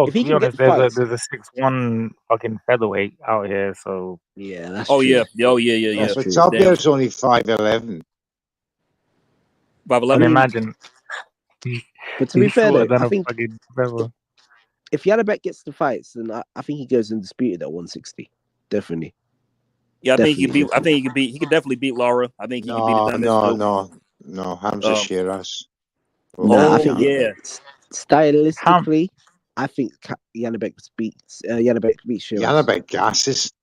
if he to be can honest, get there's a 6'1" fucking featherweight out here, so yeah, that's true. Yeah, but Beterbiev's only 5'11". 5'11". And imagine. But to be fair, though, I think if Yanibek gets the fights, then I think he goes undisputed at 160. Definitely. Yeah, I think he could definitely beat Lara. I think he could beat it. No, Hamza Shiraz. I think stylistically, I think Yanibek beats Shiraz. Yanibek gasses,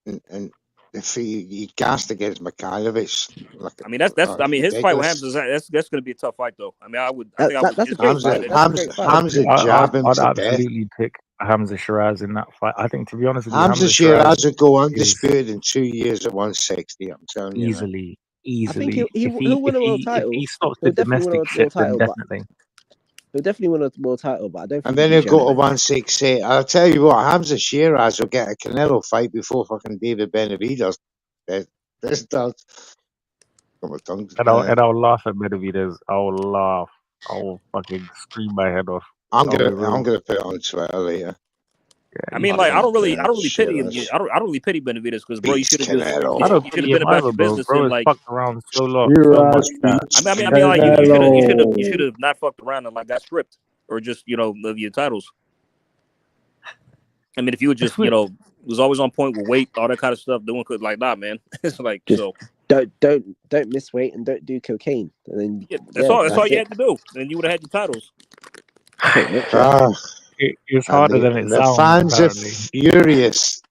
and if he gassed against Mikhailovich, I mean that's I mean his fight with Hamza that's going to be a tough fight though. I mean that's a great fight. Hamza jab him I'd to death. absolutely pick Hamza Shiraz in that fight. I think, to be honest with you, Hamza Shiraz would go undisputed in 2 years at 160. I'm telling you, easily. I think he'll win a world title. If he stops the domestic shit, then definitely. He'll definitely win a world title, but I don't think. And then he'll go to 168. I'll tell you what, Hamza Shiraz will get a Canelo fight before fucking David Benavidez. This does. And I'll laugh at Benavidez. I'll laugh. I'll fucking scream my head off. I'm gonna put it on Twitter later. I mean, like, I don't really pity him. I don't really pity Benavidez because, bro, you should have been about your business and like fucked around so long. I mean, like, you should have not fucked around and like got stripped or just of your titles. I mean, if you would just was always on point with weight, all that kind of stuff, doing good, like nah, man. It's like just so. Don't miss weight and don't do cocaine. And then that's all you had to do, and you would have had your titles. It's harder than it sounds. The fans are furious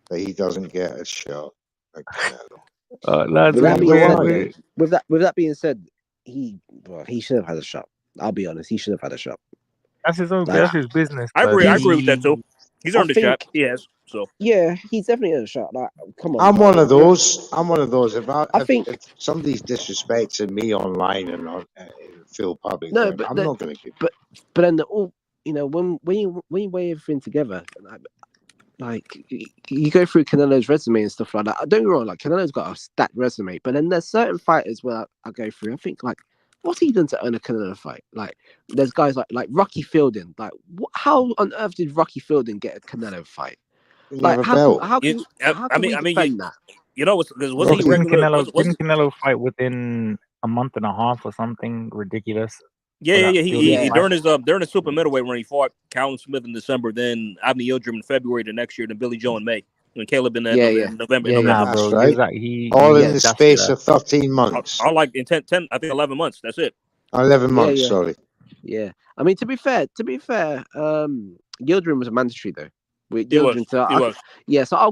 that he doesn't get a shot. With that being said, he should have had a shot. I'll be honest, he should have had a shot. That's his own. That's his business. I agree with that too. He's earned a shot. He has. So yeah, he's definitely earned a shot. Like, come on. I'm one of those. If somebody's disrespecting me online and on feel public, I'm not going to give. But then when you weigh everything together, like you go through Canelo's resume and stuff like that. Don't get me wrong, like Canelo's got a stacked resume, but then there's certain fighters where I go through. I think like, what's he done to earn a Canelo fight? Like, there's guys like Rocky Fielding. Like, how on earth did Rocky Fielding get a Canelo fight? Like, how can we defend that? Was he regular? Didn't Canelo fight within a month and a half or something ridiculous? Yeah. He during his super middleweight when he fought Callum Smith in December, then Avni Yildirim in February the next year, then Billy Joe in May. When Caleb in November. That's right. All in the space of 13 months. All like in 10, I think 11 months. That's it. 11 months, sorry. Yeah. I mean, to be fair, Yildirim was a mandatory though. With He Yildirim, was. Yeah, so I'll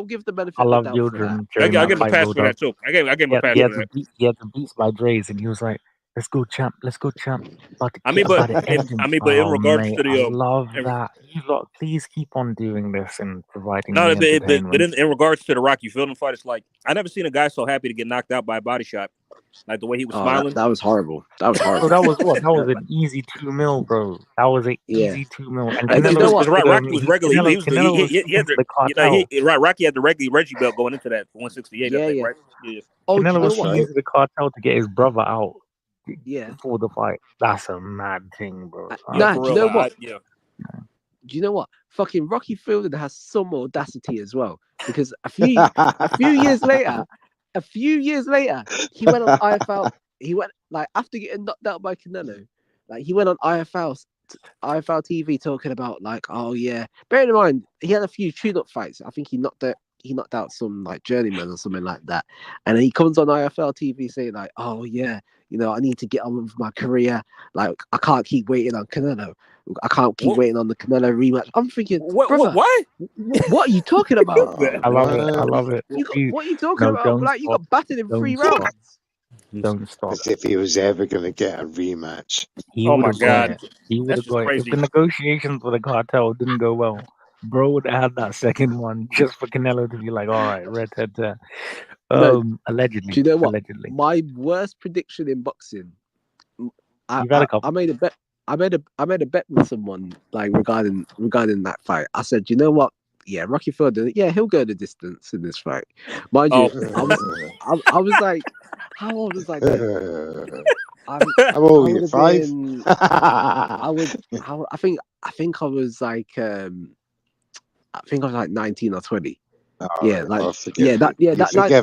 give the benefit. I love Yildirim. I'll give him a pass for that too. I gave him a pass for that. He had to beat my Dre's, and he was like, Let's go, champ. Let's go, champ. About to I mean, get but about the engine. but in Oh, regards mate, to the I love that. You lot, please keep on doing this and providing no, me but entertainment. in regards to the Rocky Fielding fight, it's like I never seen a guy so happy to get knocked out by a body shot. Like the way he was smiling. That was horrible. That was horrible. Bro, that was what? That was an easy 2 mil, bro. That was an easy 2 mil. And you know what? Because Rocky was regular. Canelo He had the cartel. Rocky had the regular Reggie belt going into that 168. I think, right? Yeah. Oh, Canelo do you know was what? using the cartel to get his brother out. Yeah. Before the fight. That's a mad thing, bro. Nah, do you know what? Do you know what? Fucking Rocky Fielding has some audacity as well. Because a few years later, he went on IFL. He went like after getting knocked out by Canelo, like he went on IFL TV talking about like, oh yeah. Bearing in mind, he had a few tune-up fights. I think he knocked out some like journeyman or something like that. And then he comes on IFL TV saying like, oh yeah, you know, I need to get on with my career. Like I can't keep waiting on Canelo. I can't keep waiting on the Canelo rematch. I'm thinking, what? What are you talking about? I love it. I love it. What are you talking about? Like you got battered in 3 rounds. Don't stop. As if he was ever going to get a rematch. He would have got it. He would have got it. If the negotiations with the cartel didn't go well, bro would have had that second one just for Canelo to be like, all right, red head. Allegedly. Do you know what? Allegedly. My worst prediction in boxing. I made a bet. I made a bet with someone like regarding that fight. I said, you know what? Yeah, Rocky Fielding. Yeah, he'll go the distance in this fight. Mind you, I was like, how old was I then? How old were you? 5? I think I was like 19 or 20. Oh, yeah, right. like I'll forgive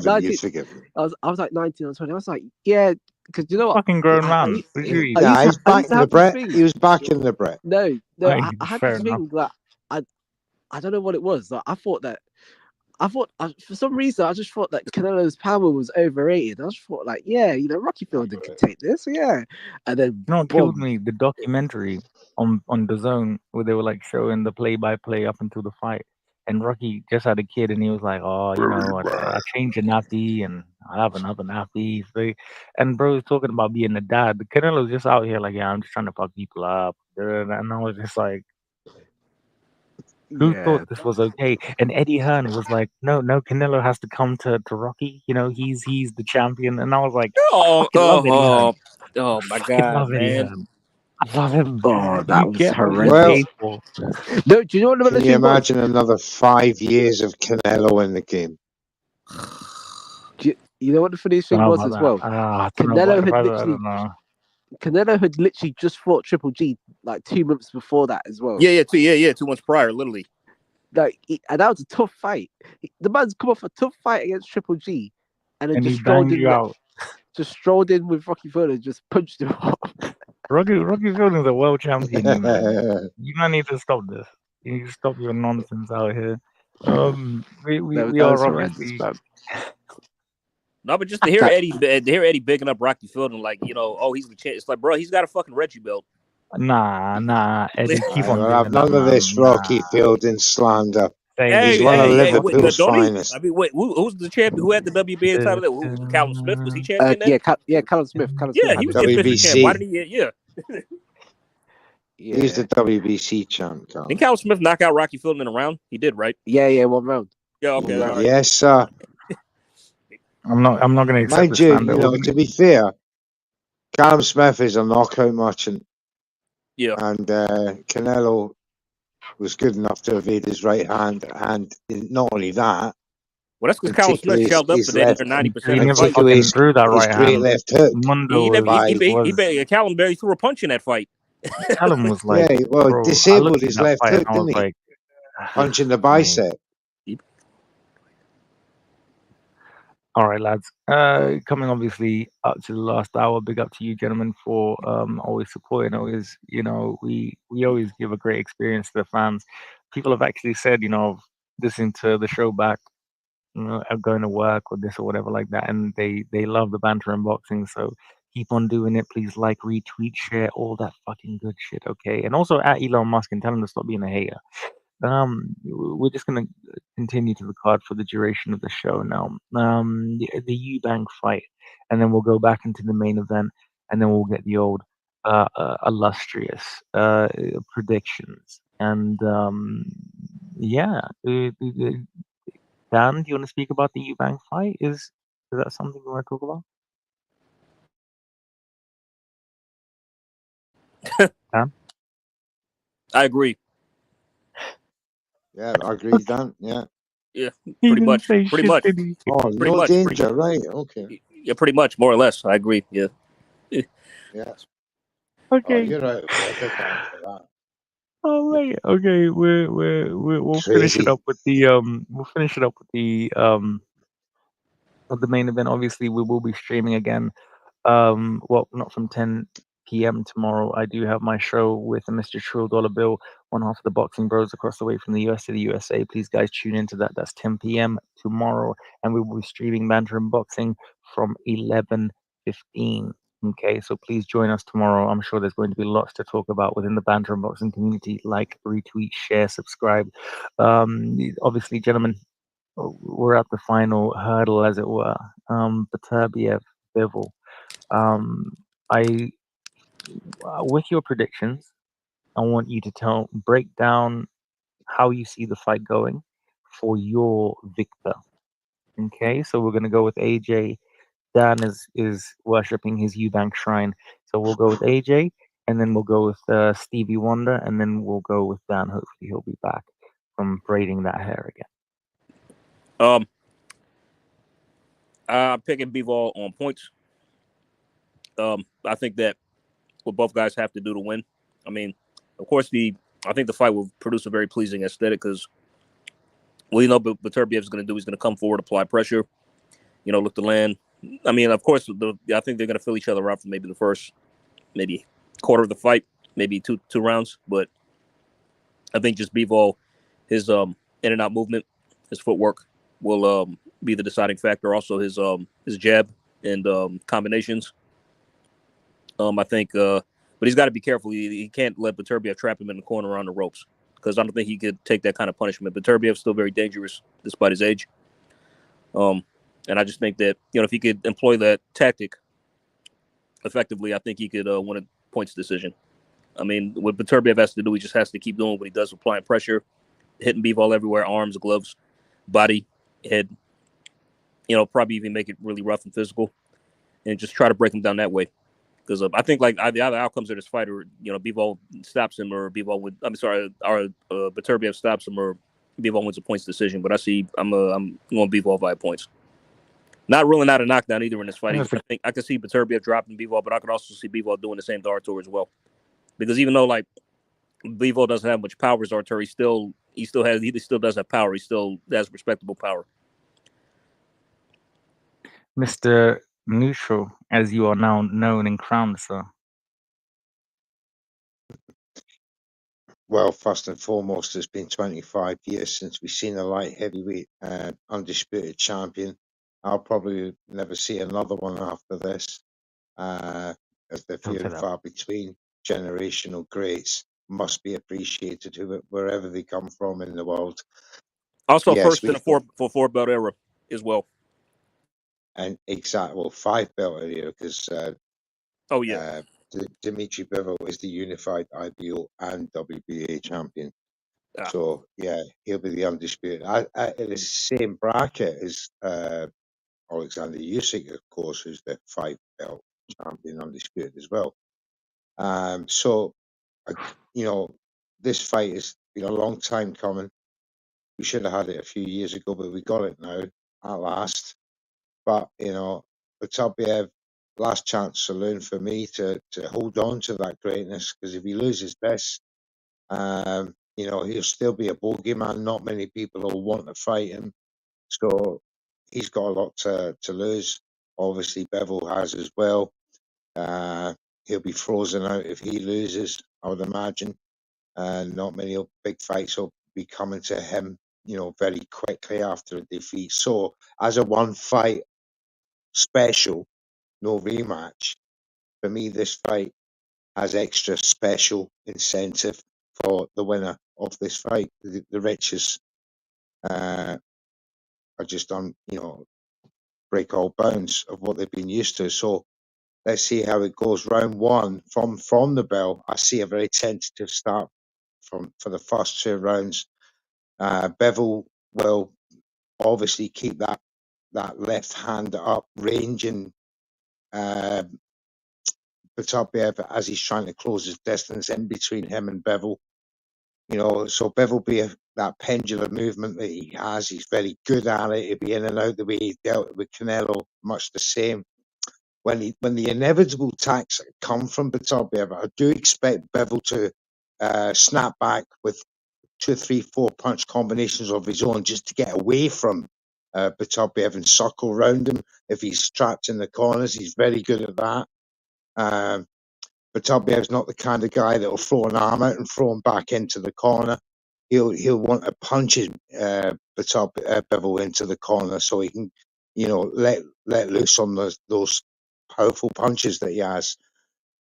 you. You forgive me. I was like 19 or 20. I was like, yeah, because you know what? Fucking grown man. He's back in the Brett. He was back in the Brett. No, I had this thing that I don't know what it was. Like, I thought for some reason I just thought that Canelo's power was overrated. I just thought like, yeah, you know, Rocky Fielding can take this, yeah. And then you know what killed me? The documentary on the Zone where they were like showing the play-by-play up until the fight. And Rocky just had a kid, and he was like, "Oh, you know, I changed a nappy, and I have another nappy." And bro was talking about being a dad. The Canelo's just out here like, "Yeah, I'm just trying to fuck people up," and I was just like, "Who thought this was okay?" And Eddie Hearn was like, "No, Canelo has to come to Rocky. You know, he's the champion." And I was like, "Oh my god, man." I love him. Oh, that was horrendous. Well, no, do you know what? Can you imagine another 5 yees of Canelo in the game? You know what the funniest thing was as well? Canelo had literally just fought Triple G like 2 months before that as well. 2 months prior, literally. Like, and that was a tough fight. The man's come off a tough fight against Triple G, and then just strolled in with Rocky Fielding, just punched him off. Rocky Fielding's a world champion. You might need to stop this. You need to stop your nonsense out here. We are obviously. No, but just to hear Eddie bigging up Rocky Fielding, like, you know, oh, he's the champ. It's like, bro, he's got a fucking Reggie belt. Nah, Eddie, keep on. I've none of this Rocky Fielding slander. He's one of Liverpool's finest. I mean, wait, who's the champion? Who had the WBA title? Callum Smith, was he champion then? Yeah, Callum Smith. Yeah, he was WBC. Why did he? Yeah. He's the WBC champ. Didn't Callum Smith knock out Rocky Fielding in a round? He did, right? Yeah, 1 round. Yeah, okay. Right. Yes, sir. I'm not going to accept mind you, to be fair, Callum Smith is a knockout merchant. Yeah. And Canelo was good enough to evade his right hand, and not only that. Well, that's because Callum Smith shelled up for that 90%. He never fucking threw that right hand. Left hook. Callum barely threw a punch in that fight. Callum was like, disabled his left hook, didn't he? Like, punching the bicep. All right, lads. Coming obviously up to the last hour. Big up to you, gentlemen, for always supporting. Always, you know, we always give a great experience to the fans. People have actually said, you know, listening to the show back, you know, going to work or this or whatever like that, and they love the banter and boxing. So keep on doing it. Please like, retweet, share, all that fucking good shit. Okay, and also at Elon Musk and tell him to stop being a hater. We're just gonna continue to the card for the duration of the show now. The Eubank fight, and then we'll go back into the main event. and then we'll get the old illustrious predictions. And yeah, Dan, do you want to speak about the Eubank fight? Is that something you want to talk about? Dan? I agree. Yeah, I agree, Dan. Yeah. Yeah, He pretty didn't much. say Pretty shit, much. did he? Oh, Pretty no much. danger, right? Okay. Yeah, pretty much, more or less. I agree. Yeah. Yeah. Oh, Okay. you're out of order, Dan, for that. Oh wait. Okay, we'll finish it Crazy. up with the with the main event. Obviously, we will be streaming again. Well, not from 10 p.m. tomorrow. I do have my show with Mr. Trill Dollar Bill, one half of the Boxing Bros across the way from the US to the USA. Please, guys, tune into that. That's 10 p.m. tomorrow, and we will be streaming Banter and Boxing from 11:15. Okay, so please join us tomorrow. I'm sure there's going to be lots to talk about within the Banter and Boxing community. Like, retweet, share, subscribe. Obviously, gentlemen, we're at the final hurdle, as it were. Beterbiev, Bivol. I with your predictions, I want you to break down how you see the fight going for your victor. Okay, so we're gonna go with AJ. Dan is worshiping his Eubank shrine, so we'll go with AJ, and then we'll go with Stevie Wonder, and then we'll go with Dan. Hopefully, he'll be back from braiding that hair again. I'm picking Bivol on points. I think that what both guys have to do to win. I mean, of course, I think the fight will produce a very pleasing aesthetic because, well, you know, what Beterbiev is going to do. He's going to come forward, apply pressure, look to land. I mean, of course, I think they're going to fill each other out for maybe the first, maybe quarter of the fight, maybe two rounds. But I think just Bivol, his in and out movement, his footwork will be the deciding factor. Also, his jab and combinations. I think, but he's got to be careful. He can't let Beterbiev trap him in the corner around the ropes because I don't think he could take that kind of punishment. Beterbiev's still very dangerous despite his age. And I just think that, if he could employ that tactic effectively, I think he could win a points decision. I mean, what Beterbiev has to do, he just has to keep doing what he does, applying pressure, hitting Bivol everywhere, arms, gloves, body, head, probably even make it really rough and physical and just try to break him down that way. Because I think the other outcomes of this fight are, Bivol stops him or Beterbiev stops him or Bivol wins a points decision. But I'm going Bivol by points. Not ruling out a knockdown either in this fight. I think I could see Beterbiev dropping Bivol, but I could also see Bivol doing the same to Artur as well. Because even though Bivol doesn't have much power as Artur, he still does have power. He still has respectable power. Mr. Neutral, as you are now known and crowned, sir. Well, first and foremost, it's been 25 years since we've seen a light heavyweight undisputed champion. I'll probably never see another one after this, as they're few and far between. Generational greats must be appreciated wherever they come from in the world. Also, yes, first in a four belt era as well. And exactly, well, 5 belt era because Dmitry Bivol is the unified IBO and WBA champion. So yeah, he'll be the undisputed. In the same bracket as Alexander Usyk, of course, who's the 5 belt champion undisputed as well. This fight has been a long time coming. We should have had it a few years ago, but we got it now at last. But Beterbiev, last chance saloon for me to hold on to that greatness, because if he loses this, he'll still be a bogeyman. Not many people will want to fight him, so he's got a lot to lose. Obviously, Bivol has as well. He'll be frozen out if he loses, I would imagine. And not many big fights will be coming to him, very quickly after a defeat. So, as a one fight special, no rematch, for me, this fight has extra special incentive for the winner of this fight. The riches are just on, break all bounds of what they've been used to. So let's see how it goes. Round one from the bell, I see a very tentative start for the first 2 rounds. Bivol will obviously keep that left hand up, ranging Beterbiev as he's trying to close his distance in between him and Bivol. You know, so Bivol be that pendulum movement that he has. He's very good at it. He'll be in and out the way he dealt with Canelo, much the same. When the inevitable attacks come from Beterbiev, I do expect Bivol to snap back with 2, 3, 4 punch combinations of his own just to get away from Beterbiev and circle around him. If he's trapped in the corners, he's very good at that. Beterbiev's not the kind of guy that will throw an arm out and throw him back into the corner. He'll want to punch his Bivol into the corner so he can, you know, let loose on those powerful punches that he has.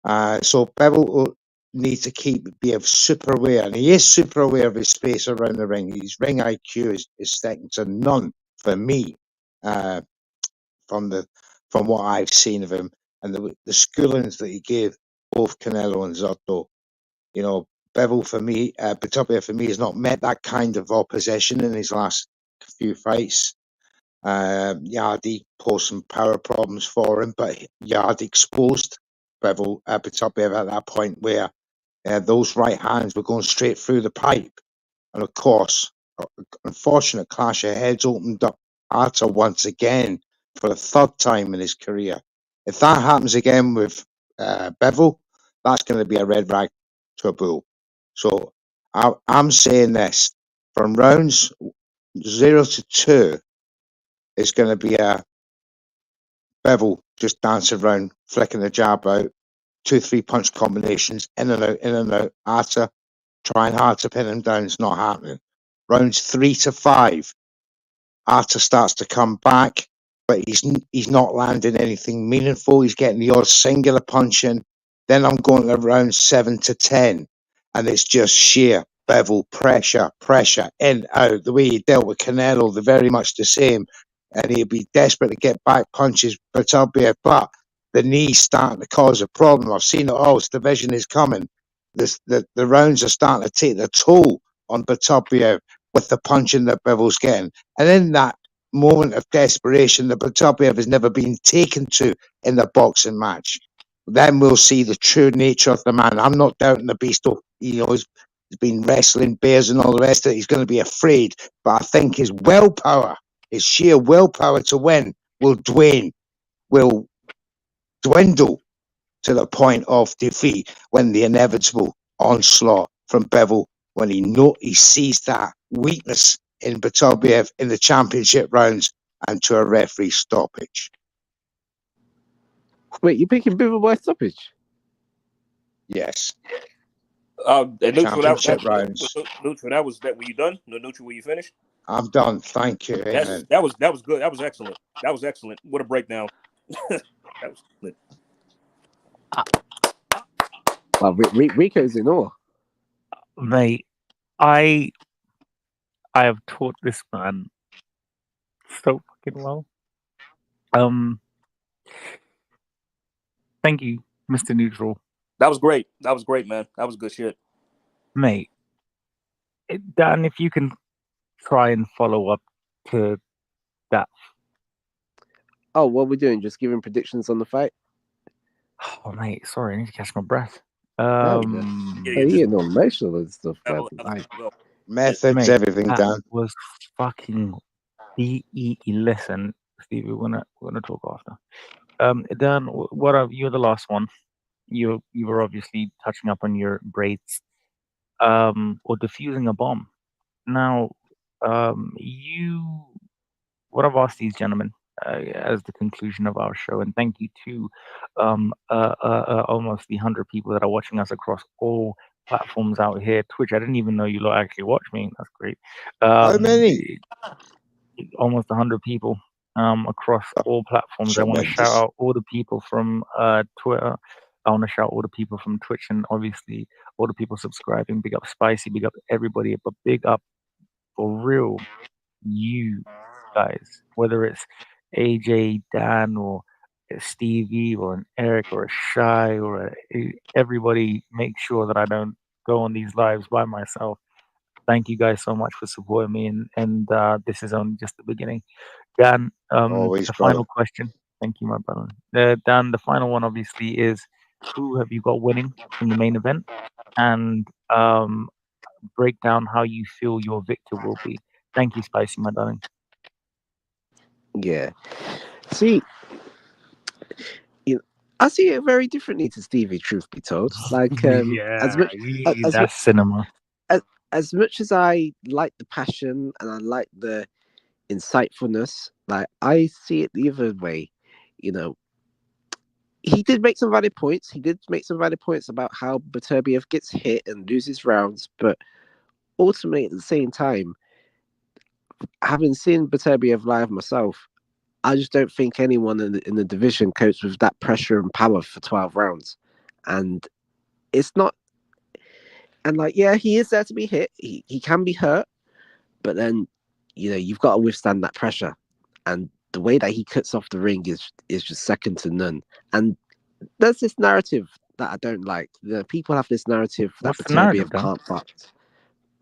So Bivol will need to be super aware, and he is super aware of his space around the ring. His ring IQ is second to none for me, from what I've seen of him, and the schoolings that he gave both Canelo and Zotto. You know, Bivol for me, Beterbiev for me has not met that kind of opposition in his last few fights. Yardy posed some power problems for him, but Yardy exposed Beterbiev at that point where those right hands were going straight through the pipe. And of course, unfortunate clash of heads opened up Artur once again for the 3rd time in his career. If that happens again with Bivol, that's going to be a red rag to a bull. So I'm saying this, from rounds 0 to 2, it's going to be a Bivol just dancing around, flicking the jab out, 2, 3 punch combinations, in and out. Artur trying hard to pin him down, it's not happening. Rounds 3 to 5, Artur starts to come back, but he's not landing anything meaningful. He's getting the odd singular punch in. Then I'm going to round 7 to 10, and it's just sheer Bivol pressure, in, out. The way he dealt with Canelo, they're very much the same. And he'd be desperate to get back punches, Beterbiev, but the knee's starting to cause a problem. I've seen it all. This division is coming. The rounds are starting to take the toll on Beterbiev with the punching that Bivol's getting. And in that moment of desperation that Beterbiev has never been taken to in the boxing match, then we'll see the true nature of the man. I'm not doubting the beast. You know, he's been wrestling bears and all the rest of it. He's going to be afraid. But I think his willpower, his sheer willpower to win will dwindle to the point of defeat when the inevitable onslaught from Bivol, when he sees that weakness in Beterbiev in the championship rounds, and to a referee stoppage. Wait, you picking Bivol by stoppage? Yes. Championship rounds. Neutral, that was that. Were you done? No, Neutral, were you finished? I'm done. Thank you. That was good. That was excellent. That was excellent. What a breakdown. That was good. Well, Rico's in awe. Mate, I have taught this man so fucking well. Thank you, Mr. Neutral. That was great. That was great, man. That was good shit. Mate, Dan, if you can try and follow up to that. Oh, what are we doing? Just giving predictions on the fight? Oh, mate, sorry, I need to catch my breath. You getting all emotional and stuff, man. Methods, mate, everything, that Dan. was fucking listen, Steve, we're gonna talk after. Dan, you're the last one. You were obviously touching up on your braids, or defusing a bomb. Now, what I've asked these gentlemen as the conclusion of our show, and thank you to almost the 100 people that are watching us across all platforms out here. Twitch, I didn't even know you lot actually watch me. That's great. How many? Almost 100 people across all platforms. I want to Tremendous. shout out all the people from Twitter. I want to shout all the people from Twitch, and obviously all the people subscribing. Big up Spicy, big up everybody, but big up for real you guys, whether it's AJ, Dan, or Stevie or an Eric or a Shy or everybody make sure that I don't go on these lives by myself. Thank you guys so much for supporting me, and this is only just the beginning. Dan, Always, the brother. final question. Thank you, my brother. Dan, the final one obviously is, who have you got winning in the main event? And break down how you feel your victor will be. Thank you, Spicy, my darling. Yeah. See, I see it very differently to Stevie, truth be told. Like, as much that's cinema. As much as I like the passion and I like the insightfulness, like I see it the other way. He did make some valid points. He did make some valid points about how Beterbiev gets hit and loses rounds, but ultimately, at the same time, having seen Beterbiev live myself, I just don't think anyone in the division copes with that pressure and power for 12 rounds. And it's not. And yeah, he is there to be hit. He can be hurt, but then you've got to withstand that pressure. And the way that he cuts off the ring is just second to none. And there's this narrative that I don't like. People have this narrative that Beterbiev can't box.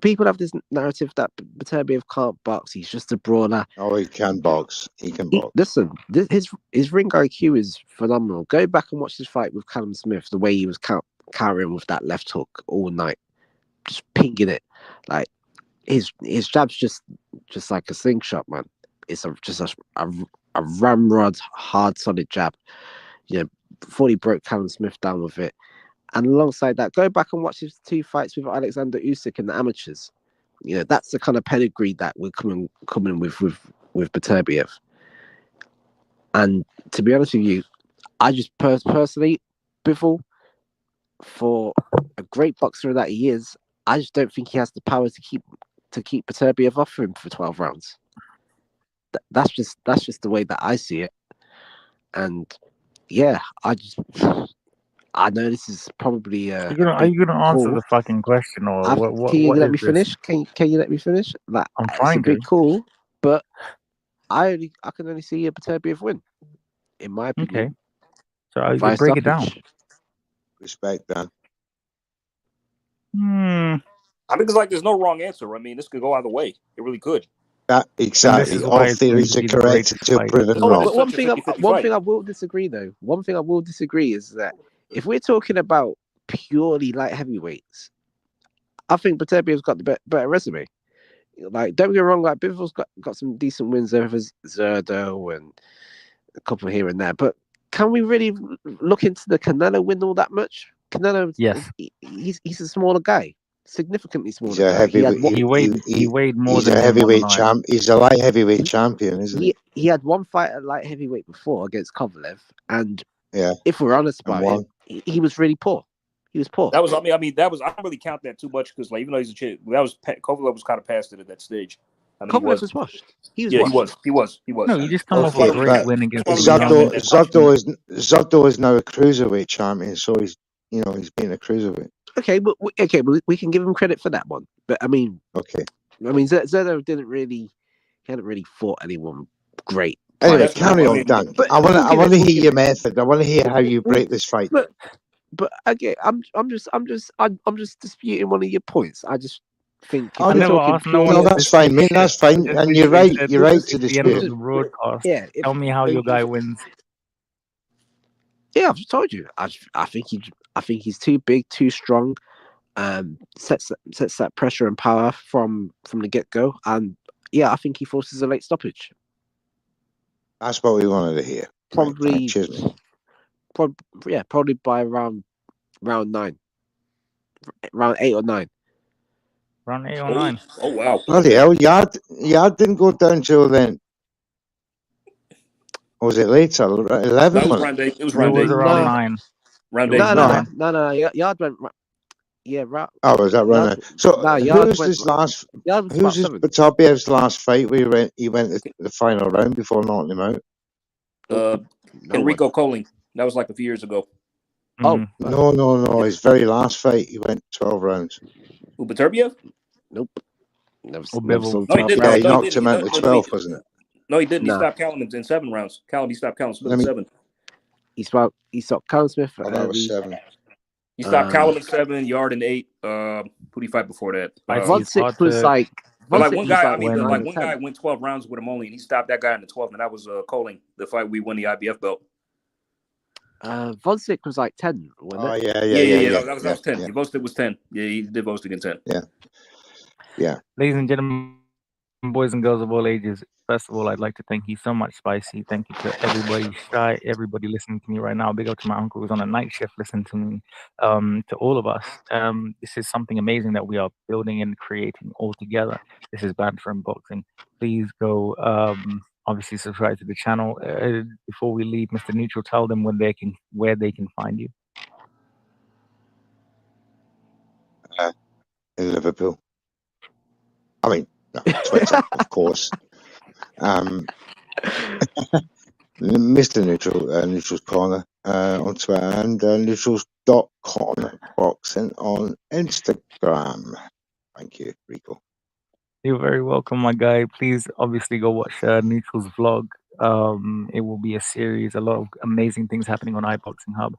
People have this narrative that Beterbiev can't box. He's just a brawler. Oh, he can box. He can box. Listen, his ring IQ is phenomenal. Go back and watch his fight with Callum Smith. The way he was carrying with that left hook all night, just pinging it. Like his jab's just like a slingshot, man. It's just a ramrod, hard, solid jab. Before he broke Callum Smith down with it. And alongside that, go back and watch his 2 fights with Alexander Usyk in the amateurs. That's the kind of pedigree that we're coming with Beterbiev. And to be honest with you, I just personally, Bivol, for a great boxer that he is, I just don't think he has the power to keep Beterbiev off him for 12 rounds. That's just the way that I see it. And yeah, I know this is probably. Are you gonna answer the fucking question, or what? Can you let me this? finish? Can you let me finish? Like, I'm trying it's a bit cool, but I can only see a Beterbiev win, in my opinion. Okay, so I can break it down. Respect that. I think it's there's no wrong answer. I mean, this could go either way. It really could. That exactly. All theories are correct until proven wrong. But one thing I will disagree though. One thing I will disagree is that if we're talking about purely light heavyweights, I think Beterbiev's got the better resume. Like, don't get me wrong, like Bivol's got some decent wins over Zerdo and a couple here and there. But can we really look into the Canelo win all that much? Canelo, yes, he's a smaller guy. Significantly smaller. He's a heavyweight. He weighed more he's than a heavyweight champ. He's a light heavyweight champion, isn't he? He had one fight at light heavyweight before against Kovalev, and yeah, if we're honest about it, he was really poor. He was poor. That was, I mean, that was, I don't really count that too much because, even though he's a chick, Kovalev was kind of past it at that stage. I mean, Kovalev was washed. He was. No, you just come off a great win against Zotto is now a cruiserweight champion, so he's been a cruiserweight. Okay, but we can give him credit for that one. But I mean, Zerdo hadn't really fought anyone great. Anyway, carry on, Dan. I want to hear your method. I want to hear how you break this fight. But again, I'm just disputing one of your points. I just think. No, that's fine, mate. That's fine, and you're right. You're right to dispute. Yeah. Tell me how your guy wins. Yeah, I've just told you. I think he's too big, too strong. Sets that pressure and power from the get go, and yeah, I think he forces a late stoppage. That's what we wanted to hear. Probably, right, probably by round 9, round 8 or 9. Round 8 or 9. Oh wow! Bloody hell, Yard didn't go down till then. Or was it later? 11? That was round 8. It was round 8. Around 9. Round 8. No. Yard went. Yeah, right. Oh, was that round 9? So who's Beterbiev's last fight where he went to the final round before knocking him out? Enrico Colling. That was like a few years ago. Oh no! His very last fight, he went 12 rounds. Who, Beterbiev? Nope. No, he didn't. Yeah, he knocked him out to 12, wasn't it? No, he didn't. He stopped Callum in 7 rounds. He stopped Callum in 7. He stopped Callum Smith Oh, at that was early. 7. He stopped Callum at 7, Yard in 8. Who did he fight before that? Von Six was like. But like one guy, I like mean, 9 like or one 10. guy went 12 rounds with him only, and he stopped that guy in the 12th, and that was Coling, the fight we won the IBF belt. Von Six was like 10, wasn't Oh, it? yeah. That was 10. Vostok was 10. Yeah, he did Vostok in 10. Yeah. Ladies and gentlemen, boys and girls of all ages, first of all, I'd like to thank you so much, Spicy. Thank you to everybody, Shy, everybody listening to me right now. Big up to my uncle who's on a night shift listening to me, to all of us. This is something amazing that we are building and creating all together. This is Banter and Boxing. Please go, obviously, subscribe to the channel. Before we leave, Mr. Neutral, tell them where they can find you. In Liverpool. I mean, no, Twitter, of course. Mr. Neutral, Neutral's Corner on Twitter, and neutrals.com boxing on Instagram. Thank you, Rico. You're very welcome, my guy. Please, obviously, go watch Neutral's vlog. It will be a series, a lot of amazing things happening on iBoxing Hub.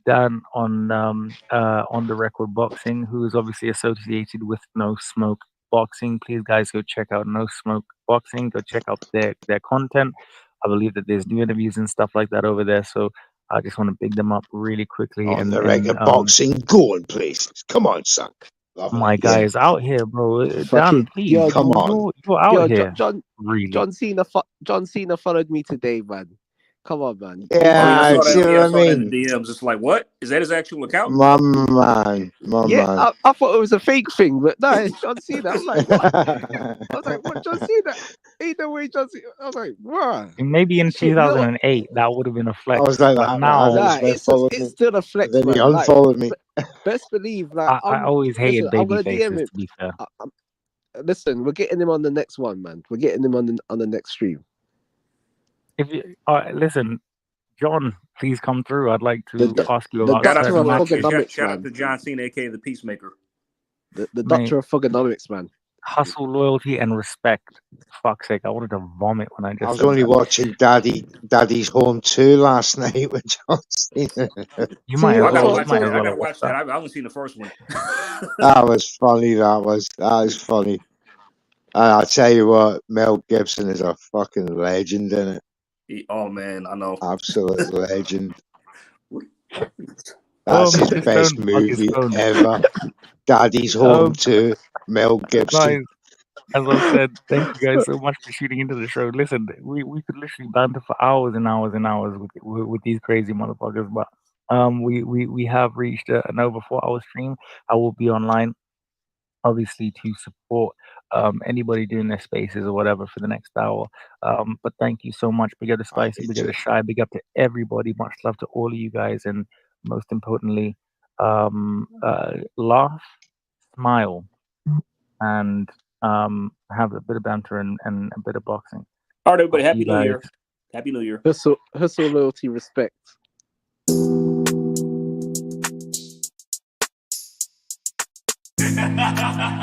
Dan on the Record Boxing, who is obviously associated with No Smoke Boxing. Please, guys, go check out No Smoke Boxing. Go check out their content. I believe that there's new interviews and stuff like that over there. So I just want to big them up really quickly. On the Record Boxing, go on, please. Come on, son. Lovely. My guy is out here, bro. Dan, Fucking- please, yo, come on. you're out Yo, here. Really? John Cena followed me today, man. Come on, man. Yeah, I saw see that, what I I saw that in mean? the DMs. It's like, what? Is that his actual account? My man. I thought it was a fake thing, but no, it's John Cena. I'm like, what? I was like, what, John Cena? Ain't no way, John Cena. I was like, what? Maybe in Shit, you know what? 2008 that would have been a flex. I was like, but now, it's still a flex, then he man. unfollowed me. Best believe, like, I always hated listen, I'm baby gonna DM faces. him. To be fair, Listen, we're getting him on the next one, man. We're getting him on the next stream. if you listen, John, please come through. I'd like to ask you about Shout out certain matches. to John Cena, aka the Peacemaker. The Doctor of Thugonomics, man. Hustle, loyalty, and respect. For fuck's sake, I wanted to vomit when I just. I was said only that. watching Daddy's Home 2 last night with John Cena. You might as well. I gotta watch that. I've only seen the first one. That was funny. That was funny. And I tell you what, Mel Gibson is a fucking legend in it. Oh man, I know. Absolute legend. That's his just best don't fuck his movie phone. ever. Daddy's Home 2, Mel Gibson. Guys, as I said, thank you guys so much for shooting into the show. Listen, we could literally banter for hours and hours and hours with these crazy motherfuckers, but we have reached an over 4-hour stream. I will be online, obviously, to support anybody doing their spaces or whatever for the next hour. But thank you so much. Big up to Spicy, big up to Shy, big up to everybody. Much love to all of you guys, and most importantly, laugh, smile, and have a bit of banter and a bit of boxing. All right, everybody. Happy New Year. Happy New Year. Hustle, loyalty, respect.